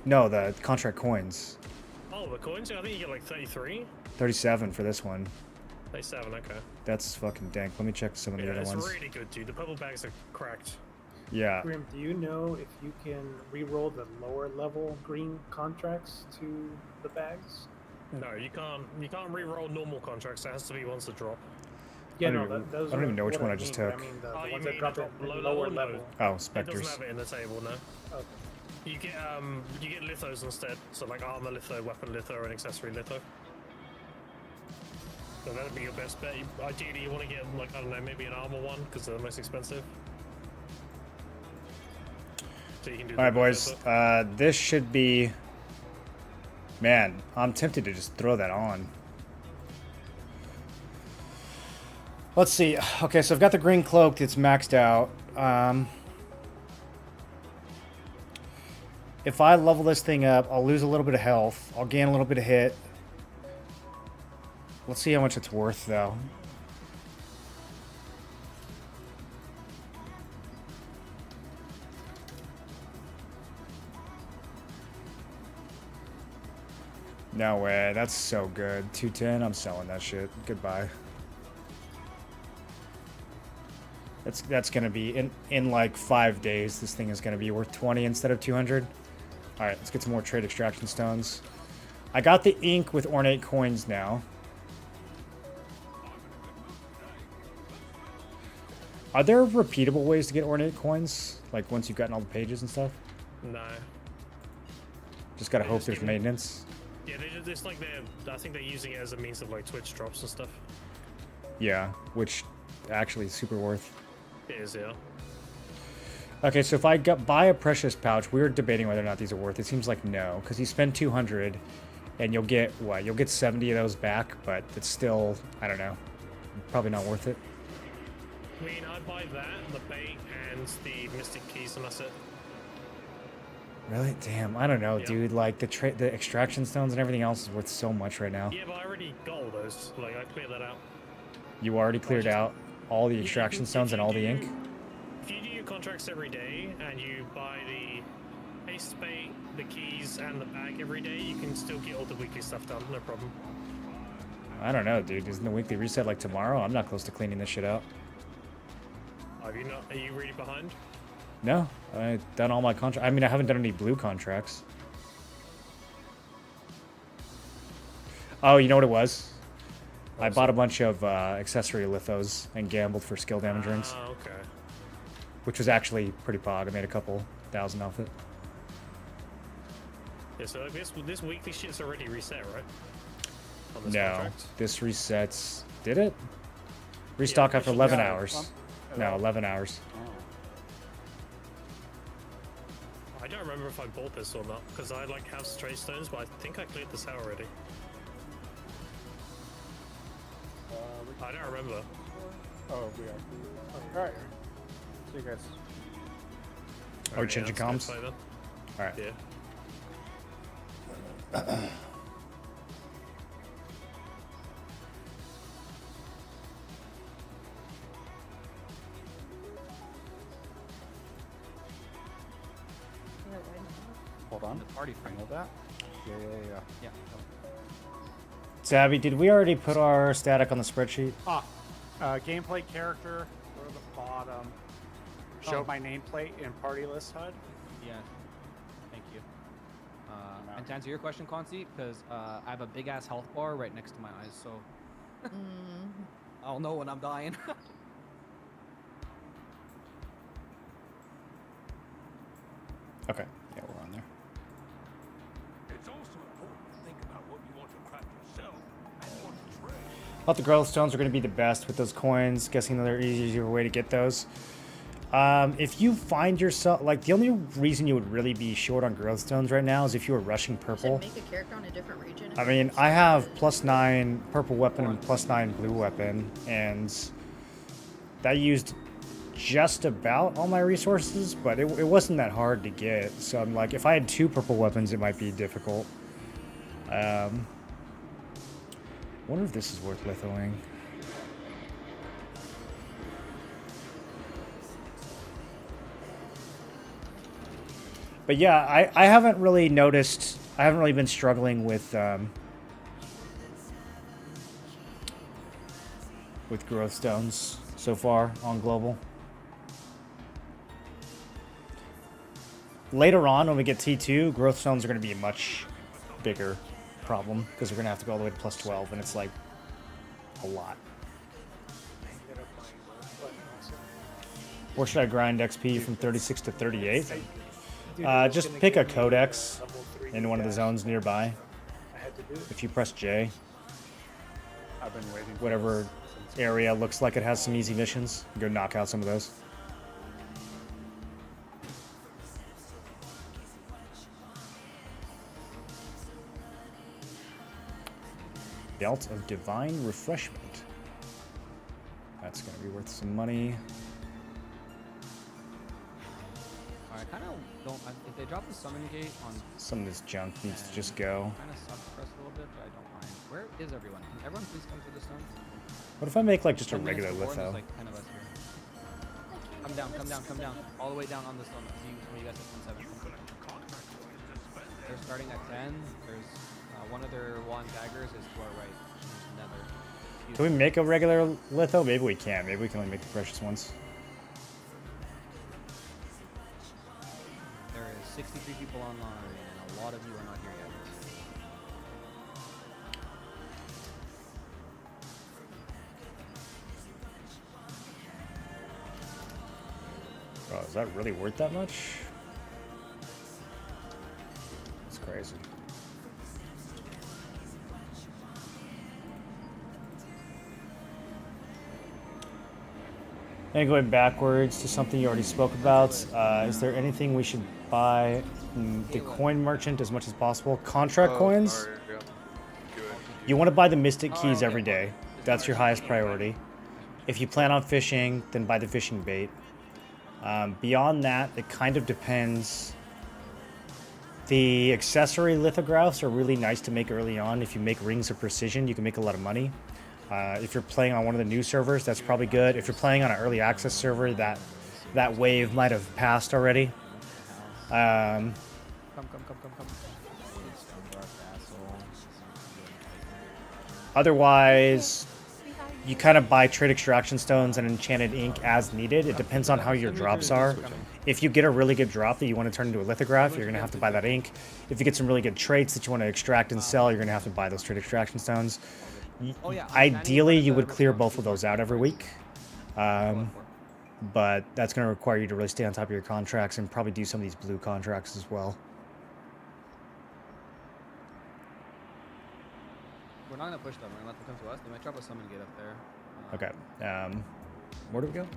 No, the contract coins. Oh, the coins? I think you get like 33. 37 for this one. 37, okay. That's fucking dank. Let me check some of the other it's ones. really good, dude. The purple bags are cracked. Yeah. Grim, do you know if you can re-roll the lower level green contracts to the bags? No, you can't re-roll normal contracts. It has to be once a drop. Yeah, I don't no, even- those I don't are even know which what one I just mean, but took. I mean the Oh, you ones that mean drop the it in low lower level? level. Oh, It doesn't specters. have it in the table, no. Okay. You get lithos instead, so like armor litho, weapon litho, and accessory litho. So that'd be your best bet. Ideally, you want to get like, I don't know, maybe an armor one because they're the most expensive. So you can do. All right, the boys. litho. This should be. Man, I'm tempted to just throw that on. Let's see. Okay, so I've got the green cloak. It's maxed out. If I level this thing up, I'll lose a little bit of health. I'll gain a little bit of hit. Let's see how much it's worth, though. No way. That's so good. 210. I'm selling that shit. Goodbye. That's gonna be in like 5 days. This thing is gonna be worth 20 instead of 200. All right, let's get some more trade extraction stones. I got the ink with ornate coins now. Are there repeatable ways to get ornate coins? Like once you've gotten all the pages and stuff? No. Just gotta They hope just there's give it- maintenance. Yeah, it's like I think they're using it as a means of like Twitch drops and stuff. Yeah, which actually is super worth. It is, yeah. Okay, so if I buy a precious pouch, we were debating whether or not these are worth. It seems like no, because you spend 200, and you'll get what? You'll get 70 of those back, but it's still, I don't know, probably not worth it. I mean, I'd buy that, the bait, and the mystic keys, and that's it. Really? Damn, I don't know, Yeah. dude. Like the extraction stones and everything else is worth so much right now. Yeah, but I already got all those. Like, I cleared that out. You already cleared out all the You- extraction if stones you and all the do- ink. If you do your contracts every day and you buy the haste bait, the keys, and the bag every day, you can still get all the weekly stuff done. No problem. I don't know, dude. Isn't the weekly reset like tomorrow? I'm not close to cleaning this shit out. Are you not? Are you really behind? No, I've done all my contracts. I mean, I haven't done any blue contracts. Oh, you know what it was? I bought a bunch of accessory lithos and gambled for skill damage rings, Ah, okay. which was actually pretty pog. I made a couple thousand off it. Yeah, so like this weekly shit's already reset, right? On this No, contract? this resets. Did it? Restock after 11 hours. No, 11 hours. I don't remember if I bought this or not, because I like have stray stones, but I think I cleared this out already. I don't remember. Oh, we are. Alright. See you guys. Are we changing comms? Play then. All right. Yeah. Hold on. The party frame. Know that? Yeah. Savvy, did we already put our static on the spreadsheet? Gameplay character, go to the bottom. Show Oh. my nameplate in party list HUD. Yeah. Thank you. And to answer your question, Concy, because I have a big ass health bar right next to my eyes, so I'll know when I'm dying. Okay, yeah, we're on there. It's also important to think about what you want to craft yourself and what to trade. Thought the growth stones are going to be the best with those coins. Guessing another easier way to get those. If you find yourself, like, the only reason you would really be short on growth stones right now is if you were rushing purple. Should make a character on a different region. I mean, I have +9 purple weapon and +9 blue weapon, and that used just about all my resources, but it wasn't that hard to get. So I'm like, if I had 2 purple weapons, it might be difficult. Wonder if this is worth lithoing. But yeah, I haven't really noticed. I haven't really been struggling with growth stones so far on global. Later on, when we get T2, growth stones are going to be a much bigger problem because we're going to have to go all the way to +12, and it's like a lot. Or should I grind XP from 36 to 38? Dude, it was Just gonna pick a give me codex level 3 in one of the dash, zones so nearby. I had to do it. If you press J, I've been waiting. for whatever this since- area looks like it has some easy missions, go knock out some of those. Belt of Divine Refreshment. That's going to be worth some money. I kind of don't. If they drop the summon gate on, Some of this junk needs to just go. kind of sucks for us a little bit, but I don't mind. Where is everyone? Can everyone please come to the stone? What if I make like just a 10 minutes regular before, litho? there's like 10 of us here. Come down, come down, come down. All the way down on the stone. You guys at 10-7. They're starting at 10. There's one of their wand daggers is to our right. Nether. Can we make a regular litho? Maybe we can. Maybe we can only make the precious ones. There is 63 people online, and a lot of you are not here yet. Bro, is that really worth that much? It's crazy. And going backwards to something you already spoke about, is there anything we should buy the coin merchant as much as possible? Contract coins? You want to buy the mystic keys every day. That's your highest priority. If you plan on fishing, then buy the fishing bait. Beyond that, it kind of depends. The accessory lithographs are really nice to make early on. If you make rings of precision, you can make a lot of money. If you're playing on one of the new servers, that's probably good. If you're playing on an early access server, that wave might have passed already. Come. Otherwise, you kind of buy trade extraction stones and enchanted ink as needed. It depends on how your drops are. If you get a really good drop that you want to turn into a lithograph, you're going to have to buy that ink. If you get some really good traits that you want to extract and sell, you're going to have to buy those trade extraction stones. Ideally, you would clear both of those out every week. But that's going to require you to really stay on top of your contracts and probably do some of these blue contracts as well. We're not gonna push them. We're gonna let them come to us. They might drop a summon gate up there. Okay. Where do we go?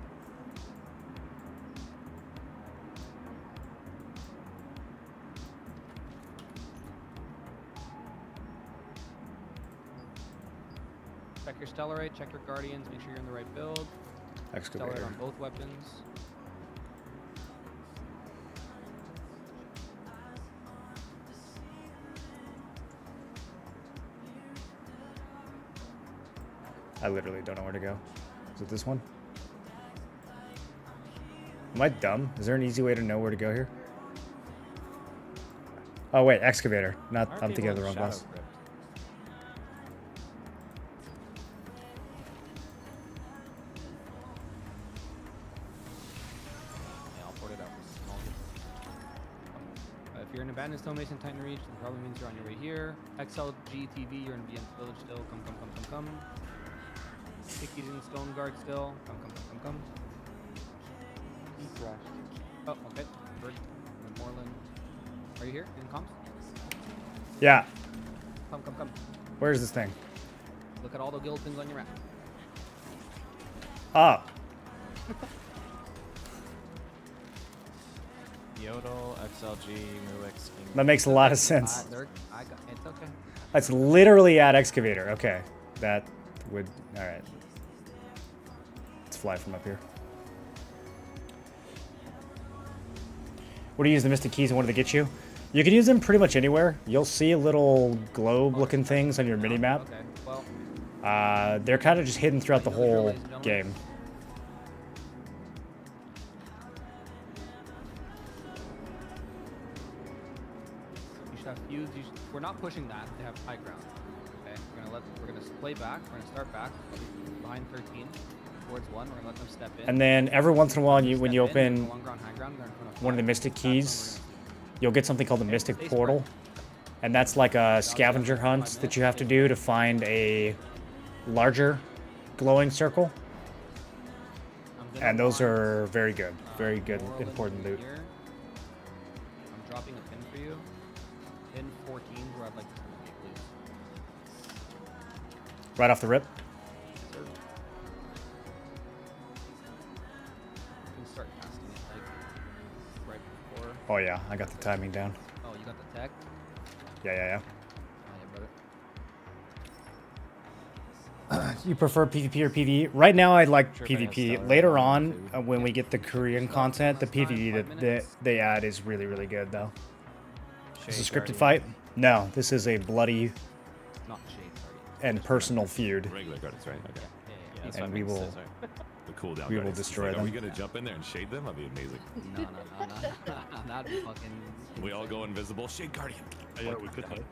Check your Stellarite, check your Guardians, make sure you're in the right build. Excavator. Stellarite on both weapons. I literally don't know where to go. Is it this one? Am I dumb? Is there an easy way to know where to go here? Oh wait, excavator. Not, I'm thinking of the wrong boss. Yeah, I'll port it out. If you're in Abandoned Stonemason Titan Reach, then probably means you're on your way here. XLGTV, you're in BN Village still. Come. Pickies in Stone Guard still. Come. Oh, okay. Bird, Moreland. Are you here in comms? Yeah. Come. Where's this thing? Look at all the guild pins on your map. Ah. Yodel, XLG, Muix, That makes a lot of sense. It's okay. That's literally at excavator. Okay. That would... Alright. Let's fly from up here. What do you use the Mystic Keys and what do they get you? You can use them pretty much anywhere. You'll see little globe-looking things on your mini-map. Okay, well... They're kind of just hidden throughout the whole game. You should have fuse. We're not pushing that. They have high ground. Okay, we're gonna play back. We're gonna start back behind 13 towards 1. We're gonna let them step in. And then every once in a while, when you open long ground, high ground, they're in front of one of the Mystic Keys, you'll get something called the Mystic Portal. And that's like a scavenger hunt that you have to do to find a larger glowing circle. And those are very good. Very good, important loot. Here. I'm dropping a pin for you. Pin 14 where I'd like to send it, please. Right off the rip. Sir. You can start casting it like right before. Oh yeah, I got the timing down. Oh, you got the tech? Yeah. Oh, yeah, brother. You prefer PvP or PvE? Right now, I like Sure, if I have PvP. stellar Later ammo on, too. when we get the Korean content, the PvE 5 that minutes. they add is really, really good, though. Is this a Shade scripted Guardian. fight? No, this is a bloody Not shade, sorry. and personal feud. Regular guardians, right? Okay. Yeah. That's And what we makes will- sense, right? The cooldown. We will guardians. It's destroy like, Are we them. gonna jump in there and shade them? That'd be amazing. No. That'd be fucking. We all go invisible. Shade guardian. Yeah, we could play.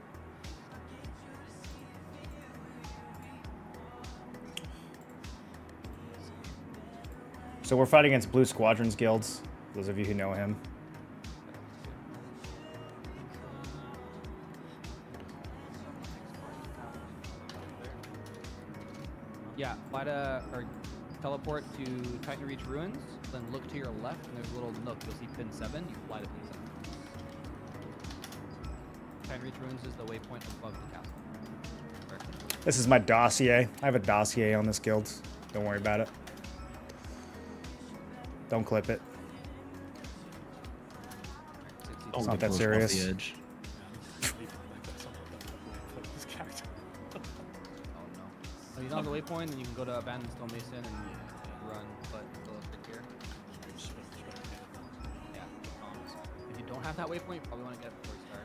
So we're fighting against Blue Squadrons guilds. Those of you who know him. Yeah, fight or teleport to Titan Reach Ruins, then look to your left, and there's a little nook. You'll see pin 7. You fly to pin 7. Titan Reach Ruins is the waypoint above the castle. Perfect. This is my dossier. I have a dossier on this guild. Don't worry about it. Don't clip it. It's not that serious. Oh no. So you know the waypoint, and you can go to Abandoned Stonemason and run, but go up here. Yeah. If you don't have that waypoint, you probably want to get it before you start.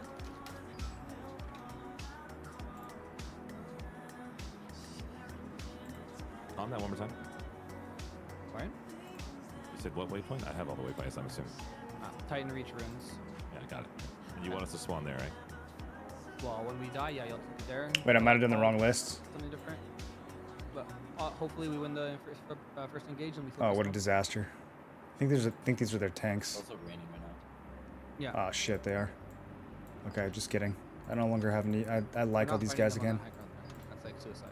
On that one more time. Right? You said what waypoint? I have all the waypoints, I'm assuming. Titan Reach Ruins. Yeah, I got it. And you want us to spawn there, right? Well, when we die, yeah, you'll sit there. Wait, I might have done the wrong list. Something different. But hopefully we win the first engage and we flip Oh, this what a one. disaster. I think these are their tanks. Also raining right now. Yeah. Oh shit, they are. Okay, just kidding. I no longer have any. I We're like all not these fighting guys them on again. the high ground there. That's like suicide.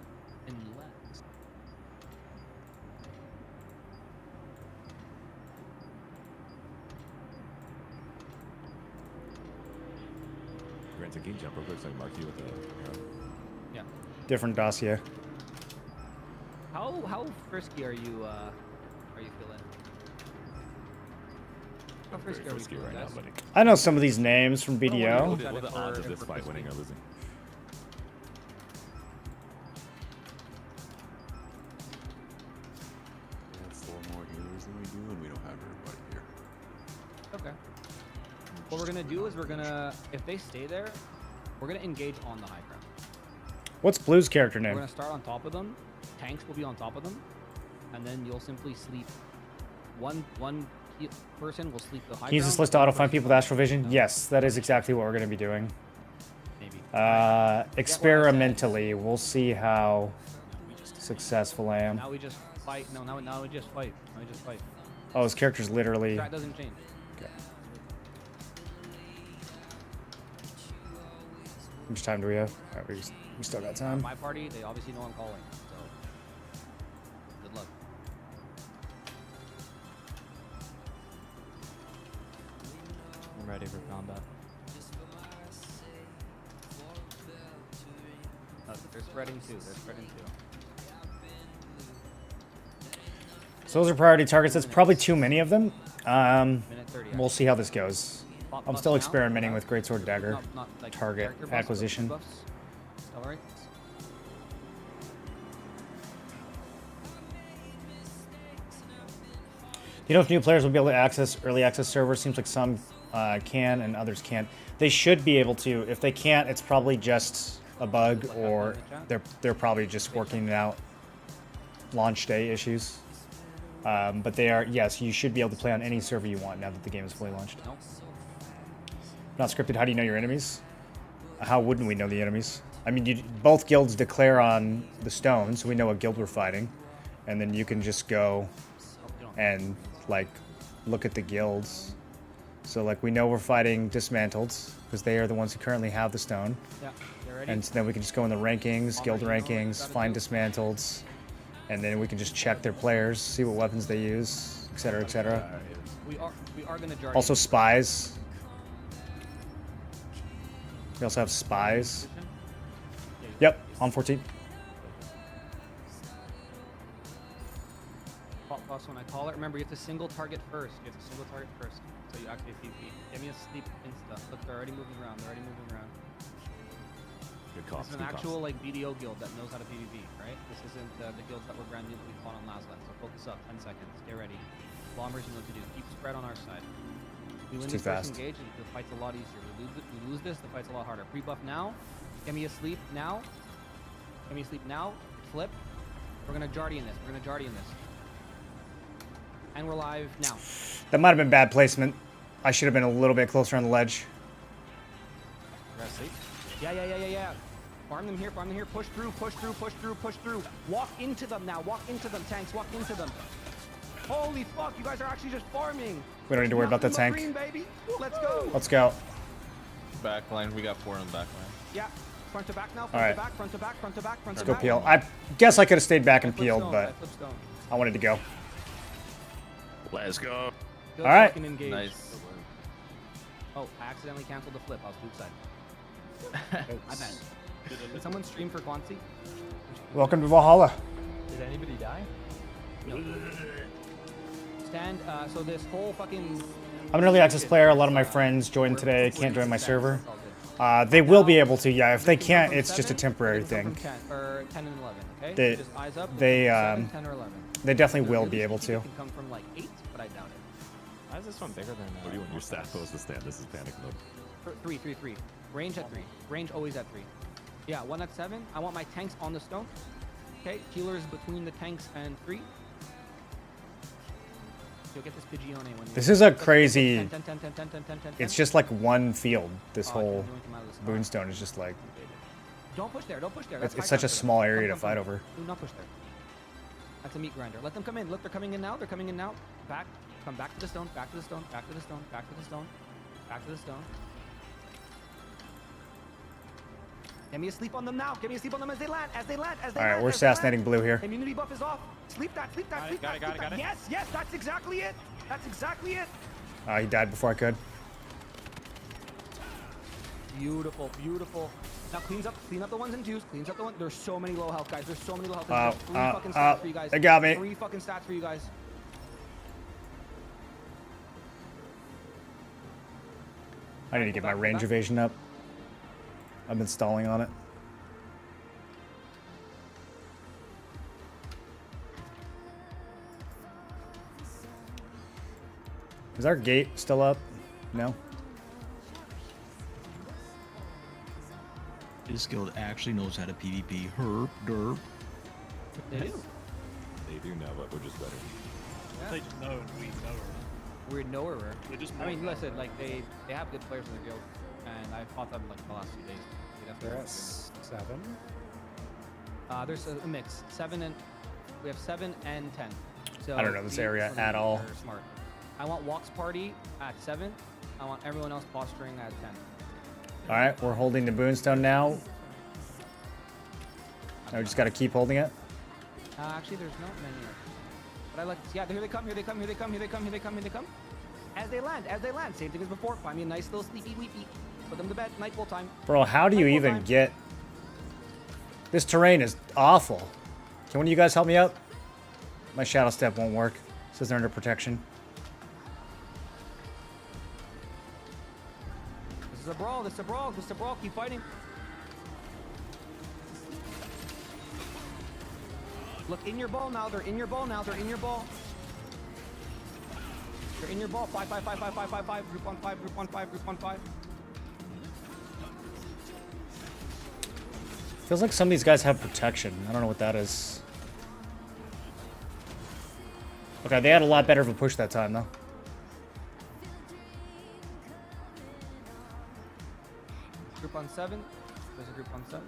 Unless. Granted, can you jump real quick so I can mark you with the arrow? Yeah. Different dossier. How frisky are you feeling? How frisky are we Frisky feeling, right now, guys? buddy. I know some of these names from What BDO. are the odds of this for fight frisky. winning or losing? That's 4 more healers than we do, and we don't have everybody here. Okay. What we're gonna do is if they stay there, we're gonna engage on the high ground. What's Blue's character We're name? gonna start on top of them. Tanks will be on top of them, and then you'll simply sleep. One person will sleep the high Can you use ground, this list to one auto find person people with will- astral vision? No. Yes, that is exactly what we're going to be doing. Maybe. Experimentally, we'll see how successful I am. Now we just fight. No, now we just fight. Now we just fight. Oh, his character's literally. Strat doesn't change. Okay. How much time do we have? All right, we still got time. My party, they obviously know I'm calling. So, good luck. I'm ready for combat. They're spreading too. They're spreading too. So those are priority targets. That's probably too many of them. Minute 30. We'll see how this goes. Pop I'm buffs still now. experimenting with Greatsword Dagger Not like target character buffs, but acquisition. buffs. All right. You know if new players will be able to access early access servers? Seems like some can and others can't. They should be able to. If they can't, it's probably just a bug, or they're probably just working it out. Launch day issues. But they are, yes, you should be able to play on any server you want now that the game is fully launched. Nope. Not scripted. How do you know your enemies? How wouldn't we know the enemies? I mean, both guilds declare on the stone, so we know what guild we're fighting, and then you can just go and like look at the guilds. So like we know we're fighting Dismantled because they are the ones who currently have the stone. Yeah, they're ready. And so then we can just go in the rankings, guild rankings, find Dismantled, and then we can just check their players, see what weapons they use. etc., etc. We are gonna jar. Also spies. We also have spies. Yep, on 14. Also, when I call it, remember you have to single target first. You have to single target first, so you activate PvP. Give me a sleep insta. Look, they're already moving around. They're already moving around. Good This cops. is an actual like BDO guild that knows how to PvP, right? This isn't the guilds that were brand new that we fought on last lap. So focus up. 10 seconds. Get ready. Bombers, you know what to do. Keep spread on our side. We win It's too this first fast. engage, the fight's a lot easier. We lose this, the fight's a lot harder. Pre-buff now. Get me a sleep now. Get me a sleep now. Flip. We're gonna Jardy in this. We're gonna Jardy in this. And we're live now. That might have been bad placement. I should have been a little bit closer on the ledge. We're gonna sleep. Yeah. Farm them here, farm them here. Push through, push through, push through, push through. Walk into them now. Walk into them, tanks. Walk into them. Holy fuck, you guys are actually just farming. We don't need to worry about the tank. Green, baby. Let's go. Let's go. Back line. We got 4 on the back line. Yeah. Front to back now. Front All right. to back, front to back, front to back, front Let's to go back. peel. I guess I could have stayed back and Flip peeled, stone, but flip stone. I wanted to go. Let's go. Good All right. fucking engage. Nice. Oh, I accidentally canceled the flip. I was too excited. My bad. Did someone stream for Quancy? Welcome to Valhalla. Did anybody die? No. Stand, so this whole fucking... I'm an early access player. A lot of my friends joined today. Can't join my server. They will be able to, yeah. If they can't, it's just a temporary thing. 10 or 10 and 11, okay? They, Just eyes up. they, 7, 10 or 11. they definitely will Really be able speaking, to. It can come from like 8, but I doubt it. Why is this one bigger than What do you want your staff post to stand? This is panic mode. 3. Range at 3. Range always at 3. Yeah, 1 at 7. I want my tanks on the stone. Okay, healers between the tanks and 3. You'll get this Pigione when This is a crazy... 10, 10, 10, 10, 10, 10, 10, It's just like one field. This Oh, whole I'm going to my list. boonstone is just like... Don't push there. Don't push there. It's That's such high a ground for them. small area to Come, fight come. over. Do not push there. That's a meat grinder. Let them come in. Look, they're coming in now. They're coming in now. Back. Come back to the stone. Back to the stone. Back to the stone. Back to the stone. Back to the stone. Get me a sleep on them now. Get me a sleep on them as they land. As they land. As they All right, land. we're as they land. assassinating blue here. Immunity buff is off. Sleep that. Sleep that. Sleep that. Sleep that. Yes. Yes. That's exactly it. That's exactly it. He died before I could. Beautiful. Beautiful. Now clean up the ones and twos. Cleans up the one. There's so many low health guys. There's so many low health. There's 3 fucking stats for you guys. They got me. 3 fucking stats for you guys. I need to get my range evasion up. I've been stalling on it. Is our gate still up? No? This guild actually knows how to PvP. Herp, derp. They do. They do now, but we're just better. Yeah. They just know and we know her. We're nowhere. We're just I mean, more listen, like they have good players in their guild, and I fought them like the last few days. They definitely They're have at good. 7. There's a mix. We have 7 and 10. So I don't know this these area ones at all. are Smart. I want Walk's party at 7. I want everyone else posturing at 10. Alright, we're holding the boonstone now. Now we just gotta keep holding it. Actually, there's not many. But I like to see. Yeah, here they come, here they come, here they come, here they come, here they come, here they come. As they land. Same thing as before. Find me a nice little sleepy weepy. Put them to bed. Nightfall time. Bro, how do you Nightfall even time. get... This terrain is awful. Can one of you guys help me out? My shadow step won't work. It says they're under protection. This is a brawl. This is a brawl. This is a brawl. Keep fighting. Look in your ball now. They're in your ball now. They're in your ball. They're in your ball. 5, 5, 5, 5, 5, 5, 5. Group on 5. Group on 5. Group on 5. Feels like some of these guys have protection. I don't know what that is. Okay, they had a lot better of a push that time, though. Group on 7. There's a group on 7.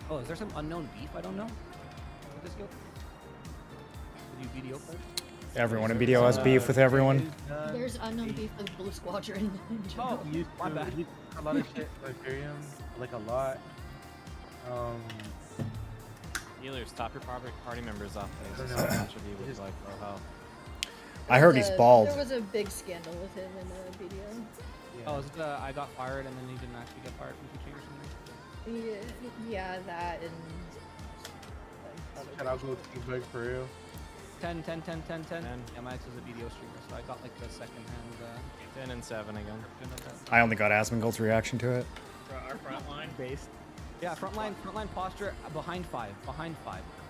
Oh, is there some unknown beef I don't know? With this guild? Did you BDO players? Everyone in BDO has beef with everyone. There's unknown beef with Blue Squadron. Oh, my bad. A lot of shit, Ethereum, like a lot. Healers, top your party members off. I heard he's bald. There was a big scandal with him in the video. Oh, is it I got fired and then he didn't actually get fired from teaching or something? Yeah, that and. And I'll go too big for you. 10. Yeah, my ex was a video streamer, so I got like the second hand. 10 and 7 again. I only got Asmongold's reaction to it. Our front line based. Yeah, front line posture behind 5.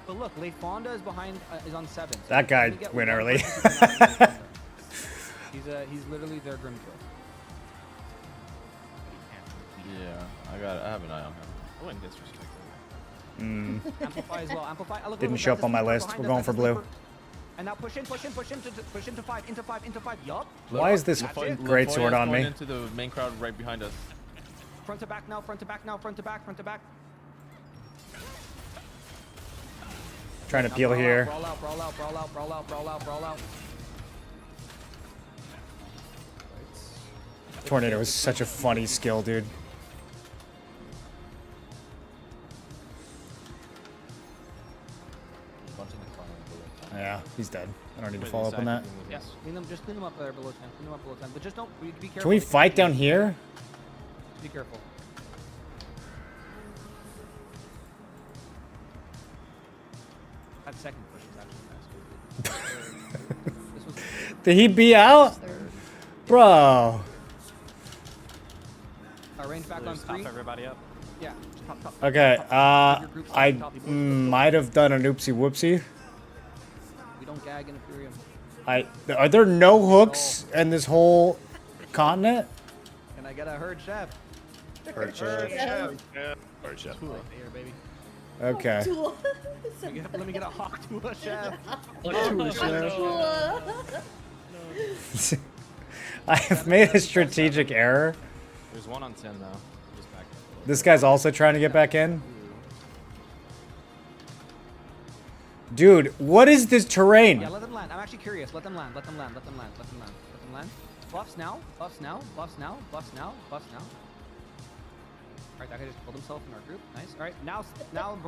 But look, Leifonda is behind is on 7. So That guy went early. He's literally their Grim Kill. Yeah, I have an eye on him. I wouldn't disrespect him. Amplify as well. Amplify. Look, Didn't show up on my list. We're going for blue. And now push into 5. Yup. Why is this great sword on me? Into the main crowd right behind us. Front to back now. Trying to peel here. Brawl out. Tornado is such a funny skill, dude. Yeah, he's dead. I don't need to follow up on that. Yes. Just clean him up there below 10. But just don't be careful. Can we fight down here? Be careful. That second push is actually fast. Did he be out? Bro. Range back on 3. Top everybody up. Yeah. Top. Okay, I might have done an oopsie whoopsie. We don't gag in Imperium. Are there no hooks in this whole continent? Can I get a herd chef? Herd chef. Herd chef. Here, baby. Okay. Let me get a hawk to a chef. I have made a strategic error. There's 1 on 10 though. Just back up. This guy's also trying to get back in. Dude, what is this terrain? Yeah, let them land. I'm actually curious. Let them land. Buffs now. Alright, that guy just killed himself in our group. Nice. Alright, now.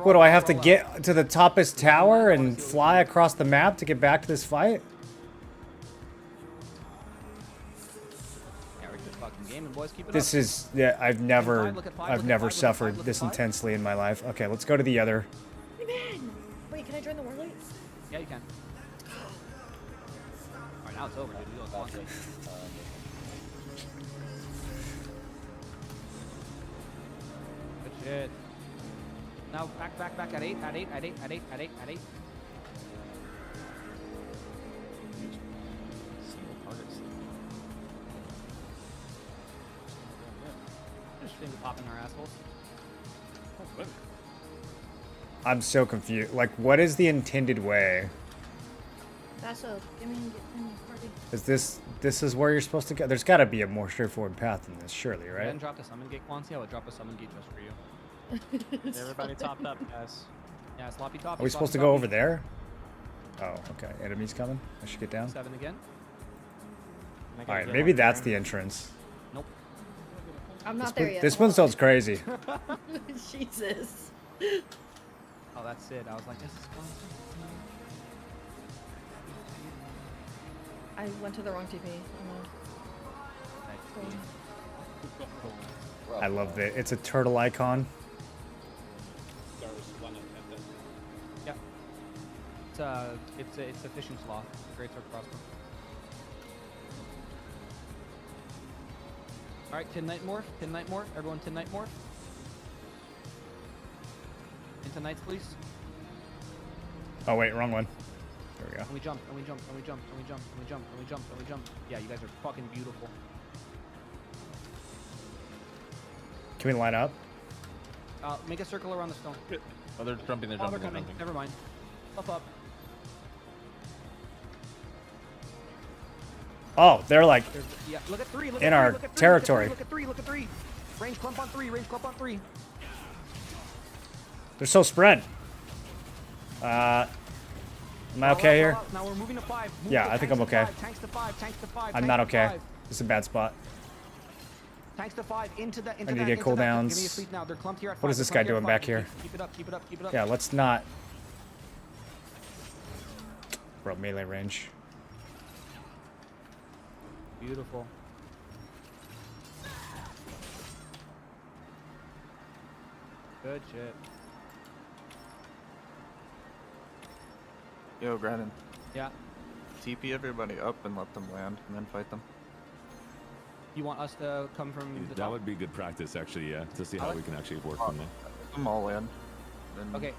What, do I have to get to the toppest tower and fly across the map to get back to this fight? Yeah, we're just fucking gaming, boys. Keep it This up. is, yeah, I've never suffered this intensely in my life. Okay, let's go to the other. Hey man! Wait, can I join the war lights? Yeah, you can. Alright, now it's over, dude. We don't want it. Good shit. Now back at 8. Just finger popping our assholes. I'm so confused. Like, what is the intended way? That's a give me party. Is this is where you're supposed to go? There's got to be a more straightforward path than this, surely, Right? right? Then drop the summon gate, Quancy. I would drop a summon gate just for you. Everybody topped up, guys. Yeah, sloppy top. Are we supposed to go over there? Oh, okay. Enemies coming. I should get down. 7 again. All right, maybe that's the entrance. Nope. I'm not there yet. This one sounds crazy. Jesus. Oh, that's it. I was like, this is fun. I went to the wrong TP. I love it. It's a turtle icon. Yeah. It's a fishing sloth. Great sword crossbow. All right, 10 night morph. Everyone, 10 night morph. Into knights, please. Oh wait, wrong one. There we go. And we jump. Yeah, you guys are fucking beautiful. Can we line up? Make a circle around the stone. Oh, they're jumping. They're jumping. Never mind. Up. Oh, they're like Yeah, look at 3. in our territory. Look at 3. Range clump on 3. They're so spread. Am I okay here? Now we're moving to 5. Yeah, I think I'm okay. Tanks to 5. I'm not okay. This is a bad spot. Tanks to 5 into the. I need to get cooldowns. Give me a sleep now. They're clumped here at 5. What is this guy doing back here? Keep it up. Yeah, let's not We're at melee range. Beautiful. Good shit. Yo, Grannon. Yeah. TP everybody up and let them land, and then fight them. You want us to come from the That top? would be good practice, actually, yeah, to see how we can actually work from there. Let them all land. Then Okay.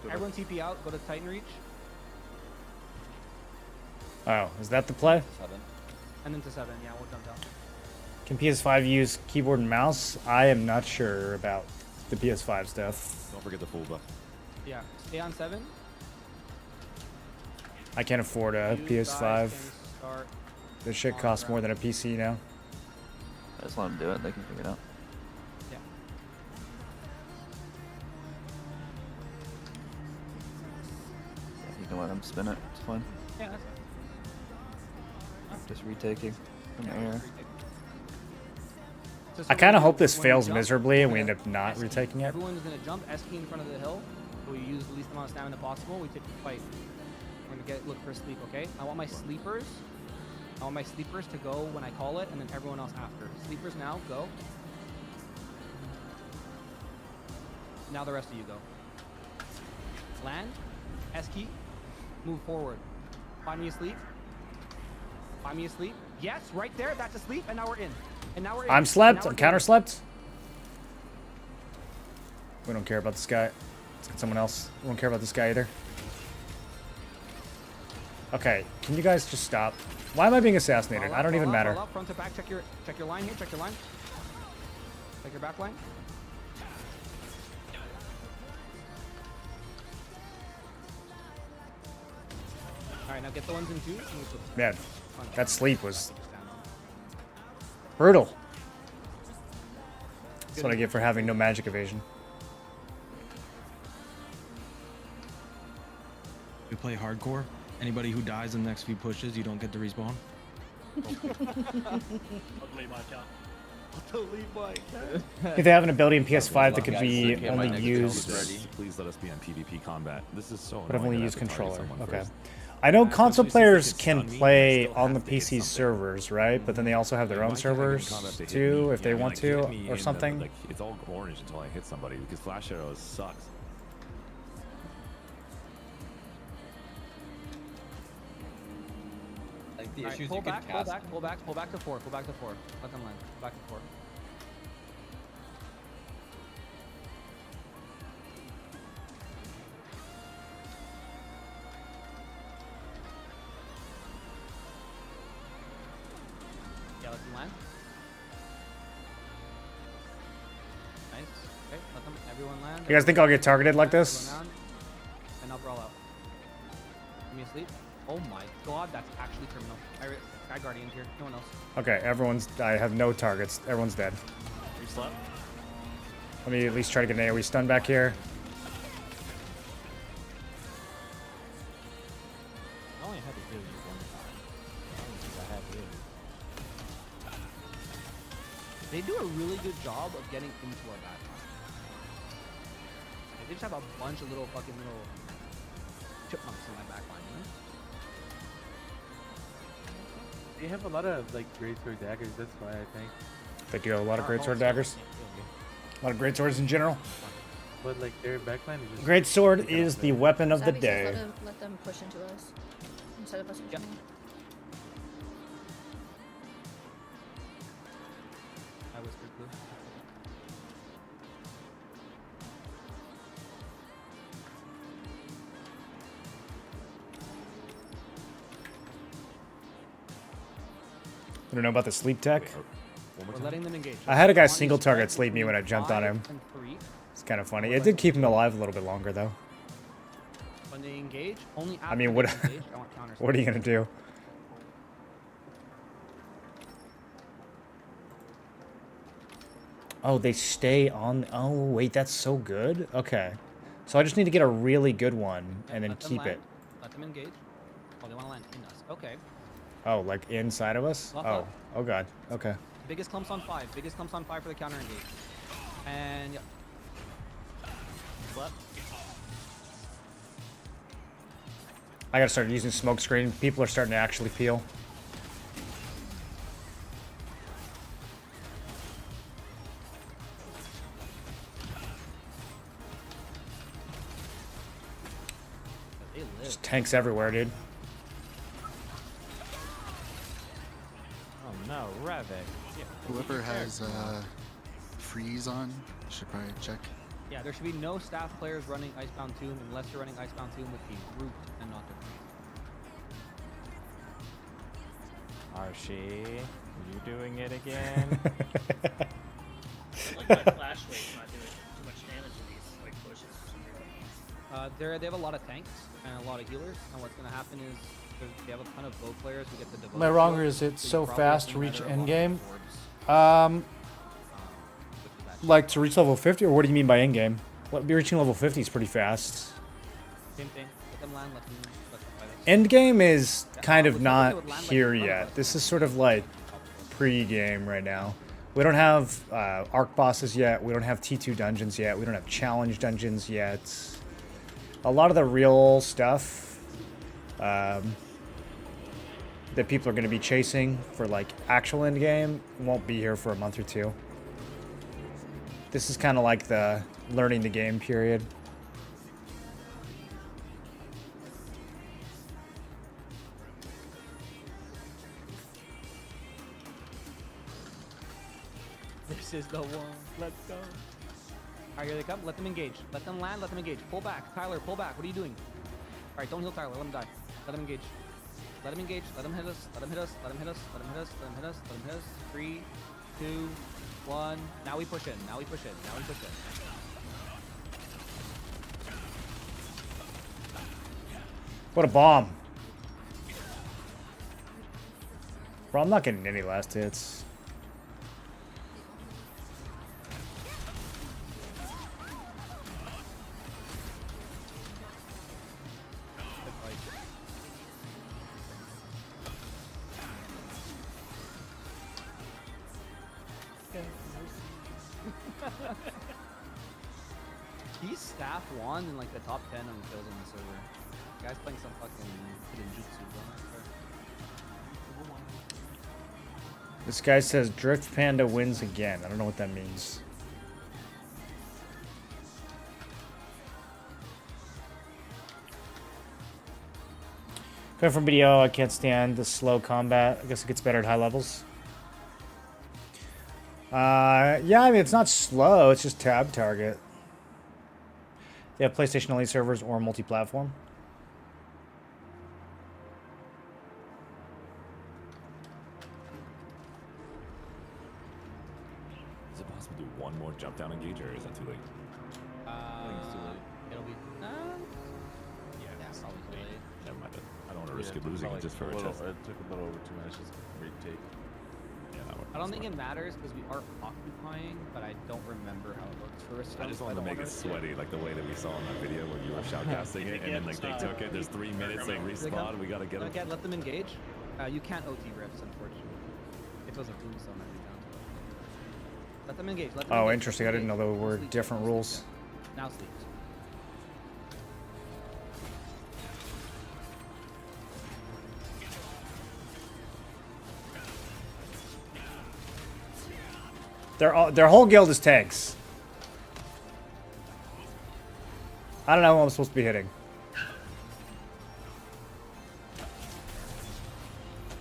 do it. Everyone TP out. Go to Titan Reach. Oh, is that the play? 7. And then to 7. Yeah, we'll jump down. Can PS5 use keyboard and mouse? I am not sure about the PS5 stuff. Don't forget the full buff. Yeah. Stay on 7. I can't afford a You PS5. guys can start This shit on costs more ground. than a PC now. Just let them do it. They can figure it out. Yeah. You can let them spin it. It's fine. Yeah, that's Just retaking from the air. I kind of hope this when we fails jump, miserably and we we're end up not gonna retaking it. Everyone is going to jump S key in front of the hill. So we use the least amount of stamina possible. We take the fight. We're going to look for sleep, okay? I want my sleepers. I want my sleepers to go when I call it, and then everyone else after. Sleepers now, go. Now the rest of you go. Land. S key. Move forward. Find me asleep. Find me asleep. Yes, right there. That's asleep, and now we're in. And now we're in. I'm slept. Now I'm we're counter in. slept. We don't care about this guy. Let's get someone else. We don't care about this guy either. Okay, can you guys just stop? Why am I being assassinated? I don't even matter. Follow up, front to back. Check your line here. Check your line. Check your back line. All right, now get the ones in 2. Man, that sleep was brutal. That's what I get for having no magic evasion. We play hardcore. Anybody who dies in the next few pushes, you don't get to respawn. If they have an ability in PS5 that could be only used, Please let us be on PvP combat. This is so but I've only annoying that I used have to target controller. someone Okay. first. I know console players can play on the PC servers, right? But then they also have their own servers too, if they want to, or something. Like, it's all orange until I hit somebody because Flash Arrows sucks. Like the All right, issues pull you can back, cast. pull back to 4. Pull back to 4. Let them land. Pull back to 4. Yeah, let them land. Nice. Okay, let them. Everyone land. You guys think I'll get targeted like this? Everyone land, and I'll brawl out. Give me a sleep. Oh my god, that's actually criminal. Sky Guardian's here. No one else. Okay, everyone's. I have no targets. Everyone's dead. You slept? Let me at least try to get an AoE stun back here. I only had to heal you one time. I don't think I have healed you. They do a really good job of getting into our back line. They just have a bunch of little fucking little chipmunks in my back line, you know? They have a lot of like greatsword daggers. That's why I think. They do have a lot of greatsword daggers. A lot of greatswords in general. But like their backline is just. Greatsword is the weapon of the Savvy says day. let them push into us instead of us pushing them. I whispered blue. I don't know about the sleep tech. We're letting them engage. I had a guy Want single to spread target sleep me when I between jumped on 5 him. and 3. It's kind of funny. It did keep him alive a little bit longer though. When they engage, only after I mean, what? they engage, I want counter What are you gonna do? Oh, they stay on. Oh, wait, that's so good. Okay, so I just need to get a really good one and then Let them keep land. it. Let them engage. Oh, they want to land in us. Okay. Oh, like inside of us? Lock Oh, up. oh god. Okay. Biggest clumps on 5. Biggest clumps on 5 for the counter engage. And yep. Left. I gotta start using smoke screen. People are starting to actually peel. They live. Just tanks everywhere, dude. Oh no, Ravik. Yeah, Whoever has freeze on should probably check. Yeah, there should be no staff players running Icebound Tomb unless you're running Icebound Tomb with the group and not the Archie, you doing it again? Like my flashlight's not doing too much damage in these like pushes. They have a lot of tanks and a lot of healers, and what's going to happen is they have a ton of bow players who get the devoted. Am I wrong, or shield, is it so so you probably fast have to reach matter of endgame? orbs. Like to reach level 50, or what do you mean by endgame? What, reaching level 50 is pretty fast. Same thing. Let them land, let them fight us. Endgame is kind of not here yet. This is sort of like pre-game right now. We don't have arc bosses yet. We don't have T2 dungeons yet. We don't have challenge dungeons yet. A lot of the real stuff that people are going to be chasing for like actual endgame won't be here for a month or two. This is kind of like the learning the game period. This is the one. Let's go. Alright, here they come. Let them engage. Let them land. Let them engage. Pull back. Tyler, pull back. What are you doing? Alright, don't heal Tyler. Let him die. Let him engage. Let him engage. Let him hit us. Let him hit us. Let him hit us. Let him hit us. Let him hit us. Let him hit us. 3, 2, 1. Now we push in. Now we push in. Now we push in. What a bomb. Bro, I'm not getting any last hits. He's staff 1 in like the top 10 on kills on the server. Guy's playing some fucking hidden jutsu, bro. This guy says Drift Panda wins again. I don't know what that means. Coming from BDO, I can't stand the slow combat. I guess it gets better at high levels. Yeah, I mean, it's not slow. It's just tab target. They have PlayStation only servers or multi-platform. Is it possible to do one more jump down engage, or is that too late? I think it's too late. It'll be. Yeah, it's probably too late. Never mind. I don't want to risk it losing it just for a test. It took a little over 2 minutes just to retake. Yeah, that I don't think it matters because we are occupying, but I don't remember how it works for us. I just wanted to make it sweaty, like the way that we saw in that video where you were shoutcasting it, and then like they took it. There's 3 minutes, they respawn. We gotta get them. Again, let them engage. You can't OT riffs, unfortunately. If it was a tombstone, I'd be down to it. Let them engage. Let them engage. Interesting. I didn't know there were different rules. Now sleep. Their whole guild is tanks. I don't know who I'm supposed to be hitting.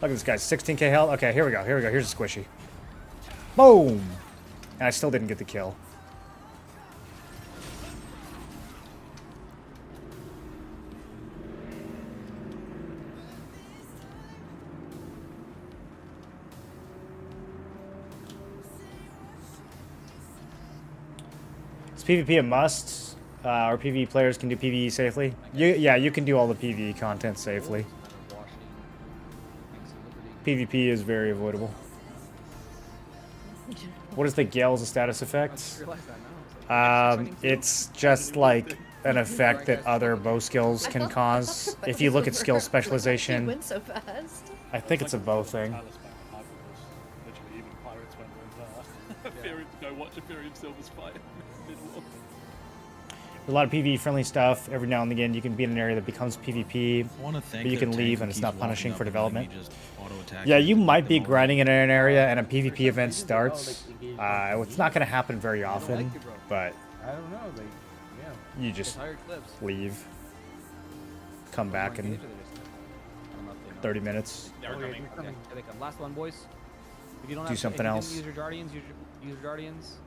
Look at this guy, 16k health. Okay, here we go. Here we go. Here's a squishy. Boom! And I still didn't get the kill. Is PvP a must? Or PvE players can do PvE safely? Yeah, you can do all the PvE content safely. PvP is very avoidable. What is the Gale's a status effect? It's just like an effect that other bow skills can cause. If you look at skill specialization, went so fast. I think it's a bow thing. Literally, even pirates went with Ethereum to go watch Ethereum Silver's fight in the middle of. a lot of PvE friendly stuff. Every now and again, you can be in an area that becomes PvP, I want to thank but you the can tank leave who and it's keeps not walking punishing up for behind me, development. just auto-attacking Yeah, me you to might beat be them all. grinding in an area and a PvP event starts. It's not going to happen very often, but I don't know. They, yeah. you just leave, come back in 30 minutes. Okay, here they come. Last one, boys. If you don't Do have, something if you else. didn't use your guardians, use your guardians.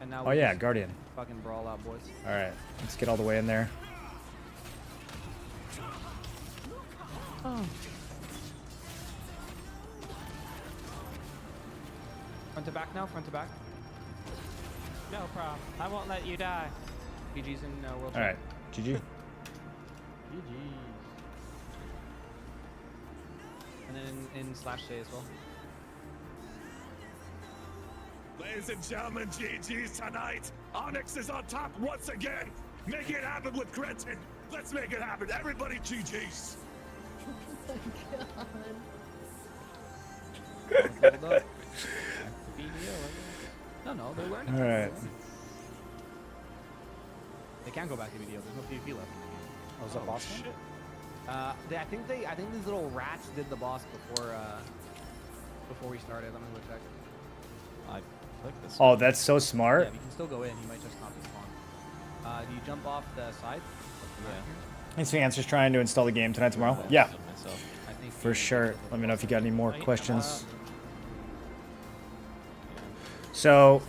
And now Oh we yeah, just Guardian. Fucking brawl out, boys. All right, let's get all the way in there. Oh. Front to back now. Front to back. No problem. I won't let you die. GG's in World. All right, GG. And then in slash J as well. Ladies and gentlemen, GG's tonight. Onyx is on top once again. Make it happen with Gretchen. Let's make it happen. Everybody, GG's. Oh my god. Hold up. No, they weren't. All right. They can go back to BDO. There's no PvP left. Oh, is that boss shit? I think these little rats did the boss before we started. Let me look back. I clicked this. Oh, that's so smart. Yeah, you can still go in. You might just not be spawned. Do you jump off the side? Yeah. Thanks, Vance. Just trying to install the game tonight, tomorrow. Yeah, I think for sure. Let me know if you got any more questions. So,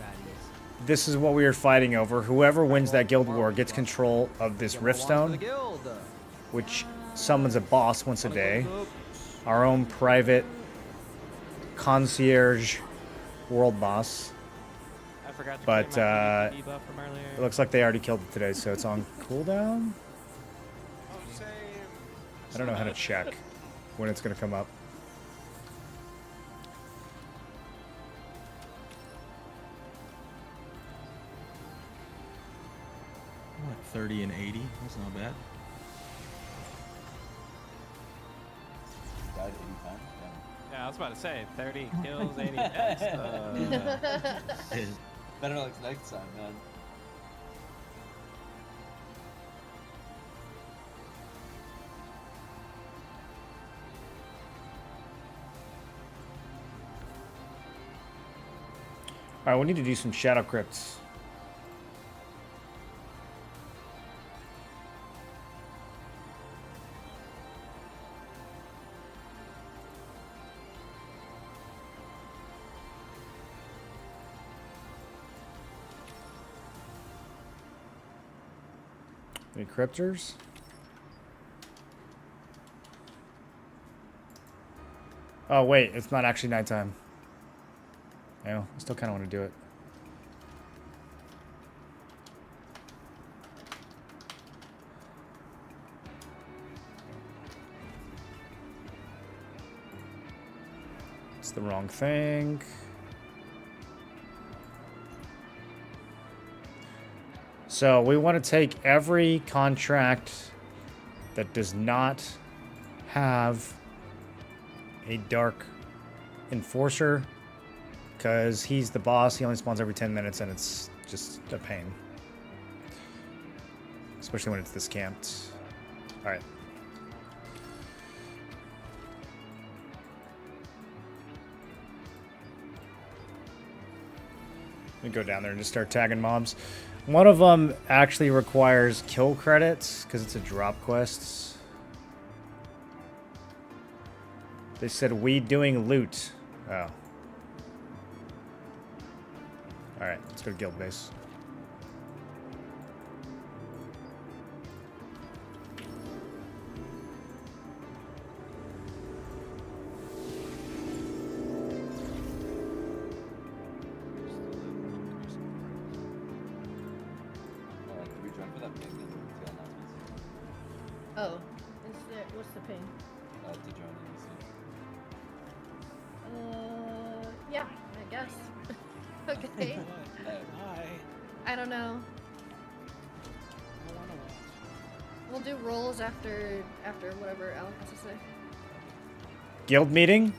this is what we are fighting over. Whoever wins that guild war gets control of this Riftstone, which summons a boss once a day. Our own private concierge world boss. I forgot to But clear my PvP buff from earlier. it looks like they already killed it today, so it's on cooldown. I don't know how to check when it's going to come up. What, 30 and 80? That's not bad. Died 80 times? Yeah, I was about to say 30 kills, 80 deaths. Better luck next time, man. All right, we need to do some Shadowed Crypts. Any cryptors? Oh wait, it's not actually nighttime. I still kind of want to do it. It's the wrong thing. So we want to take every contract that does not have a dark enforcer, because he's the boss. He only spawns every 10 minutes and it's just a pain, especially when it's this camped. All right. Let me go down there and just start tagging mobs. One of them actually requires kill credits because it's a drop quest. They said we doing loot. Oh. Alright, let's go to guild base. Did we join for that ping and the announcements? Oh, is there? What's the ping? To join the Yeah, I guess. Okay. I don't know. We'll do rolls after whatever Alec has to say. Guild meeting?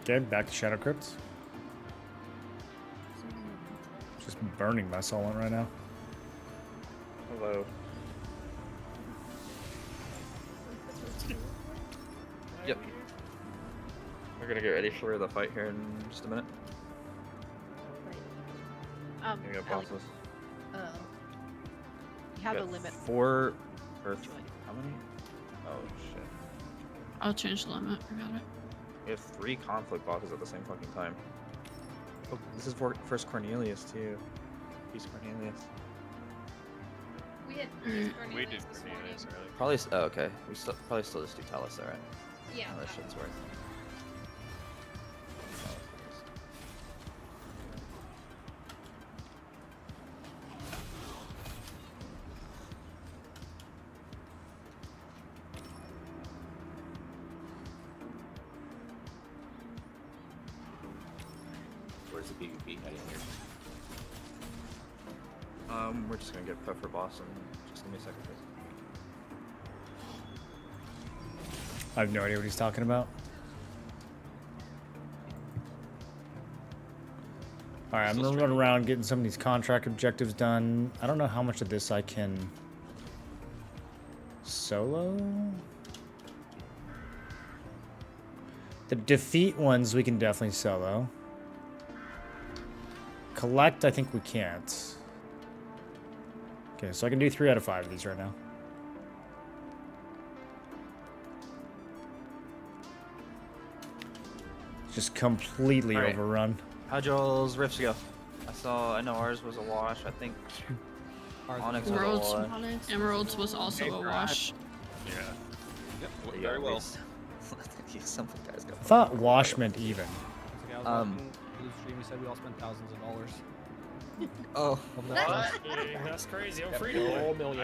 Okay, back to Shadowed Crypt. Just burning my soul right now. Hello. Yep. We're gonna get ready for the fight here in just a minute. Gonna go bosses. You have We a got limit. 4 or how many? Oh shit. I'll change the limit. I got it. We have 3 conflict bosses at the same fucking time. Oh, this is for first Cornelius too. He's Cornelius. We hit We did Cornelius earlier. Probably. Oh, okay. We probably still just do Talus though, right? Yeah. Oh, that shit's worth. Where's the PvP heading here? We're just gonna get prep for boss and just give me a second, please. I have no idea what he's talking about. Alright, I'm gonna run around getting some of these contract objectives done. I don't know how much of this I can solo. The defeat ones we can definitely solo. Collect, I think we can't. Okay, so I can do 3 out of 5 of these right now. Just completely overrun. How'd y'all's rifts go? I know ours was a wash. I think Onyx was a Emeralds, wash. Emeralds was also a wash. Yeah. Yep, went Yeah, very well. Some guys got. I thought wash meant even. Blue stream, he said we all spent thousands of dollars. Oh. That's crazy. I'm free to play. I'm not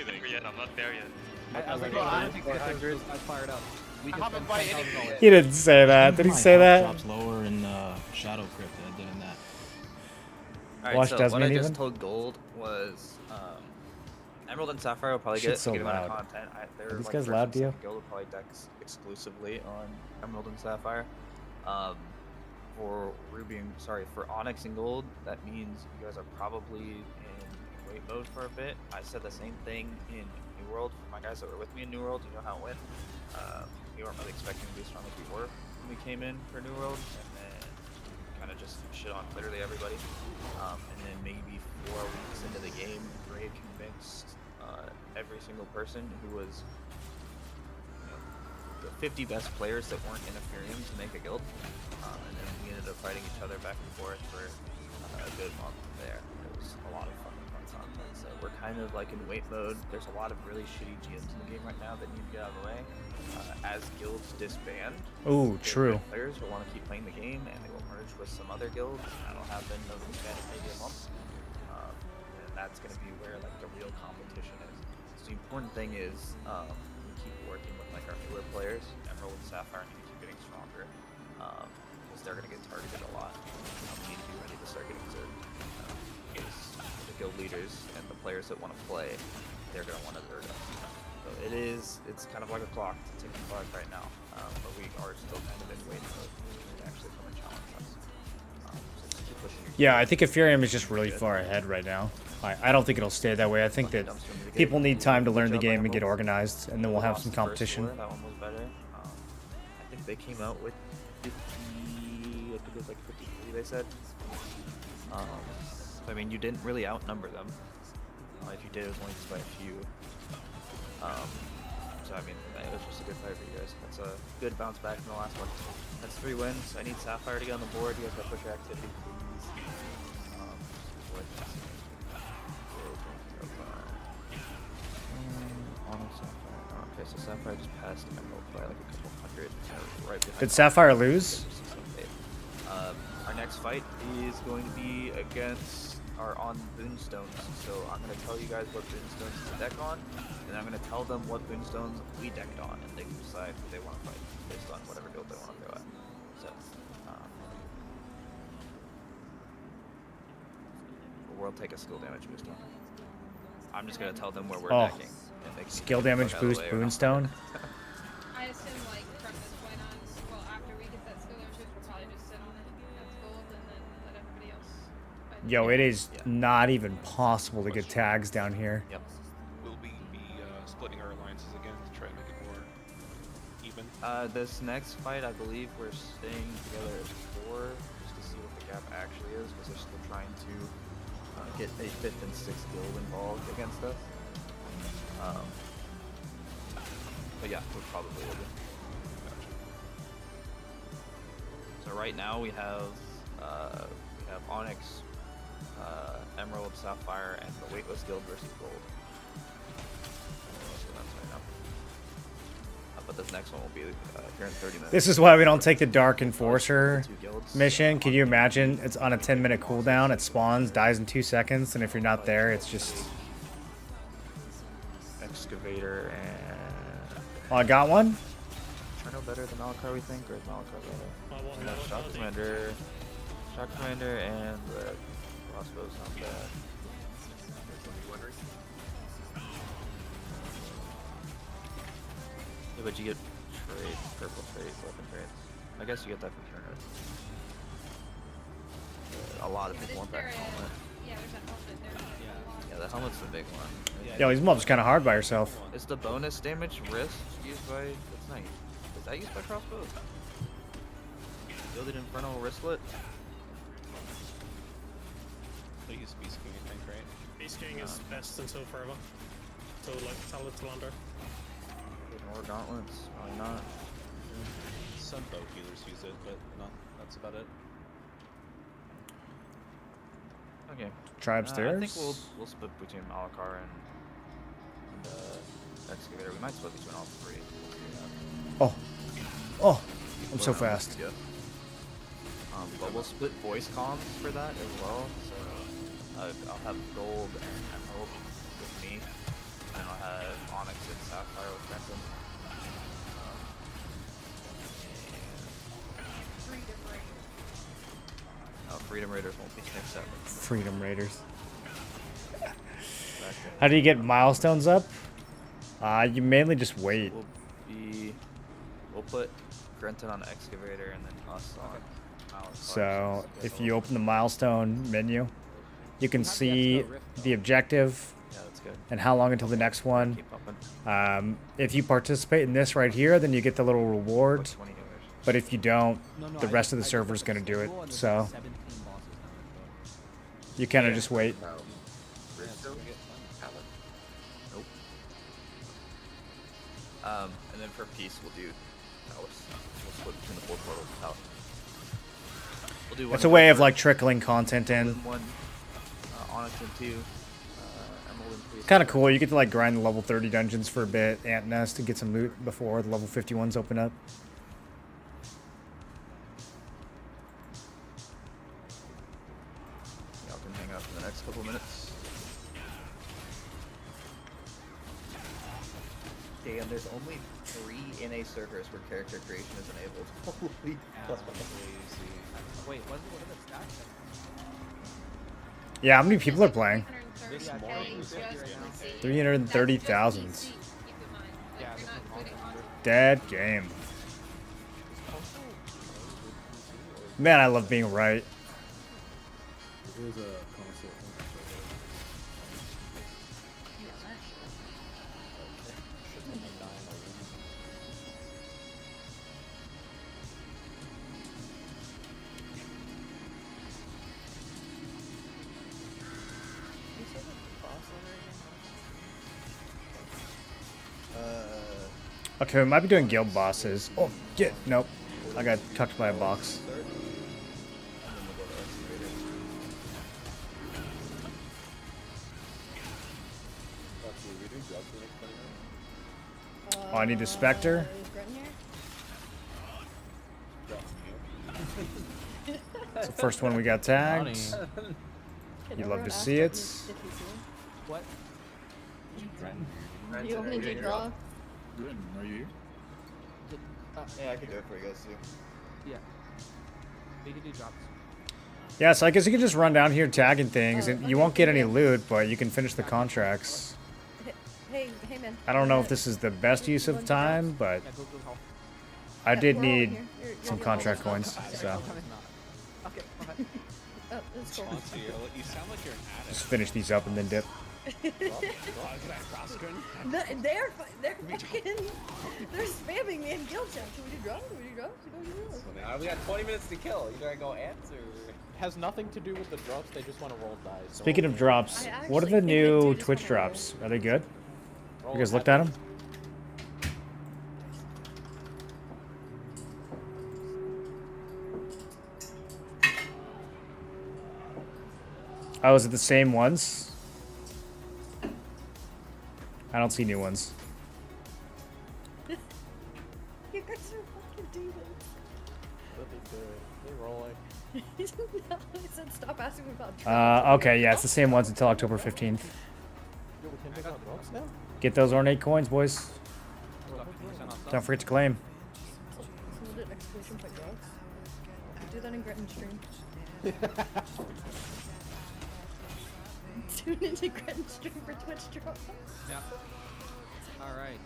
there yet. I'm not there yet. I was like, I don't think the guys fired up. We just spent $10,000. He didn't say that. Did he say that? Drops lower in Shadowed Crypt than it did in that. Alright, Wash so doesn't what I mean just even? told Gold was Emerald and Sapphire will probably Shit's get a so good amount of loud. content. Are these guys loud to you? Guild will probably deck exclusively on Emerald and Sapphire. For Onyx and Gold, that means you guys are probably in wait mode for a bit. I said the same thing in New World. For my guys that were with me in New World, you know how it went. We weren't really expecting to be as strong as we were when we came in for New World, and then kind of just shit on literally everybody. And then maybe 4 weeks into the game, Ray convinced every single person who was the 50 best players that weren't interfering to make a guild. And then we ended up fighting each other back and forth for a good month there. It was a lot of fucking fun content. So we're kind of like in wait mode. There's a lot of really shitty GMs in the game right now that need to get out of the way. As guilds disband, true. Players will want to keep playing the game and they will merge with some other guilds. That'll happen over the span of maybe a month. And that's going to be where like the real competition is. So the important thing is we keep working with like our newer players. Emerald and Sapphire need to keep getting stronger because they're going to get targeted a lot. We need to be ready to start getting zerged. Because the guild leaders and the players that want to play, they're going to want to zerg us. So it's kind of like a clock, it's a ticking clock right now, but we are still kind of in wait mode to actually come and challenge us. So just keep pushing your Yeah, I think Ethereum is just really far ahead right now. I don't think it'll stay that way. I think that people need time to learn the game and get organized, and then we'll have some competition. That one was better. I think they came out with 50, I think it was like 53 they said. So I mean, you didn't really outnumber them. If you did, it was only just by a few. So I mean, it was just a good fight for you guys. That's a good bounce back from the last one. That's 3 wins. I need Sapphire to get on the board. You guys gotta push your activity, please. Okay, so Sapphire just passed Emerald by like a couple hundred. Right behind. Did Sapphire lose? Our next fight is going to be against on Boonstones. So I'm going to tell you guys what Boonstones to deck on, and I'm going to tell them what Boonstones we decked on, and they can decide who they want to fight based on whatever guild they want to go at. So, we'll take a skill damage boost on. I'm just going to tell them where we're decking. And they can skill damage fuck out of the boost way or not. Boonstone? I assume like from this point on, well after we get that skill damage, Yo, it is not even possible to get tags down here. Yep. Will we be splitting our alliances again to try to make it more even? This next fight, I believe we're staying together as 4, just to see what the gap actually is, because they're still trying to get a 5th and 6th guild involved against us. But yeah, we probably will be. So right now we have Onyx, Emerald, Sapphire, and the Weightless Guild versus Gold. So that's right now. But this next one will be here in 30 minutes. This is why we don't take the Dark Enforcer mission. Can you imagine? It's on a 10-minute cooldown. It spawns, dies in 2 seconds, and if you're not there, it's just... Excavator and... Oh, I got one? Cherno better than Malakar, we think, or is Malakar better? Shock Commander, and the crossbow's not bad. Yeah, but you get trades, purple trades, weapon trades. I guess you get that from Turner. A lot of people want that helmet. Yeah, there's that helmet there. Yeah, the helmet's the big one. Yo, these mobs kind of hard by yourself. Is the bonus damage wrist used by... That's nice. Is that used by crossbows? Gilded Infernal Wristlet? They use Beast King, I think, right? Beast King is best until forever. Until like Talent. More gauntlets? Why not? Some bow healers use it, but that's about it. Okay. Try upstairs? I think we'll split between Malakar and Excavator. We might split between all 3. Oh. Oh. I'm so fast. Yeah. But we'll split voice comms for that as well. So I'll have Gold and Emerald with me. And I'll have Onyx and Sapphire with Benton. Freedom Raiders won't be next up. Freedom Raiders. How do you get milestones up? You mainly just wait. We'll put Grenton on Excavator and then us on Malakar. So if you open the milestone menu, you can see the objective and how long until the next one. If you participate in this right here, then you get the little reward. But if you don't, the rest of the server is going to do it. So you kind of just wait. Nope. And then for peace, we'll do Palace. We'll split between the 4 portals and Palace. We'll do one. It's a way of like trickling content in. One, Onyx and 2, Emerald and 3. Kind of cool. You get to like grind the level 30 dungeons for a bit, Ant Nest, and get some loot before the level 51s open up. Y'all can hang out for the next couple minutes. Damn, there's only 3 NA servers where character creation is enabled. Holy fuck. Wait, what are the stats? Yeah, how many people are playing? 330,000. 330,000. Dead game. Man, I love being right. There's a console. Okay, we might be doing guild bosses. Oh, get nope. I got tucked by a box. Oh, I need the Spectre. It's the first one we got tagged. You'd love to see it. What? You want me to draw? Good. Are you here? Yeah, I can do it for you guys too. Yeah. We can do drops. Yeah, so I guess you can just run down here tagging things, and you won't get any loot, but you can finish the contracts. Hey man. I don't know if this is the best use of time, but I did need some contract coins, so. Okay, Oh, that's cool. Monty, you sound like you're an addict. Just finish these up and then dip. No, they're fucking, they're spamming me in guild chat. Can we do drops? Can we do drops? We don't do drops. We got 20 minutes to kill. You gotta go answer. Has nothing to do with the drops. They just want to roll dice. So Speaking of drops, what are the new Twitch drops? Are they good? You guys looked at them? Oh, is it the same ones? I don't see new ones. You guys are fucking demons. They'll be good. They're rolling. No, I said stop asking me about drops. Okay, yeah, it's the same ones until October 15th. Yo, we can pick out drops now? Get those ornate coins, boys. Don't forget to claim. Someone did exclamation point drops. Do that in Gretton's stream. Tune into Gretton's stream for Twitch drops. Yeah. Alright.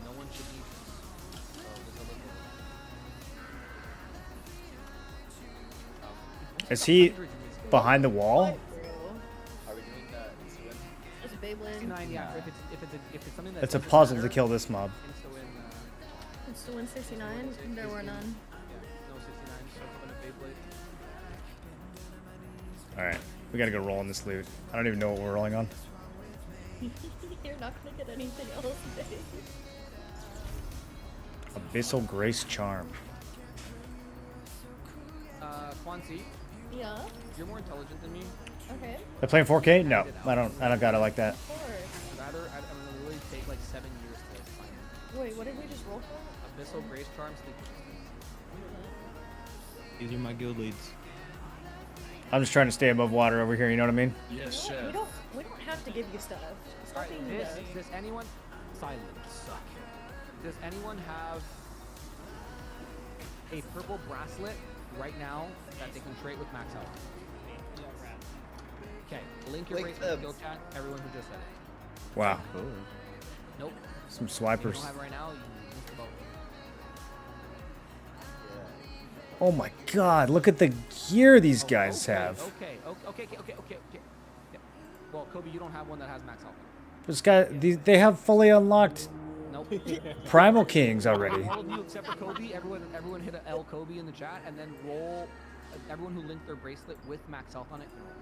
No one should need this. So there's a Is he behind the wall? Are we doing the It's a Beyblade. 69, yeah. If it's something that It's a puzzle to kill this mob. It's the 169. There were none. No 69, so put a Beyblade. Alright, we gotta go roll on this loot. I don't even know what we're rolling on. You're not gonna get anything else today. Abyssal Grace Charm. Quancy, Yeah. you're more intelligent than me. Okay. They're playing 4K? No, I don't got it like that. Of course. I'm gonna really take like 7 years to find it. Wait, what did we just roll for? Abyssal Grace Charm, Sleep Resistance. These are my guild leads. I'm just trying to stay above water over here, you know what I mean? Yes, We don't have to give you stuff. Stop Alright, being does those. anyone silence? Does anyone have a purple bracelet right now that they can trade with max health? Okay, link your bracelet in guild chat. Everyone who just said it. Wow. Nope. Some If you swipers. don't have it right now, you link the boat. Oh my god, look at the gear these guys have. Okay. Well, Kobe, you don't have one that has max health. This guy, they have fully unlocked Nope. Primal Kings already. All of you except for Kobe, everyone hit a L Kobe in the chat, and then roll. Everyone who linked their bracelet with max health on it. Can roll.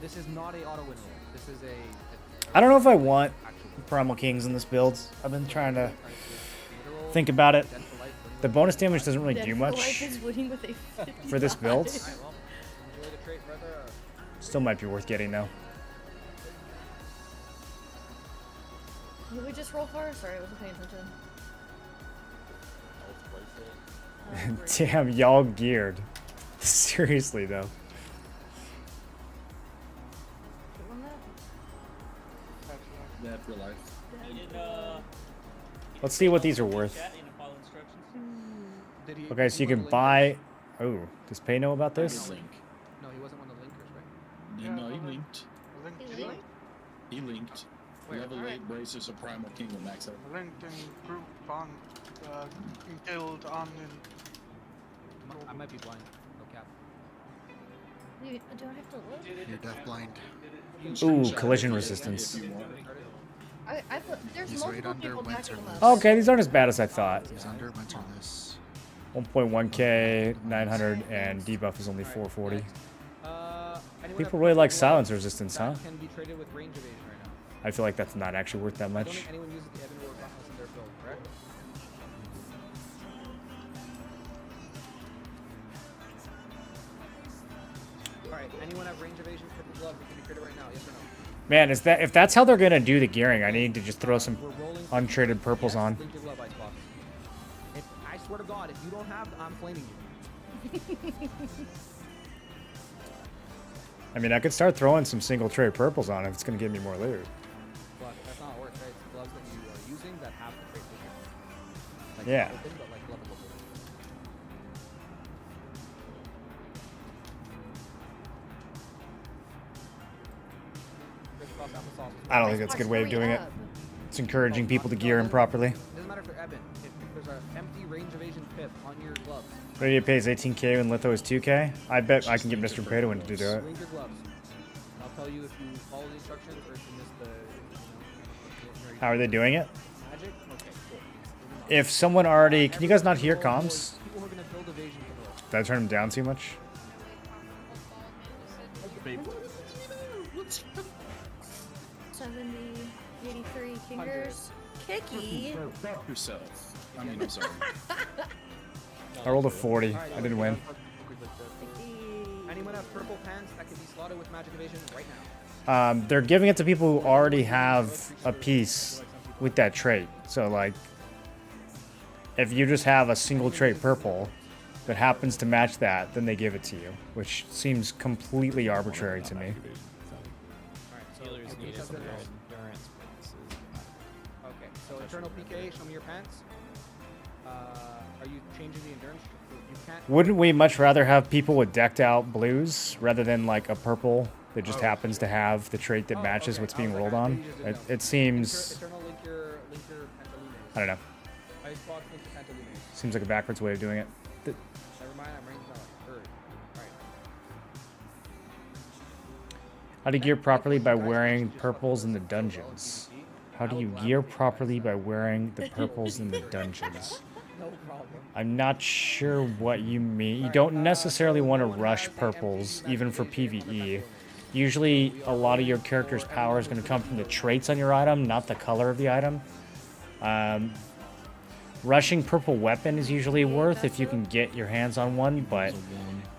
This is not a auto win roll. This is a I don't know if I want Primal Kings in this build. I've been trying to think about it. The bonus damage doesn't really do much for this build. Still might be worth getting though. Did we just roll for? Sorry, I wasn't paying attention. Damn, y'all geared. Seriously though. That for life. Let's see what these are worth. Okay, so you can buy. Oh, does Pay know about this? No, he wasn't one of the linkers, right? Yeah, no, he linked. He linked. Level 8 braces of Primal King with max health. Linked in group on guild on in. I might be blind. No cap. Do I have to look? You're deafblind. Ooh, collision resistance. I thought there's He's right multiple under people winter backing them list. up. Okay, these aren't as bad as I thought. He's under winter list. 1.1k, 900, and debuff is only 440. Anyone People have really like purple silence gloves resistance, that huh? Can be traded with range evasion right now. I feel like that's not actually worth that I don't much. think anyone uses the Evan War buffs in their build, correct? Alright, anyone have range evasion purple glove? We can be traded right now, yes or no? Man, if that's how they're gonna do the gearing, I need to just throw some untraded purples on. Link your glove, Icebox. I swear to God, if you don't have, I'm flaming you. I mean, I could start throwing some single trade purples on if it's gonna give me more loot. But that's not how it works, right? It's the gloves that you are using that have the trade vision. Like Yeah. Open, but like level. I don't think that's a good way of doing it. just encouraging people to gear in properly. It doesn't matter if they're Eben. If there's an empty range evasion pip on your gloves, Radio pays 18k when Litho is 2k. I bet I can get Mr. Paytawin to do it. swing your gloves. I'll tell you if you follow the instructions or if you miss the. How are they doing it? Magic? Okay, cool. If someone already... Can you guys not hear comms? People who are going to build evasion can roll. Did I turn them down too much? 70, 83 fingers. Kicky. Fuck yourself. I mean, I'm sorry. I rolled a 40. I didn't win. Anyone have purple pants that can be slotted with magic evasion right now? They're giving it to people who already have a piece with that trait. So, like, if you just have a single trait purple that happens to match that, then they give it to you, which seems completely arbitrary to me. Healers need it for their endurance purposes. Okay, so Eternal PK, show me your pants. Are you changing the endurance? You can't. Wouldn't we much rather have people with decked out blues rather than like a purple that just happens to have the trait that matches what's being rolled on? It seems... Eternal link your Pantaloons. I don't know. Ice box link your Pantaloons. Seems like a backwards way of doing it. Never mind, I'm ranged out. Third. Alright. How to gear properly by wearing purples in the dungeons. How do you gear properly by wearing the purples in the dungeons? No problem. I'm not sure what you mean. You don't necessarily want to rush purples, even for PvE. Usually, a lot of your character's power is going to come from the traits on your item, not the color of the item. Rushing purple weapon is usually worth if you can get your hands on one, but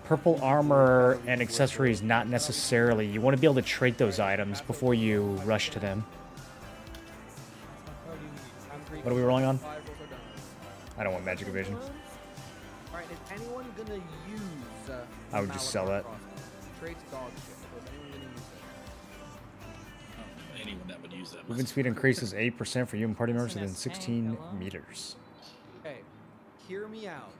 purple armor and accessories not necessarily. You want to be able to trait those items before you rush to them. What are we rolling on? I don't want magic evasion. Alright, is anyone gonna use I would just sell that. traits dog shit? Or is anyone gonna use it? Anyone that would use that. Movement speed increases 8% for you and party members within 16 meters. Okay, hear me out.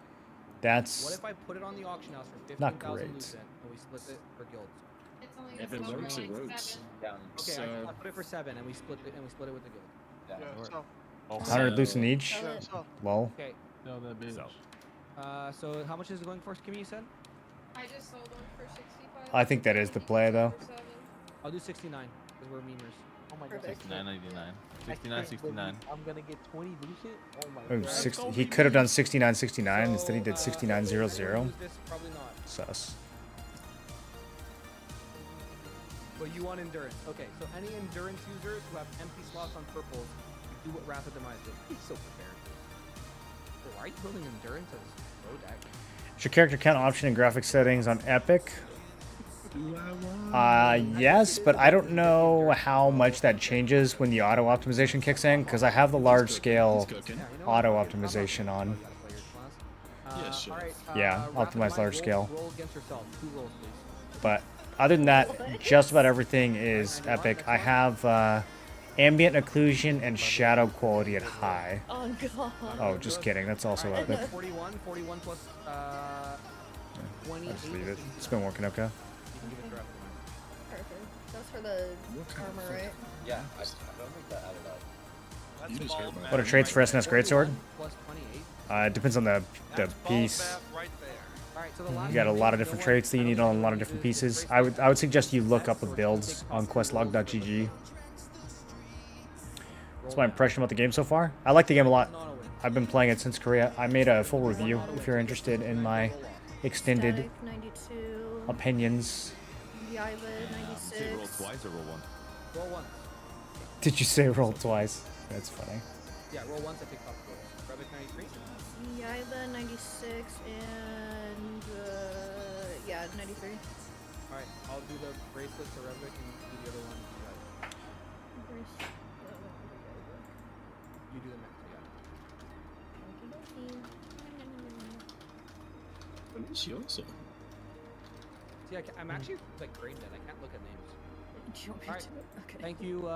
That's What if I put it on the auction house for not 15,000 great. lucent and we split it for guilds? If it works, it works. Okay, So, I put it for 7 and we split it with the guild. Yeah, so. 100 lucent each. Lol. Okay. No, that bitch. So how much is it going for, Kimmy, you said? I just sold one for 65. I think that is the play, though. I'll do 69 because we're memers. Oh my god. 69.99. 69.69. I'm gonna get 20 lucent. Oh my Oh, god. 60, he could have done 69.69. Instead, he did 69.00. Use this? Probably not. Sus. But you want endurance. Okay, so any endurance users who have empty slots on purples, you do what Rapid Demise did. He's so prepared. Wait, why are you building endurance as low deck? Is your character count option in graphic settings on Epic? Yes, but I don't know how much that changes when the auto optimization kicks in, because I have the large scale auto optimization on. Yeah, optimize large scale. Roll against yourself. 2 rolls, please. But other than that, just about everything is Epic. I have ambient occlusion and shadow quality at high. Oh god. Oh, just kidding. That's also Epic. 41 plus 28. I'll just leave it. It's been working okay. Perfect. That's for the armor, right? Yeah, I don't think that added up. you just heard about What are traits for SNS Greatsword? Plus 28. It depends on the piece. Alright, so the last You got a lot of different traits that you need on a lot of different pieces. I would suggest you look up the builds on questlog.gg. That's my impression about the game so far. I like the game a lot. I've been playing it since Korea. I made a full review if you're interested in my extended 92. opinions. Yaiba, Say roll 96. twice or roll one? Roll once. Did you say roll twice? That's funny. Yeah, roll once I pick up rolls. Revic 93. Yaiba, 96, and yeah, 93. Alright, I'll do the bracelet to Revic and do the other one to Revic. You do the next, yeah. What is she also? See, I'm actually like brain dead. I can't look at names. Do you want me Alright, to? Okay. thank you,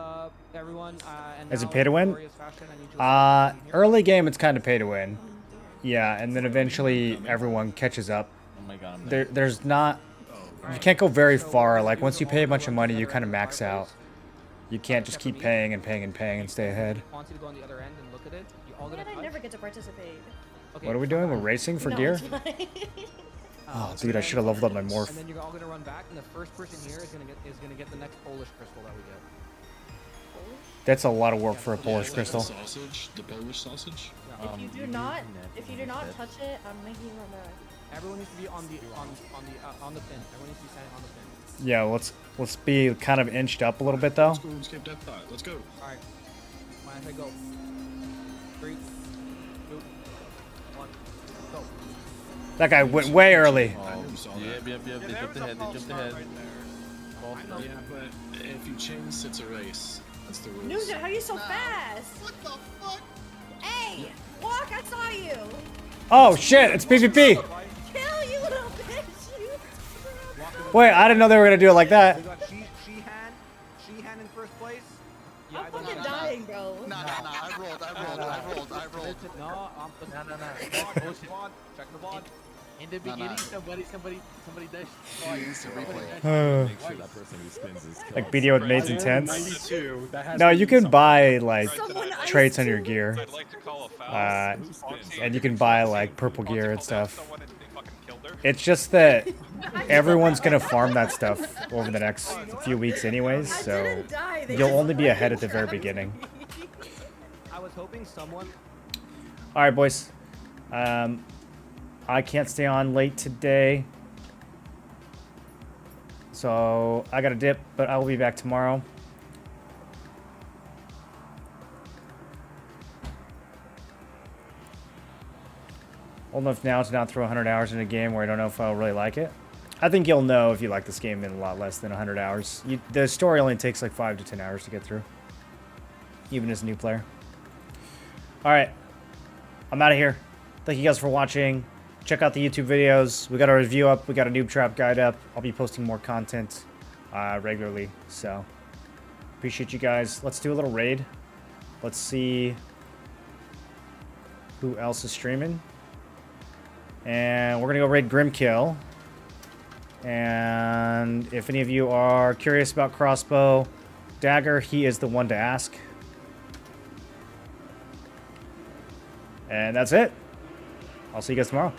everyone. And Is it now pay to win? glorious fashion, I need you to in here. Early game it's kind of pay to win. Yeah, and then eventually everyone catches up. Oh my god, I'm There's not... You can't go very far. Like, once you pay a bunch of money, you kind of max out. You can't just keep paying and paying and paying and stay ahead. Wants you to go on the other end and look at it. You're all gonna Man, I touch. never get to participate. Okay, What are we doing? We're racing for No, gear? it's fine. Oh, dude, I should have leveled up my morph. And then you're all gonna run back, and the first person here is gonna get the next Polish crystal that we get. That's a lot of work for a Polish crystal. Sausage, the Polish sausage. If you do not touch it, I'm making you run back. Everyone needs to be on the pin. Everyone needs to be standing on the pin. Yeah, let's be kind of inched up a little bit though. Let's go, skip that thought. Let's go. All right. Mind if I go? 3, 2, 1, go. That guy went way early. Yep, they jumped ahead, they jumped ahead. Yeah, but if you chase, it's a race. That's the rules. Nugent, how are you so fast? What the fuck? Hey, walk! I saw you. Oh shit! It's PvP. Kill you, little bitch! You. Wait, I didn't know they were gonna do it like that. We got Sheehan in first place. Yeah, I'm fucking dying, bro. No, I rolled. No, no. Check the VOD. In the beginning, somebody dashed. Make sure that person who spins is killed. Like BDO with Maid's Intense? 92. No, you can buy like traits on your gear. I'd like to call a foul. And you can buy like purple gear and stuff. It's just that everyone's gonna farm that stuff over the next few weeks anyways, so you'll only be ahead at the very beginning. I was hoping someone. Alright, boys. I can't stay on late today. So I gotta dip, but I will be back tomorrow. Old enough now to not throw 100 hours in a game where I don't know if I'll really like it. I think you'll know if you like this game in a lot less than 100 hours. The story only takes like 5 to 10 hours to get through. Even as a new player. Alright. I'm out of here. Thank you guys for watching. Check out the YouTube videos. We got a review up. We got a noob trap guide up. I'll be posting more content regularly. So, appreciate you guys. Let's do a little raid. Let's see who else is streaming. And we're going to go raid Grimkill. And if any of you are curious about crossbow, dagger, he is the one to ask. And that's it. I'll see you guys tomorrow.